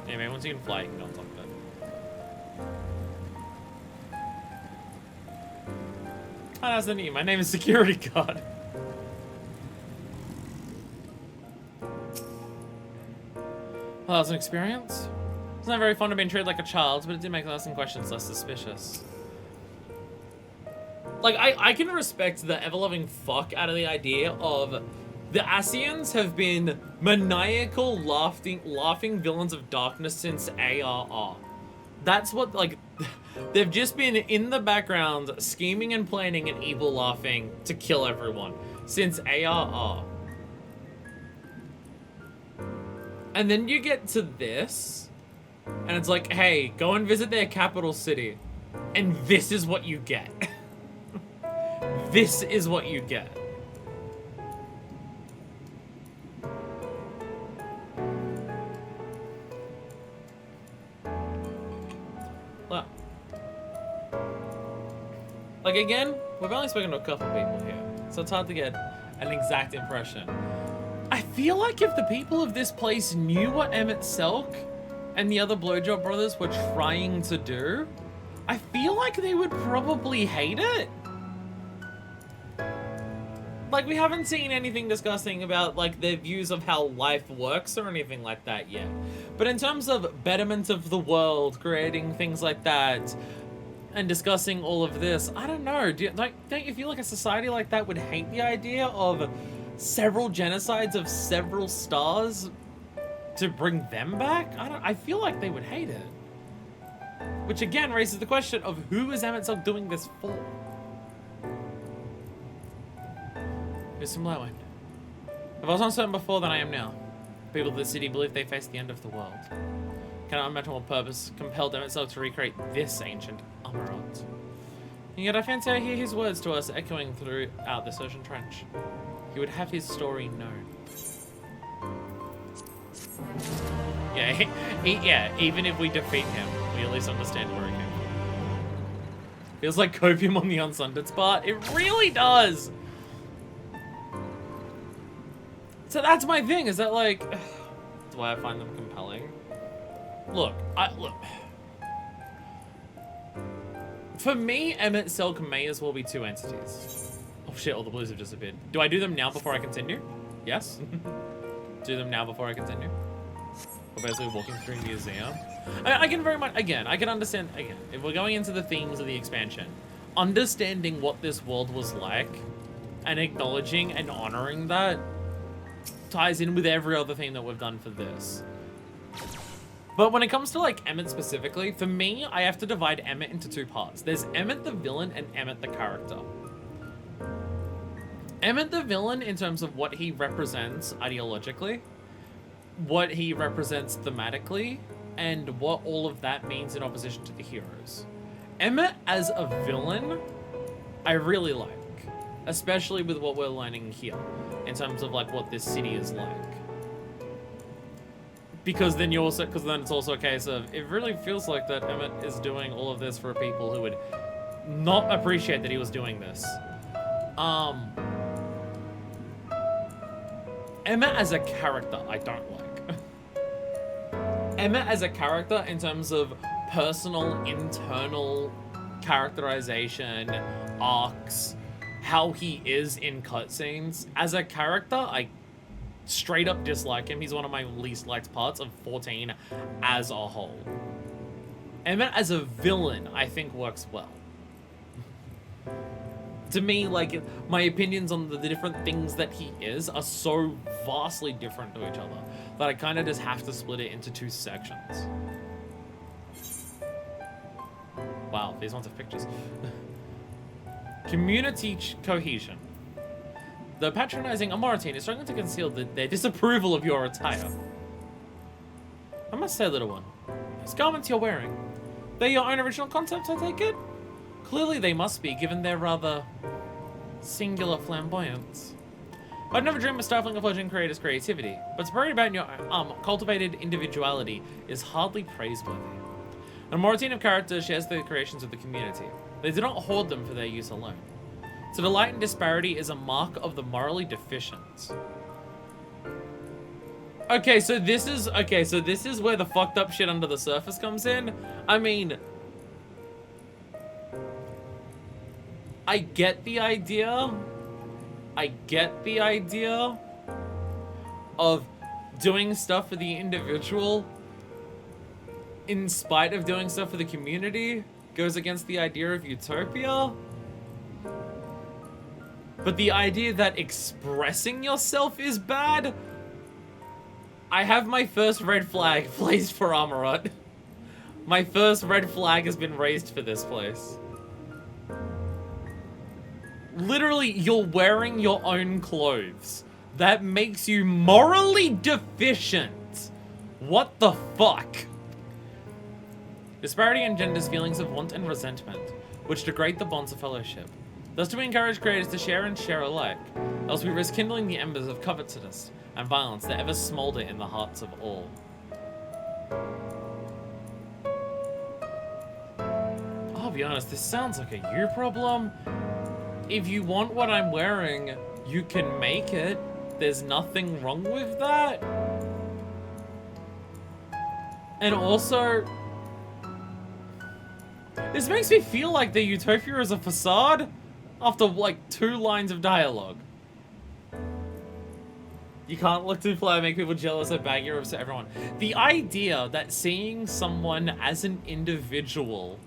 Yeah, maybe once you can fly, you can go on top of it. Oh, that's the name. My name is Security Guard. Well, that was an experience. It's not very fun of being treated like a child, but it did make asking questions less suspicious. Like, I can respect the ever-loving fuck out of the idea of The Ascians have been maniacal, laughing villains of darkness since ARR. That's what, like, they've just been in the background scheming and planning and evil laughing to kill everyone since ARR. And then you get to this, and it's like, hey, go and visit their capital city. And this is what you get. This is what you get. Look. Like, again, we've only spoken to a couple people here, so it's hard to get an exact impression. I feel like if the people of this place knew what Emmett Selk and the other Blowjob brothers were trying to do, I feel like they would probably hate it. Like, we haven't seen anything disgusting about, like, their views of how life works or anything like that yet. But in terms of betterment of the world, creating things like that, and discussing all of this, I don't know. Don't you feel like a society like that would hate the idea of several genocides of several stars to bring them back? I feel like they would hate it. Which again raises the question of who is Emmett Selk doing this for? Here's some light wind. If I was uncertain before than I am now, people of the city believe they face the end of the world. Cannot imagine what purpose compelled Emmett Selk to recreate this ancient Amarant. And yet I fancy I hear his words to us echoing throughout this ocean trench. He would have his story known. Yeah, yeah, even if we defeat him, we at least understand where he came from. Feels like copium on the Unsundered part. It really does! So that's my thing, is that like... That's why I find them compelling. Look. For me, Emmett Selk may as well be two entities. Oh shit, all the blues have disappeared. Do I do them now before I continue? Yes? Do them now before I continue? We're basically walking through a museum. I can very much, again, I can understand, again, if we're going into the themes of the expansion, understanding what this world was like, and acknowledging and honoring that, ties in with every other thing that we've done for this. But when it comes to like Emmett specifically, for me, I have to divide Emmett into two parts. There's Emmett the villain and Emmett the character. Emmett the villain in terms of what he represents ideologically, what he represents thematically, and what all of that means in opposition to the heroes. Emmett as a villain, I really like, especially with what we're learning here in terms of like what this city is like. Because then it's also a case of, it really feels like that Emmett is doing all of this for people who would not appreciate that he was doing this. Emmett as a character, I don't like. Emmett as a character in terms of personal, internal characterization, arcs, how he is in cutscenes. As a character, I straight up dislike him. He's one of my least liked parts of 14 as a whole. Emmett as a villain, I think works well. To me, like, my opinions on the different things that he is are so vastly different to each other that I kind of just have to split it into two sections. Wow, these ones have pictures. Community cohesion. The patronizing Amoritine is struggling to conceal their disapproval of your attire. I must say, little one, those garments you're wearing, they're your own original concepts, I take it? Clearly they must be, given their rather singular flamboyance. I'd never dream of stifling a fledgling creator's creativity, but to parade about your cultivated individuality is hardly praiseworthy. A Amoritine of character shares the creations of the community. They do not hoard them for their use alone. To delight in disparity is a mark of the morally deficient. Okay, so this is where the fucked up shit under the surface comes in. I mean, I get the idea. I get the idea of doing stuff for the individual in spite of doing stuff for the community goes against the idea of utopia. But the idea that expressing yourself is bad, I have my first red flag placed for Amarot. My first red flag has been raised for this place. Literally, you're wearing your own clothes. That makes you morally deficient. What the fuck? Disparity engenders feelings of want and resentment, which degrade the bonds of fellowship. Thus do we encourage creators to share and share alike, else we risk kindling the embers of covetousness and violence that ever smolder in the hearts of all. I'll be honest, this sounds like a you problem. If you want what I'm wearing, you can make it. There's nothing wrong with that. And also, this makes me feel like the utopia is a facade after like 2 lines of dialogue. You can't look too far, make people jealous or bag your upset everyone. The idea that seeing someone as an individual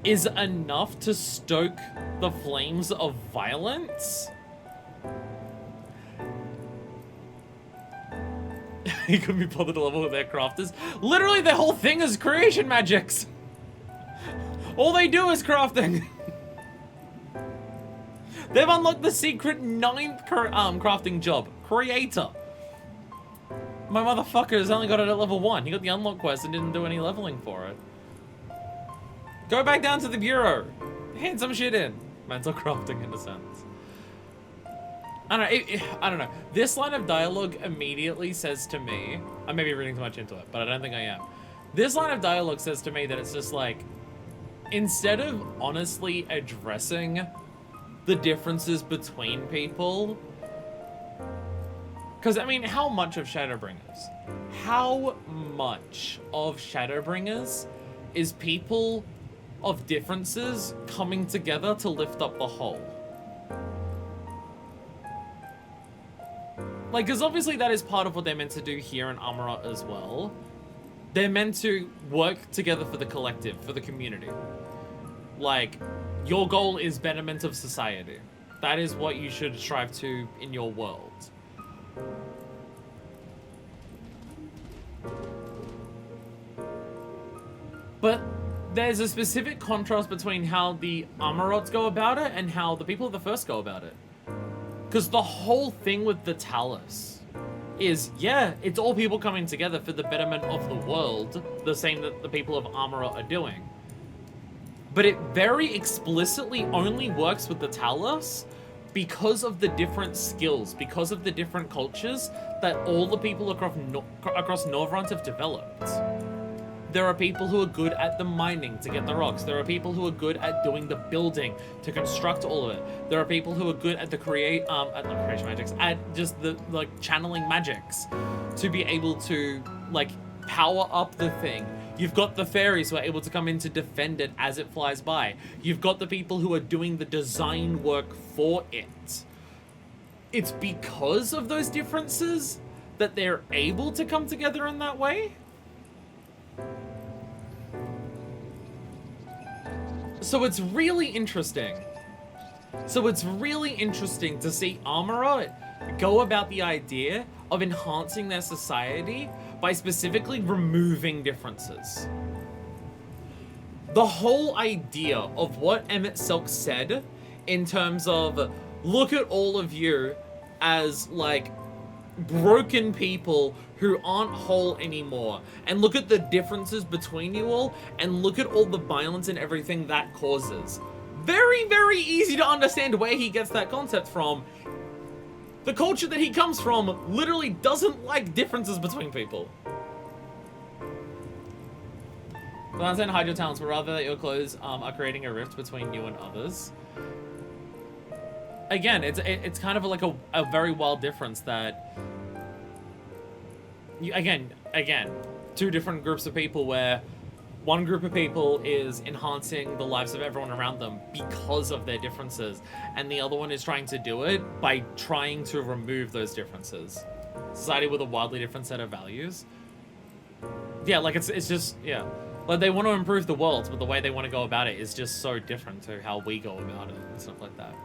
is enough to stoke the flames of violence. He couldn't be bothered to level with their crafters. Literally, their whole thing is creation magics. All they do is crafting. They've unlocked the secret 9th crafting job, creator. My motherfucker's only got it at level 1. He got the unlock quest and didn't do any leveling for it. Go back down to the bureau. Hand some shit in. Mental crafting in a sense. I don't know. This line of dialogue immediately says to me, I may be reading too much into it, but I don't think I am. This line of dialogue says to me that it's just like, instead of honestly addressing the differences between people, because I mean, how much of Shadowbringers is people of differences coming together to lift up the whole? Like, because obviously that is part of what they're meant to do here in Amarot as well. They're meant to work together for the collective, for the community. Like, your goal is betterment of society. That is what you should strive to in your world. But there's a specific contrast between how the Amarots go about it and how the people of the First go about it. Because the whole thing with the Talus is, yeah, it's all people coming together for the betterment of the world, the same that the people of Amarot are doing. But it very explicitly only works with the Talus because of the different skills, because of the different cultures that all the people across Norvrant have developed. There are people who are good at the mining to get the rocks. There are people who are good at doing the building to construct all of it. There are people who are good at the creation magics, at just the like channeling magics to be able to like power up the thing. You've got the fairies who are able to come in to defend it as it flies by. You've got the people who are doing the design work for it. It's because of those differences that they're able to come together in that way. So it's really interesting. To see Amarot go about the idea of enhancing their society by specifically removing differences. The whole idea of what Emmett Silk said in terms of, look at all of you as like broken people who aren't whole anymore, and look at the differences between you all, and look at all the violence and everything that causes. Very, very easy to understand where he gets that concept from. The culture that he comes from literally doesn't like differences between people. But I'm saying hide your talents, but rather that your clothes are creating a rift between you and others. Again, it's kind of like a very wild difference that again, two different groups of people where one group of people is enhancing the lives of everyone around them because of their differences, and the other one is trying to do it by trying to remove those differences. Society with a wildly different set of values. Yeah, like it's just, yeah. Like they want to improve the world, but the way they want to go about it is just so different to how we go about it and stuff like that.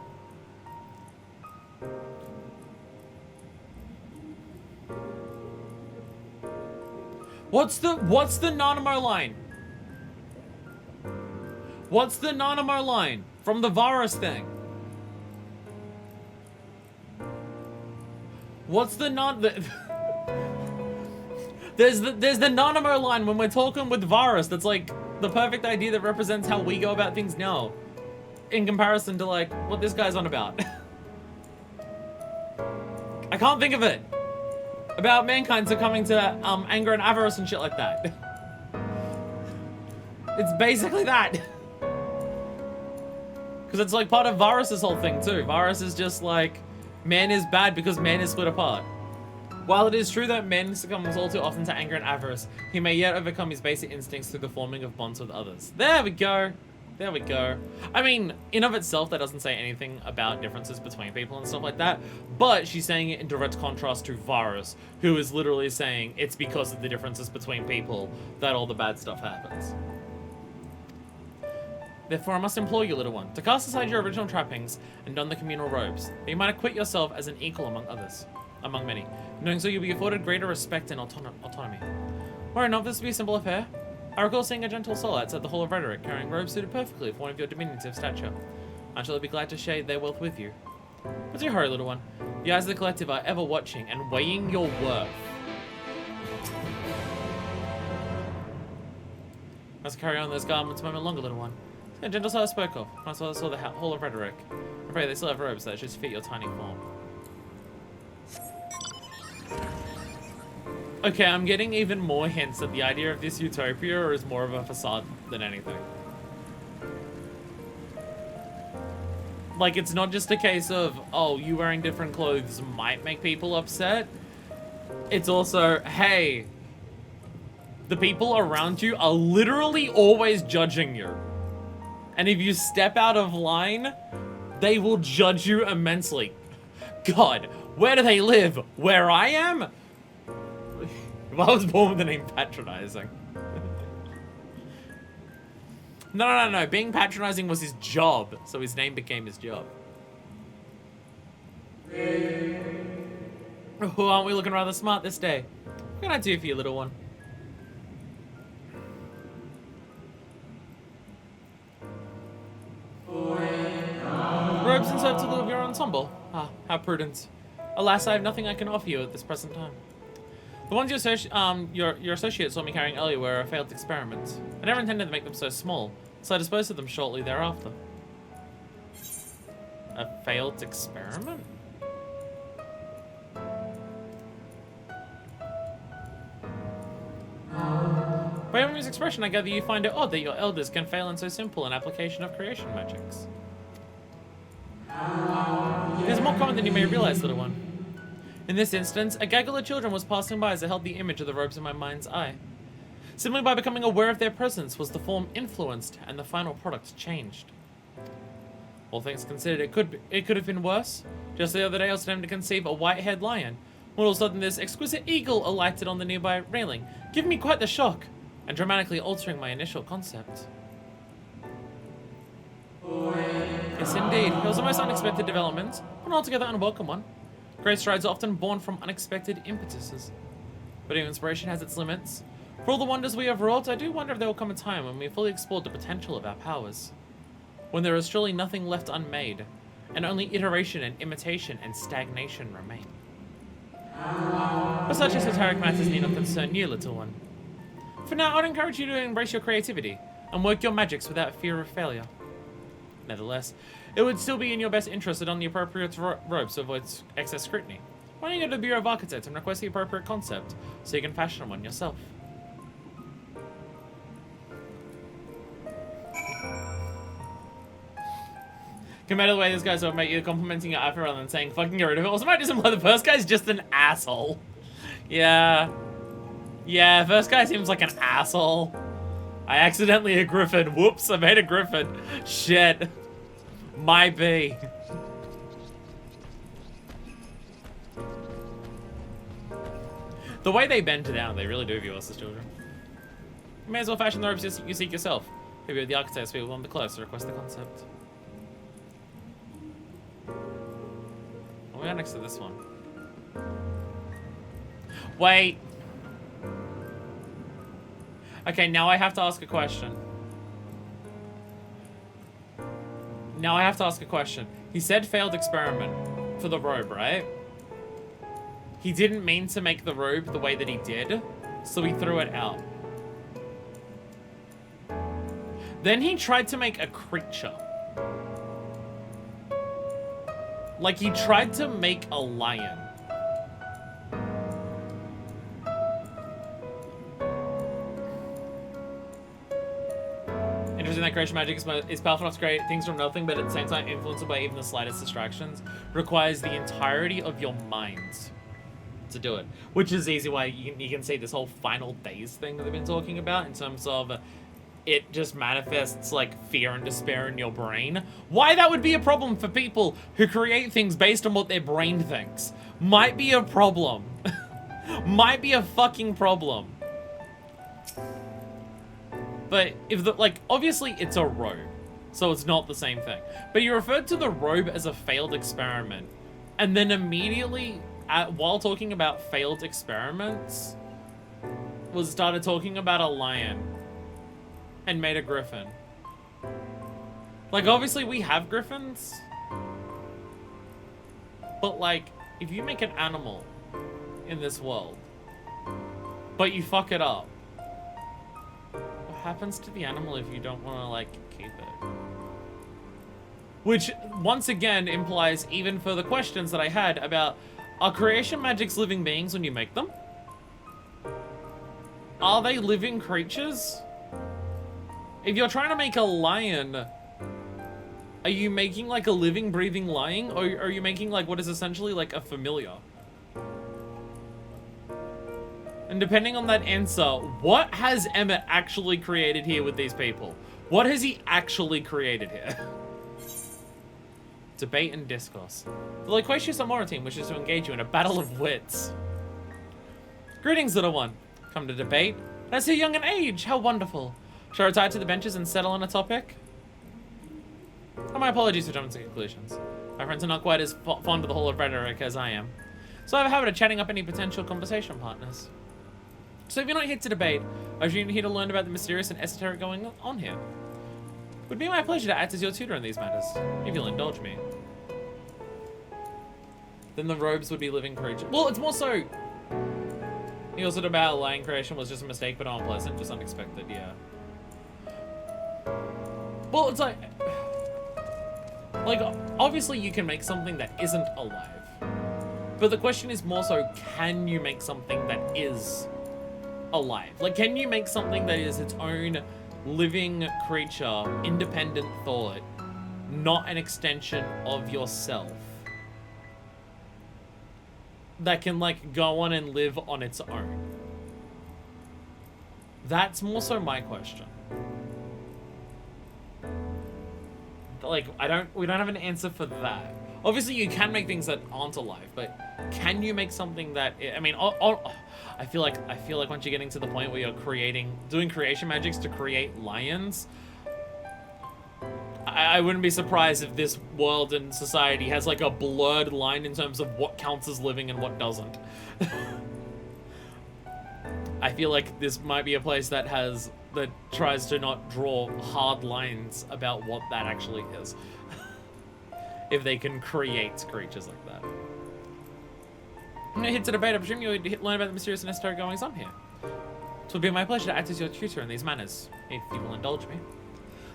What's the Nanamo line? What's the Nanamo line from the Varus thing? What's the There's the Nanamo line when we're talking with Varus that's like the perfect idea that represents how we go about things now. In comparison to like what this guy's on about. I can't think of it. About mankind succumbing to anger and avarice and shit like that. It's basically that. Because it's like part of Varus's whole thing too. Varus is just like, man is bad because man is split apart. While it is true that man succumbs all too often to anger and avarice, he may yet overcome his basic instincts through the forming of bonds with others. There we go. There we go. I mean, in of itself, that doesn't say anything about differences between people and stuff like that, but she's saying it in direct contrast to Varus, who is literally saying it's because of the differences between people that all the bad stuff happens. Therefore, I must implore you, little one, to cast aside your original trappings and don the communal robes, that you might acquit yourself as an equal among others, among many. Knowing so, you'll be afforded greater respect and autonomy. Were it not this to be a simple affair, I recall seeing a gentle soul outside the Hall of Rhetoric, carrying robes suited perfectly for one of your diminutive stature. I shall be glad to share their wealth with you. But do hurry, little one. The eyes of the collective are ever watching and weighing your worth. Let's carry on those garments a moment longer, little one. A gentle soul I spoke of, when I saw the Hall of Rhetoric. I'm afraid they still have robes that should fit your tiny form. Okay, I'm getting even more hints that the idea of this utopia is more of a facade than anything. Like, it's not just a case of, oh, you wearing different clothes might make people upset. It's also, hey, the people around you are literally always judging you. And if you step out of line, they will judge you immensely. God, where do they live? Where I am? If I was born with the name patronizing. No. Being patronizing was his job, so his name became his job. Oh, aren't we looking rather smart this day? What can I do for you, little one? Robes and serve to live your ensemble. Ah, how prudent. Alas, I have nothing I can offer you at this present time. The ones your associates saw me carrying earlier were a failed experiment. I never intended to make them so small, so I disposed of them shortly thereafter. A failed experiment? By everyone's expression, I gather you find it odd that your elders can fail in so simple an application of creation magics. It is more common than you may realize, little one. In this instance, a gaggle of children was passing by as I held the image of the robes in my mind's eye. Simply by becoming aware of their presence was the form influenced and the final product changed. All things considered, it could have been worse. Just the other day I was attempting to conceive a white-haired lion, when all of a sudden this exquisite eagle alighted on the nearby railing, giving me quite the shock, and dramatically altering my initial concept. Yes, indeed. It was a most unexpected development, but an altogether unwelcome one. Great strides are often born from unexpected impetuses. But even inspiration has its limits. For all the wonders we have wrought, I do wonder if there will come a time when we fully explored the potential of our powers. When there is surely nothing left unmade, and only iteration and imitation and stagnation remain. But such esoteric matters need not concern you, little one. For now, I'd encourage you to embrace your creativity, and work your magics without fear of failure. Nevertheless, it would still be in your best interest to don the appropriate robes to avoid excess scrutiny. Why don't you go to the Bureau of Architects and request the appropriate concept, so you can fashion one yourself? Compared to the way this guy's over, mate, you're complimenting your outfit rather than saying fucking get rid of it. Also might just imply the first guy's just an asshole. Yeah. Yeah, first guy seems like an asshole. I accidentally a griffin. Whoops, I made a griffin. Shit. Might be. The way they bend down, they really do view us as children. You may as well fashion the robes you seek yourself. Maybe the architects will want the clothes to request the concept. What we got next to this one? Wait. Okay, now I have to ask a question. Now I have to ask a question. He said failed experiment for the robe, right? He didn't mean to make the robe the way that he did, so he threw it out. Then he tried to make a creature. Like, he tried to make a lion. Interesting that creation magic is powerful enough to create things from nothing, but at the same time influenced by even the slightest distractions. Requires the entirety of your mind to do it. Which is easy why you can see this whole final days thing that they've been talking about in terms of it just manifests like fear and despair in your brain. Why that would be a problem for people who create things based on what their brain thinks might be a problem. Might be a fucking problem. But if the, like, obviously it's a robe, so it's not the same thing. But you referred to the robe as a failed experiment, and then immediately, while talking about failed experiments, started talking about a lion and made a griffin. Like, obviously we have griffins, but like, if you make an animal in this world, but you fuck it up, what happens to the animal if you don't want to, like, keep it? Which, once again, implies even further questions that I had about, are creation magics living beings when you make them? Are they living creatures? If you're trying to make a lion, are you making, like, a living, breathing lion? Or are you making, like, what is essentially, like, a familiar? And depending on that answer, what has Emmett actually created here with these people? What has he actually created here? Debate and discourse. The loquacious Amora team wishes to engage you in a battle of wits. Greetings, little one. Come to debate? As so young an age, how wonderful. Shall I retire to the benches and settle on a topic? Oh, my apologies for jumping to conclusions. My friends are not quite as fond of the Hall of Rhetoric as I am, so I have a habit of chatting up any potential conversation partners. So if you're not here to debate, I assume you're here to learn about the mysterious and esoteric going on here. It would be my pleasure to act as your tutor in these matters, if you'll indulge me. Then the robes would be living creatures. Well, it's more so... He also said about lion creation was just a mistake, but unpleasant, just unexpected, yeah. Well, it's like, obviously you can make something that isn't alive. But the question is more so, can you make something that is alive? Like, can you make something that is its own living creature, independent thought, not an extension of yourself, that can, like, go on and live on its own? That's more so my question. Like, we don't have an answer for that. Obviously, you can make things that aren't alive, but can you make something that, I mean, I feel like once you're getting to the point where you're doing creation magics to create lions, I wouldn't be surprised if this world and society has, like, a blurred line in terms of what counts as living and what doesn't. I feel like this might be a place that tries to not draw hard lines about what that actually is. If they can create creatures like that. I'm gonna hit to debate. I presume you would learn about the mysterious and esoteric goings on here. It would be my pleasure to act as your tutor in these matters, if you will indulge me.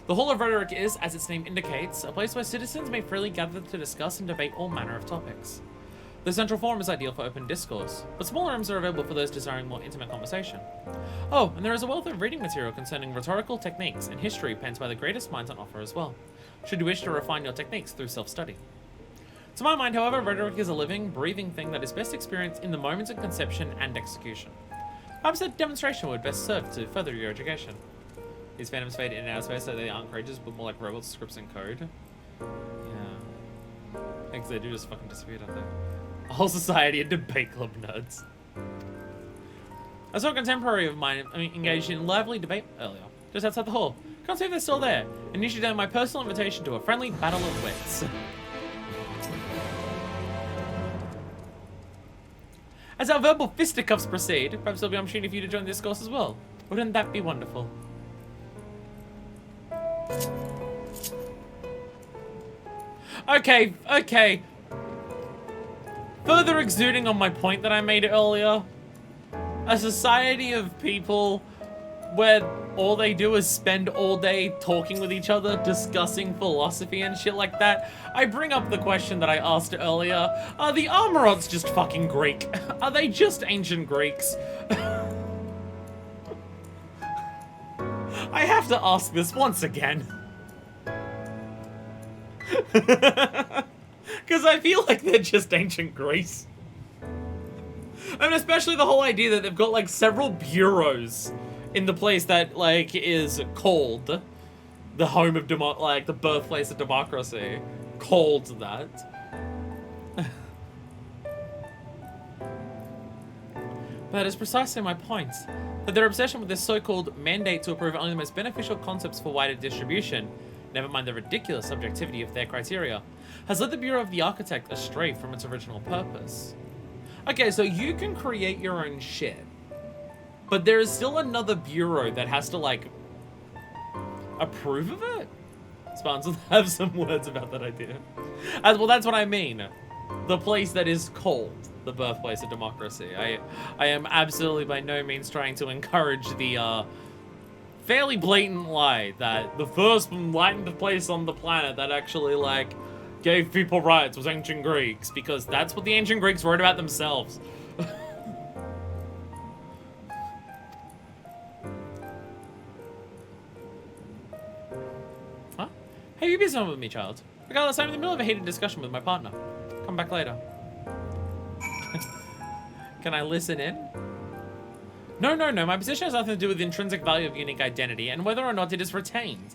The Hall of Rhetoric is, as its name indicates, a place where citizens may freely gather to discuss and debate all manner of topics. The central forum is ideal for open discourse, but smaller rooms are available for those desiring more intimate conversation. Oh, and there is a wealth of reading material concerning rhetorical techniques and history penned by the greatest minds on offer as well, should you wish to refine your techniques through self-study. To my mind, however, rhetoric is a living, breathing thing that is best experienced in the moments of conception and execution. Perhaps that demonstration would best serve to further your education. These phantoms fade in and out of space so they aren't creatures, but more like robots, scripts, and code. Yeah. Because they do just fucking disappear, don't they? A whole society of debate club nerds. I saw a contemporary of mine engaged in lively debate earlier, just outside the hall. Can't see if they're still there, and issued out my personal invitation to a friendly battle of wits. As our verbal fisticuffs proceed, perhaps there'll be an opportunity for you to join the discourse as well. Wouldn't that be wonderful? Okay, okay. Further exuding on my point that I made earlier. A society of people where all they do is spend all day talking with each other, discussing philosophy and shit like that. I bring up the question that I asked earlier. Are the Armorots just fucking Greek? Are they just ancient Greeks? I have to ask this once again. Because I feel like they're just ancient Greece. I mean, especially the whole idea that they've got, like, several bureaus in the place that, like, is called the home of the birthplace of democracy. Called that. That is precisely my point. That their obsession with this so-called mandate to approve only the most beneficial concepts for wider distribution, never mind the ridiculous subjectivity of their criteria, has led the Bureau of the Architect astray from its original purpose. Okay, so you can create your own shit, but there is still another bureau that has to, like, approve of it? Spawns will have some words about that idea. As well, that's what I mean. The place that is called the birthplace of democracy. I am absolutely by no means trying to encourage the fairly blatant lie that the first enlightened place on the planet that actually, like, gave people rights was ancient Greeks, because that's what the ancient Greeks wrote about themselves. Huh? Hey, you be someone with me, child. Regardless, I'm in the middle of a heated discussion with my partner. Come back later. Can I listen in? No. My position has nothing to do with the intrinsic value of unique identity and whether or not it is retained.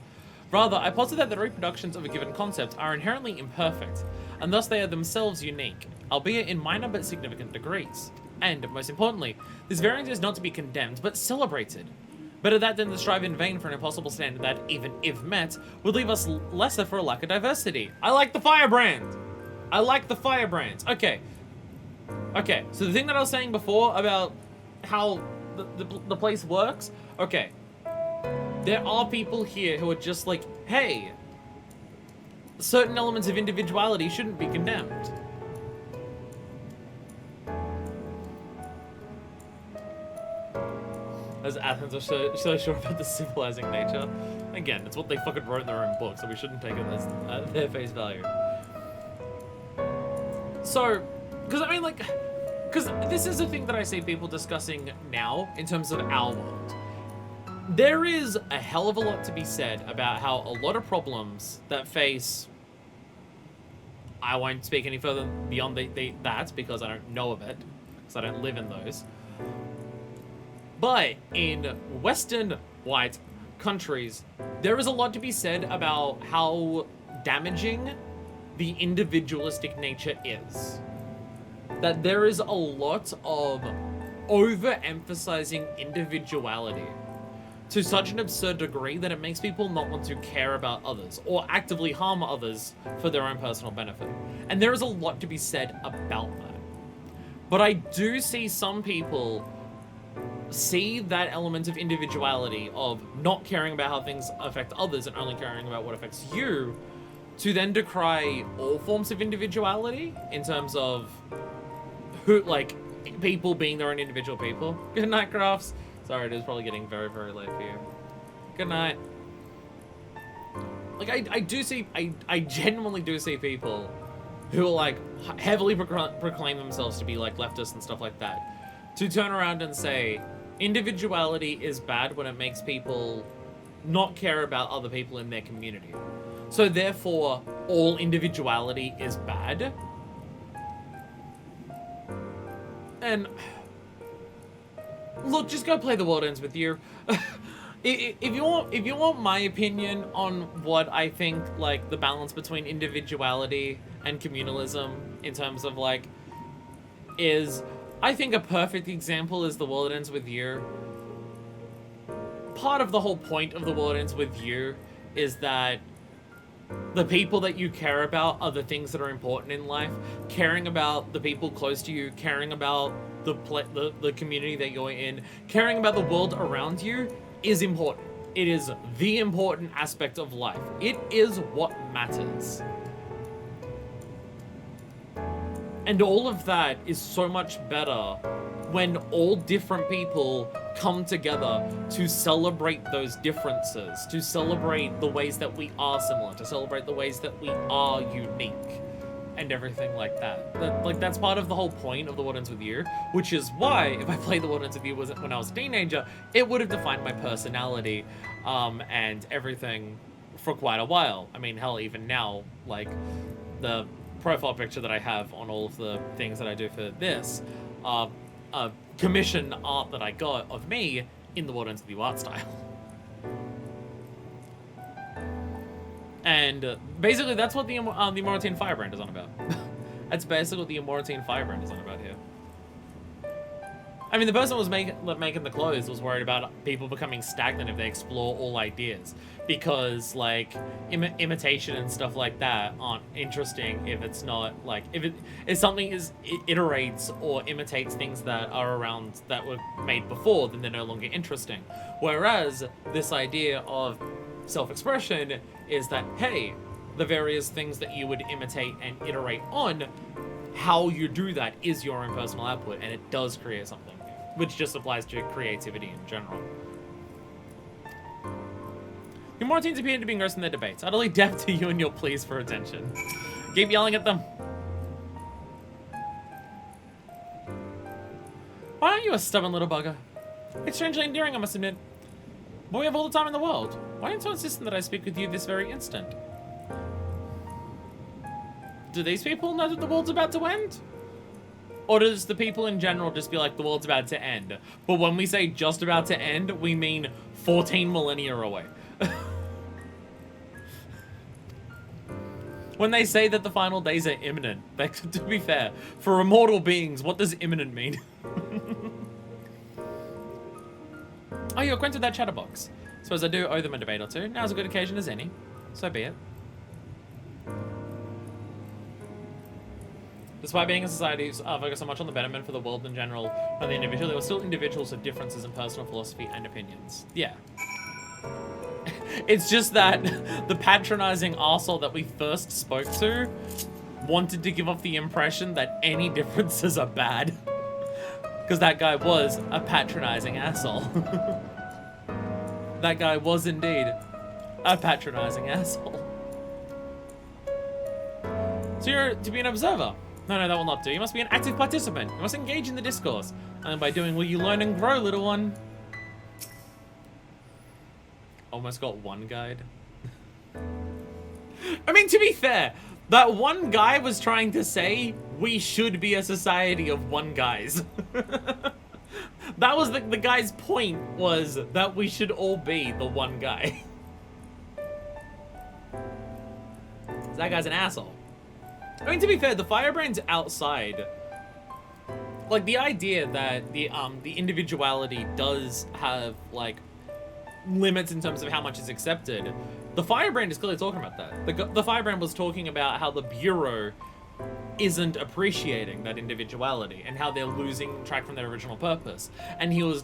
Rather, I posit that the reproductions of a given concept are inherently imperfect, and thus they are themselves unique, albeit in minor but significant degrees. And, most importantly, this variance is not to be condemned, but celebrated. Better that than to strive in vain for an impossible standard that, even if met, would leave us lesser for a lack of diversity. I like the firebrand! I like the firebrand. Okay. Okay, so the thing that I was saying before about how the place works, okay. There are people here who are just like, hey, certain elements of individuality shouldn't be condemned. As Athens are so sure about the civilizing nature. Again, it's what they fucking wrote in their own book, so we shouldn't take it as their face value. So, because I mean, like, because this is a thing that I see people discussing now in terms of our world. There is a hell of a lot to be said about how a lot of problems that face... I won't speak any further beyond that because I don't know of it, because I don't live in those. But in Western white countries, there is a lot to be said about how damaging the individualistic nature is. That there is a lot of overemphasizing individuality to such an absurd degree that it makes people not want to care about others or actively harm others for their own personal benefit. And there is a lot to be said about that. But I do see some people see that element of individuality, of not caring about how things affect others and only caring about what affects you, to then decry all forms of individuality in terms of who, like, people being their own individual people. Good night, Crafts. Sorry, it is probably getting very, very late for you. Good night. Like, I genuinely do see people who are, like, heavily proclaim themselves to be, like, leftists and stuff like that, to turn around and say, individuality is bad when it makes people not care about other people in their community. So therefore, all individuality is bad. And look, just go play The World Ends With You. If you want my opinion on what I think, like, the balance between individuality and communalism in terms of, like, is, I think a perfect example is The World Ends With You. Part of the whole point of The World Ends With You is that the people that you care about are the things that are important in life. Caring about the people close to you, caring about the community that you're in, caring about the world around you is important. It is the important aspect of life. It is what matters. And all of that is so much better when all different people come together to celebrate those differences, to celebrate the ways that we are similar, to celebrate the ways that we are unique, and everything like that. That's part of the whole point of The What Ends With You, which is why, if I played The What Ends With You when I was a teenager, it would have defined my personality, and everything for quite a while. I mean, hell, even now, like, the profile picture that I have on all of the things that I do for this, commission art that I got of me in the What Ends With You art style. And basically that's what the Immortine Firebrand is on about. That's basically what the Immortine Firebrand is on about here. I mean, the person who was making the clothes was worried about people becoming stagnant if they explore all ideas. Because, like, imitation and stuff like that aren't interesting if it's not, like, if something iterates or imitates things that are around that were made before, then they're no longer interesting. Whereas this idea of self-expression is that, hey, the various things that you would imitate and iterate on, how you do that is your own personal output, and it does create something, which just applies to creativity in general. Your Mortines appear to be engrossed in their debates, utterly deaf to you and your pleas for attention. Keep yelling at them. Why aren't you a stubborn little bugger? It's strangely endearing, I must admit. But we have all the time in the world. Why aren't you so insistent that I speak with you this very instant? Do these people know that the world's about to end? Or does the people in general just be like, the world's about to end? But when we say just about to end, we mean 14 millennia away. When they say that the final days are imminent, to be fair, for immortal beings, what does imminent mean? Oh, you're acquainted with that chatterbox. Suppose I do owe them a debate or two. Now's a good occasion as any. So be it. Despite being a society focused so much on the betterment for the world in general and the individual, there were still individuals with differences in personal philosophy and opinions. Yeah. It's just that the patronizing arsehole that we first spoke to wanted to give off the impression that any differences are bad. Because that guy was a patronizing asshole. That guy was indeed a patronizing asshole. So you're to be an observer? No, that will not do. You must be an active participant. You must engage in the discourse. And by doing will you learn and grow, little one. Almost got one guide. I mean, to be fair, that one guy was trying to say we should be a society of one guys. That was the guy's point, was that we should all be the one guy. That guy's an asshole. I mean, to be fair, the Firebrand's outside. Like, the idea that the individuality does have, like, limits in terms of how much is accepted. The Firebrand is clearly talking about that. The Firebrand was talking about how the Bureau isn't appreciating that individuality and how they're losing track from their original purpose. And he was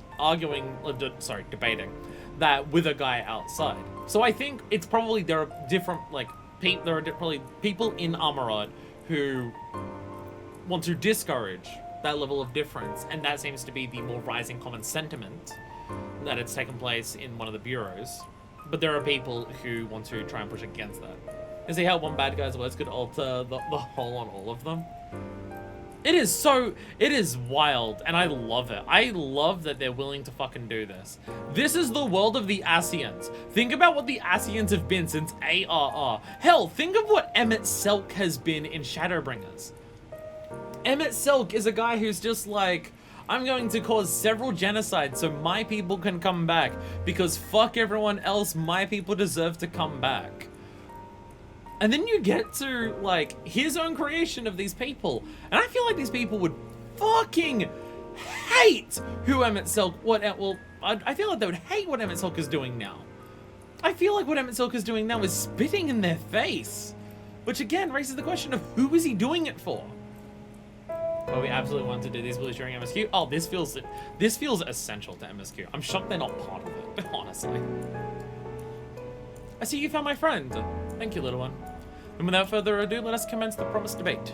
debating that with a guy outside. So I think it's probably there are different, like, there are probably people in Amarad who want to discourage that level of difference, and that seems to be the more rising common sentiment that it's taken place in one of the bureaus. But there are people who want to try and push against that. You see how one bad guy's words could alter the whole on all of them? It is wild, and I love it. I love that they're willing to fucking do this. This is the world of the Ascians. Think about what the Ascians have been since ARR. Hell, think of what Emmett Selk has been in Shadowbringers. Emmett Selk is a guy who's just like, I'm going to cause several genocides so my people can come back, because fuck everyone else, my people deserve to come back. And then you get to, like, his own creation of these people. And I feel like these people would fucking hate who Emmett Selk, I feel like they would hate what Emmett Selk is doing now. I feel like what Emet is doing now is spitting in their face. Which again raises the question of who is he doing it for? Well, we absolutely want to do these bullies during MSQ. Oh, this feels essential to MSQ. I'm shocked they're not part of it, honestly. I see you found my friend. Thank you, little one. And without further ado, let us commence the promised debate.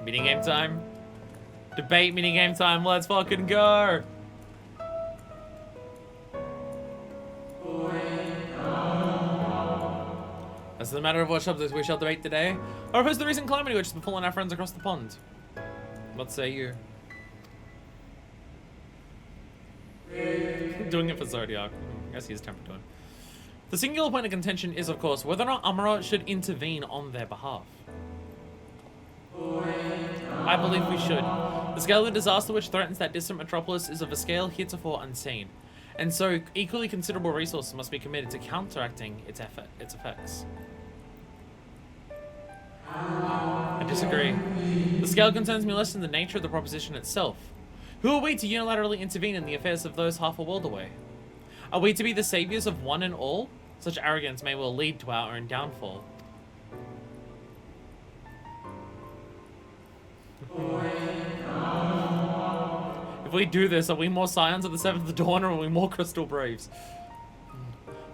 Meeting game time. Debate meeting game time. Let's fucking go. As to the matter of what subjects we shall debate today, or oppose the recent calamity which has befallen our friends across the pond. What say you? Doing it for Zodiac. I guess he's tempted to. The singular point of contention is, of course, whether or not Amarot should intervene on their behalf. I believe we should. The scale of the disaster which threatens that distant metropolis is of a scale heretofore unseen, and so equally considerable resources must be committed to counteracting its effects. I disagree. The scale concerns me less than the nature of the proposition itself. Who are we to unilaterally intervene in the affairs of those half a world away? Are we to be the saviors of one and all? Such arrogance may well lead to our own downfall. If we do this, are we more Scions of the Seventh Dawn, or are we more Crystal Braves?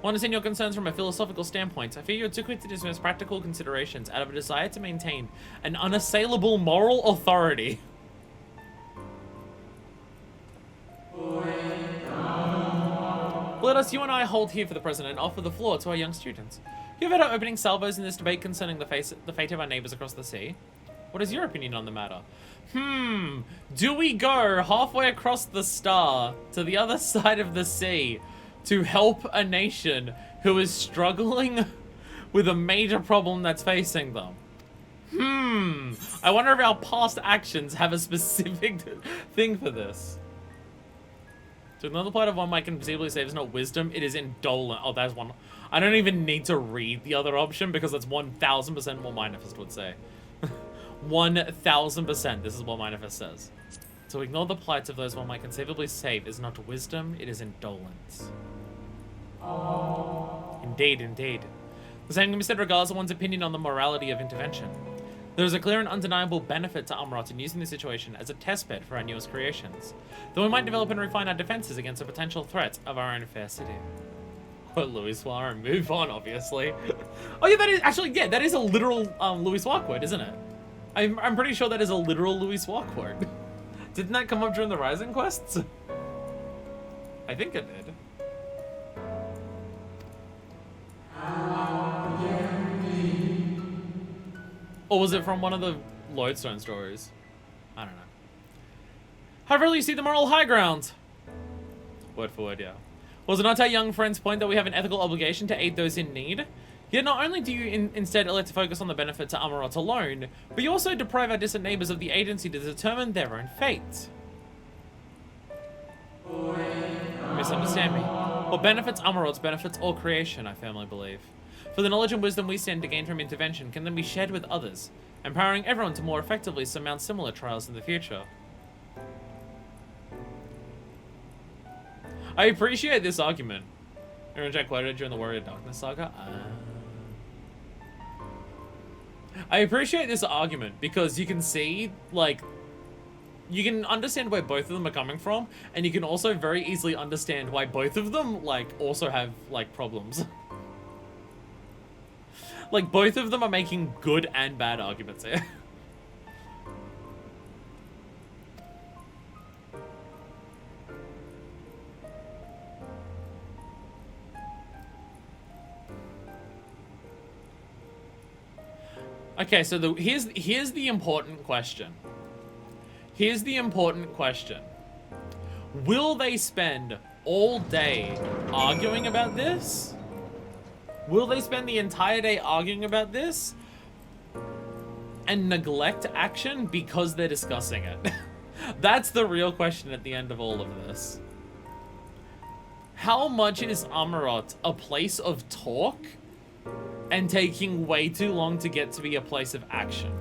I understand your concerns from a philosophical standpoint. I fear you're too quick to dismiss practical considerations out of a desire to maintain an unassailable moral authority. Let us, you and I, hold here for the present and offer the floor to our young students. You've heard our opening salvos in this debate concerning the fate of our neighbors across the sea. What is your opinion on the matter? Do we go halfway across the star to the other side of the sea to help a nation who is struggling with a major problem that's facing them? I wonder if our past actions have a specific thing for this. So another part of one might conceivably say is not wisdom, it is indolent. Oh, that's one. I don't even need to read the other option because that's 1000% what Minifest would say. 1000%, this is what Minifest says. To ignore the plight of those one might conceivably save is not wisdom, it is indolence. Indeed, indeed. The same can be said regardless of one's opinion on the morality of intervention. There is a clear and undeniable benefit to Amarot in using the situation as a testbed for our newest creations, though we might develop and refine our defenses against the potential threats of our own fair city. Quote Louis Suarez and move on, obviously. Oh yeah, that is actually, yeah, that is a literal Louis Suarez quote, isn't it? I'm pretty sure that is a literal Louis Suarez quote. Didn't that come up during the Rising quests? I think it did. Or was it from one of the Lodestone stories? I don't know. However, you see the moral high ground. Word for word, yeah. Was it not our young friend's point that we have an ethical obligation to aid those in need? Yet not only do you instead elect to focus on the benefit to Amarot alone, but you also deprive our distant neighbors of the agency to determine their own fate. Misunderstand me. What benefits Amarot benefits all creation, I firmly believe. For the knowledge and wisdom we stand to gain from intervention can then be shared with others, empowering everyone to more effectively surmount similar trials in the future. I appreciate this argument. Aaron Jack quoted during the Warrior Darkness saga. I appreciate this argument because you can see, like, you can understand where both of them are coming from, and you can also very easily understand why both of them, like, also have, like, problems. Like, both of them are making good and bad arguments here. Okay, so here's the important question. Here's the important question. Will they spend all day arguing about this? Will they spend the entire day arguing about this and neglect action because they're discussing it? That's the real question at the end of all of this. How much is Amarot a place of talk and taking way too long to get to be a place of action?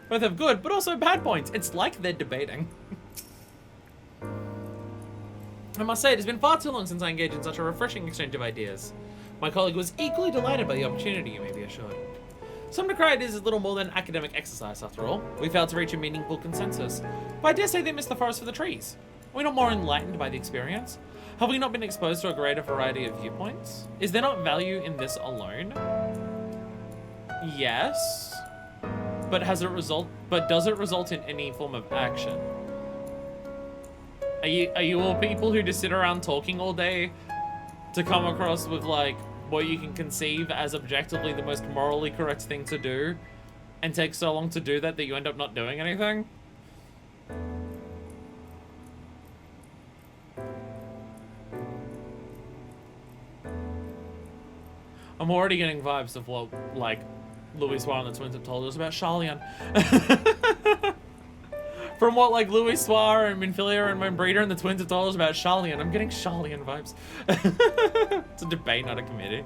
Both have good, but also bad points. It's like they're debating. I must say, it has been far too long since I engaged in such a refreshing exchange of ideas. My colleague was equally delighted by the opportunity, you may be assured. Some decry it is little more than academic exercise, after all. We failed to reach a meaningful consensus. But I dare say they missed the forest for the trees. Are we not more enlightened by the experience? Have we not been exposed to a greater variety of viewpoints? Is there not value in this alone? Yes. But does it result in any form of action? Are you all people who just sit around talking all day to come across with like what you can conceive as objectively the most morally correct thing to do and take so long to do that you end up not doing anything? I'm already getting vibes of what like Louis Suarez and the twins have told us about Charlian. From what like Louis Suarez and Minfilia and Moonbreeder and the twins have told us about Charlian, I'm getting Charlian vibes. It's a debate, not a committee.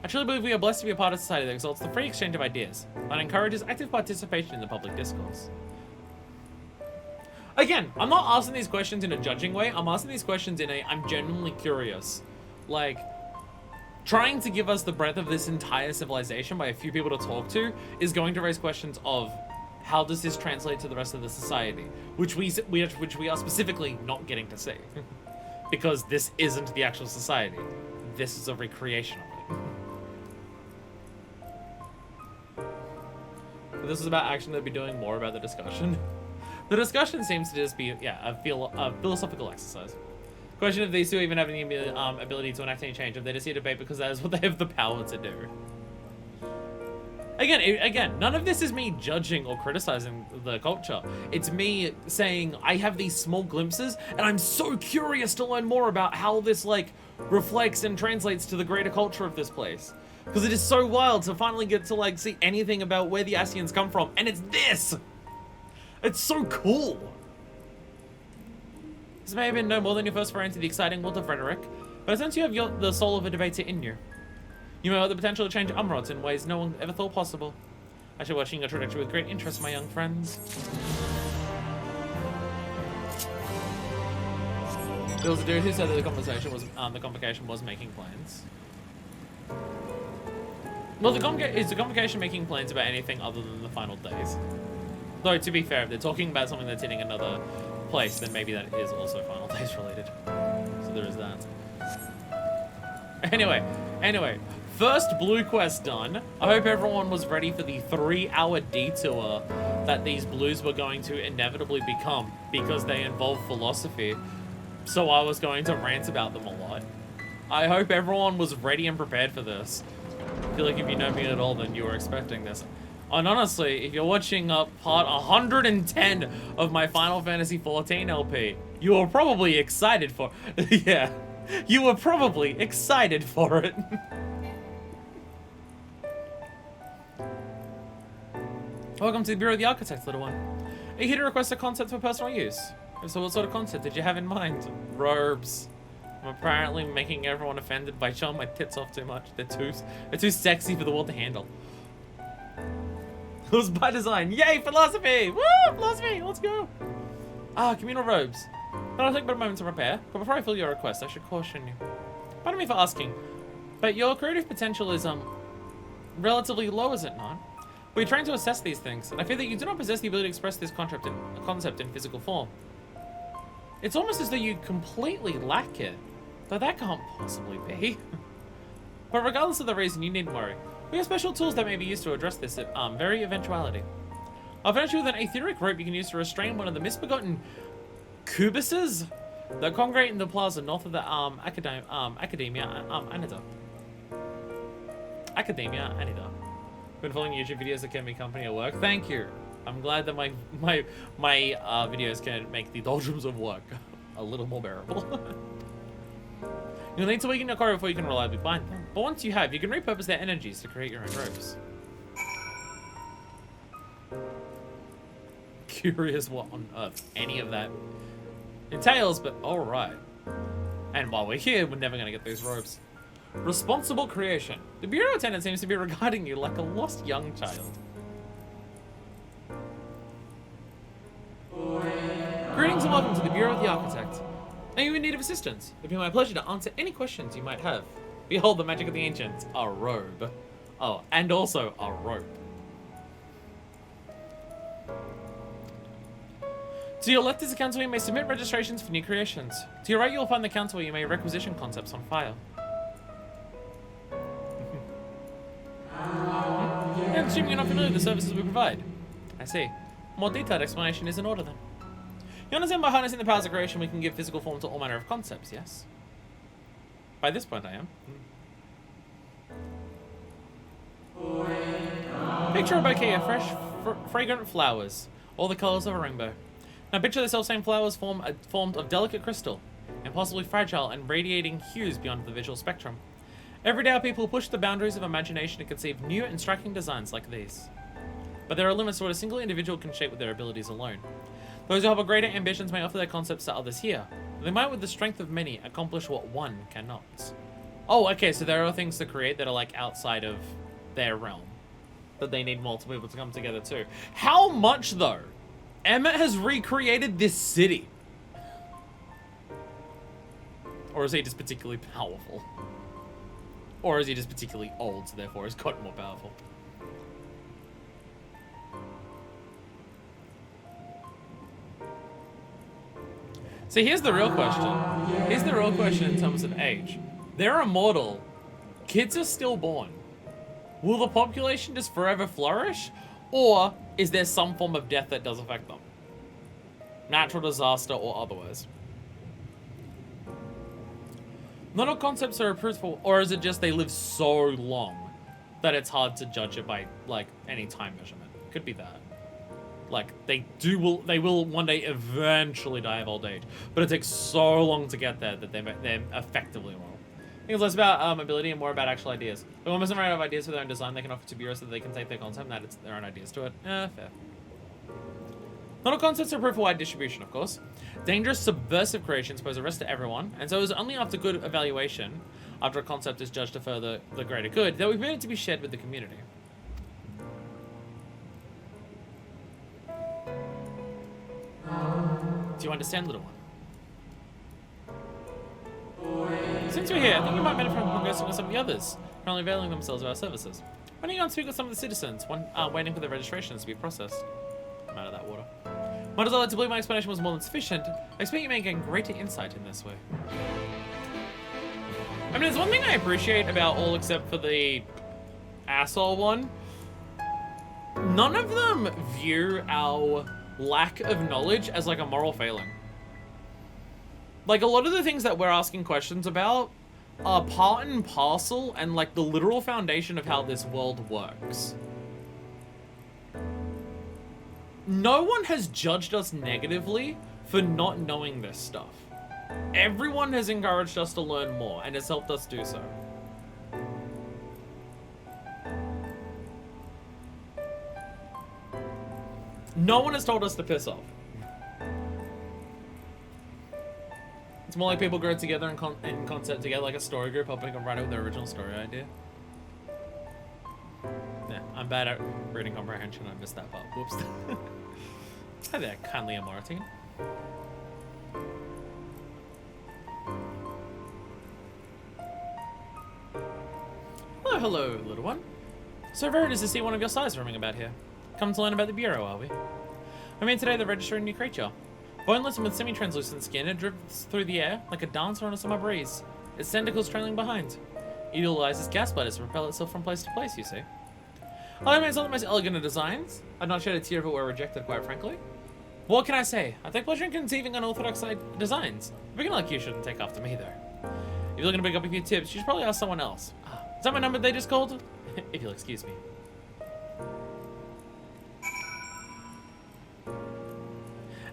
I truly believe we are blessed to be a part of society that exalts the free exchange of ideas and encourages active participation in the public discourse. Again, I'm not asking these questions in a judging way. I'm asking these questions in a I'm genuinely curious. Like, trying to give us the breadth of this entire civilization by a few people to talk to is going to raise questions of how does this translate to the rest of the society, which we are specifically not getting to see. Because this isn't the actual society. This is a recreation of it. But this is about action they'd be doing more about the discussion. The discussion seems to just be, yeah, a philosophical exercise. Question if these two even have any ability to enact any change, if they just see a debate because that is what they have the power to do. Again, none of this is me judging or criticizing the culture. It's me saying I have these small glimpses and I'm so curious to learn more about how this like reflects and translates to the greater culture of this place. Because it is so wild to finally get to like see anything about where the Ascians come from, and it's this! It's so cool! This may have been no more than your first foray into the exciting world of rhetoric, but since you have the soul of a debater in you, you may have the potential to change Umrods in ways no one ever thought possible. I shall be watching your trajectory with great interest, my young friends. There was a dude who said that the complication was making plans. Well, is the complication making plans about anything other than the final days? Though, to be fair, if they're talking about something that's hitting another place, then maybe that is also Final Days related. So there is that. Anyway, first blue quest done. I hope everyone was ready for the 3-hour detour that these blues were going to inevitably become because they involve philosophy. So I was going to rant about them a lot. I hope everyone was ready and prepared for this. I feel like if you know me at all, then you were expecting this. And honestly, if you're watching part 110 of my Final Fantasy XIV LP, you were probably excited for it. Yeah, you were probably excited for it. Welcome to the Bureau of the Architect, little one. Are you here to request a concept for personal use? So what sort of concept did you have in mind? Robes. I'm apparently making everyone offended by showing my tits off too much. They're too sexy for the world to handle. It was by design. Yay, philosophy! Woo, philosophy, let's go. Communal robes. That'll take about a moment to prepare, but before I fill your request, I should caution you. Pardon me for asking, but your creative potential is, relatively low, is it not? We're trying to assess these things, and I fear that you do not possess the ability to express this concept in physical form. It's almost as though you completely lack it, though that can't possibly be. But regardless of the reason, you needn't worry. We have special tools that may be used to address this very eventuality. I'll furnish you with an etheric rope you can use to restrain one of the misbegotten cubuses that congregate in the plaza north of the Academia Anida. Academia Anida. Been following YouTube videos that can be company at work. Thank you. I'm glad that my videos can make the doldrums of work a little more bearable. You'll need to weaken your core before you can reliably bind them. But once you have, you can repurpose their energies to create your own ropes. Curious what on earth any of that entails, but alright. And while we're here, we're never going to get those ropes. Responsible creation. The bureau attendant seems to be regarding you like a lost young child. Greetings and welcome to the Bureau of the Architect. Are you in need of assistance? It'd be my pleasure to answer any questions you might have. Behold the magic of the ancients, a robe. Oh, and also a rope. To your left is the council where you may submit registrations for new creations. To your right you will find the council where you may requisition concepts on file. And assuming you're not familiar with the services we provide. I see. A more detailed explanation is in order then. You understand by harnessing the powers of creation we can give physical form to all manner of concepts, yes? By this point I am. Picture a bouquet of fresh, fragrant flowers, all the colours of a rainbow. Now picture the self-same flowers formed of delicate crystal, impossibly fragile and radiating hues beyond the visual spectrum. Every day our people push the boundaries of imagination to conceive new and striking designs like these. But there are limits to what a single individual can shape with their abilities alone. Those who have greater ambitions may offer their concepts to others here, but they might with the strength of many accomplish what one cannot. Oh, okay, so there are things to create that are like outside of their realm. That they need multiple people to come together too. How much though? Emmett has recreated this city. Or is he just particularly powerful? Or is he just particularly old, so therefore he's gotten more powerful? See, here's the real question. Here's the real question in terms of age. They're immortal. Kids are still born. Will the population just forever flourish? Or is there some form of death that does affect them? Natural disaster or otherwise. Not all concepts are approved for, or is it just they live so long that it's hard to judge it by, like, any time measurement? Could be that. Like, they will one day eventually die of old age, but it takes so long to get there that they're effectively immortal. I think it's less about ability and more about actual ideas. If one person have ideas for their own design, they can offer to bureaus so that they can take their concept and add their own ideas to it. Fair. Not all concepts are approved for wide distribution, of course. Dangerous, subversive creations pose a risk to everyone, and so it is only after good evaluation, after a concept is judged to further the greater good, that we permit it to be shared with the community. Do you understand, little one? Since you're here, I think you might benefit from progressing with some of the others, currently availing themselves of our services. Why don't you go and speak with some of the citizens, waiting for their registrations to be processed? I'm out of that water. Might as well let to believe my explanation was more than sufficient. I expect you may gain greater insight in this way. I mean, there's one thing I appreciate about all except for the asshole one. None of them view our lack of knowledge as like a moral failing. Like a lot of the things that we're asking questions about are part and parcel and like the literal foundation of how this world works. No one has judged us negatively for not knowing this stuff. Everyone has encouraged us to learn more and has helped us do so. No one has told us to piss off. It's more like people grow together in concept together, like a story group, helping them write out their original story idea. Yeah, I'm bad at reading comprehension. I missed that part. Whoops. Hi there, kindly Martin. Hello, little one. So very it is to see one of your size roaming about here. Come to learn about the Bureau, are we? I mean, today they're registering a new creature. Boneless and with semi-translucent skin, it drifts through the air like a dancer on a summer breeze. Its tentacles trailing behind. It utilizes gas bladders to propel itself from place to place, you see. I mean, it's not the most elegant of designs. I'd not shed a tear if it were rejected, quite frankly. What can I say? I take pleasure in conceiving unorthodox designs. A beginner like you shouldn't take after me, though. If you're looking to pick up a few tips, you should probably ask someone else. Is that my number they just called? If you'll excuse me.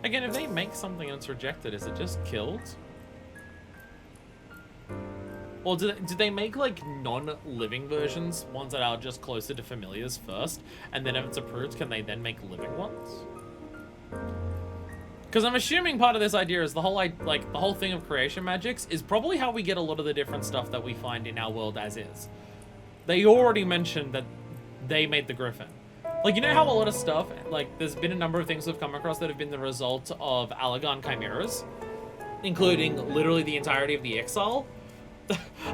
Again, if they make something and it's rejected, is it just killed? Or do they make, like, non-living versions? Ones that are just closer to familiars first? And then if it's approved, can they then make living ones? Because I'm assuming part of this idea is the whole thing of creation magics is probably how we get a lot of the different stuff that we find in our world as is. They already mentioned that they made the griffin. Like, you know how a lot of stuff, like, there's been a number of things we've come across that have been the result of Allagan chimeras, including literally the entirety of the Exile.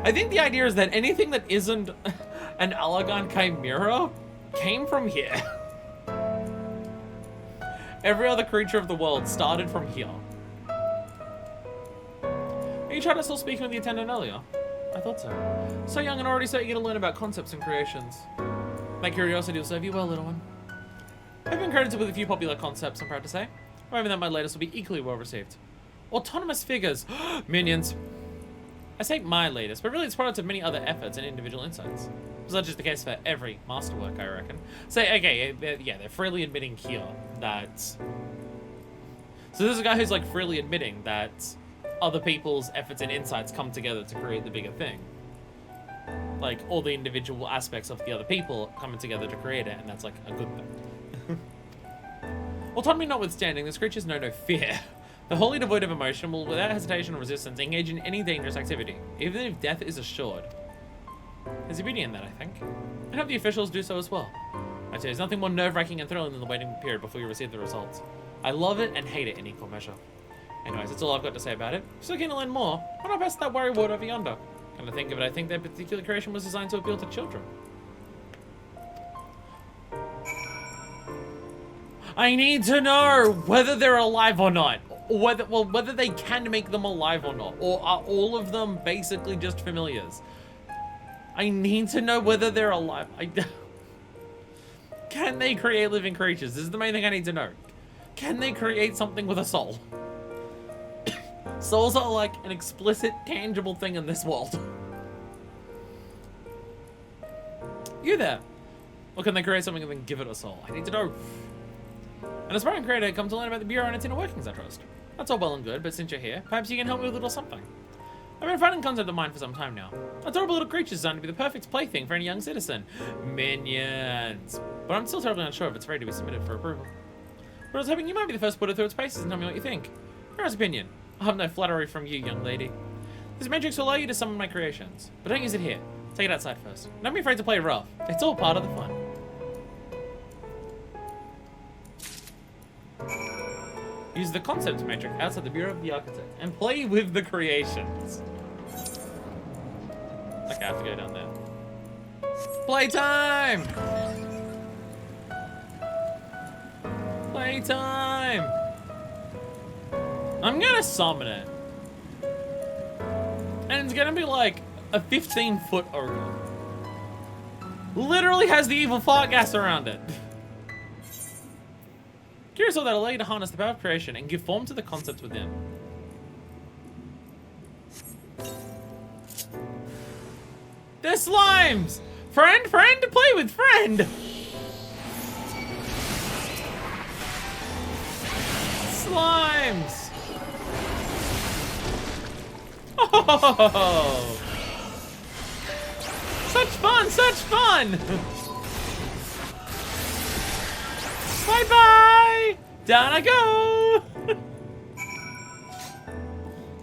I think the idea is that anything that isn't an Allagan chimera came from here. Every other creature of the world started from here. You tried to still speaking with the attendant earlier? I thought so. So young and already so eager to learn about concepts and creations. My curiosity will serve you well, little one. I've been credited with a few popular concepts, I'm proud to say. Hoping that my latest will be equally well received. Autonomous figures. Minions. I say my latest, but really it's product of many other efforts and individual insights. Such is the case for every masterwork, I reckon. Say, okay, yeah, they're freely admitting here that... So there's a guy who's, like, freely admitting that other people's efforts and insights come together to create the bigger thing. Like, all the individual aspects of the other people coming together to create it, and that's, like, a good thing. Autonomy notwithstanding, this creatures know no fear. They're wholly devoid of emotion, will without hesitation or resistance engage in any dangerous activity, even if death is assured. There's a beauty in that, I think. I hope the officials do so as well. I tell you, there's nothing more nerve-wracking and thrilling than the waiting period before you receive the results. I love it and hate it in equal measure. Anyways, that's all I've got to say about it. Still keen to learn more. Why not pass that worry word over yonder? Come to think of it, I think that particular creation was designed to appeal to children. I need to know whether they're alive or not. Or whether they can make them alive or not. Or are all of them basically just familiars? I need to know whether they're alive. Can they create living creatures? This is the main thing I need to know. Can they create something with a soul? Souls are like an explicit, tangible thing in this world. You there? Or can they create something and then give it a soul? I need to know. An aspiring creator come to learn about the Bureau and its inner workings, I trust. That's all well and good, but since you're here, perhaps you can help me with a little something. I've been finding concept of mine for some time now. Adorable little creatures designed to be the perfect plaything for any young citizen. Minions. But I'm still terribly unsure if it's ready to be submitted for approval. But I was hoping you might be the first to put it through its paces and tell me what you think. Here's opinion. I have no flattery from you, young lady. This matrix will allow you to summon my creations, but don't use it here. Take it outside first. Don't be afraid to play rough. It's all part of the fun. Use the concept matrix outside the Bureau of the Architect and play with the creations. Okay, I have to go down there. Playtime! Playtime! I'm gonna summon it. And it's gonna be like a 15-foot ogre. Literally has the evil fart gas around it. Curious how that'll allow you to harness the power of creation and give form to the concepts within. They're slimes! Friend, play with friend! Slimes! Oh! Such fun, such fun! Bye-bye! Down I go!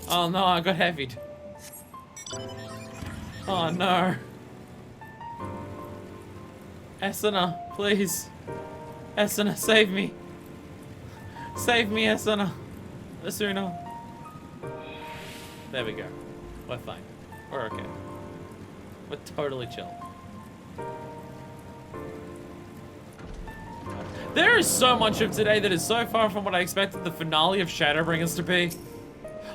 Oh no, I got heavied. Oh no. Esena, please. Esena, save me. Save me, Esena. Asuna. There we go. We're fine. We're okay. We're totally chill. There is so much of today that is so far from what I expected the finale of Shadowbringers to be.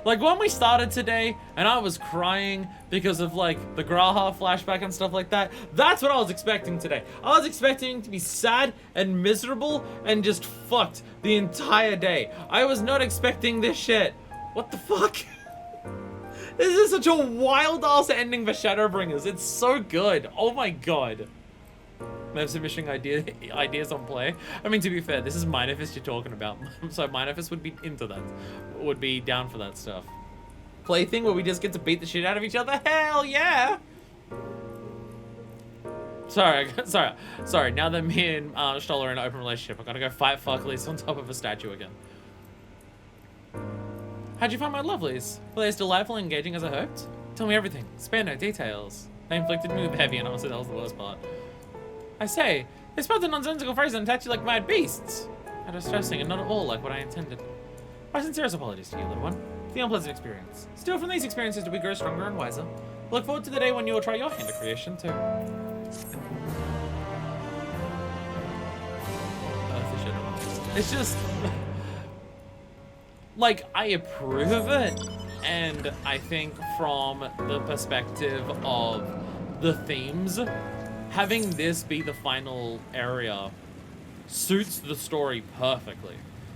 Like, when we started today, and I was crying because of, like, the Graha flashback and stuff like that, that's what I was expecting today. I was expecting to be sad and miserable and just fucked the entire day. I was not expecting this shit. What the fuck? This is such a wild-ass ending for Shadowbringers. It's so good. Oh my god. I have submission ideas on play. I mean, to be fair, this is Minefist you're talking about. So Minefist would be into that. Would be down for that stuff. Plaything where we just get to beat the shit out of each other? Hell yeah! Sorry. Now that me and Stoll are in an open relationship, I gotta go fight Fuckleys on top of a statue again. How'd you find my lovelies? Were they as delightful and engaging as I hoped? Tell me everything. Spare no details. They inflicted me with heavy, and honestly, that was the worst part. I say, They spelled a nonsensical phrase and attacked you like mad beasts. That is distressing and not at all like what I intended. My sincerest apologies to you, little one. The unpleasant experience. Still, from these experiences do we grow stronger and wiser. Look forward to the day when you will try your hand at creation, too. It's just... like, I approve of it, and I think from the perspective of the themes, having this be the final area suits the story perfectly.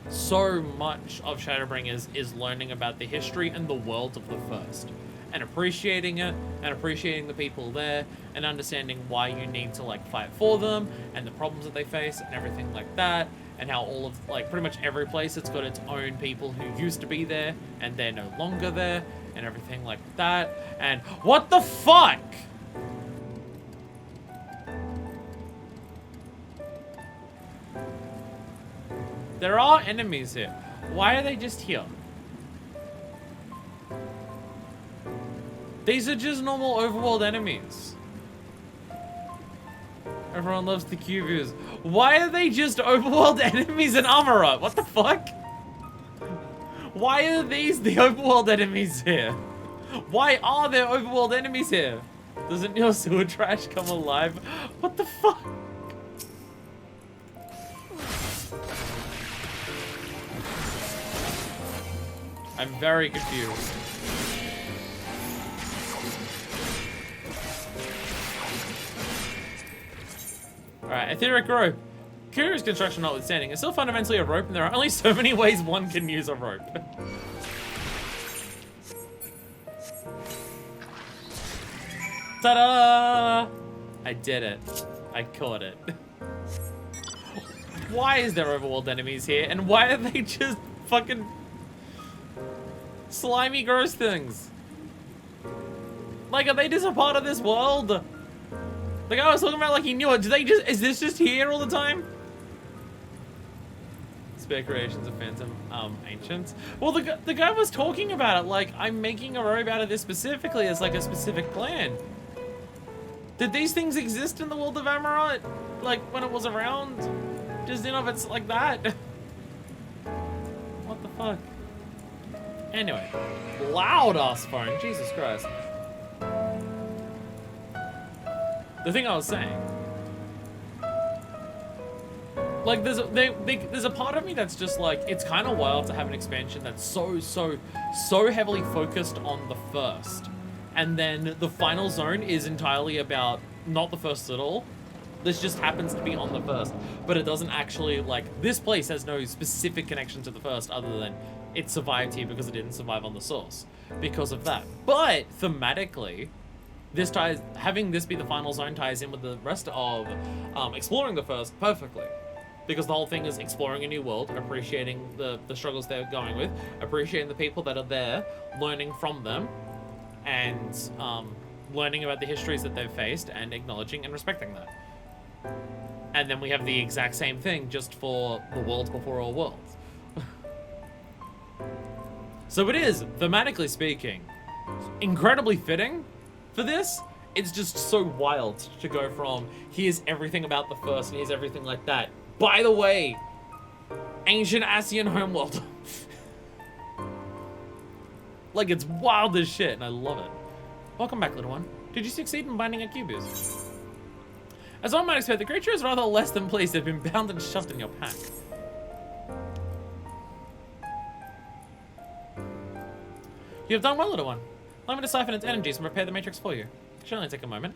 So much of Shadowbringers is learning about the history and the world of the first, and appreciating it, and appreciating the people there, and understanding why you need to like fight for them, and the problems that they face, and everything like that, and how all of, like, pretty much every place it's got its own people who used to be there, and they're no longer there, and everything like that, and what the fuck? There are enemies here. Why are they just here? These are just normal overworld enemies. Everyone loves the Cubus. Why are they just overworld enemies in Amara? What the fuck? Why are these the overworld enemies here? Why are there overworld enemies here? Doesn't your sewer trash come alive? What the fuck? I'm very confused. Alright, etheric rope. Curious construction notwithstanding, it's still fundamentally a rope and there are only so many ways one can use a rope. Ta-da! I did it. I caught it. Why is there overworld enemies here and why are they just fucking slimy gross things? Like, are they just a part of this world? The guy was talking about like he knew it. Do they just, is this just here all the time? Spare creations of Phantom Ancients. Well, the guy was talking about it like, I'm making a robe out of this specifically as like a specific plan. Did these things exist in the world of Amarat? Like when it was around? Just in of it's like that? What the fuck? Anyway, loud ass phone, Jesus Christ. The thing I was saying, like there's a part of me that's just like, it's kind of wild to have an expansion that's so heavily focused on the first, and then the final zone is entirely about not the first at all. This just happens to be on the first, but it doesn't actually, like, this place has no specific connection to the first other than it survived here because it didn't survive on the source because of that. But thematically, this ties, having this be the final zone ties in with the rest of exploring the first perfectly, because the whole thing is exploring a new world, appreciating the struggles they're going with, appreciating the people that are there, learning from them, and learning about the histories that they've faced and acknowledging and respecting that. And then we have the exact same thing just for the world before all worlds. So it is, thematically speaking, incredibly fitting for this. It's just so wild to go from here's everything about the first and here's everything like that. By the way, ancient Asian homeworld. Like, it's wild as shit and I love it. Welcome back, little one. Did you succeed in binding a Cubus? As one might expect, the creature is rather less than pleased to have been bound and shoved in your pack. You have done well, little one. Allow me to siphon its energies and prepare the matrix for you. It should only take a moment.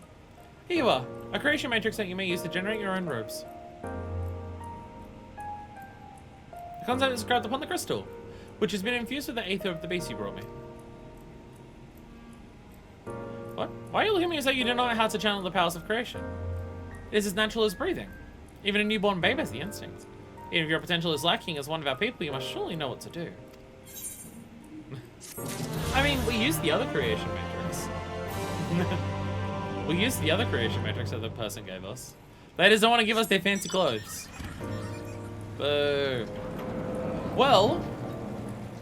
Here you are, a creation matrix that you may use to generate your own robes. The concept is described upon the crystal, which has been infused with the aether of the beast you brought me. What? Why are you looking at me as though you don't know how to channel the powers of creation? It is as natural as breathing. Even a newborn babe has the instinct. Even if your potential is lacking as one of our people, you must surely know what to do. I mean, we used the other creation matrix. We used the other creation matrix that the person gave us. They just don't want to give us their fancy clothes. Boo. Well,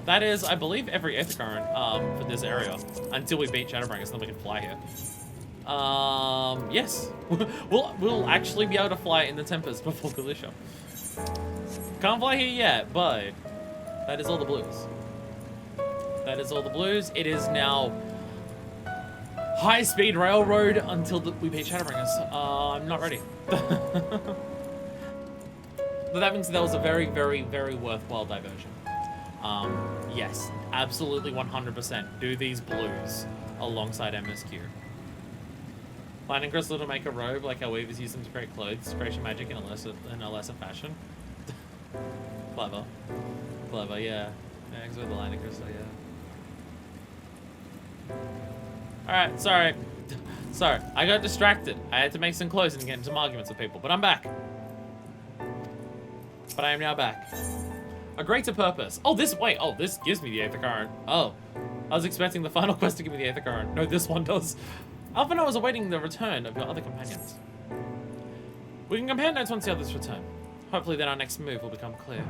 that is, I believe, every Aether current for this area. Until we beat Shadowbringers, then we can fly here. Yes. We'll actually be able to fly in the Tempest before Galicia. Can't fly here yet, but that is all the blues. That is all the blues. It is now high-speed railroad until we beat Shadowbringers. I'm not ready. But that means that was a very, very, very worthwhile diversion. Yes, absolutely 100% do these blues alongside MSQ. Lightning crystal to make a robe, like how weavers use them to create clothes, creation magic in a lesser fashion. Clever. Clever, yeah. Eggs with the lightning crystal, yeah. Alright, sorry. Sorry, I got distracted. I had to make some clothes and get into some arguments with people, but I'm back. But I am now back. A greater purpose. Oh, this gives me the Aether Current. Oh, I was expecting the final quest to give me the Aether Current. No, this one does. Alphina was awaiting the return of your other companions. We can compare notes once the others return. Hopefully then our next move will become clear.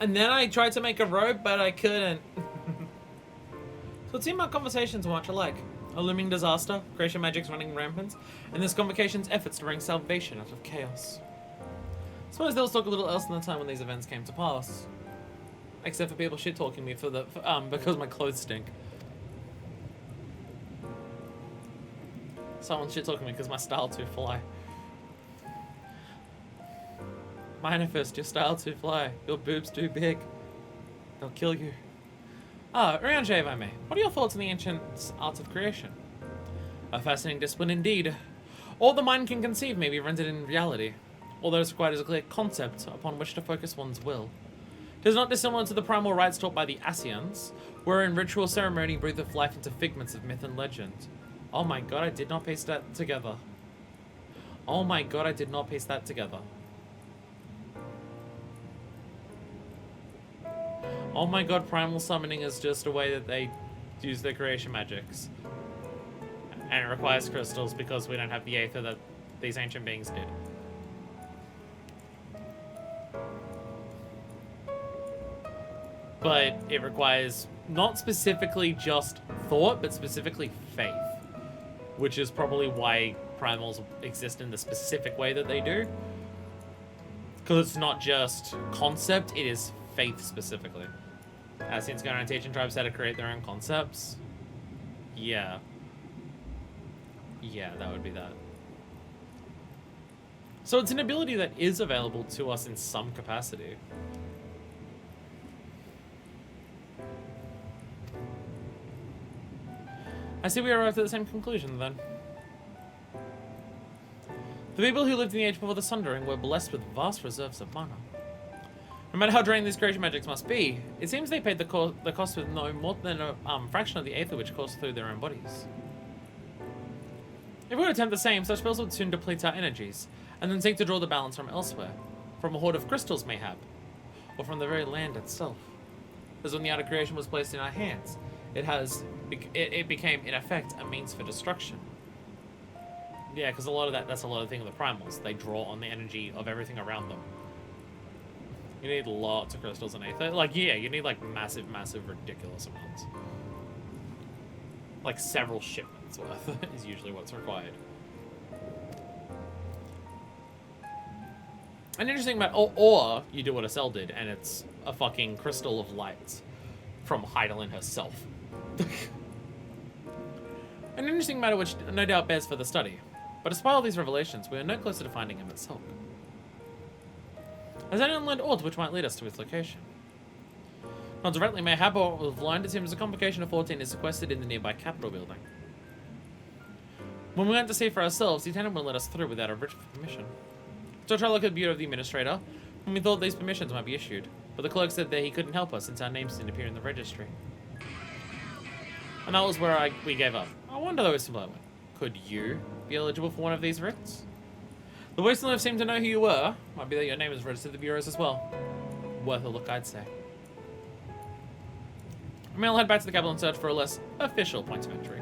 And then I tried to make a robe, but I couldn't. So it seemed our conversations were much alike. A looming disaster, creation magic's running rampant, and this convocation's efforts to bring salvation out of chaos. I suppose there was talk a little else in the time when these events came to pass. Except for people shit-talking me because my clothes stink. Someone shit-talking me because my style too fly. Manifest, your style too fly. Your boobs too big. They'll kill you. Ah, Urianger, if I may. What are your thoughts on the ancient arts of creation? A fascinating discipline indeed. All the mind can conceive may be rendered in reality. All that is required is a clear concept upon which to focus one's will. It is not dissimilar to the primal rites taught by the Asians, wherein ritual ceremony breatheth life into figments of myth and legend. Oh my god, I did not paste that together. Oh my god, I did not paste that together. Oh my god, primal summoning is just a way that they use their creation magics. And it requires crystals because we don't have the aether that these ancient beings did. But it requires not specifically just thought, but specifically faith. Which is probably why primals exist in the specific way that they do. Because it's not just concept, it is faith specifically. Asians go around teaching tribes how to create their own concepts. Yeah. Yeah, that would be that. So it's an ability that is available to us in some capacity. I see we arrived at the same conclusion then. The people who lived in the age before the Sundering were blessed with vast reserves of mana. No matter how draining these creation magics must be, it seems they paid the cost with no more than a fraction of the aether which coursed through their own bodies. If we would attempt the same, such spells would soon deplete our energies, and then seek to draw the balance from elsewhere, from a hoard of crystals mayhap, or from the very land itself. As when the art of creation was placed in our hands, it became, in effect, a means for destruction. Yeah, because that's a lot of the thing of the primals. They draw on the energy of everything around them. You need lots of crystals and aether. Like, yeah, you need, like, massive, massive, ridiculous amounts. Like, several shipments worth is usually what's required. An interesting matter, or you do what Acel did, and it's a fucking crystal of light from Heidelin herself. An interesting matter which no doubt bears further study. But despite all these revelations, we are no closer to finding him itself. Has anyone learned aught which might lead us to his location? Not directly, mayhap, but what we've learned, it seems a convocation of 14 is sequestered in the nearby Capitol building. When we went to see for ourselves, the attendant wouldn't let us through without a written permission. So I tried to look at the bureau of the administrator, and we thought these permissions might be issued, but the clerk said that he couldn't help us since our names didn't appear in the registry. And that was where we gave up. I wonder though, Simpler, could you be eligible for one of these writs? The voice in life seemed to know who you were. Might be that your name is registered to the bureaus as well. Worth a look, I'd say. I mean, I'll head back to the capital and search for a less official point of entry.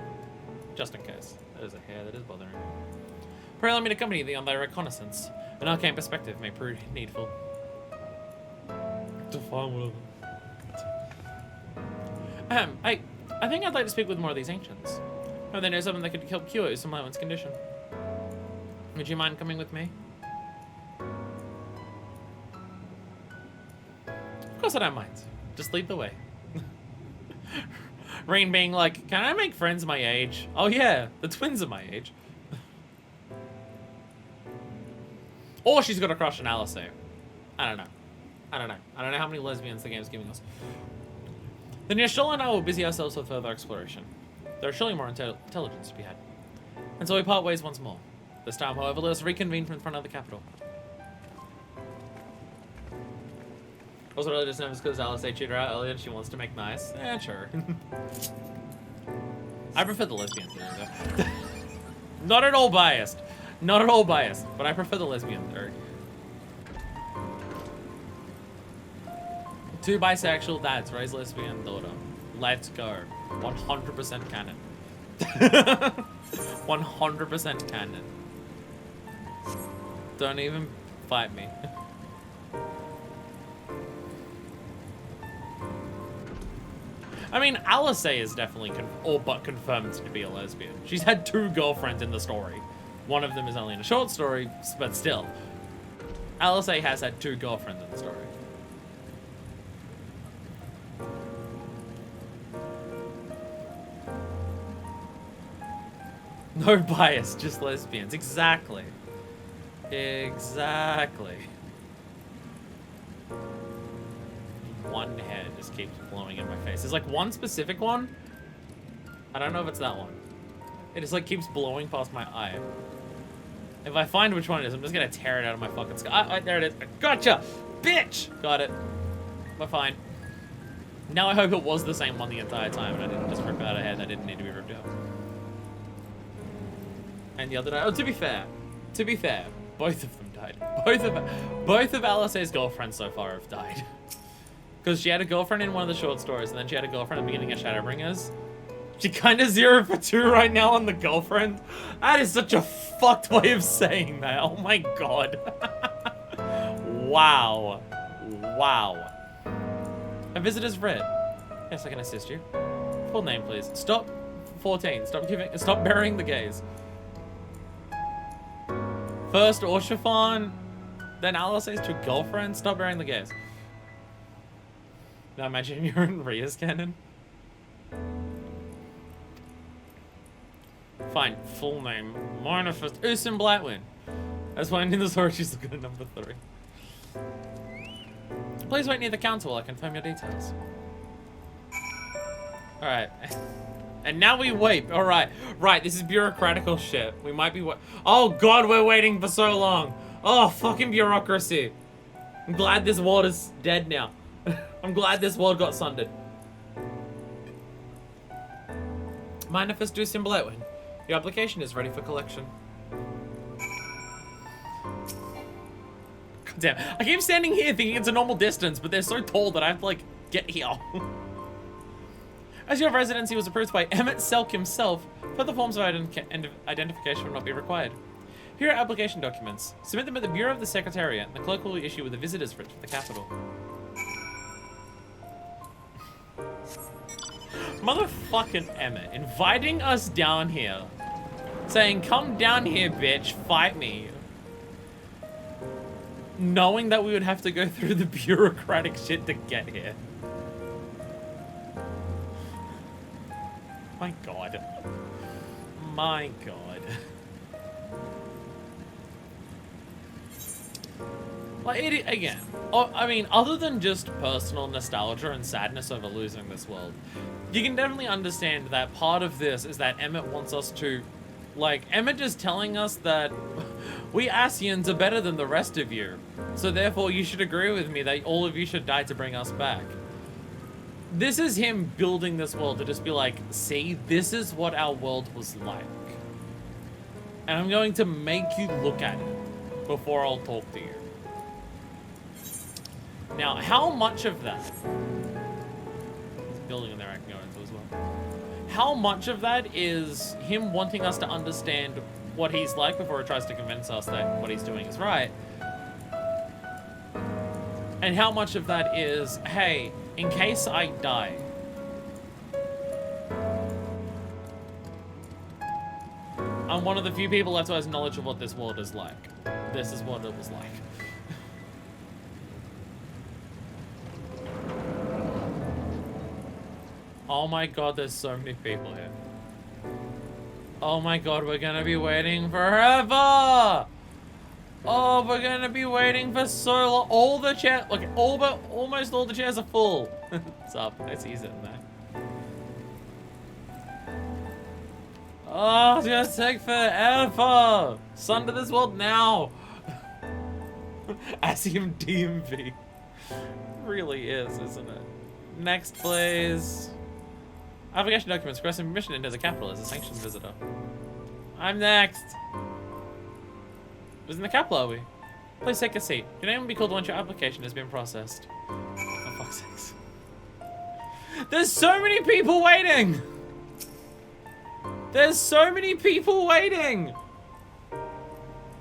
Just in case. That is a hair that is bothering me. Pray allow me to accompany thee on thy reconnaissance. An arcane perspective may prove needful. Define one of them. I think I'd like to speak with more of these ancients. Oh, they know something that could help cure someone's condition. Would you mind coming with me? Of course I don't mind. Just lead the way. Rain being like, can I make friends my age? Oh yeah, the twins are my age. Or she's got a crush on Alice. I don't know. I don't know how many lesbians the game's giving us. Then Yashol and I will busy ourselves with further exploration. There is surely more intelligence to be had. And so we part ways once more. This time, however, let us reconvene from in front of the capital. Also, really just nervous because Alice cheated her out earlier and she wants to make nice. Eh, sure. I prefer the lesbian theory, though. Not at all biased. Not at all biased, but I prefer the lesbian theory. 2 bisexual dads raise lesbian daughter. Let's go. 100% canon. 100% canon. Don't even fight me. I mean, Alice is definitely all but confirmed to be a lesbian. She's had 2 girlfriends in the story. One of them is only in a short story, but still. Alice has had 2 girlfriends in the story. No bias, just lesbians. Exactly. Exactly. One head just keeps blowing in my face. There's like one specific one. I don't know if it's that one. It just like keeps blowing past my eye. If I find which one it is, I'm just gonna tear it out of my fucking sky. There it is. Gotcha! Bitch! Got it. We're fine. Now I hope it was the same one the entire time and I didn't just rip out a head that didn't need to be ripped out. And the other day, oh, to be fair, both of them died. Both of Alice's girlfriends so far have died. Because she had a girlfriend in one of the short stories, and then she had a girlfriend at the beginning of Shadowbringers. She kind of 0 for 2 right now on the girlfriend. That is such a fucked way of saying that. Oh my god. Wow. Wow. A visitor's read. Yes, I can assist you. Full name, please. Stop. 14. Stop burying the gays. First Orshafon, then Alice's 2 girlfriends. Stop burying the gays. Now imagine you're in Rhea's canon. Fine, full name. Manifest Usin Blightwind. That's why in the story she's looking at number 3. Please wait near the counter while I confirm your details. Alright. And now we wait. Alright. Right, this is bureaucratical shit. We might be oh god, we're waiting for so long. Oh, fucking bureaucracy. I'm glad this world is dead now. I'm glad this world got sundered. Manifest do symbol Blightwind. Your application is ready for collection. God damn. I keep standing here thinking it's a normal distance, but they're so tall that I have to, like, get here. As your residency was approved by Emmett Selk himself, further forms of identification will not be required. Here are application documents. Submit them at the Bureau of the Secretariat, and the clerk will issue with a visitor's writ to the capital. Motherfucking Emmett inviting us down here, saying, come down here, bitch, fight me. Knowing that we would have to go through the bureaucratic shit to get here. My god. My god. Like, again, I mean, other than just personal nostalgia and sadness over losing this world, you can definitely understand that part of this is that Emmett wants us to, like, Emmett is telling us that we Asians are better than the rest of you, so therefore you should agree with me that all of you should die to bring us back. This is him building this world to just be like, see, this is what our world was like. And I'm going to make you look at it before I'll talk to you. Now, how much of that building in there I can go into as well. How much of that is him wanting us to understand what he's like before he tries to convince us that what he's doing is right? And how much of that is, hey, in case I die, I'm one of the few people left who has knowledge of what this world is like. This is what it was like. Oh my god, there's so many people here. Oh my god, we're gonna be waiting forever! Oh, we're gonna be waiting for so long. All the chairs, look, almost all the chairs are full. What's up? I see you sitting there. Oh, it's gonna take forever. Sun to this world now. Asium DMV. Really is, isn't it? Next, please. Application documents requesting permission into the capital as a sanctioned visitor. I'm next. Who's in the capital, are we? Please take a seat. Your name will be called once your application has been processed. For fuck's sakes. There's so many people waiting! There's so many people waiting!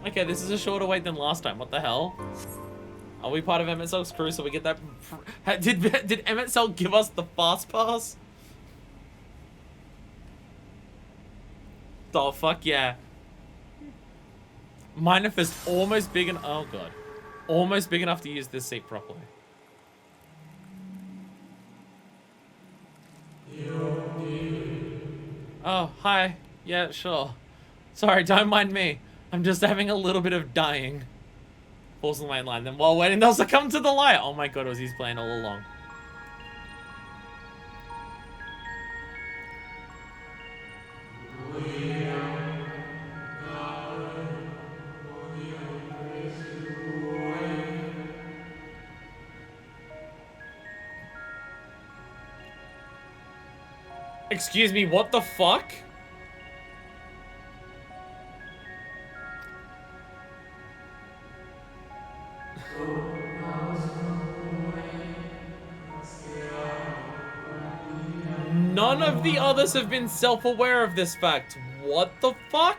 Okay, this is a shorter wait than last time. What the hell? Are we part of Emmett Selk's crew so we get that? Did Emmett Selk give us the fast pass? Oh, fuck yeah. Minor Fist almost big enough. Oh, God. Almost big enough to use this seat properly. Oh, hi. Yeah, sure. Sorry, don't mind me. I'm just having a little bit of dying. Falls in the main line. Then while waiting, they'll succumb to the light. Oh my god, it was his plan all along. Excuse me, what the fuck? None of the others have been self-aware of this fact. What the fuck?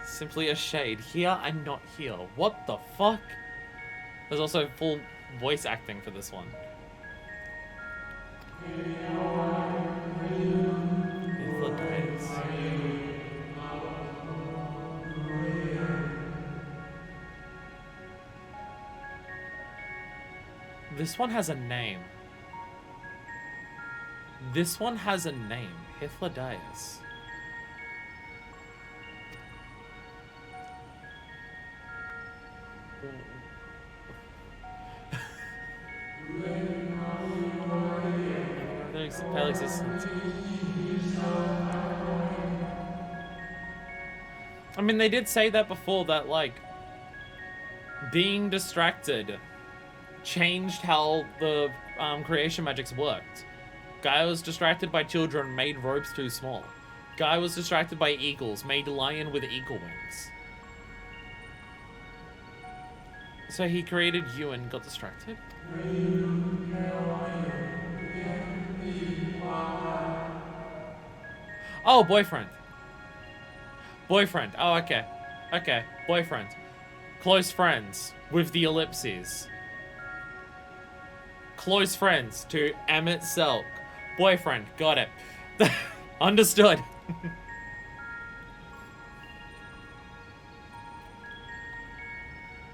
Simply a shade. Here and not here. What the fuck? There's also full voice acting for this one. This one has a name. This one has a name. Hythlodaeus. Pale existence. I mean, they did say that before, that, like, being distracted changed how the creation magics worked. Guy was distracted by children, made ropes too small. Guy was distracted by eagles, made lion with eagle wings. So he created you and got distracted? Oh, boyfriend. Boyfriend. Oh, okay. Okay, boyfriend. Close friends with the ellipses. Close friends to Emmett Selk. Boyfriend. Got it. Understood.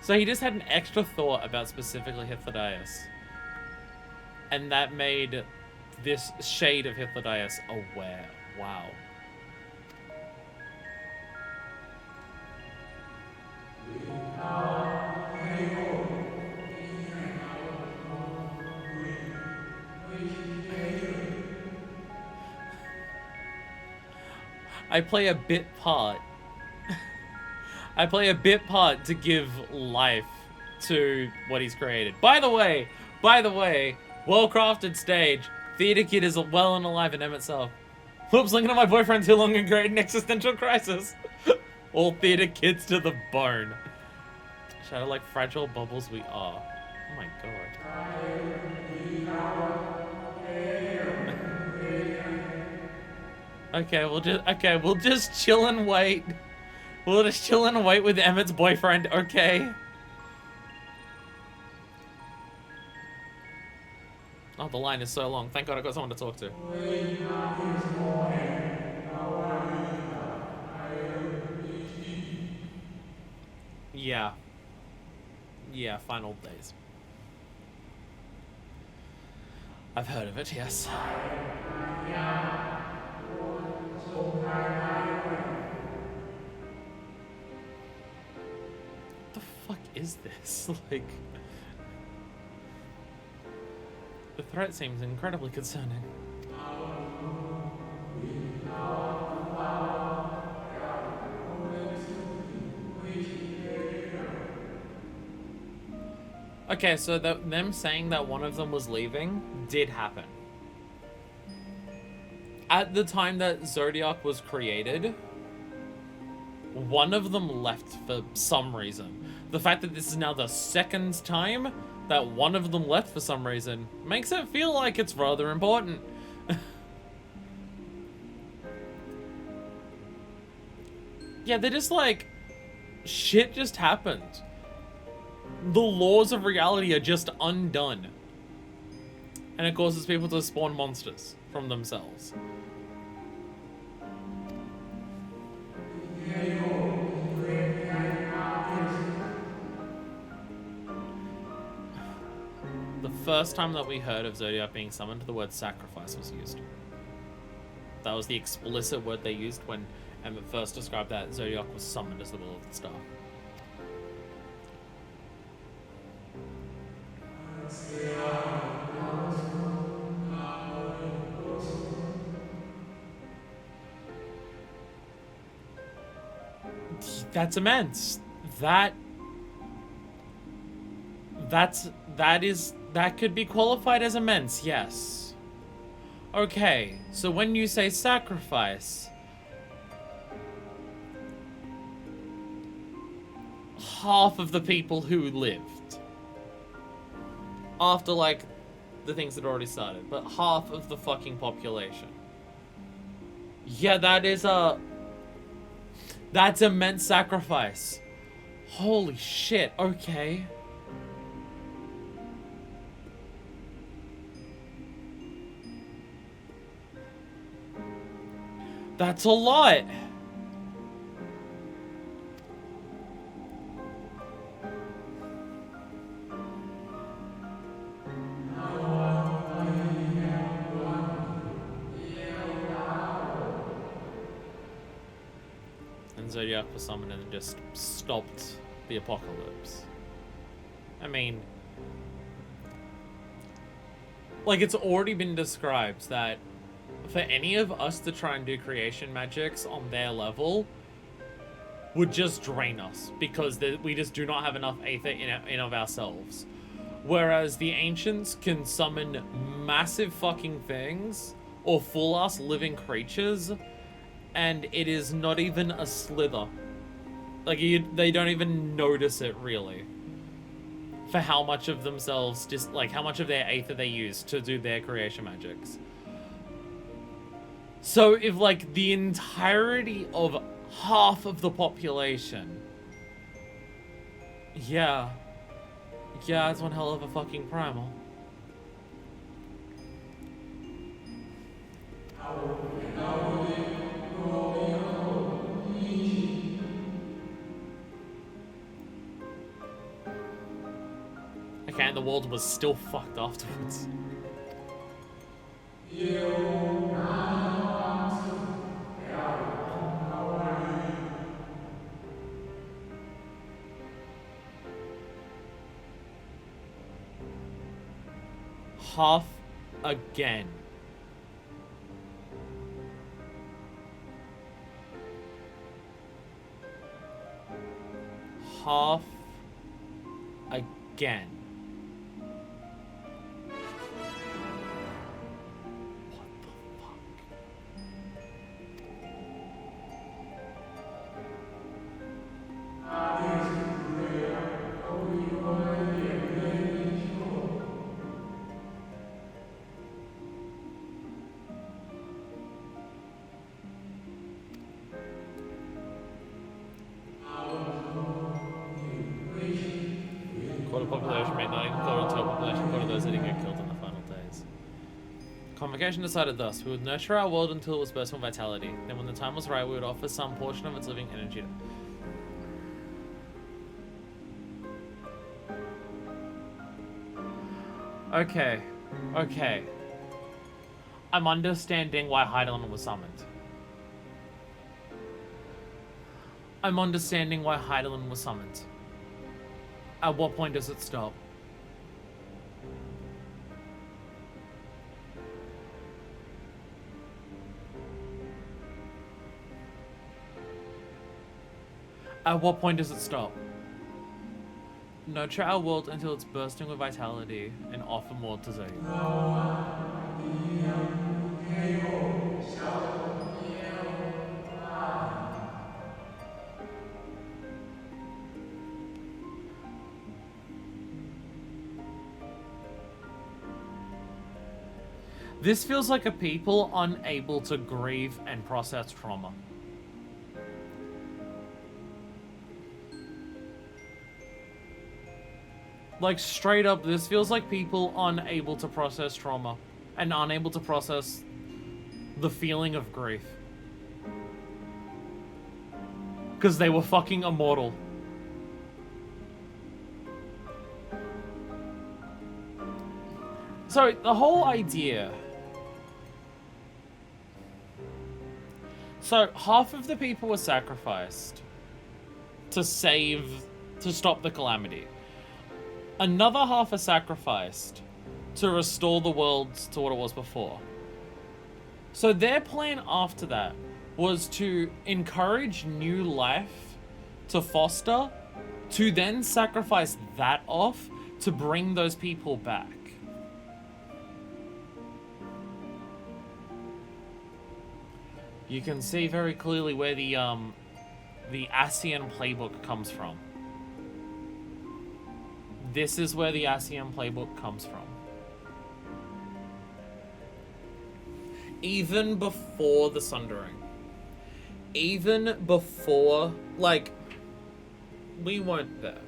So he just had an extra thought about specifically Hythlodaeus. And that made this shade of Hythlodaeus aware. Wow. I play a bit part. I play a bit part to give life to what he's created. By the way, well-crafted stage. Theater Kid is well and alive in Emmett Selk. Whoops, looking at my boyfriend too long and created an existential crisis. All theater kids to the bone. Shadow like fragile bubbles we are. Oh my god. Okay, we'll just chill and wait. We'll just chill and wait with Emmett's boyfriend, okay? Oh, the line is so long. Thank God I got someone to talk to. Yeah. Yeah, Final Days. I've heard of it, yes. What the fuck is this? Like... The threat seems incredibly concerning. Okay, so them saying that one of them was leaving did happen. At the time that Zodiac was created, one of them left for some reason. The fact that this is now the second time that one of them left for some reason makes it feel like it's rather important. Yeah, they're just like, shit just happened. The laws of reality are just undone. And it causes people to spawn monsters from themselves. The first time that we heard of Zodiac being summoned, the word sacrifice was used. That was the explicit word they used when Emmett first described that Zodiac was summoned as the will of the star. That's immense. That could be qualified as immense, yes. Okay, so when you say sacrifice, half of the people who lived after, like, the things that already started, but half of the fucking population. Yeah, that's immense sacrifice. Holy shit, okay. That's a lot. And Zodiac was summoned and just stopped the apocalypse. I mean, like, it's already been described that for any of us to try and do creation magics on their level would just drain us, because we just do not have enough aether in of ourselves. Whereas the ancients can summon massive fucking things, or full-ass living creatures, and it is not even a slither. Like, they don't even notice it, really. For how much of themselves, just like how much of their aether they use to do their creation magics. So if, like, the entirety of half of the population, yeah, it's one hell of a fucking primal. Okay, and the world was still fucked afterwards. Half again. Half again. population may not include a total population quota of those that didn't get killed in the final days. Convocation decided thus: we would nurture our world until it was bursting with vitality. Then when the time was right, we would offer some portion of its living energy. Okay. Okay. I'm understanding why Heidelin was summoned. I'm understanding why Heidelin was summoned. At what point does it stop? At what point does it stop? Nurture our world until it's bursting with vitality and offer more to Zayden. This feels like a people unable to grieve and process trauma. Like, straight up, this feels like people unable to process trauma and unable to process the feeling of grief. Because they were fucking immortal. So, the whole idea... So, half of the people were sacrificed to stop the calamity. Another half are sacrificed to restore the world to what it was before. So their plan after that was to encourage new life to foster, to then sacrifice that off to bring those people back. You can see very clearly where the ASEAN playbook comes from. This is where the ASEAN playbook comes from. Even before the Sundering. Even before, like, we weren't there.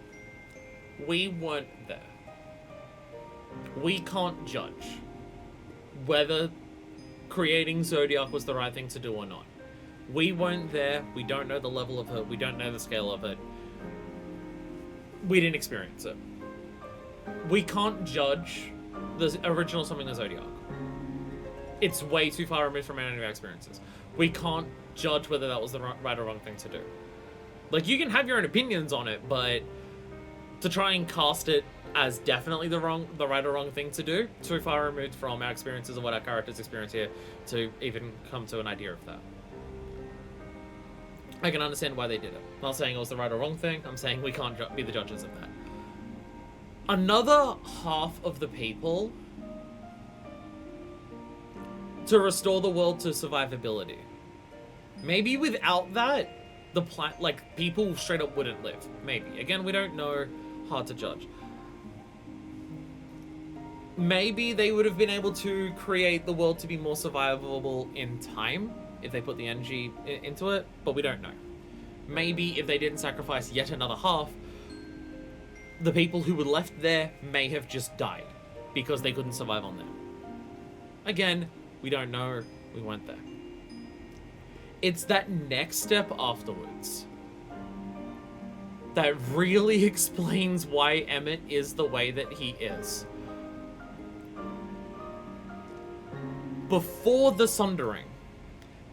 We weren't there. We can't judge whether creating Zodiac was the right thing to do or not. We weren't there. We don't know the level of it. We don't know the scale of it. We didn't experience it. We can't judge the original Summoning the Zodiac. It's way too far removed from any of our experiences. We can't judge whether that was the right or wrong thing to do. Like, you can have your own opinions on it, but to try and cast it as definitely the right or wrong thing to do, too far removed from our experiences and what our characters experience here to even come to an idea of that. I can understand why they did it. I'm not saying it was the right or wrong thing. I'm saying we can't be the judges of that. Another half of the people to restore the world to survivability. Maybe without that, people straight up wouldn't live. Maybe. Again, we don't know. Hard to judge. Maybe they would have been able to create the world to be more survivable in time if they put the energy into it, but we don't know. Maybe if they didn't sacrifice yet another half, the people who were left there may have just died because they couldn't survive on there. Again, we don't know. We weren't there. It's that next step afterwards that really explains why Emmett is the way that he is. Before the Sundering,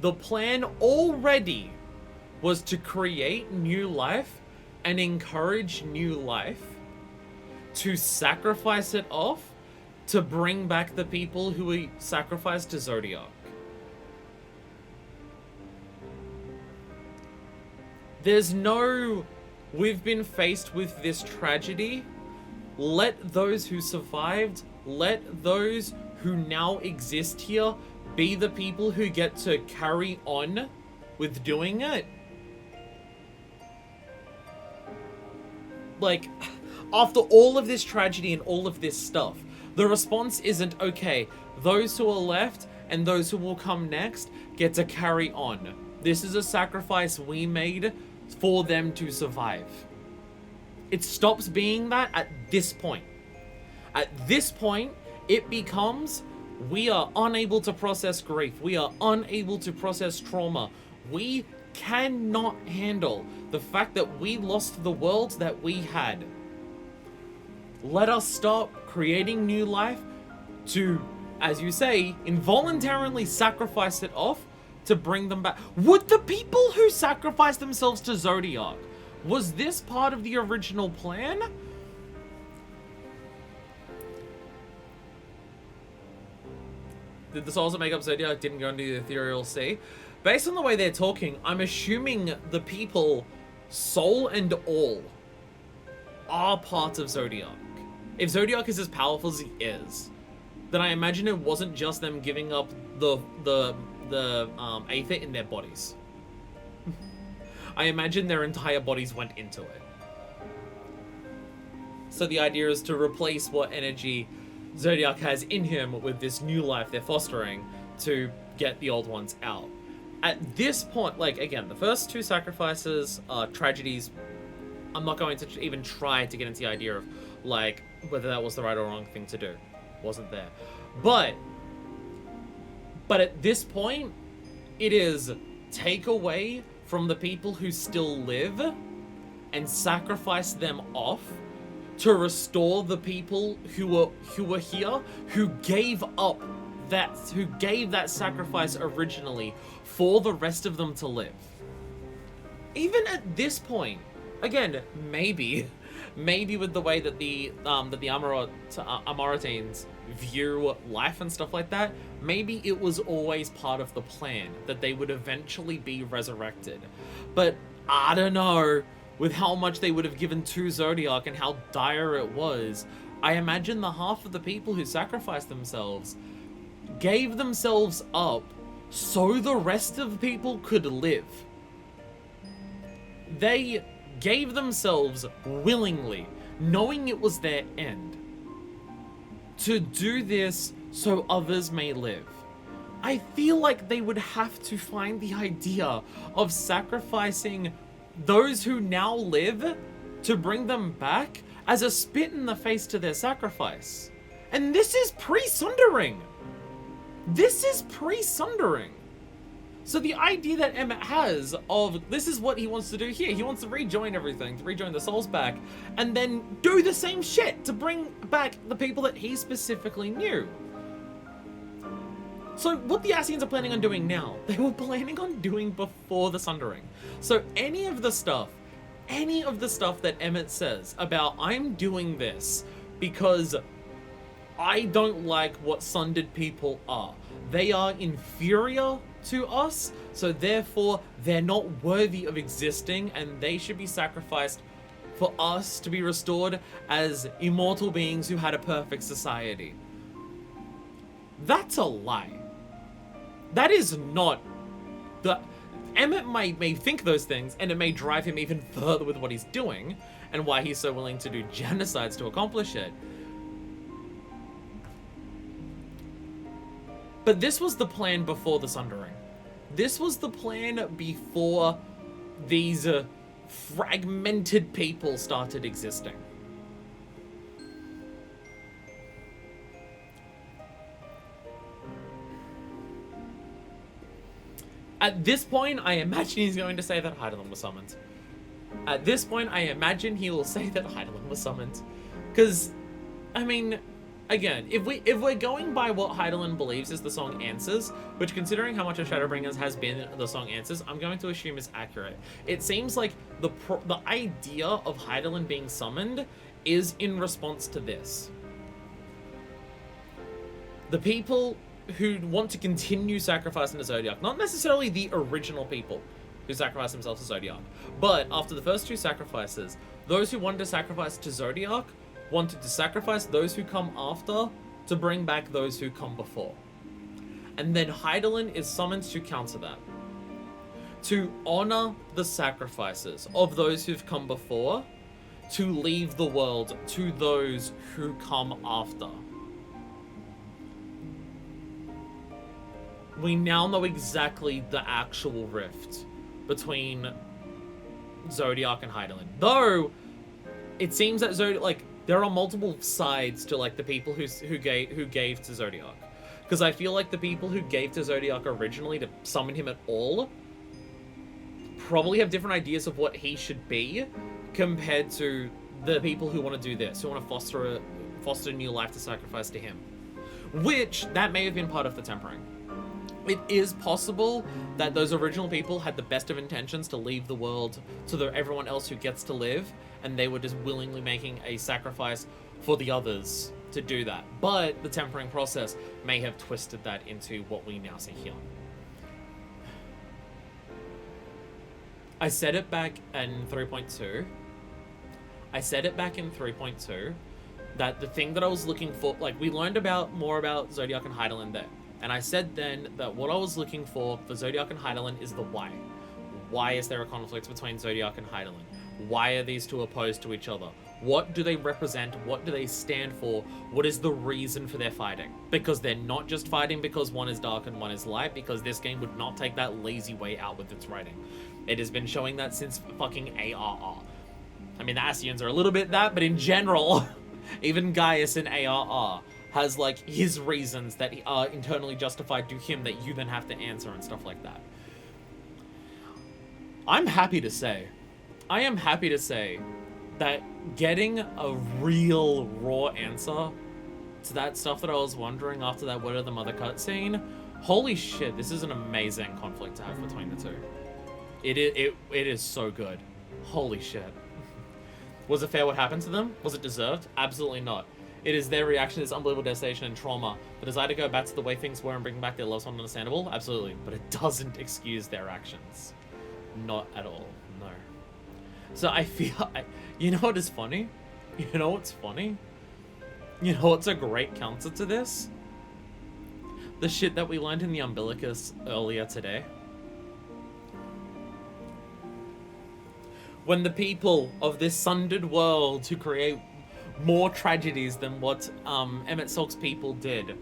the plan already was to create new life and encourage new life, to sacrifice it off, to bring back the people who we sacrificed to Zodiac. There's no, we've been faced with this tragedy, let those who survived, let those who now exist here be the people who get to carry on with doing it. Like, after all of this tragedy and all of this stuff, the response isn't, okay, those who are left and those who will come next get to carry on. This is a sacrifice we made for them to survive. It stops being that at this point. At this point, it becomes, we are unable to process grief. We are unable to process trauma. We cannot handle the fact that we lost the world that we had. Let us stop creating new life to, as you say, involuntarily sacrifice it off to bring them back. Would the people who sacrificed themselves to Zodiac, was this part of the original plan? Did the souls that make up Zodiac didn't go into the ethereal sea? Based on the way they're talking, I'm assuming the people, soul and all, are part of Zodiac. If Zodiac is as powerful as he is, then I imagine it wasn't just them giving up the aether in their bodies. I imagine their entire bodies went into it. So the idea is to replace what energy Zodiac has in him with this new life they're fostering to get the old ones out. At this point, like, again, the first two sacrifices are tragedies. I'm not going to even try to get into the idea of, like, whether that was the right or wrong thing to do. Wasn't there. But at this point, it is take away from the people who still live and sacrifice them off to restore the people who were here, who gave that sacrifice originally for the rest of them to live. Even at this point, again, maybe with the way that the Amaretines view life and stuff like that, maybe it was always part of the plan that they would eventually be resurrected. But I don't know, with how much they would have given to Zodiac and how dire it was, I imagine the half of the people who sacrificed themselves gave themselves up so the rest of people could live. They gave themselves willingly, knowing it was their end, to do this so others may live. I feel like they would have to find the idea of sacrificing those who now live to bring them back as a spit in the face to their sacrifice. And this is pre-sundering. This is pre-sundering. So the idea that Emmett has of this is what he wants to do here. He wants to rejoin everything, to rejoin the souls back, and then do the same shit to bring back the people that he specifically knew. So what the Ascians are planning on doing now, they were planning on doing before the Sundering. So any of the stuff that Emmett says about I'm doing this because I don't like what Sundered people are. They are inferior to us, so therefore they're not worthy of existing and they should be sacrificed for us to be restored as immortal beings who had a perfect society. That's a lie. That is not the... Emmett may think those things, and it may drive him even further with what he's doing, and why he's so willing to do genocides to accomplish it. But this was the plan before the Sundering. This was the plan before these fragmented people started existing. At this point, I imagine he's going to say that Heidelin was summoned. At this point, I imagine he will say that Heidelin was summoned. Because, I mean, again, if we're going by what Heidelin believes is the song Answers, which considering how much of Shadowbringers has been the song Answers, I'm going to assume is accurate. It seems like the idea of Heidelin being summoned is in response to this. The people who want to continue sacrificing to Zodiac, not necessarily the original people who sacrificed themselves to Zodiac, but after the first two sacrifices, those who wanted to sacrifice to Zodiac wanted to sacrifice those who come after to bring back those who come before. And then Heidelin is summoned to counter that. To honor the sacrifices of those who've come before, to leave the world to those who come after. We now know exactly the actual rift between Zodiac and Heidelin. Though, it seems that Zodiac, like, there are multiple sides to, like, the people who gave to Zodiac. Because I feel like the people who gave to Zodiac originally to summon him at all probably have different ideas of what he should be compared to the people who want to do this, who want to foster a new life to sacrifice to him. Which, that may have been part of the tempering. It is possible that those original people had the best of intentions to leave the world to everyone else who gets to live, and they were just willingly making a sacrifice for the others to do that. But the tempering process may have twisted that into what we now see here. I said it back in 3.2. That the thing that I was looking for, like, we learned more about Zodiac and Hydaelyn there. And I said then that what I was looking for Zodiac and Hydaelyn is the why. Why is there a conflict between Zodiac and Hydaelyn? Why are these two opposed to each other? What do they represent? What do they stand for? What is the reason for their fighting? Because they're not just fighting because one is dark and one is light, because this game would not take that lazy way out with its writing. It has been showing that since fucking ARR. I mean, the Ascians are a little bit that, but in general, even Gaius in ARR has, like, his reasons that are internally justified to him that you then have to answer and stuff like that. I am happy to say that getting a real raw answer to that stuff that I was wondering after that Word of the Mother cutscene, holy shit, this is an amazing conflict to have between the two. It is so good. Holy shit. Was it fair what happened to them? Was it deserved? Absolutely not. It is their reaction to this unbelievable devastation and trauma. The desire to go back to the way things were and bring back their loved one, understandable? Absolutely. But it doesn't excuse their actions. Not at all. No. So I feel... you know what is funny? You know what's funny? You know what's a great counter to this? The shit that we learned in the Umbilicus earlier today. When the people of this sundered world who create more tragedies than what Emet-Selch's people did,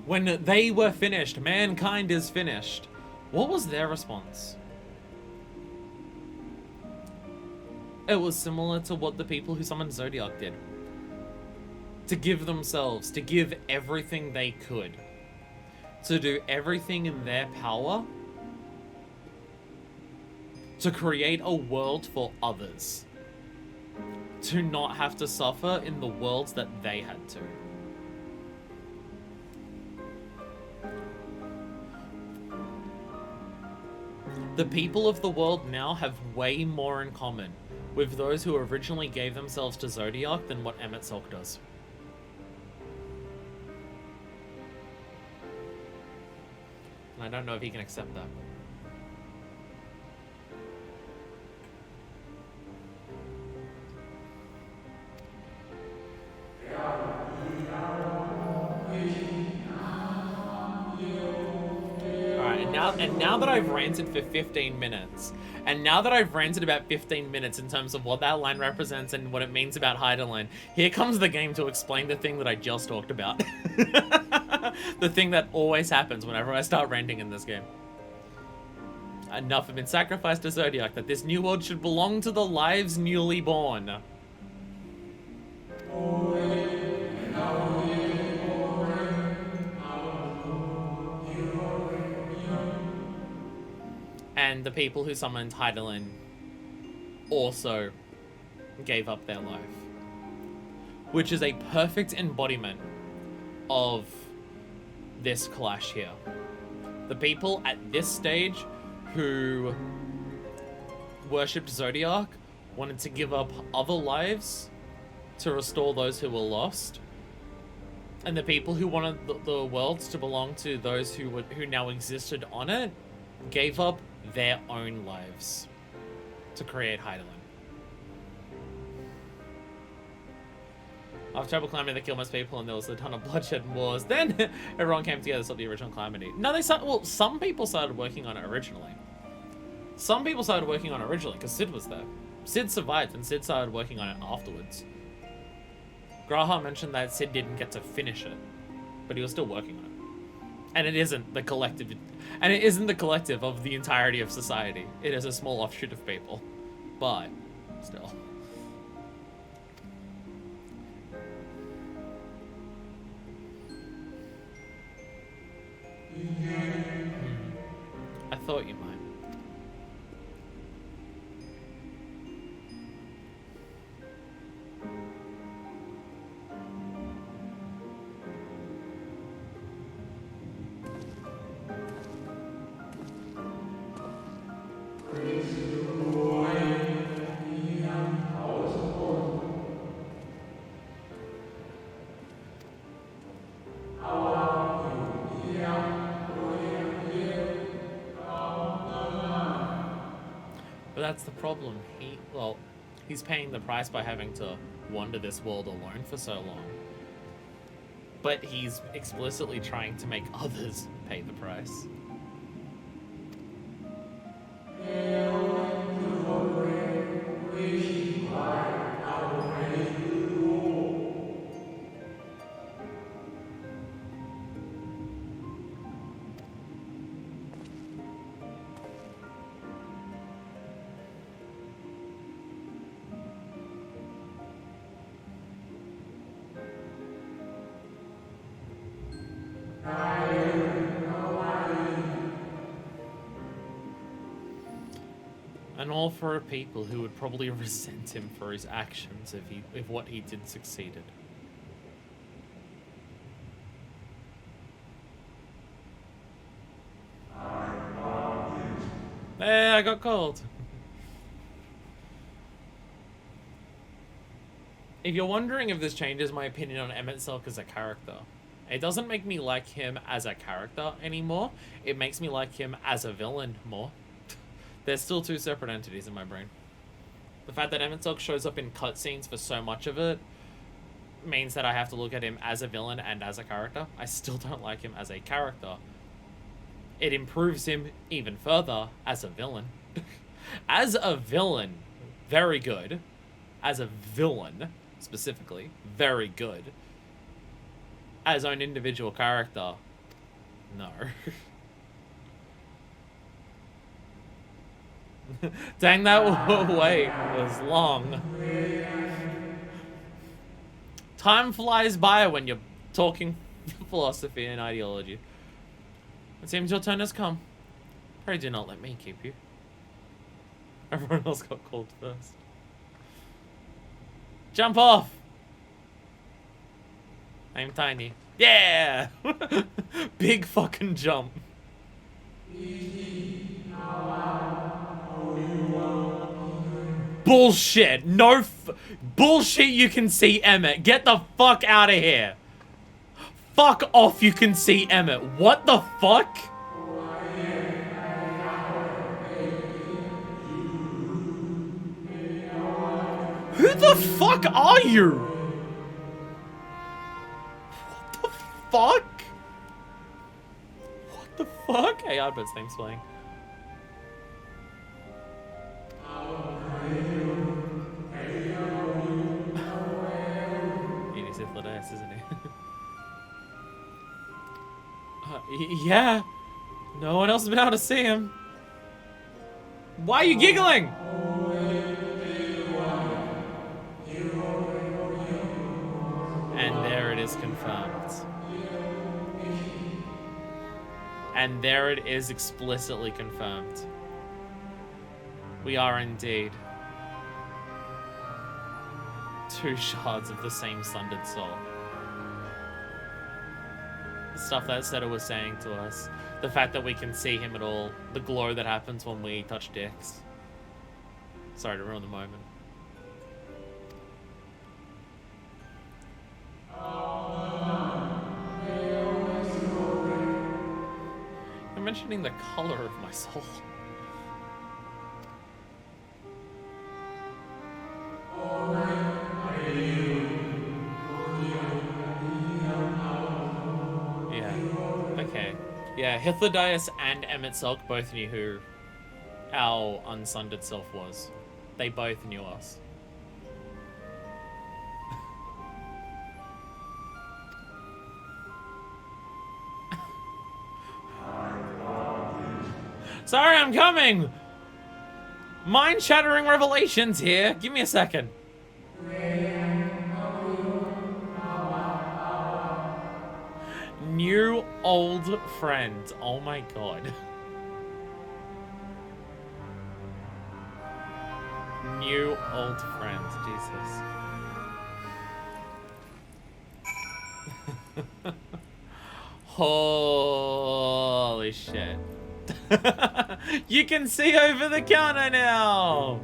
when they were finished, mankind is finished, what was their response? It was similar to what the people who summoned Zodiac did. To give themselves, to give everything they could, to do everything in their power to create a world for others, to not have to suffer in the worlds that they had to. The people of the world now have way more in common with those who originally gave themselves to Zodiac than what Emet-Selch does. And I don't know if he can accept that. And now that I've ranted for 15 minutes, and now that I've ranted about 15 minutes in terms of what that line represents and what it means about Hydaelyn, here comes the game to explain the thing that I just talked about. The thing that always happens whenever I start ranting in this game. Enough have been sacrificed to Zodiac that this new world should belong to the lives newly born. And the people who summoned Hydaelyn also gave up their life. Which is a perfect embodiment of this clash here. The people at this stage who worshipped Zodiac wanted to give up other lives to restore those who were lost. And the people who wanted the world to belong to those who now existed on it gave up their own lives to create Hydaelyn. After terrible calamity that killed most people and there was a ton of bloodshed and wars, then everyone came together to stop the original calamity. No, some people started working on it originally. Some people started working on it originally because Sid was there. Sid survived and Sid started working on it afterwards. Graha mentioned that Sid didn't get to finish it, but he was still working on it. And it isn't the collective, of the entirety of society. It is a small offshoot of people, but still. thought you might. But that's the problem. He's paying the price by having to wander this world alone for so long. But he's explicitly trying to make others pay the price. And all for a people who would probably resent him for his actions if what he did succeeded. Hey, I got cold. If you're wondering if this changes my opinion on Emmett Silk as a character, it doesn't make me like him as a character anymore. It makes me like him as a villain more. There's still two separate entities in my brain. The fact that Emmett Silk shows up in cutscenes for so much of it means that I have to look at him as a villain and as a character. I still don't like him as a character. It improves him even further as a villain. As a villain, very good. As a villain, specifically, very good. As an individual character, no. Dang, that wait was long. Time flies by when you're talking philosophy and ideology. It seems your turn has come. Pray do not let me keep you. Everyone else got called first. Jump off! I'm tiny. Yeah! Big fucking jump. Bullshit. No bullshit, you can see Emmett. Get the fuck out of here. Fuck off, you can see Emmett. What the fuck? Who the fuck are you? What the fuck? What the fuck? Hey, Ardbirds, thanks for playing. He's Sith, isn't he? Yeah. No one else has been able to see him. Why are you giggling? And there it is confirmed. And there it is explicitly confirmed. We are indeed two shards of the same sundered soul. The stuff that Seta was saying to us. The fact that we can see him at all. The glow that happens when we touch dicks. Sorry to ruin the moment. I'm mentioning the color of my soul. Yeah, Hythlodaeus and Emmett Silk both knew who our unsundered self was. They both knew us. Sorry, I'm coming! Mind-shattering revelations here. Give me a second. New old friend. Oh my god. new old friend. Jesus. Holy shit. You can see over the counter now.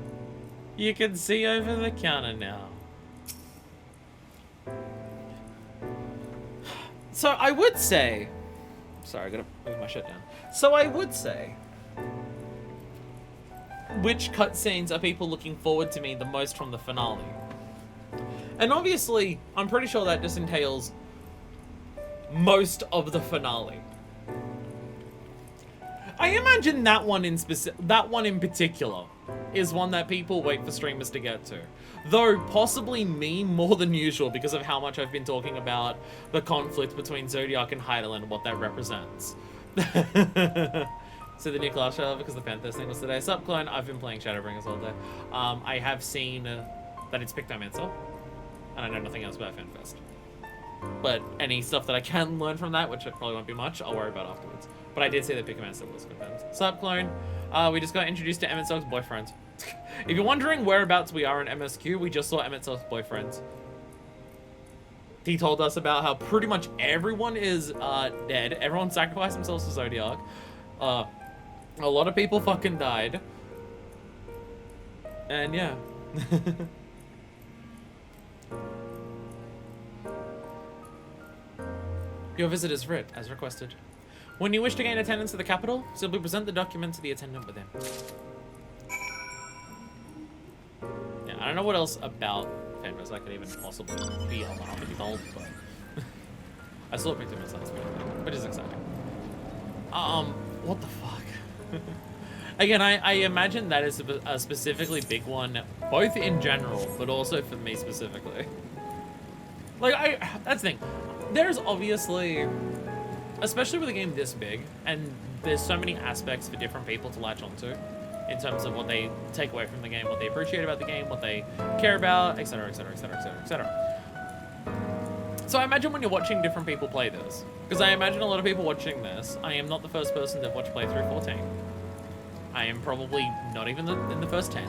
You can see over the counter now. So I would say, sorry, I gotta move my shit down. So I would say, which cutscenes are people looking forward to me the most from the finale? And obviously, I'm pretty sure that just entails most of the finale. I imagine that one in particular is one that people wait for streamers to get to. Though possibly me more than usual because of how much I've been talking about the conflict between Zodiac and Hydaelyn and what that represents. So the new class trailer because the Panthers thing was today. Sup, clone? I've been playing Shadowbringers all day. I have seen that it's Pictomancer, and I know nothing else about FanFest. But any stuff that I can learn from that, which it probably won't be much, I'll worry about afterwards. But I did say that Pictomancer was confirmed. Sup, clone? We just got introduced to Emmett Sock's boyfriend. If you're wondering whereabouts we are in MSQ, we just saw Emmett Sock's boyfriend. He told us about how pretty much everyone is dead. Everyone sacrificed themselves to Zodiac. A lot of people fucking died. And yeah. Your visit is writ, as requested. When you wish to gain attendance at the capital, simply present the document to the attendant within. Yeah, I don't know what else about FanFest I could even possibly be on the hump of old, but I saw it picked up myself, which is exciting. What the fuck? Again, I imagine that is a specifically big one, both in general, but also for me specifically. Like, that's the thing. There's obviously, especially with a game this big, and there's so many aspects for different people to latch onto in terms of what they take away from the game, what they appreciate about the game, what they care about, etc, etc, etc, etc, etc. So I imagine when you're watching different people play this, because I imagine a lot of people watching this, I am not the first person to watch playthrough 14. I am probably not even in the first 10.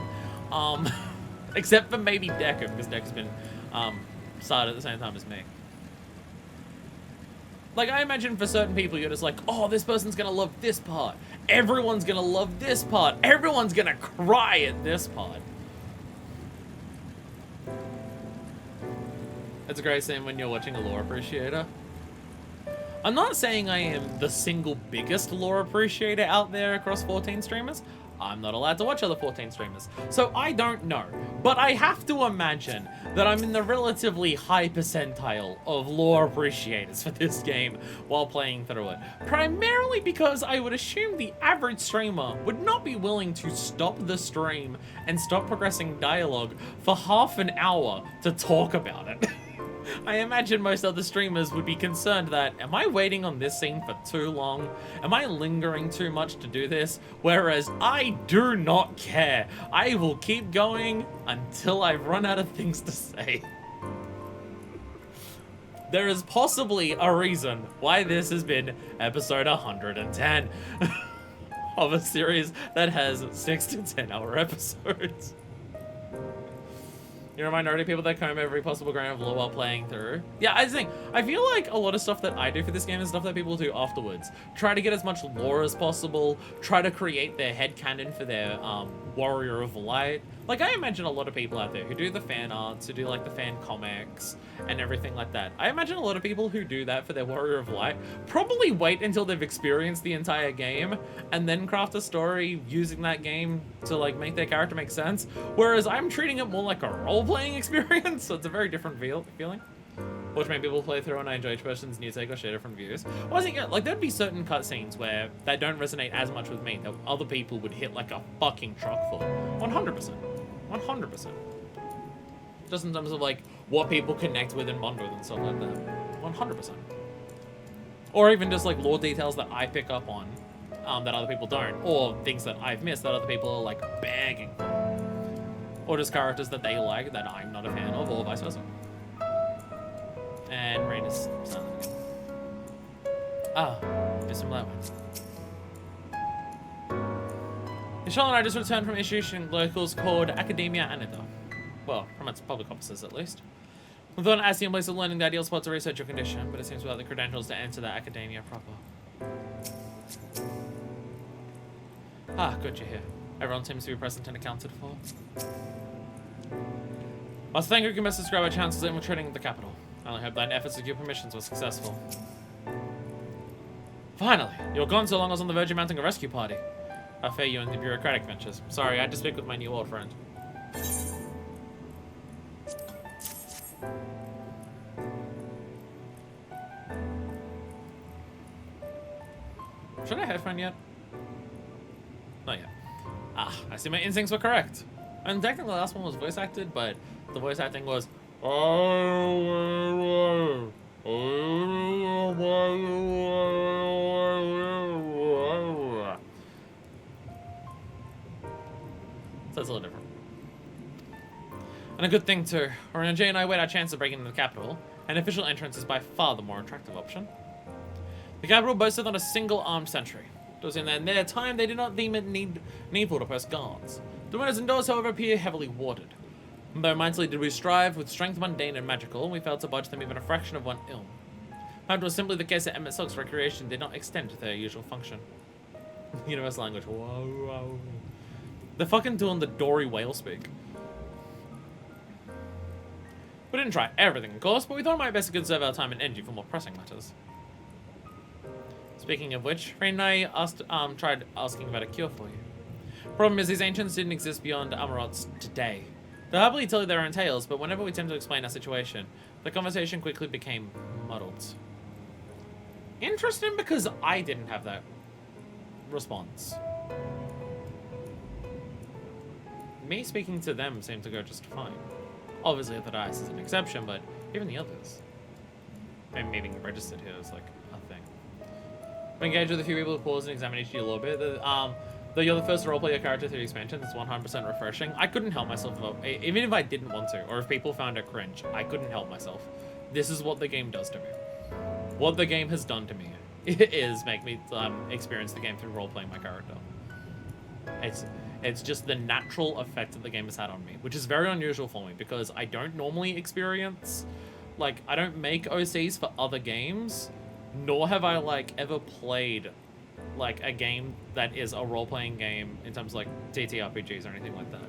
Except for maybe Decker, because Decker's been started at the same time as me. Like, I imagine for certain people, you're just like, oh, this person's gonna love this part. Everyone's gonna love this part. Everyone's gonna cry at this part. It's a great scene when you're watching a lore appreciator. I'm not saying I am the single biggest lore appreciator out there across 14 streamers. I'm not allowed to watch other 14 streamers, so I don't know. But I have to imagine that I'm in the relatively high percentile of lore appreciators for this game while playing through it. Primarily because I would assume the average streamer would not be willing to stop the stream and stop progressing dialogue for half an hour to talk about it. I imagine most other streamers would be concerned that, am I waiting on this scene for too long? Am I lingering too much to do this? Whereas I do not care. I will keep going until I run out of things to say. There is possibly a reason why this has been episode 110 of a series that has 6 to 10 hour episodes. You're a minority of people that comb every possible grain of lore while playing through. Yeah, I think, I feel like a lot of stuff that I do for this game is stuff that people do afterwards. Try to get as much lore as possible, try to create their headcanon for their Warrior of Light. Like, I imagine a lot of people out there who do the fan arts, who do like the fan comics and everything like that. I imagine a lot of people who do that for their Warrior of Light probably wait until they've experienced the entire game and then craft a story using that game to like make their character make sense. Whereas I'm treating it more like a role-playing experience, so it's a very different feeling. Watch many people play through and I enjoy each person's new take or share different views. Well, I think, yeah, like, there'd be certain cutscenes where that don't resonate as much with me, that other people would hit like a fucking truck full. 100%. 100%. Just in terms of like what people connect with and bond with and stuff like that. 100%. Or even just like lore details that I pick up on that other people don't. Or things that I've missed that other people are like begging for. Or just characters that they like that I'm not a fan of, or vice versa. And Rain is silent again. Ah, there's some loud ones. Michelle and I just returned from issuing locals called Academia Anida. Well, from its public offices at least. We thought an Asian place of learning the ideal spot to research your condition, but it seems without the credentials to enter the academia proper. Ah, good you're here. Everyone seems to be present and accounted for. I was thanking you can best describe our chances of infiltrating the capital. I only hope thine efforts to give permissions were successful. Finally! You were gone so long I was on the verge of mounting a rescue party. I fear you in the bureaucratic ventures. Sorry, I had to speak with my new old friend. Should I headphone yet? Not yet. Ah, I see my instincts were correct. And technically the last one was voice acted, but the voice acting was... So it's a little different. And a good thing too. When Jay and I wait our chance of breaking into the capital, an official entrance is by far the more attractive option. The capital boasted not a single armed sentry. It was in their time they did not deem it needful to post guards. The windows and doors, however, appear heavily warded. And though mightily did we strive with strength mundane and magical, we failed to budge them even a fraction of one ilm. Perhaps it was simply the case that Emmett Silk's recreation did not extend to their usual function. Universal language. Whoa, whoa. They're fucking doing the Dory whale speak. We didn't try everything, of course, but we thought it might best conserve our time and energy for more pressing matters. Speaking of which, Rain and I tried asking about a cure for you. Problem is, these ancients didn't exist beyond Amarots today. They'll happily tell you their own tales, but whenever we attempt to explain our situation, the conversation quickly became muddled. Interesting, because I didn't have that response. Me speaking to them seemed to go just fine. Obviously, Orthodox is an exception, but even the others. And maybe being registered here is like a thing. We engaged with a few people who paused and examined each of you a little bit. Though you're the first to roleplay your character through the expansion, it's 100% refreshing. I couldn't help myself, even if I didn't want to, or if people found it cringe, I couldn't help myself. This is what the game does to me. What the game has done to me is make me experience the game through roleplaying my character. It's just the natural effect that the game has had on me, which is very unusual for me because I don't normally experience, like, I don't make OCs for other games, nor have I, like, ever played, like, a game that is a role-playing game in terms of, like, TTRPGs or anything like that.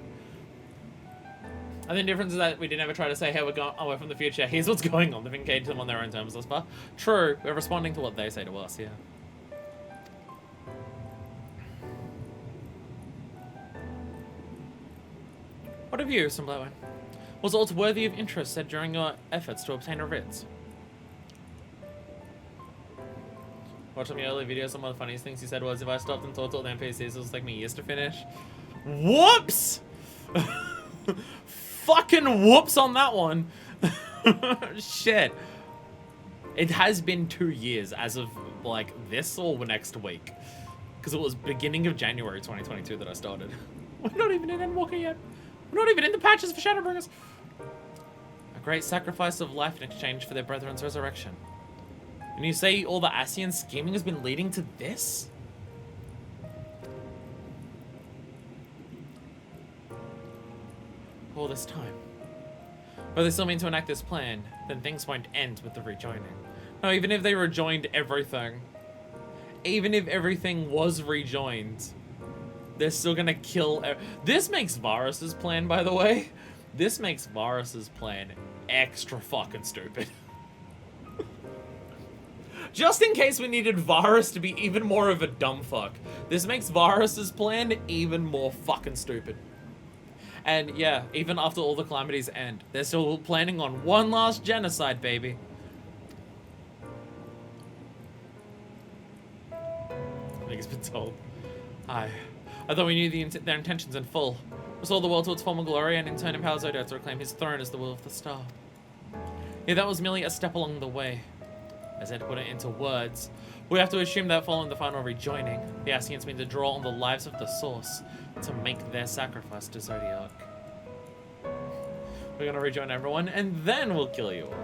And the difference is that we didn't ever try to say, hey, we're going away from the future, here's what's going on. They've engaged them on their own terms thus far. True, we're responding to what they say to us, yeah. What of you, Samblowen? Was aught worthy of interest said during your efforts to obtain a writ? Watching the early videos, some of the funniest things he said was, if I stopped and talked to all the NPCs, it was like me years to finish. Whoops! Fucking whoops on that one. Shit. It has been 2 years as of, like, this or next week. Because it was beginning of January 2022 that I started. We're not even in Endwalker yet. We're not even in the patches for Shadowbringers. A great sacrifice of life in exchange for their brethren's resurrection. And you say all the Asian scheming has been leading to this? All this time. But they still mean to enact this plan, then things won't end with the rejoining. No, even if they rejoined everything, even if everything was rejoined, they're still gonna kill. This makes Varus's plan, by the way. This makes Varus's plan extra fucking stupid. Just in case we needed Varus to be even more of a dumb fuck, this makes Varus's plan even more fucking stupid. And yeah, even after all the calamities end, they're still planning on one last genocide, baby. I think it's been told. I thought we knew their intentions in full. Restore the world to its former glory and in turn empower Zodiac to reclaim his throne as the will of the star. Yeah, that was merely a step along the way. As I had to put it into words, we have to assume that following the final rejoining, the Asians mean to draw on the lives of the Source to make their sacrifice to Zodiac. We're gonna rejoin everyone, and then we'll kill you all.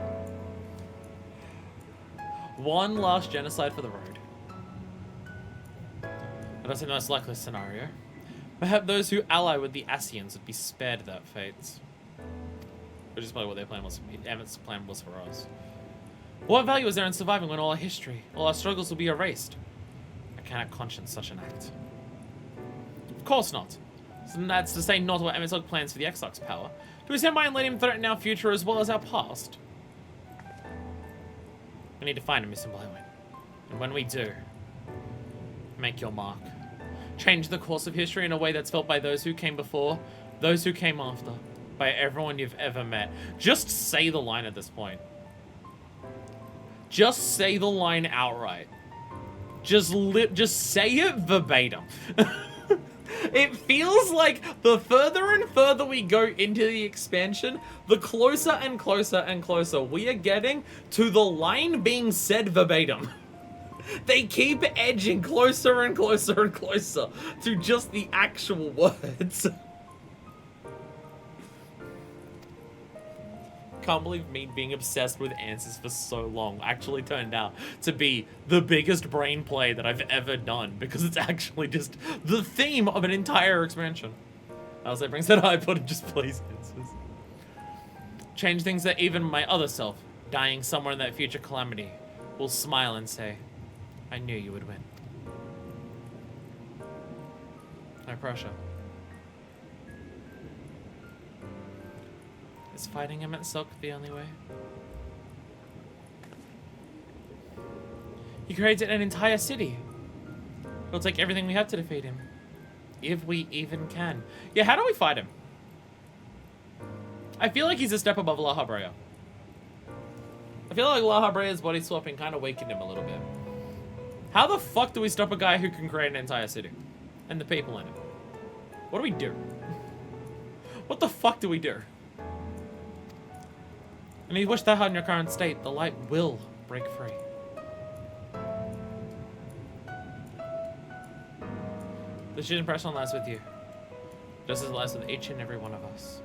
One last genocide for the road. That's the most likely scenario. Perhaps those who ally with the Asians would be spared that fate. Which is probably what their plan was for me. Emmett's plan was for us. What value is there in surviving when all our history, all our struggles will be erased? I cannot conscience such an act. Of course not. So that's to say not what Emmett's plans for the Exarch's power. Do we stand by and let him threaten our future as well as our past? We need to find him, Mr. Blywin. And when we do, make your mark. Change the course of history in a way that's felt by those who came before, those who came after, by everyone you've ever met. Just say the line at this point. Just say the line outright. Just say it verbatim. It feels like the further and further we go into the expansion, the closer and closer and closer we are getting to the line being said verbatim. They keep edging closer and closer and closer to just the actual words. Can't believe me being obsessed with answers for so long actually turned out to be the biggest brain play that I've ever done, because it's actually just the theme of an entire expansion. As that brings that I put it just please answers. Change things that even my other self, dying somewhere in that future calamity, will smile and say, I knew you would win. No pressure. Is fighting him at Silk the only way? He created an entire city. It'll take everything we have to defeat him. If we even can. Yeah, how do we fight him? I feel like he's a step above La Habrea. I feel like La Habrea's body swapping kind of weakened him a little bit. How the fuck do we stop a guy who can create an entire city? And the people in it? What do we do? What the fuck do we do? And if you wish that hard in your current state, the light will break free. The sheer impression lies with you, just as it lies with each and every one of us.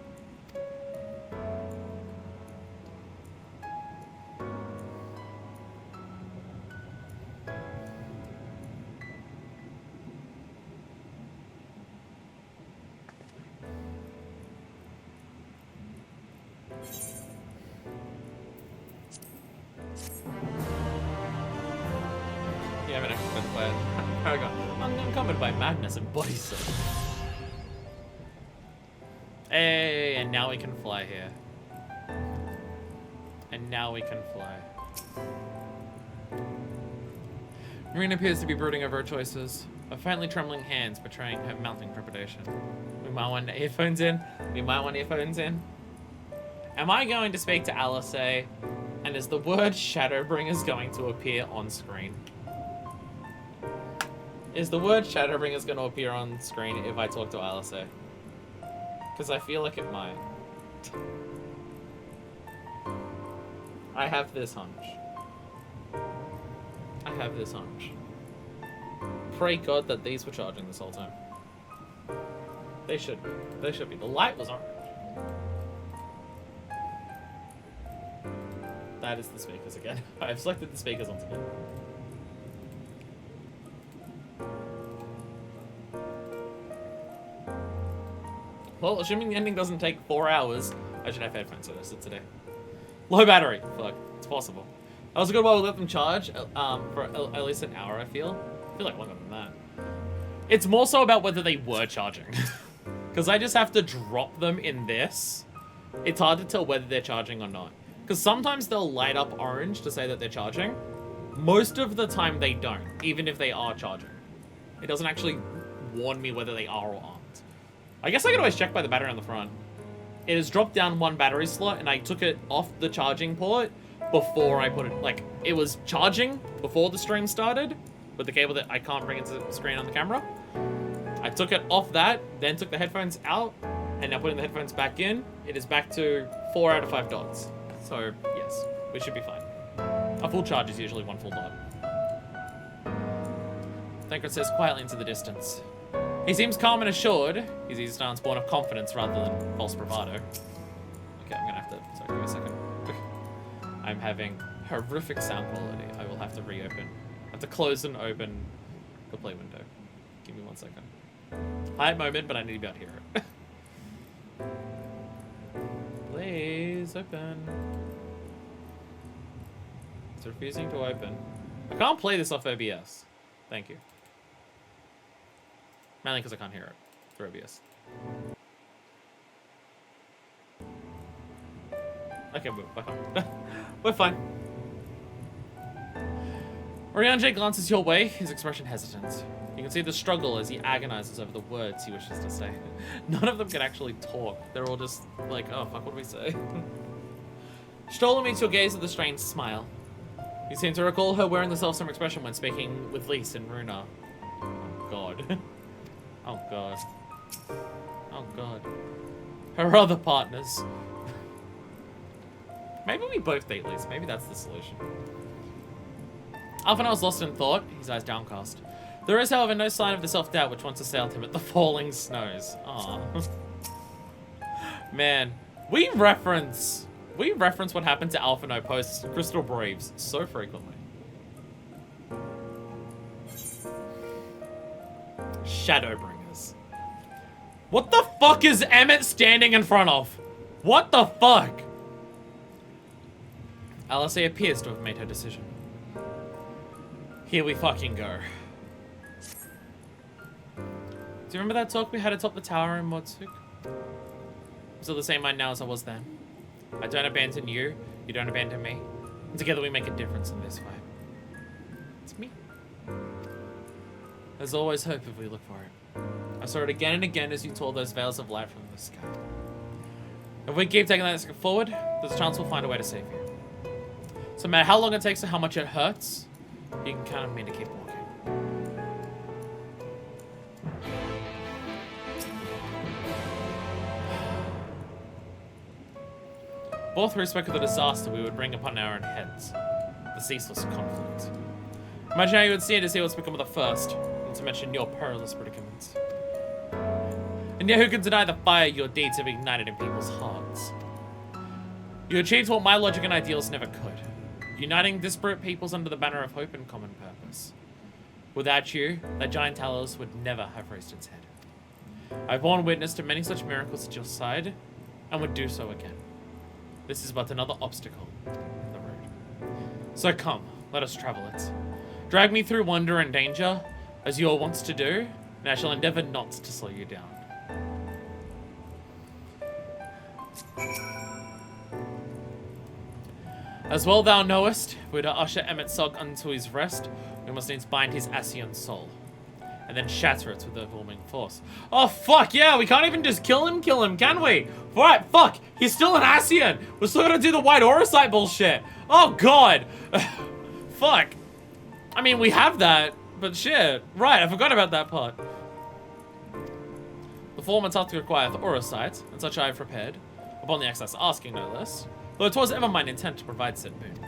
And body suit. Hey, and now we can fly here. And now we can fly. Marina appears to be brooding over her choices, her faintly trembling hands betraying her mounting trepidation. We might want earphones in. We might want earphones in. Am I going to speak to Alice? And is the word Shadowbringers going to appear on screen? Is the word Shadowbringers going to appear on screen if I talk to Alice? Because I feel like it might. I have this hunch. I have this hunch. Pray God that these were charging this whole time. They should be. They should be. The light was orange. That is the speakers again. I've selected the speakers once again. Well, assuming the ending doesn't take 4 hours, I should have headphones for this today. Low battery. Fuck. It's possible. That was a good while we let them charge for at least an hour, I feel. I feel like longer than that. It's more so about whether they were charging. Because I just have to drop them in this. It's hard to tell whether they're charging or not. Because sometimes they'll light up orange to say that they're charging. Most of the time they don't, even if they are charging. It doesn't actually warn me whether they are or aren't. I guess I could always check by the battery on the front. It has dropped down one battery slot and I took it off the charging port before I put it, like, it was charging before the stream started with the cable that I can't bring into the screen on the camera. I took it off that, then took the headphones out, and now putting the headphones back in, it is back to 4 out of 5 dots. So, yes, we should be fine. A full charge is usually 1 full dot. Thancred says quietly into the distance. He seems calm and assured. He's easy to spawn of confidence rather than false bravado. Okay, I'm gonna have to, sorry, give me a second. I'm having horrific sound quality. I will have to reopen. I have to close and open the play window. Give me 1 second. Hide moment, but I need to be able to hear it. Please open. It's refusing to open. I can't play this off OBS. Thank you. Mainly because I can't hear it through OBS. Okay, we're fine. We're fine. Oriange glances your way, his expression hesitant. You can see the struggle as he agonizes over the words he wishes to say. None of them can actually talk. They're all just like, oh fuck, what do we say? Stola meets your gaze with a strange smile. You seem to recall her wearing the self-same expression when speaking with Lise and Runa. Oh god. Oh god. Oh god. Her other partners. Maybe we both date Lise. Maybe that's the solution. Alphinaud was lost in thought, his eyes downcast. There is, however, no sign of the self-doubt which once assailed him at the falling snows. Aww. Man, we reference what happened to Alphinaud post Crystal Braves so frequently. Shadowbringers. What the fuck is Emmett standing in front of? What the fuck? Alice appears to have made her decision. Here we fucking go. Do you remember that talk we had atop the tower in Motsuk? I'm still the same mind now as I was then. I don't abandon you, you don't abandon me. And together we make a difference in this way. It's me. There's always hope if we look for it. I saw it again and again as you tore those veils of light from the sky. If we keep taking that step forward, there's a chance we'll find a way to save you. So no matter how long it takes or how much it hurts, you can count on me to keep walking. Both we spoke of the disaster we would bring upon our own heads. The ceaseless conflict. Imagine how you would see it to see what's become of the first, not to mention your perilous predicaments. And yet who can deny the fire your deeds have ignited in people's hearts? You achieved what my logic and ideals never could. Uniting disparate peoples under the banner of hope and common purpose. Without you, that giant Talos would never have raised its head. I've borne witness to many such miracles at your side, and would do so again. This is but another obstacle in the road. So come, let us travel it. Drag me through wonder and danger, as you all wants to do, and I shall endeavor not to slow you down. As well thou knowest, if we're to usher Emmett Sog unto his rest, we must needs bind his Ascian soul, and then shatter it with overwhelming force. Oh fuck yeah, we can't even just kill him, can we? Alright, fuck, he's still an Ascian. We're still gonna do the white aura sight bullshit. Oh god. Fuck. I mean, we have that, but shit. Right, I forgot about that part. The former task to require the aura sight, and such I have prepared, upon the access asking no less, though 'twas ever mine intent to provide said boon.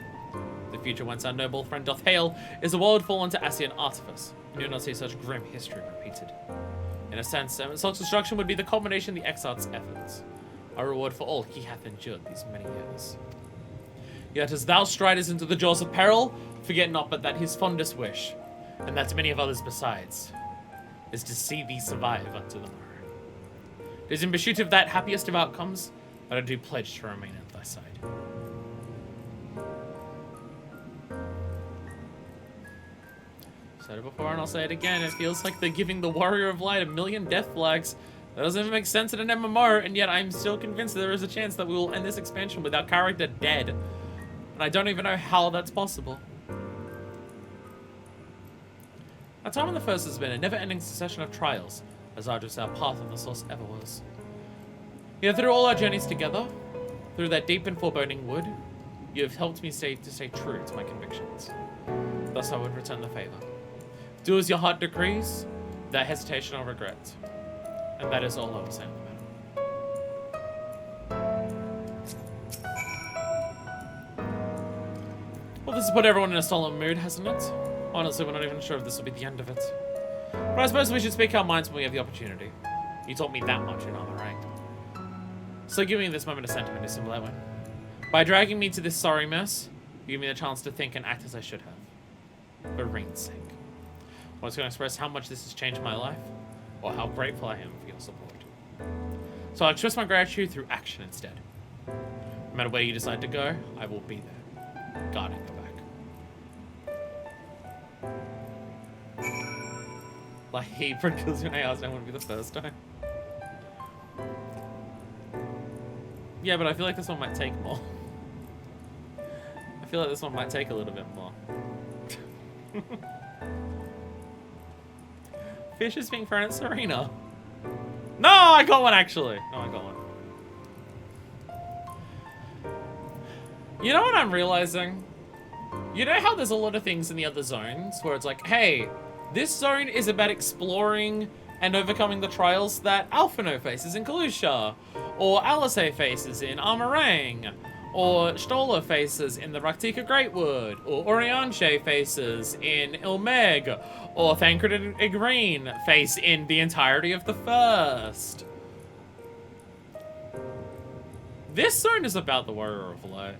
The future whence our noble friend doth hail is a world fallen to Ascian artifice, and do not see such grim history repeated. In a sense, such destruction would be the culmination of the exile's efforts, a reward for all he hath endured these many years. Yet as thou stridest into the jaws of peril, forget not but that his fondest wish, and that many of others besides, is to see thee survive unto the morrow. It is in pursuit of that happiest of outcomes that I do pledge to remain at thy side. Said it before and I'll say it again, it feels like they're giving the Warrior of Light 1,000,000 death flags. That doesn't even make sense in an MMO, and yet I'm still convinced there is a chance that we will end this expansion with our character dead. And I don't even know how that's possible. Our time on the First has been a never-ending succession of trials, as arduous our path on the Source ever was. Yet through all our journeys together, through that deep and foreboding wood, you have helped me stay true to my convictions. Thus I would return the favor. Do as your heart decrees, without hesitation or regret. And that is all I will say on the matter. Well, this has put everyone in a solemn mood, hasn't it? Honestly, we're not even sure if this will be the end of it. But I suppose we should speak our minds when we have the opportunity. You taught me that much in armor rank. So give me this moment of sentiment, is simple, Edwin. By dragging me to this sorry mess, you give me the chance to think and act as I should have. For Reen's sake. I was going to express how much this has changed my life. or how grateful I am for your support. So I'll express my gratitude through action instead. No matter where you decide to go, I will be there, guarding your back. Like, he kills you when I asked him, wouldn't be the first time. Yeah, but I feel like this one might take more. I feel like this one might take a little bit more. Fish is being thrown at Serena. No, I got one actually. No, I got one. You know what I'm realizing? You know how there's a lot of things in the other zones where it's like, hey, this zone is about exploring and overcoming the trials that Alphino faces in Kalusha, or Alice faces in Armorang, or Stola faces in the Raktika Greatwood, or Orianche faces in Ilmeg, or Thancred and Igraine face in the entirety of the first. This zone is about the Warrior of Light.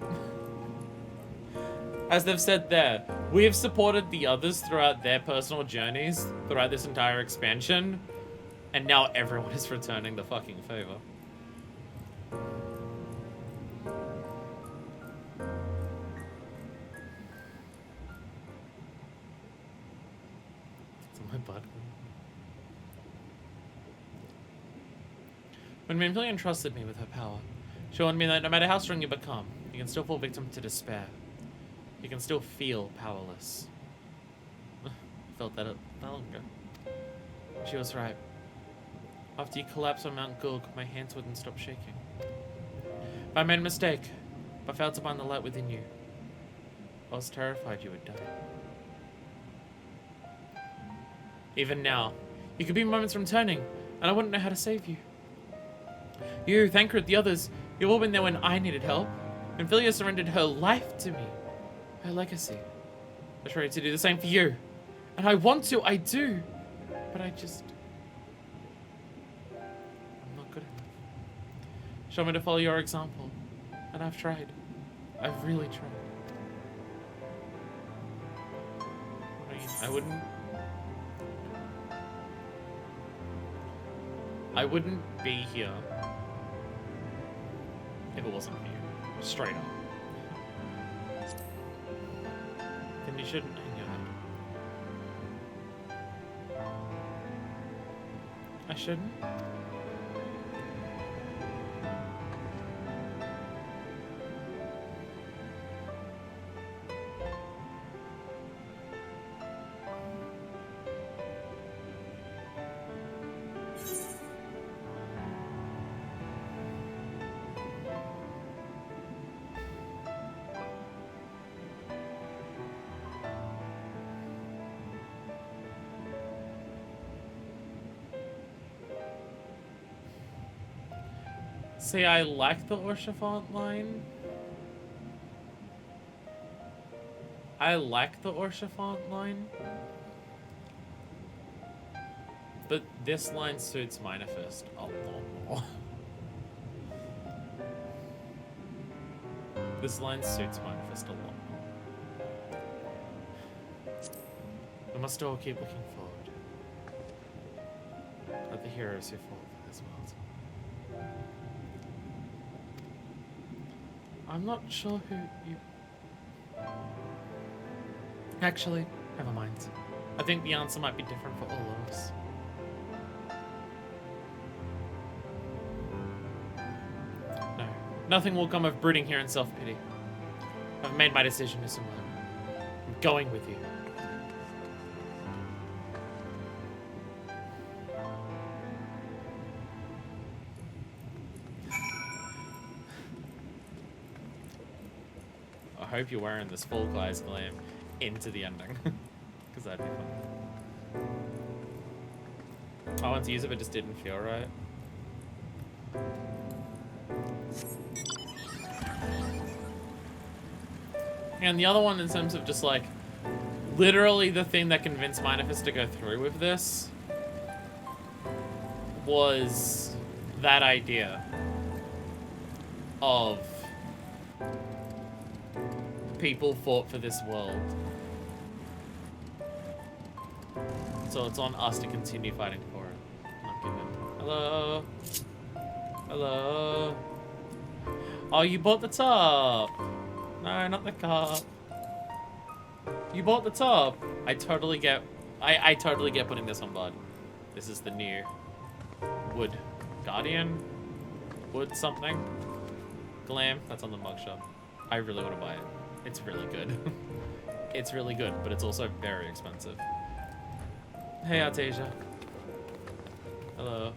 As they've said there, we have supported the others throughout their personal journeys, throughout this entire expansion, and now everyone is returning the fucking favor. It's on my butt. When Mampillion entrusted me with her power, she warned me that no matter how strong you become, you can still fall victim to despair. You can still feel powerless. I felt that long ago. She was right. After you collapsed on Mount Gulg, my hands wouldn't stop shaking. If I made a mistake, if I failed to find the light within you, I was terrified you would die. Even now, you could be moments from turning, and I wouldn't know how to save you. You, Thancred, the others, you've all been there when I needed help. And Philia surrendered her life to me. Her legacy. I was ready to do the same for you. And I want to, I do. But I'm not good enough. Show me to follow your example. And I've tried. I've really tried. I mean, I wouldn't be here if it wasn't for you. Straight up. Then you shouldn't hang your head. I shouldn't? See, I like the Orchifant line. I like the Orchifant line. But this line suits Minifest a lot more. This line suits Minifest a lot more. We must all keep looking forward. At the heroes who fought for this world. I'm not sure who you... Actually, never mind. I think the answer might be different for all of us. No, nothing will come of brooding here in self-pity. I've made my decision, Isumar. I'm going with you. I hope you're wearing this full glass glam into the ending. Because that'd be fun. I wanted to use it but just didn't feel right. And the other one in terms of just like literally the thing that convinced Minifest to go through with this was that idea of people fought for this world. So it's on us to continue fighting for it. Hello. Hello. Oh, you bought the top. No, not the cup. You bought the top. I totally get putting this on board. This is the new wood guardian. Wood something. Glam. That's on the mugshot. I really want to buy it. It's really good. It's really good, but it's also very expensive. Hey, Artesia. Hello.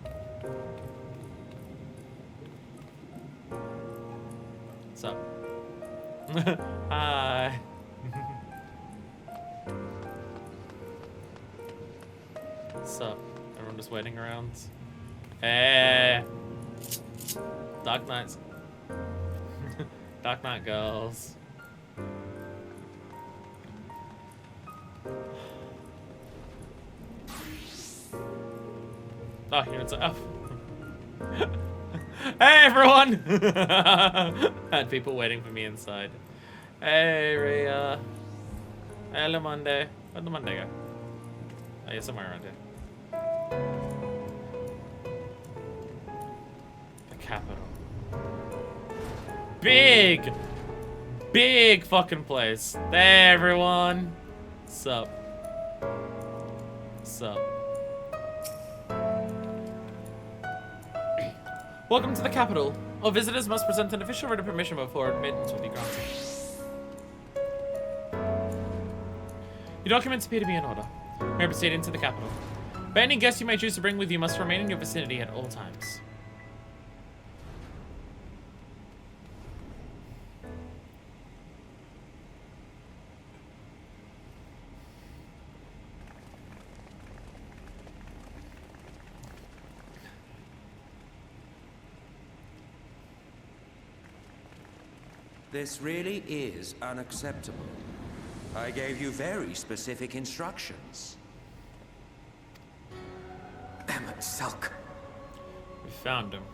What's up? Hi. What's up? Everyone just waiting around? Hey. Dark Knights. Dark Knight girls. Oh, you're inside. Oh. Hey, everyone! Had people waiting for me inside. Hey, Rhea. Hello, Monday. Where'd the Monday go? Oh, yeah, somewhere around here. The capital. Big! Big fucking place. Hey, everyone. Sup? Sup? Welcome to the capital. All visitors must present an official written permission before admittance will be granted. Your documents appear to be in order. You may proceed into the capital. But any guests you may choose to bring with you must remain in your vicinity at all times. This really is unacceptable. I gave you very specific instructions. Emmett Sulk. We found him.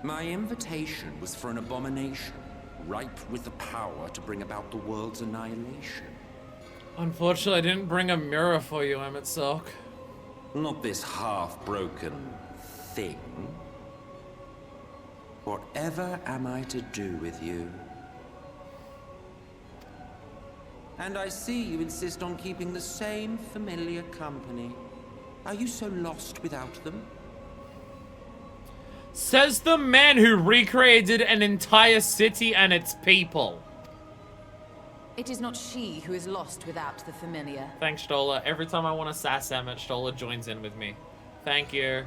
My invitation was for an abomination, ripe with the power to bring about the world's annihilation. Unfortunately, I didn't bring a mirror for you, Emmett Sulk. Not this half-broken thing. Whatever am I to do with you? And I see you insist on keeping the same familiar company. Are you so lost without them? Says the man who recreated an entire city and its people. It is not she who is lost without the familiar. Thanks, Stola. Every time I want to sass Emmett, Stola joins in with me. Thank you.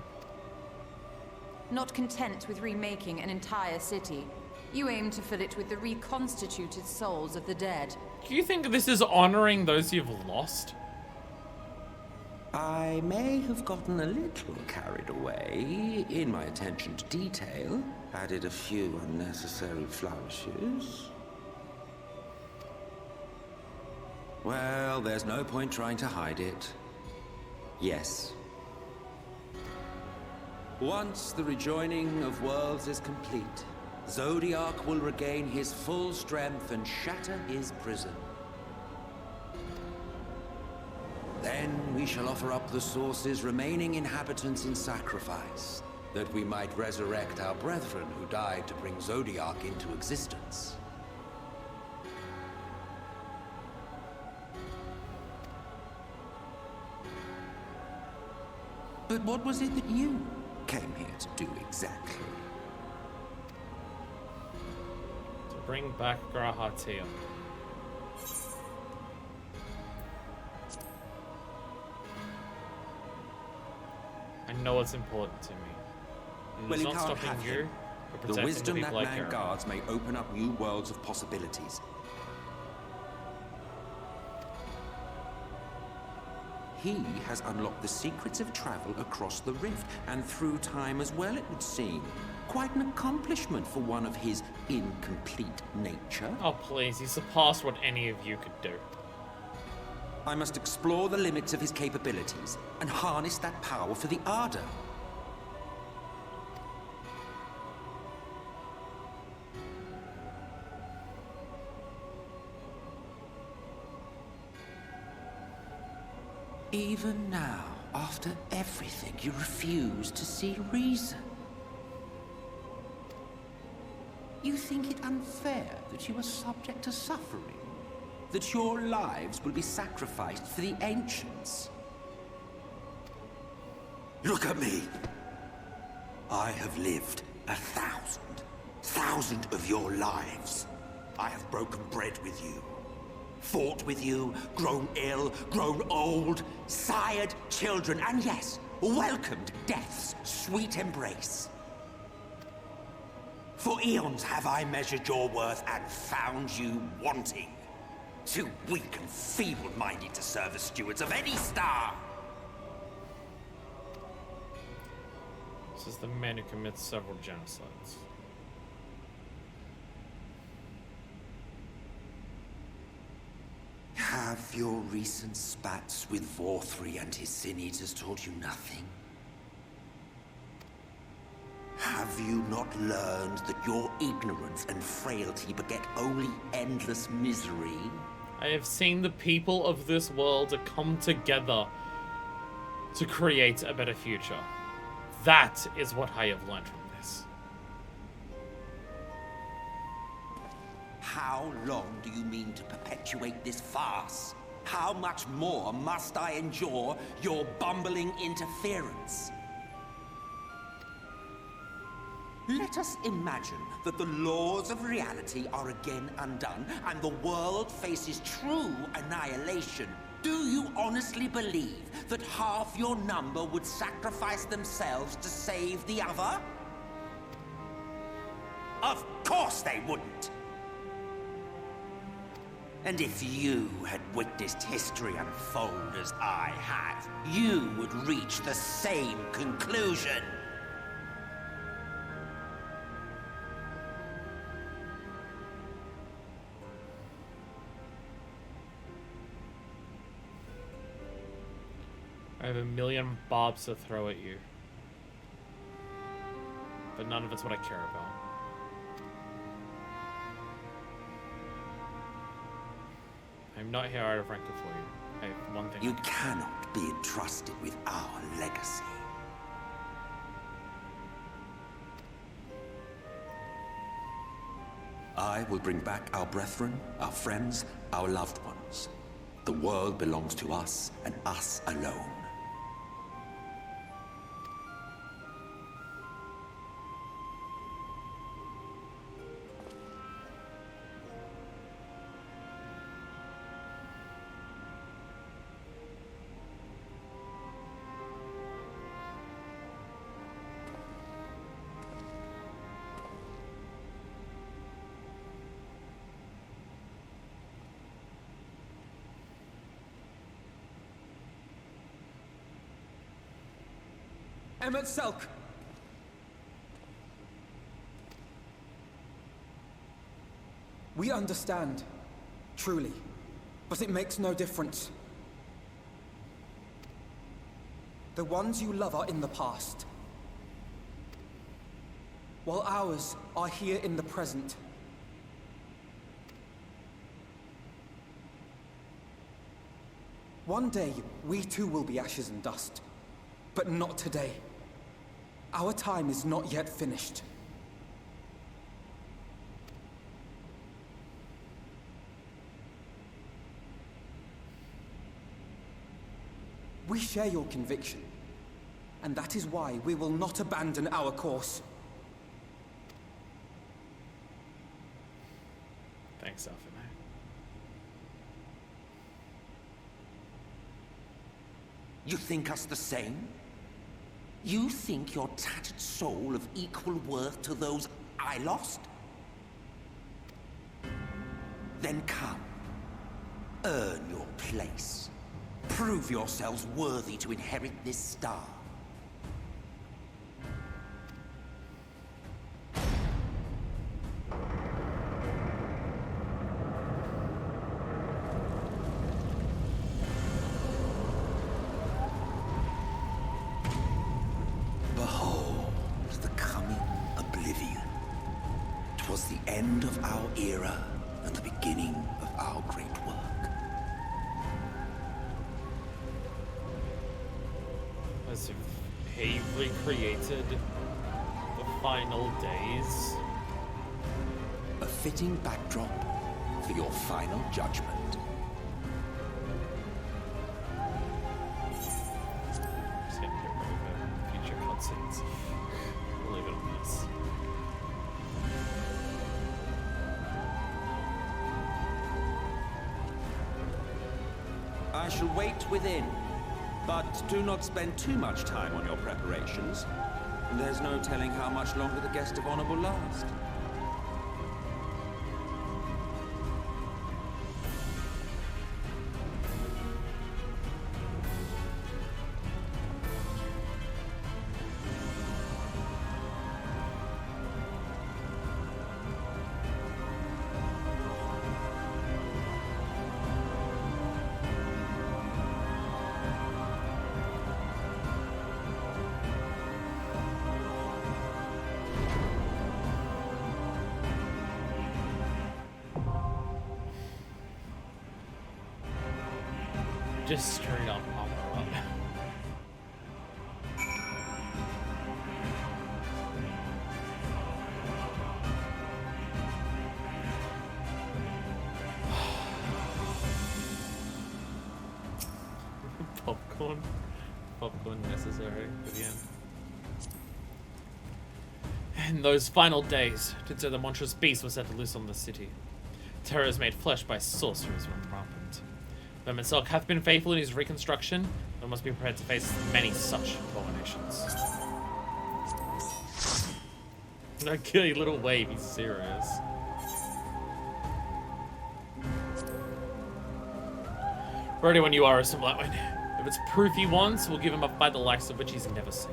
Not content with remaking an entire city, you aim to fill it with the reconstituted souls of the dead. Do you think this is honoring those you've lost? I may have gotten a little carried away in my attention to detail. Added a few unnecessary flourishes. Well, there's no point trying to hide it. Yes. Once the rejoining of worlds is complete, Zodiac will regain his full strength and shatter his prison. Then we shall offer up the Source's remaining inhabitants in sacrifice, that we might resurrect our brethren who died to bring Zodiac into existence. But what was it that you came here to do exactly? To bring back Grahatia. I know it's important to me. And Well, it's it not can't stopping have you, him. but The protecting wisdom the that people I man care about. guards may open up new worlds of possibilities. He has unlocked the secrets of travel across the rift, and through time as well, it would seem. Quite an accomplishment for one of his incomplete nature. Oh, please, he surpassed what any of you could do. I must explore the limits of his capabilities and harness that power for the Ardor. Even now, after everything, you refuse to see reason. You think it unfair that you are subject to suffering? That your lives will be sacrificed for the ancients? Look at me! I have lived 1,000 of your lives. I have broken bread with you, fought with you, grown ill, grown old, sired children, and yes, welcomed death's sweet embrace. For eons have I measured your worth and found you wanting. Too weak and feeble-minded to serve as stewards of any star. This is the man who commits several genocides. Have your recent spats with Vorthri and his Sin-Eaters taught you nothing? Have you not learned that your ignorance and frailty beget only endless misery? I have seen the people of this world come together to create a better future. That is what I have learned from this. How long do you mean to perpetuate this farce? How much more must I endure your bumbling interference? Let us imagine that the laws of reality are again undone and the world faces true annihilation. Do you honestly believe that half your number would sacrifice themselves to save the other? Of course they wouldn't! And if you had witnessed history unfold as I have, you would reach the same conclusion. I have a million bobs to throw at you. But none of it's what I care about. I'm not here out of rancor for you. I have one thing. You cannot be entrusted with our legacy. I will bring back our brethren, our friends, our loved ones. The world belongs to us, and us alone. Emmett Selk! We understand, truly, but it makes no difference. The ones you love are in the past, while ours are here in the present. One day, we too will be ashes and dust, but not today. Our time is not yet finished. We share your conviction, and that is why we will not abandon our course. Thanks, Alpha. You think us the same? You think your tattered soul of equal worth to those I lost? Then come. Earn your place. Prove yourselves worthy to inherit this star. End of our era and the beginning of our great work. as if he recreated the final days. A fitting backdrop for your final judgment. Just gonna get rid of future cutscenes. We'll leave it on this. I shall wait within, but do not spend too much time on your preparations. There's no telling how much longer the guest of honor will last. Just straight up armor up. Popcorn necessary for the end. In those final days, Tinto the monstrous beast was set loose on the city. Terrors made flesh by sorcerers run rampant. Though Mitselk hath been faithful in his reconstruction, but must be prepared to face many such abominations. No killy little wave, he's serious. Ready when you are, Mr. Blackwood. If it's proof he wants, we'll give him a fight the likes of which he's never seen.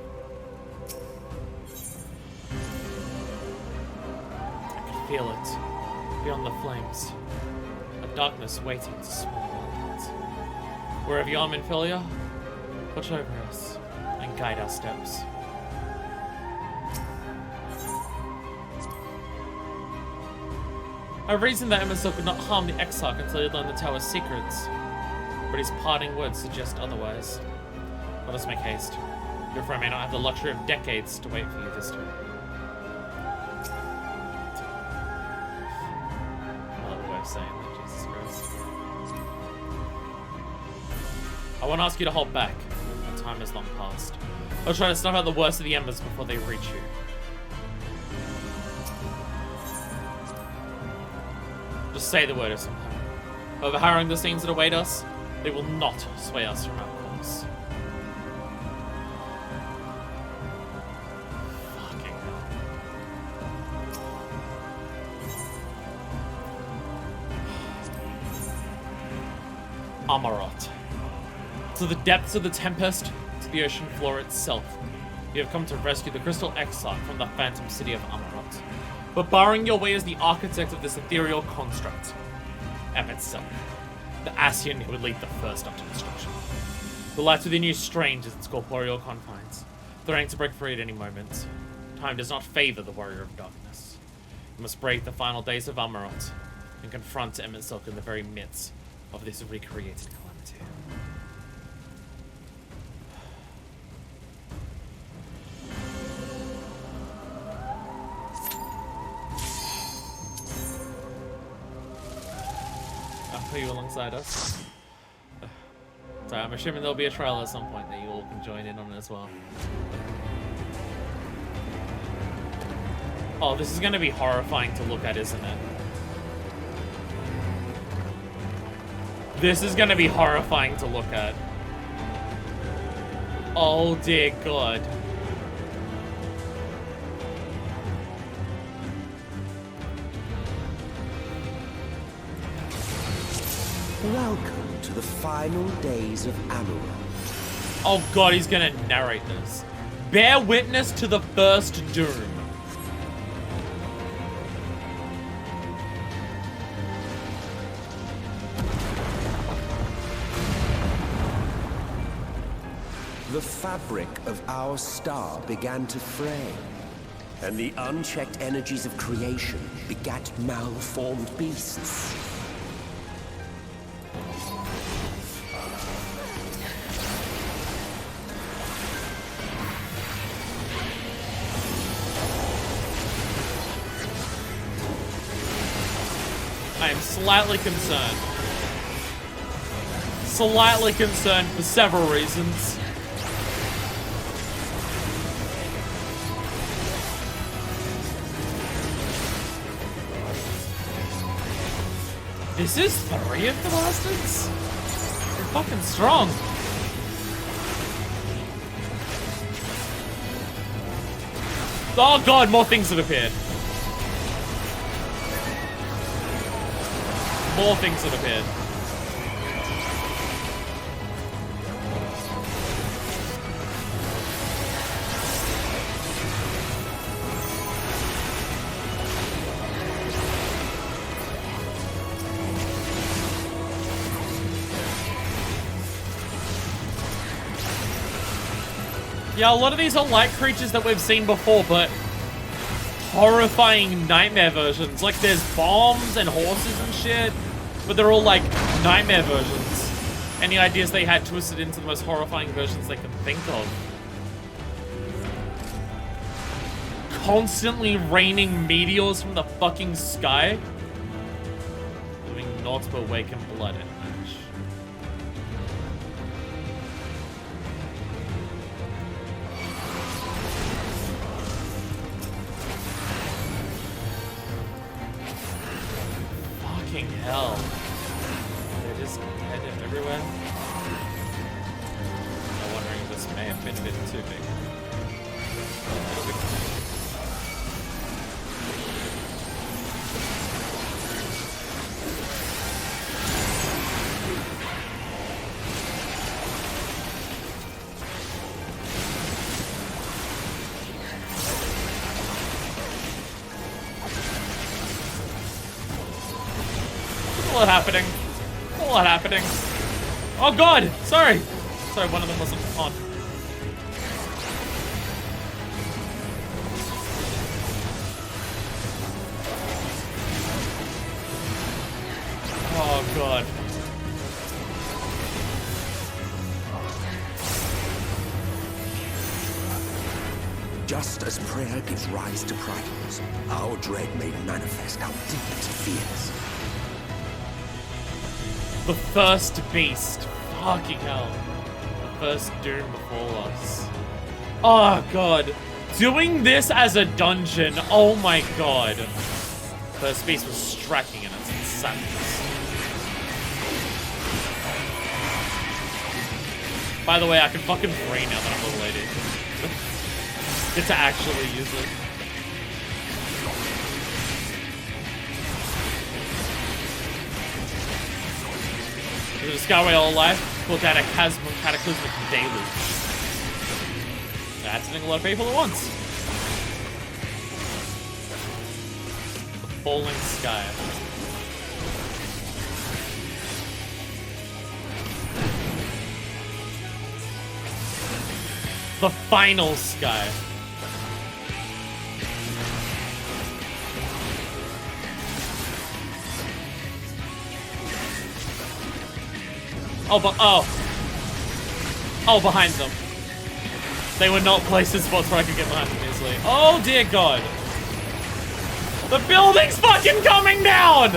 I can feel it, beyond the flames. A darkness waiting to swallow our hearts. Wherever you are, Minfilia, watch over us and guide our steps. I reasoned that Emerson could not harm the Exarch until he learned the tower's secrets, but his parting words suggest otherwise. Let us make haste. Your friend may not have the luxury of decades to wait for you this time. Another way of saying that, Jesus Christ. I won't ask you to hold back. My time has long passed. I'll try to snuff out the worst of the embers before they reach you. Just say the word of some time. Overharrowing the scenes that await us, they will not sway us from our course. Fucking hell. Amarot. To the depths of the Tempest, to the ocean floor itself, you have come to rescue the Crystal Exarch from the phantom city of Amarot. But barring your way as the architect of this ethereal construct, Emetselk, the Ascian who would lead the first up to destruction. The light within you strange as its corporeal confines, threatening to break free at any moment. Time does not favor the warrior of darkness. You must break the final days of Amarot and confront Emetselk in the very midst of this recreated calamity. Are you alongside us? So I'm assuming there'll be a trial at some point that you all can join in on as well. Oh, this is going to be horrifying to look at, isn't it? This is going to be horrifying to look at. Oh dear God. Welcome to the final days of Amarot. Oh God, he's gonna narrate this. Bear witness to the first doom. The fabric of our star began to fray, and the unchecked energies of creation begat malformed beasts. slightly concerned. Slightly concerned for several reasons. This is 3 of the bastards? They're fucking strong. Oh god, more things have appeared. More things have appeared. Yeah, a lot of these are like creatures that we've seen before, but horrifying nightmare versions. Like, there's bombs and horses and shit, but they're all like nightmare versions. Any ideas they had twisted into the most horrifying versions they could think of. Constantly raining meteors from the fucking sky. Doing naught but awaken blood and ash. Fucking hell. They're just headed everywhere. I'm wondering if this may have been a bit too big. A lot happening. A lot happening. Oh god! Sorry! Sorry, one of them wasn't on. Oh god. Just as prayer gives rise to primes, our dread made manifest our deepest fears. The first beast. Fucking hell. The first doom before us. Oh god. Doing this as a dungeon. Oh my god. First beast was striking in its sadness. By the way, I can fucking breathe now that I'm a little lady. Get to actually use it. There's a skyway all alive called that a cataclysmic deluge. That's hitting a lot of people at once. The falling sky. The final sky. Oh, behind them. They were not placed in spots where I could get behind them easily. Oh dear god. The building's fucking coming down!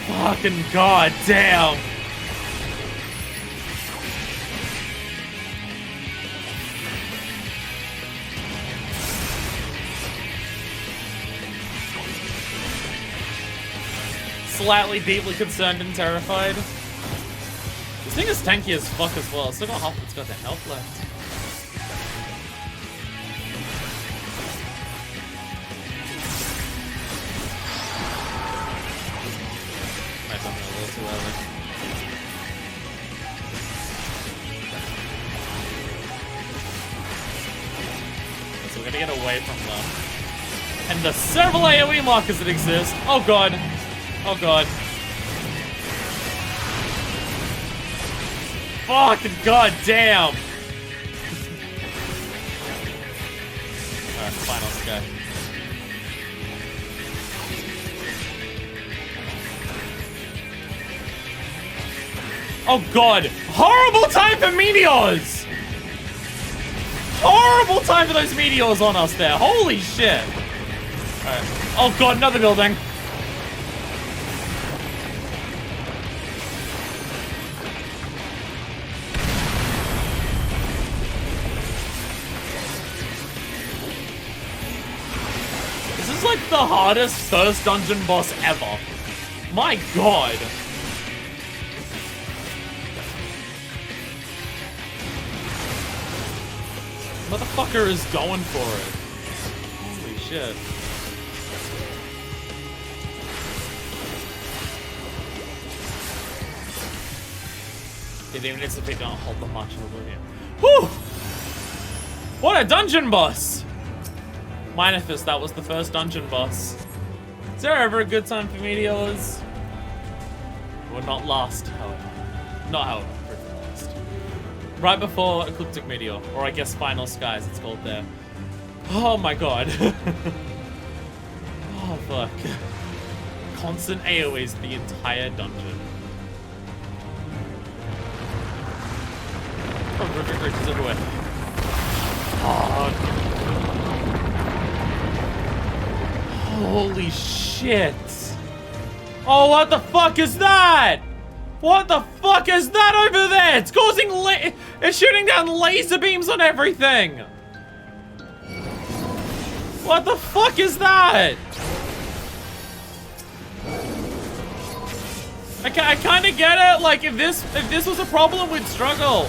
Fucking god damn. Slightly deeply concerned and terrified. This thing is tanky as fuck as well. It's still got half its goddamn health left. Might have done it a little too early. So we're gonna get away from them. And the several AoE markers that exist. Oh god. Oh god. Fucking god damn! Alright, final sky. Oh god! Horrible time for meteors! horrible time for those meteors on us there. Holy shit. Alright. Oh god, another building. This is like the hardest first dungeon boss ever. My god. Motherfucker is going for it. Holy shit. It even needs to be don't hold the march of oblivion. Whew! What a dungeon boss! Minifus, that was the first dungeon boss. Is there ever a good time for meteors? Would not last, however. Not however, briefly last. Right before Ecliptic Meteor, or I guess Final Skies, it's called there. Oh my god. Oh fuck. Constant AoEs the entire dungeon. Oh, river bridges everywhere. Fuck. Holy shit. Oh, what the fuck is that? What the fuck is that over there? It's causing it's shooting down laser beams on everything. What the fuck is that? I kind of get it. Like if this was a problem, we'd struggle.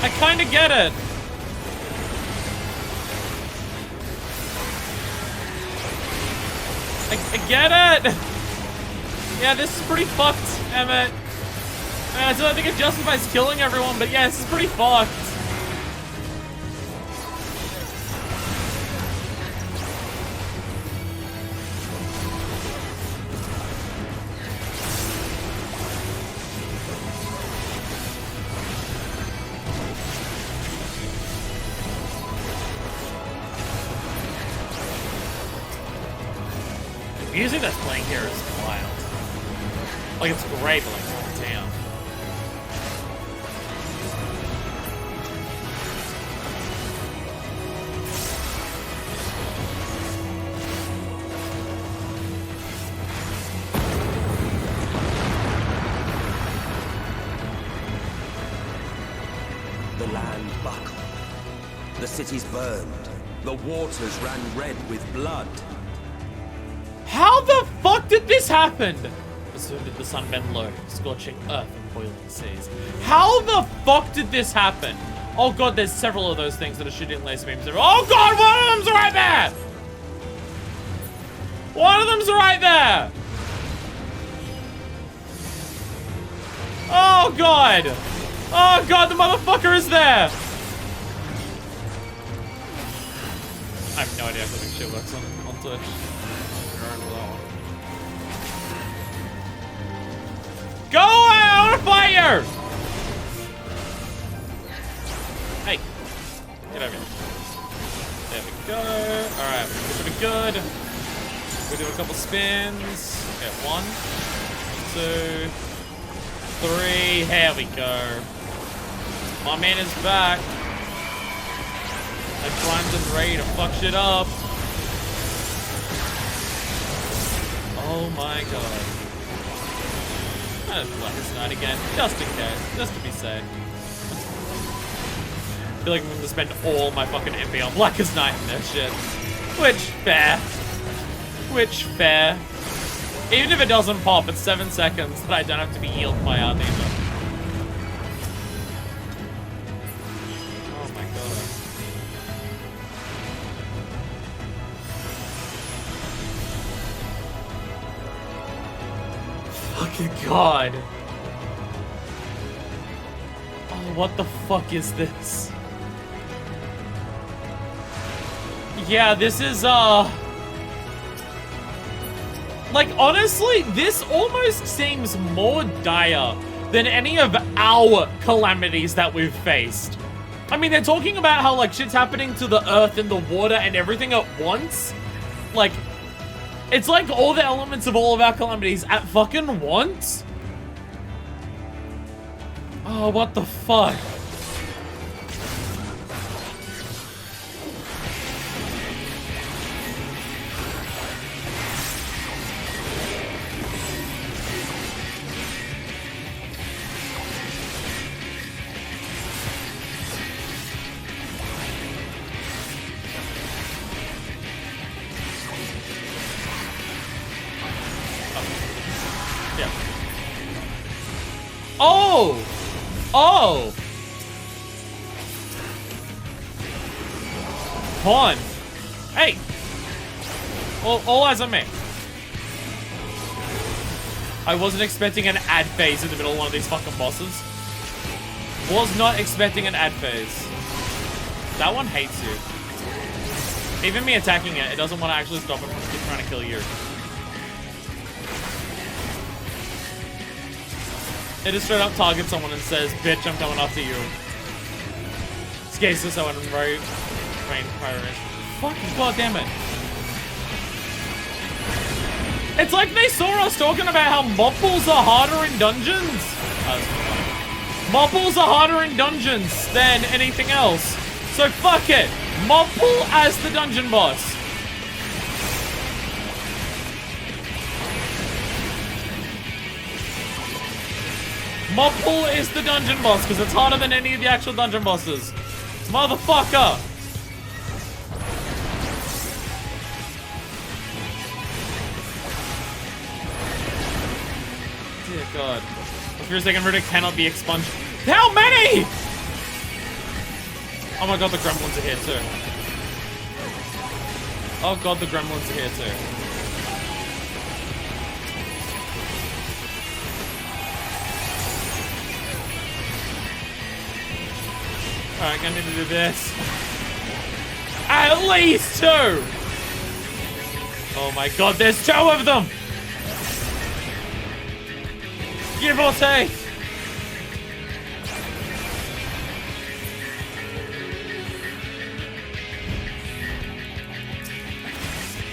I kind of get it. I get it. Yeah, this is pretty fucked, Emmett. I don't think it justifies killing everyone, but yeah, this is pretty fucked. The music that's playing here is wild. Like, it's great, but like, damn. The land buckled. The cities burned. The waters ran red with blood. How the fuck did this happen? Soon did the sun bend low, scorching earth and boiling seas. How the fuck did this happen? Oh god, there's several of those things that are shooting laser beams. Oh god, one of them's right there! One of them's right there! Oh god! Oh god, the motherfucker is there! I have no idea how this shit works on Twitch. Go away! I want to fight you! Hey. Get over here. There we go. Alright, we're pretty good. We do a couple spins. Okay, 1, 2, 3. Here we go. My man is back. I primed and ready to fuck shit up. Oh my god. Blackest Night again, just in case, just to be safe. I feel like I'm gonna spend all my fucking MP on Blackest Night in this shit. Which, fair. Which, fair. Even if it doesn't pop, it's 7 seconds that I don't have to be healed by our either. Oh my god. Fucking god. Oh, what the fuck is this? Yeah, this is, like, honestly, this almost seems more dire than any of our calamities that we've faced. I mean, they're talking about how, like, shit's happening to the earth and the water and everything at once. Like, it's like all the elements of all of our calamities at fucking once. Oh, what the fuck? Oh! Oh! Pawn. Hey! All eyes on me. I wasn't expecting an ad phase in the middle of one of these fucking bosses. Was not expecting an ad phase. That one hates you. Even me attacking it, it doesn't want to actually stop it from trying to kill you. It just straight up targets someone and says, bitch, I'm coming after you. Scares us out and right. Fucking goddamn it. It's like they saw us talking about how mob pools are harder in dungeons. Mob pools are harder in dungeons than anything else. So fuck it. Mob pool as the dungeon boss. Mob pool is the dungeon boss because it's harder than any of the actual dungeon bosses. Motherfucker. Dear God. For a second, Riddick cannot be expunged. How many? Oh my God, the gremlins are here too. Oh God, the gremlins are here too. Alright, gonna need to do this. At least 2! Oh my God, there's 2 of them! Give or take!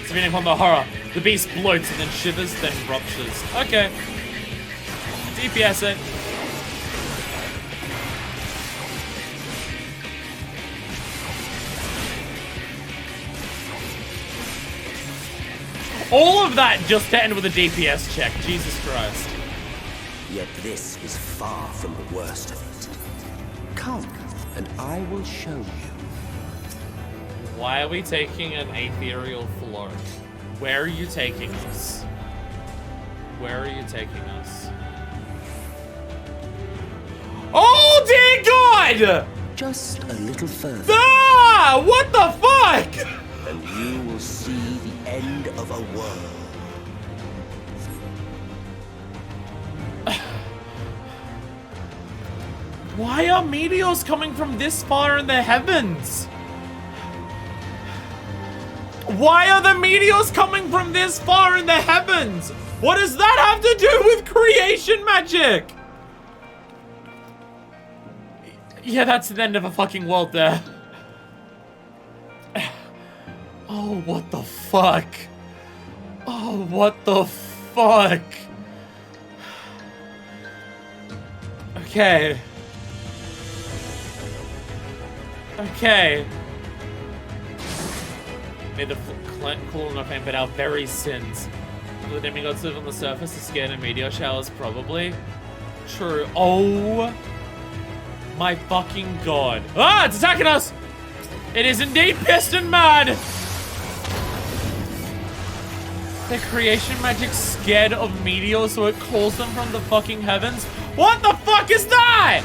Depending upon the horror, the beast bloats and then shivers, then ruptures. Okay. DPS it. All of that just to end with a DPS check. Jesus Christ. Yet this is far from the worst of it. Come, and I will show you. Why are we taking an ethereal float? Where are you taking us? Where are you taking us? Oh dear God! Just a little further. Ah! What the fuck? And you will see the end of a world. Why are meteors coming from this far in the heavens? Why are the meteors coming from this far in the heavens? What does that have to do with creation magic? Yeah, that's the end of a fucking world there. Oh, what the fuck? Oh, what the fuck? Okay. Okay. May the cool enough aim, but our very sins. Will the demigods live on the surface to scare in meteor showers? Probably. True. Oh my fucking God. Ah, it's attacking us! It is indeed pissed and mad! The creation magic scared of meteors, so it calls them from the fucking heavens? What the fuck is that?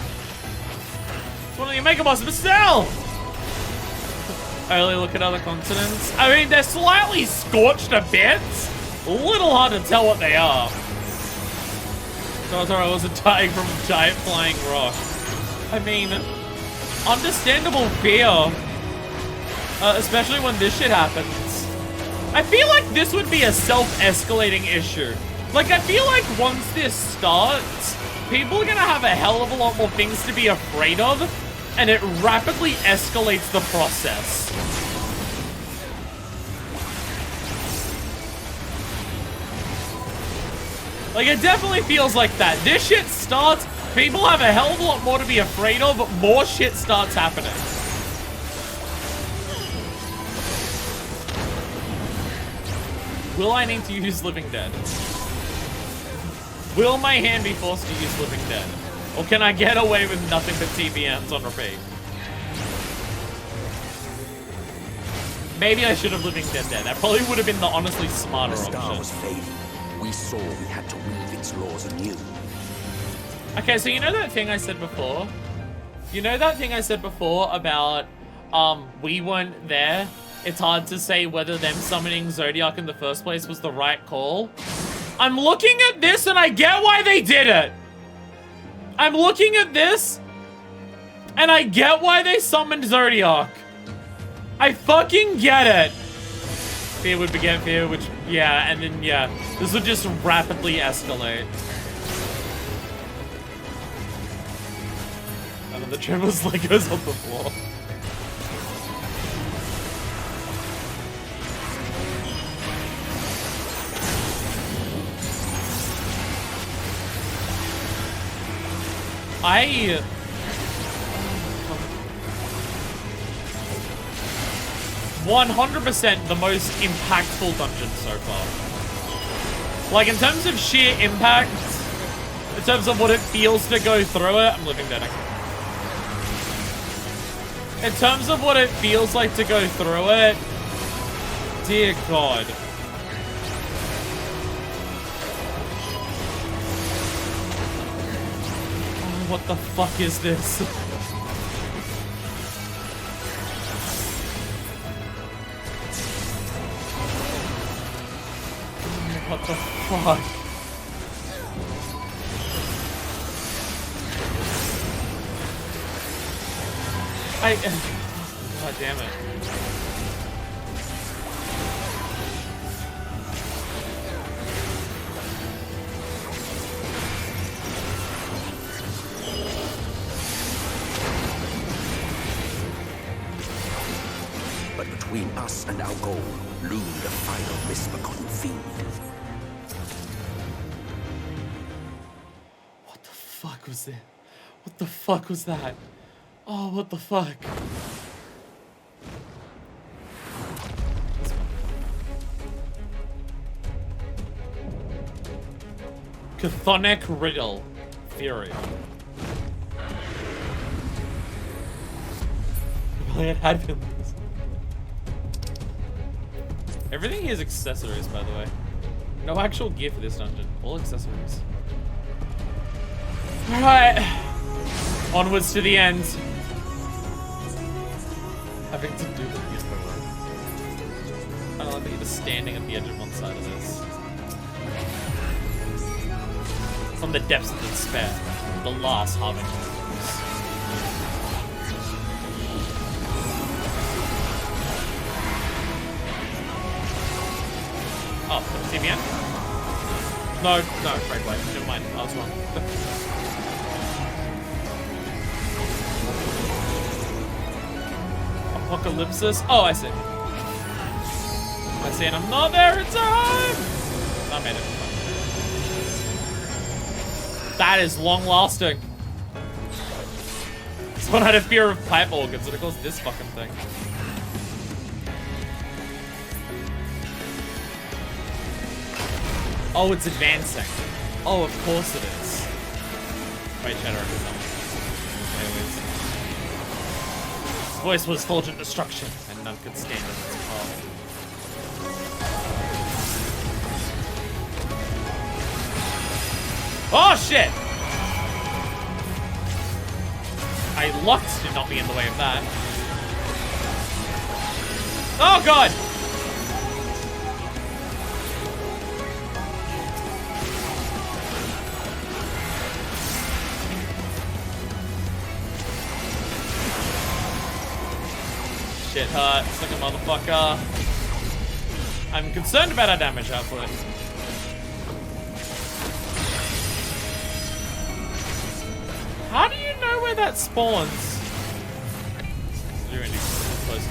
It's one of the Omega bosses, but still! Early look at other continents. I mean, they're slightly scorched a bit. A little hard to tell what they are. So I thought I wasn't dying from a giant flying rock. I mean, understandable fear. Especially when this shit happens. I feel like this would be a self-escalating issue. Like, I feel like once this starts, people are gonna have a hell of a lot more things to be afraid of, and it rapidly escalates the process. Like, it definitely feels like that. This shit starts, people have a hell of a lot more to be afraid of, but more shit starts happening. Will I need to use Living Dead? Will my hand be forced to use Living Dead? Or can I get away with nothing but TBMs on repeat? Maybe I should have Living Dead there. That probably would have been the honestly smarter option. The star was fading. We saw we had to weave its laws anew. Okay, so you know that thing I said before? You know that thing I said before about, we weren't there? It's hard to say whether them summoning Zodiac in the first place was the right call. I'm looking at this and I get why they did it. I'm looking at this and I get why they summoned Zodiac. I fucking get it. Fear would beget fear, which, yeah, and then, yeah, this would just rapidly escalate. And then the tremors like goes on the floor. I 100% the most impactful dungeon so far. Like, in terms of sheer impact, in terms of what it feels to go through it, I'm living dead. In terms of what it feels like to go through it, dear God. Oh, what the fuck is this? What the fuck? God damn it. But between us and our goal loomed a final misbegotten fiend. What the fuck was that? What the fuck was that? Oh, what the fuck? Chthonic Riddle. Fury. It had been. Everything here is accessories, by the way. No actual gear for this dungeon. All accessories. Alright. Onwards to the end. Having to do with the I don't like that you're just standing at the edge of one side of this. From the depths of despair. The last harbinger. Oh, TBN? No, right, never mind. I was wrong. Apocalypsis? Oh, I see. I see, and I'm not there in time! I made it. That is long lasting. Someone had a fear of pipe organs, and it caused this fucking thing. Oh, it's advancing. Oh, of course it is. Wait, Shadow is not. Anyways. His voice was fulgent destruction, and none could stand in its path. Oh, shit! I lucked to not be in the way of that. Oh, God! Shit hurts like a motherfucker. I'm concerned about our damage output. How do you know where that spawns? You're really close.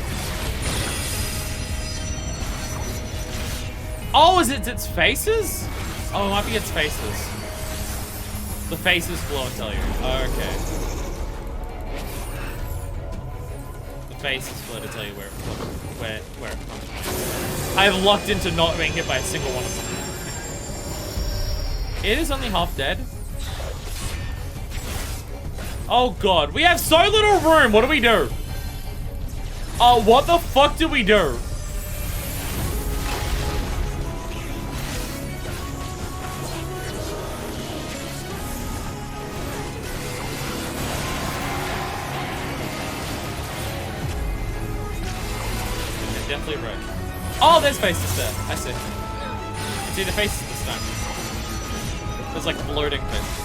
Oh, is it its faces? Oh, it might be its faces. The faces will tell you. Okay. Face is flow to tell you where it comes from. I have locked into not being hit by a single one of them. It is only half dead. Oh God, we have so little room. What do we do? Oh, what the fuck do we do? deathly red. Oh, there's faces there. I see. See the faces this time. There's like floating faces.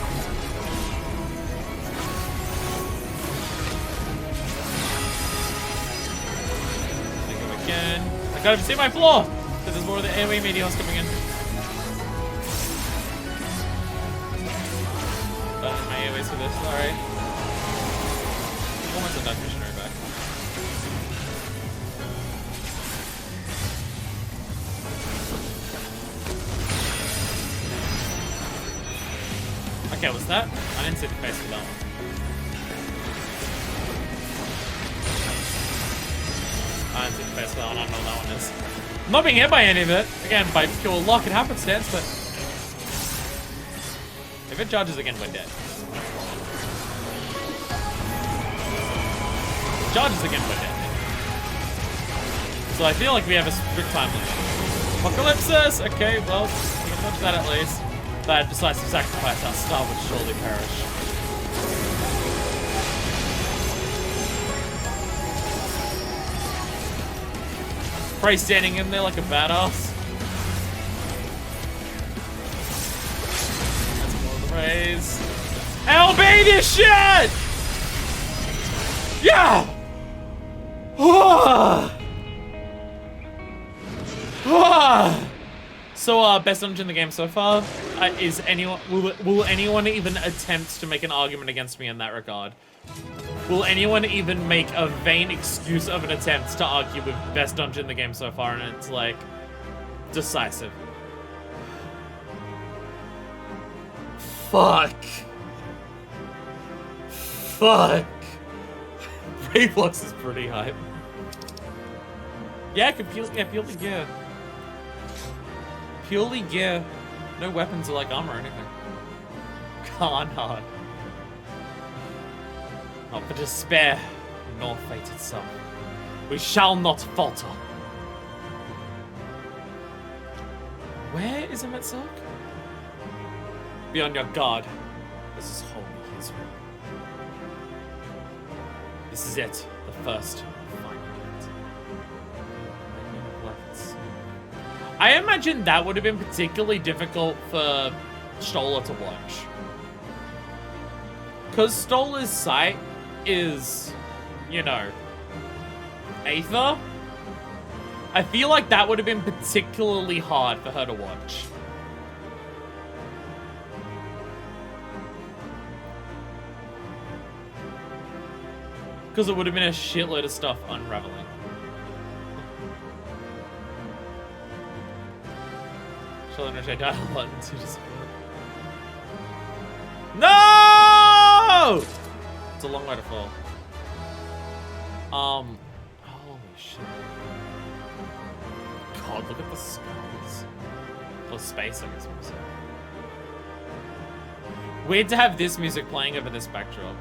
There we go again. I gotta see my floor! Because there's more of the AoE meteors coming in. My AoEs for this, alright. Almost a Dark Missionary back. Okay, what's that? I didn't see the face for that one. I didn't see the face for that one, I don't know what that one is. I'm not being hit by any of it. Again, by pure luck and happenstance, but... if it charges again, we're dead. Charges again, we're dead. So I feel like we have a strict time limit. Apocalypsis! Okay, well, we can touch that at least. That decides to sacrifice our star would surely perish. Prey standing in there like a badass. That's more of the rays. LB this shit! Yeah! So, best dungeon in the game so far. Is anyone will anyone even attempt to make an argument against me in that regard? Will anyone even make a vain excuse of an attempt to argue with best dungeon in the game so far? And it's like decisive. Fuck. Reflux is pretty hype. Yeah, purely gear. Purely gear. No weapons or like armor or anything. Can't hard. Not for despair, nor fate itself. We shall not falter. Where is Emetzark? Be on your guard. This is holy Israel. This is it. The first final bit. I imagine that would have been particularly difficult for Stola to watch. Because Stola's sight is, you know, Aether. I feel like that would have been particularly hard for her to watch. Because it would have been a shitload of stuff unraveling. She'll understand that a lot into disappointment. No! It's a long way to fall. Holy shit. God, look at the skies. Or space, I guess I'm saying. Weird to have this music playing over this backdrop.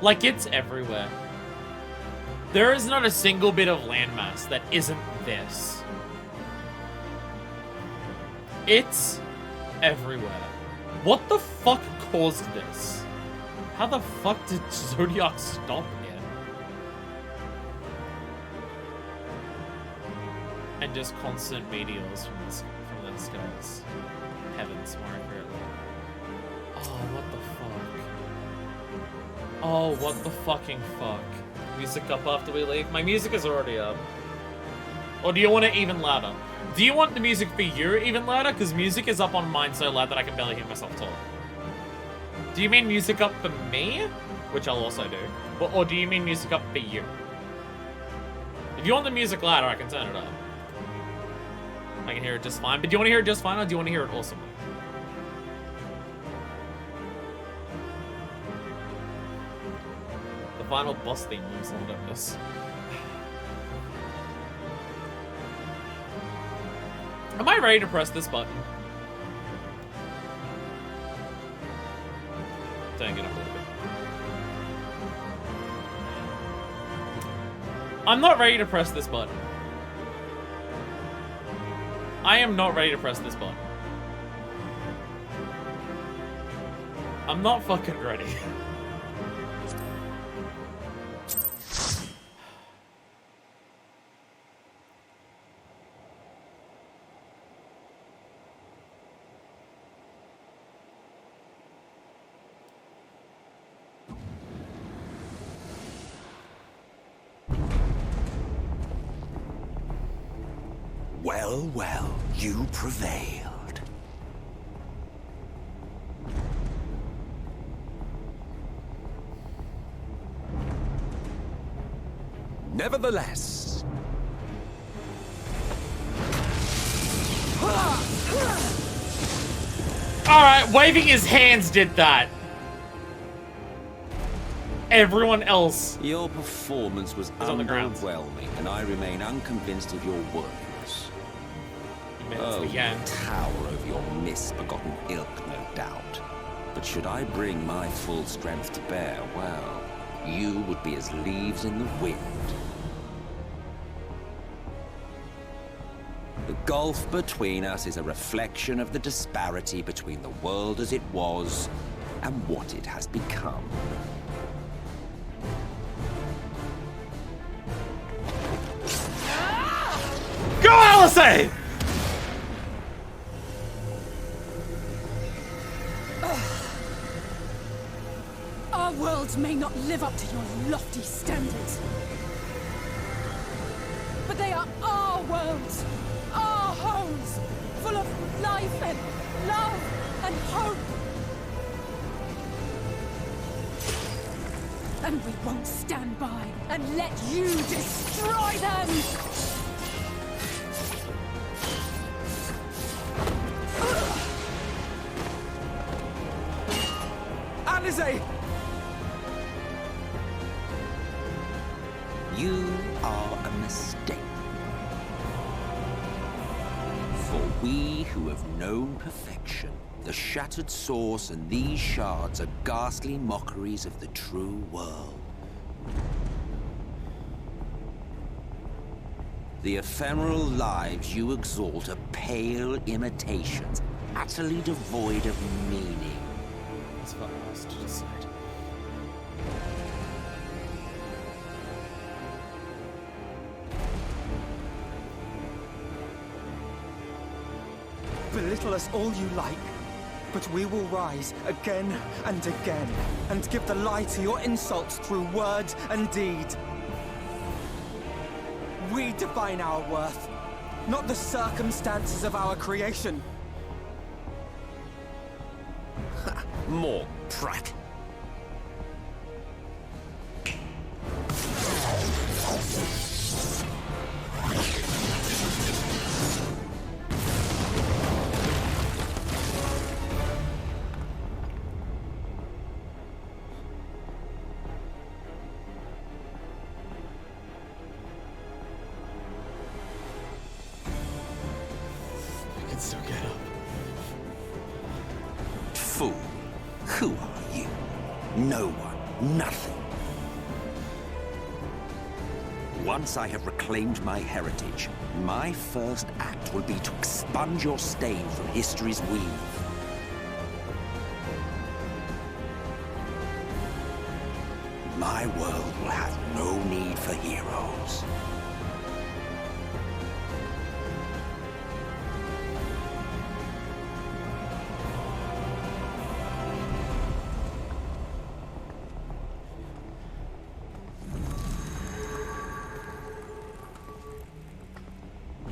Like, it's everywhere. There is not a single bit of landmass that isn't this. It's everywhere. What the fuck caused this? How the fuck did Zodiac stop here? And just constant meteors from the skies. Heavens, more accurately. Oh, what the fuck? Oh, what the fucking fuck? Music up after we leave? My music is already up. Or do you want it even louder? Do you want the music for you even louder? Because music is up on mine so loud that I can barely hear myself talk. Do you mean music up for me? Which I'll also do. Or do you mean music up for you? If you want the music louder, I can turn it up. I can hear it just fine. But do you want to hear it just fine or do you want to hear it awesomely? The final boss theme moves on at this. Am I ready to press this button? Turning it up a little bit. I'm not ready to press this button. I am not ready to press this button. I'm not fucking ready. Well, well, you prevailed. Nevertheless... Alright, waving his hands did that. Everyone else. Your performance was on the ground. underwhelming, and I remain unconvinced of your worthiness. Oh, tower over your misbegotten ilk, no doubt. But should I bring my full strength to bear, well, you would be as leaves in the wind. The gulf between us is a reflection of the disparity between the world as it was and what it has become. Go, Alice! Our worlds may not live up to your lofty standards. But they are our worlds, our homes, full of life and love and hope. And we won't stand by and let you destroy them! Alice! You are a mistake. For we who have known perfection, the shattered source and these shards are ghastly mockeries of the true world. The ephemeral lives you exalt are pale imitations, utterly devoid of meaning. It's for us to decide. Belittle us all you like, but we will rise again and again, and give the lie to your insults through word and deed. We define our worth, not the circumstances of our creation. More prat. I can still get up. Fool. Who are you? No one. Nothing. Once I have reclaimed my heritage, my first act will be to expunge your stain from history's weave. My world will have no need for heroes.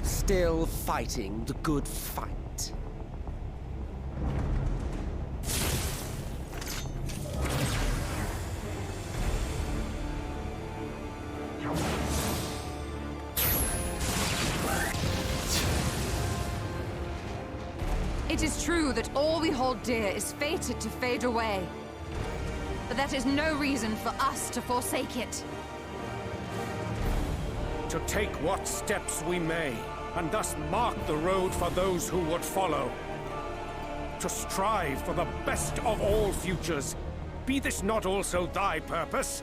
Still fighting the good fight. It is true that all we hold dear is fated to fade away. But that is no reason for us to forsake it. To take what steps we may, and thus mark the road for those who would follow. To strive for the best of all futures. Be this not also thy purpose?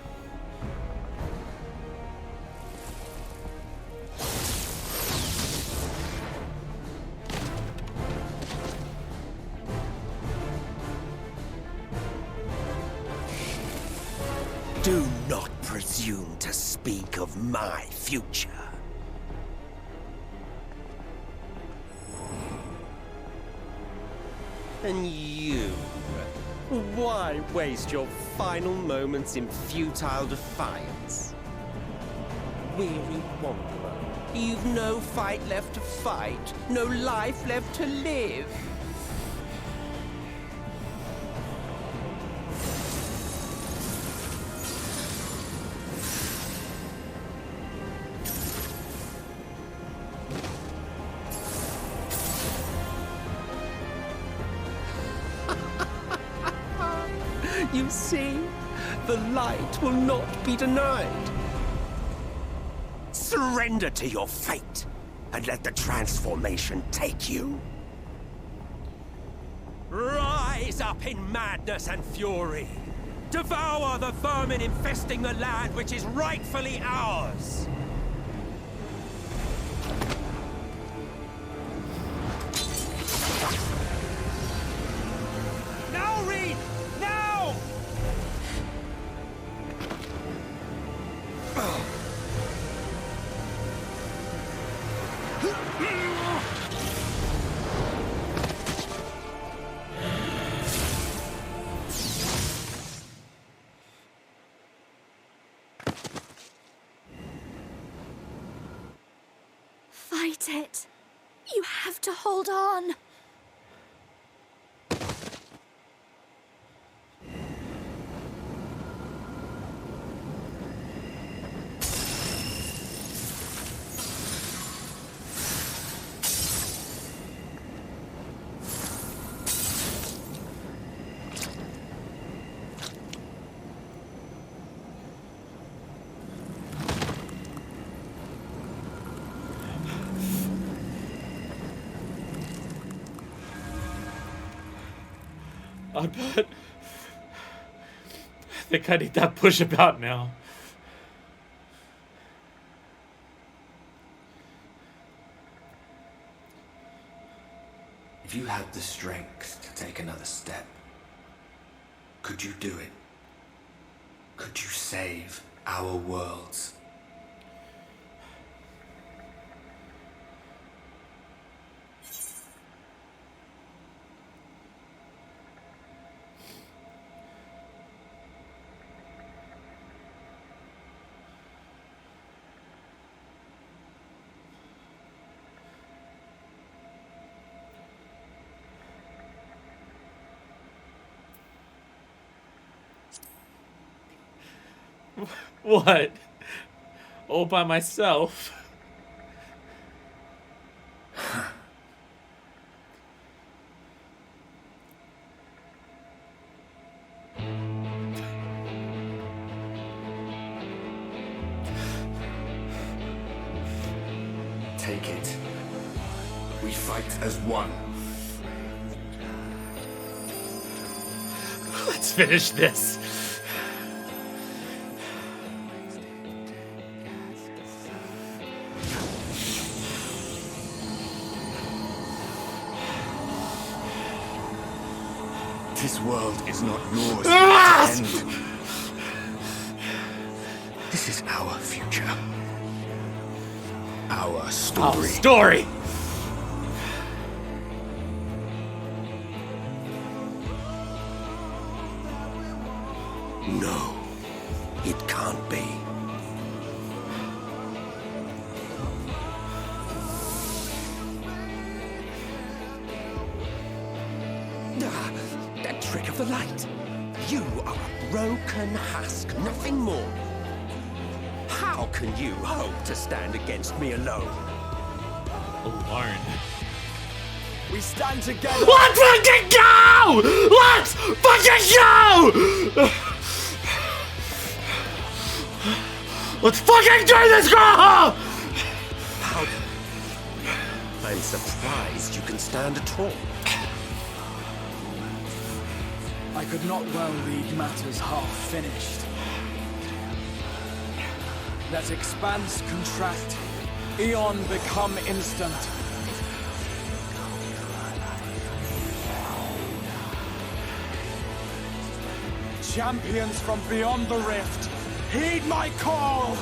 Do not presume to speak of my future. And you? Why waste your final moments in futile defiance? Weary wanderer, you've no fight left to fight, no life left to live. You see, the light will not be denied. Surrender to your fate, and let the transformation take you. Rise up in madness and fury. Devour the vermin infesting the land which is rightfully ours. Now, Reed! Now! Fight it. You have to hold on. I think I need that push about now. If you had the strength to take another step, could you do it? Could you save our worlds? What? All by myself? Take it. We fight as one. Let's finish this. This world is not yours to end. This is our future. Our story. Our story! No, it can't be. That trick of the light. You are a broken husk, nothing more. How can you hope to stand against me alone? Alone? We stand together. Let's fucking go! Let's fucking go! Let's fucking do this, girl! How? I'm surprised you can stand at all. I could not well leave matters half finished. Let expanse contract, eon become instant. Champions from beyond the rift Heed my call!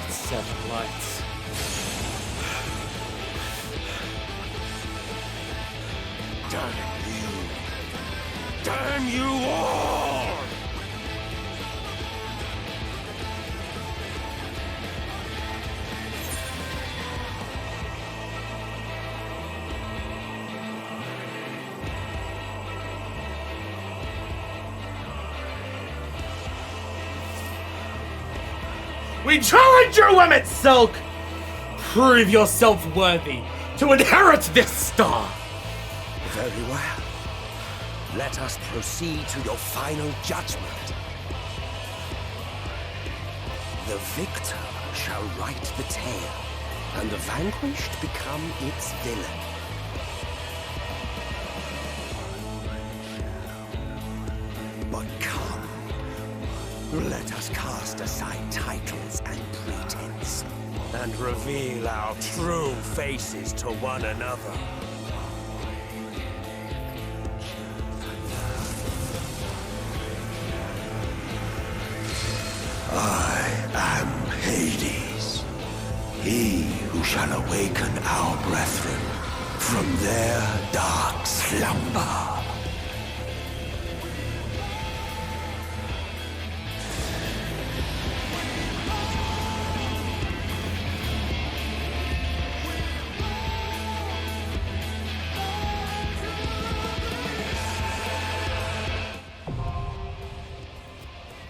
Seven lights. Damn you! Damn you all! We challenge your limits, Silk! Prove yourself worthy to inherit this star! Very well. Let us proceed to your final judgment. The victor shall write the tale, and the vanquished become its villain. But come, let us cast aside titles and pretense, and reveal our true faces to one another. I am Hades, he who shall awaken our brethren from their dark slumber.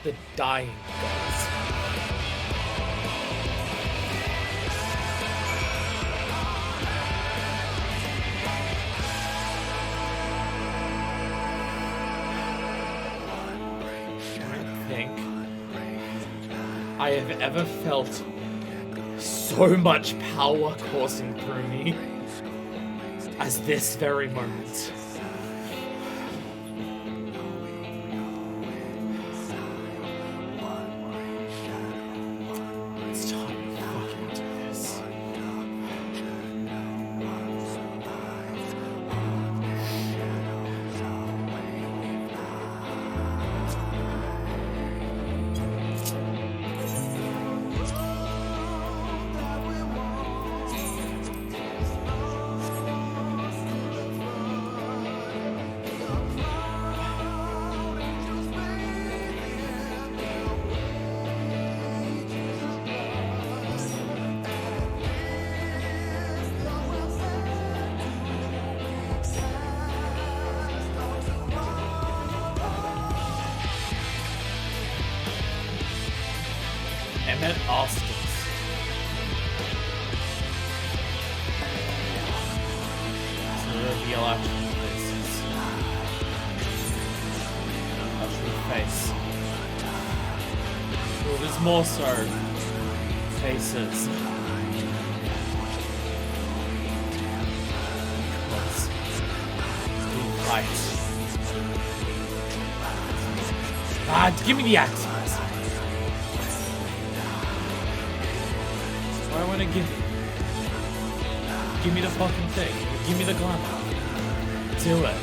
The dying gods. I think I have ever felt so much power coursing through me as this very moment. It's time to fucking do this. Emmett Austin. To reveal our true faces. Our true face. Well, there's more so faces. Because we fight. Ah, give me the axe. What I want to give you. Give me the fucking thing. Give me the glamour. Do it.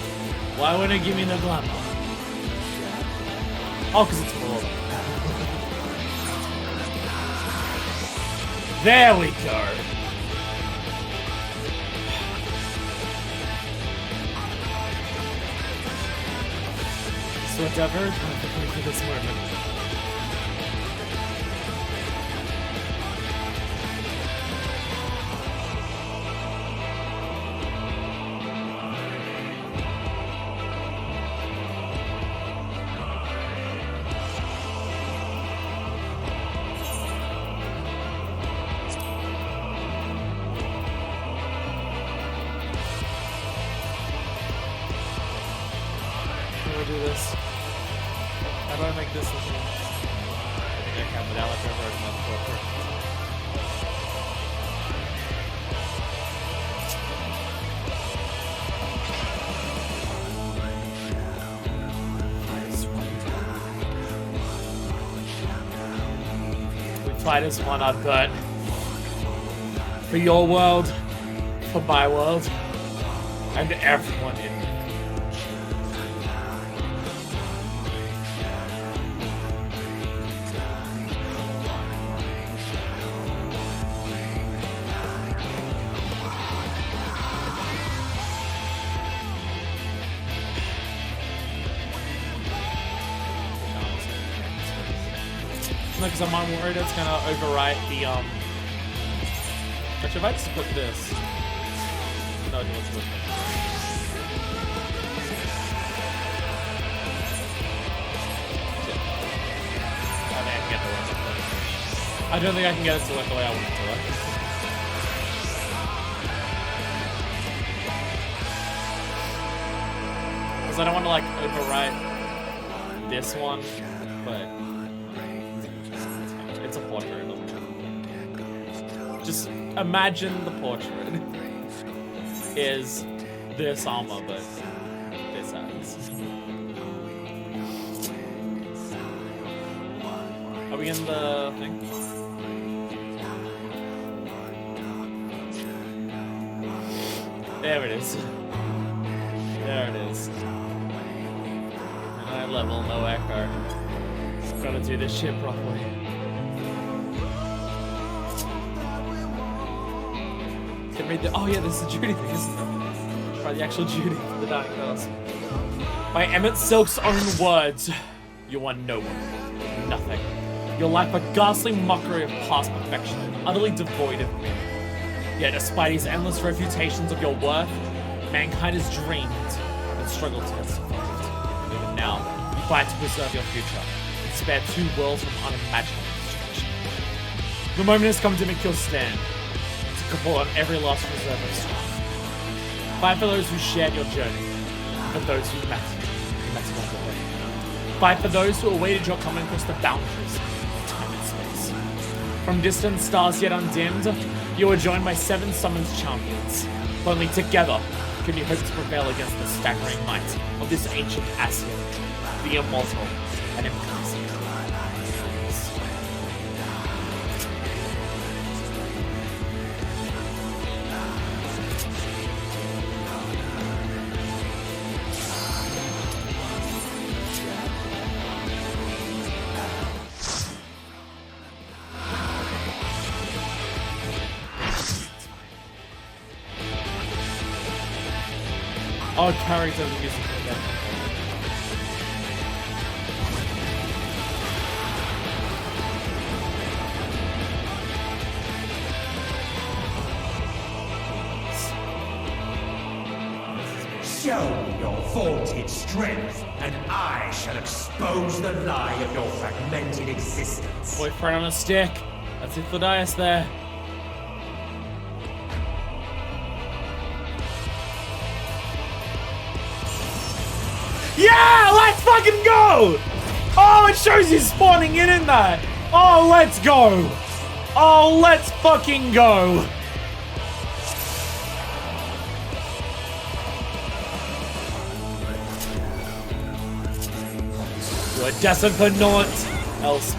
Why would it give me the glamour? Oh, because it's full. There we go. So whatever, perfectly for this moment. Do this. How do I make this looking? I think I can without leftover or another We fight as one, but for your world, for my world and everyone in it. Because I'm worried it's gonna overwrite the Actually, if I just put this, no, let's put this. I don't think I can get it to work the way I want it to work. Because I don't want to like overwrite this one, but it's a portrait. It doesn't count. Just imagine the portrait is this armor, but this ass. Are we in the thing? There it is. There it is. High level, no echo. Gotta do this shit properly. Can read the. Oh yeah, this is the Judy thing, isn't it? Right, the actual Judy for the Dying Girls. By Emmett Silk's own words, you are no one, nothing. Your life a ghastly mockery of past perfection, utterly devoid of meaning. Yet, despite his endless refutations of your worth, mankind has dreamed and struggled to get survived. Even now, you fight to preserve your future and spare two worlds from unimaginable destruction. The moment has come to make your stand, to call on every last reserve of strength. Fight for those who shared your journey, for those who met along the way. Fight for those who awaited your coming across the boundaries of time and space. From distant stars yet undimmed, you are joined by 7 summoned champions. Only together can you hope to prevail against the staggering might of this ancient Asien, the immortal and impossible. Oh, character music again. Show me your vaunted strength, and I shall expose the lie of your fragmented existence. Boyfriend on a stick. That's it for Dias there. Yeah, let's fucking go! Oh, it shows you spawning in that. Oh, let's go. Oh, let's fucking go. You are destined for naught else.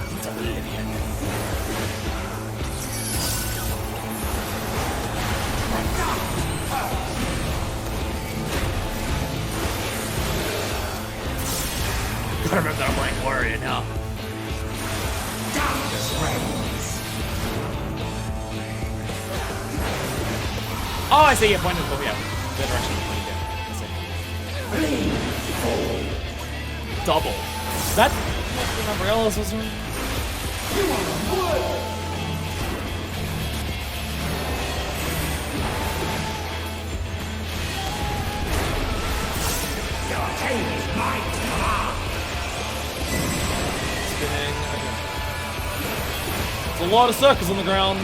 I remember that I'm playing Warrior now. Oh, I see your point of view. The direction you're pointing down. I see. Double. That remember else was doing? Your pain is mine. There's a lot of circles on the ground.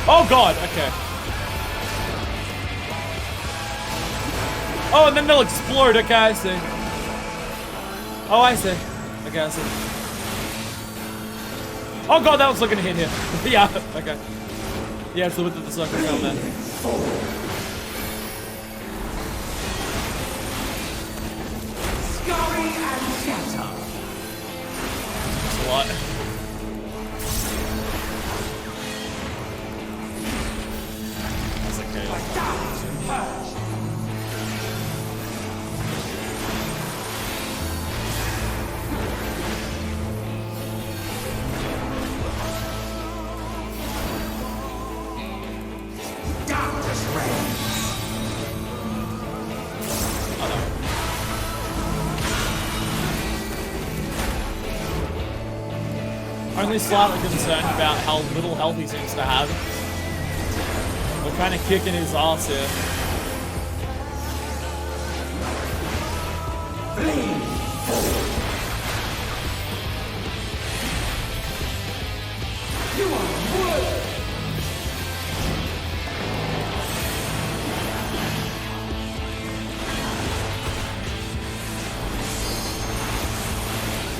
Oh god, okay. Oh, and then they'll explode. Okay, I see. Oh, I see. Okay, I see. Oh god, that was looking to hit here. Yeah, okay. Yeah, it's the width of the circle around there. Scurry and shatter. That's a lot. That's okay. only slightly concerned about how little health he seems to have. We're kind of kicking his ass here. You are worth.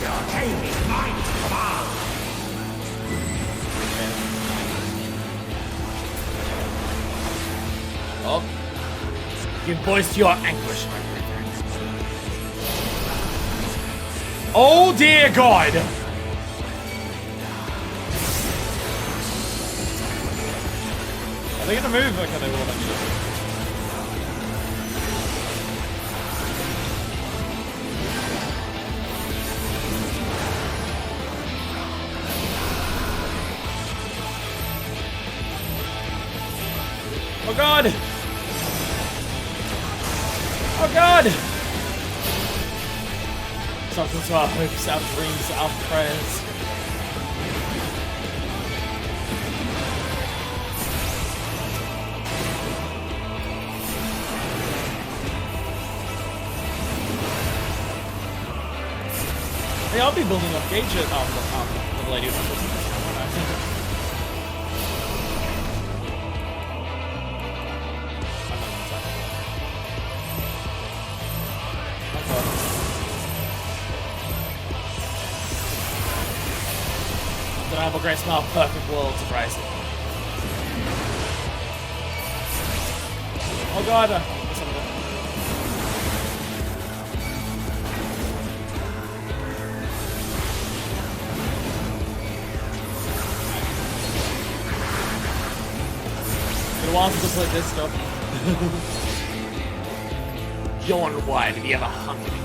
The arcane is mine to command. Oh. Give voice to your anguish. Oh dear God! Are they gonna move? Okay, they will actually. Oh God! Oh God! Something to our hopes, our dreams, our prayers. Hey, I'll be building up gauge at the lady who Undeniable great smile, perfect world, surprising. Oh God! Been a while since I played this stuff. Yawn wide if you ever hungry.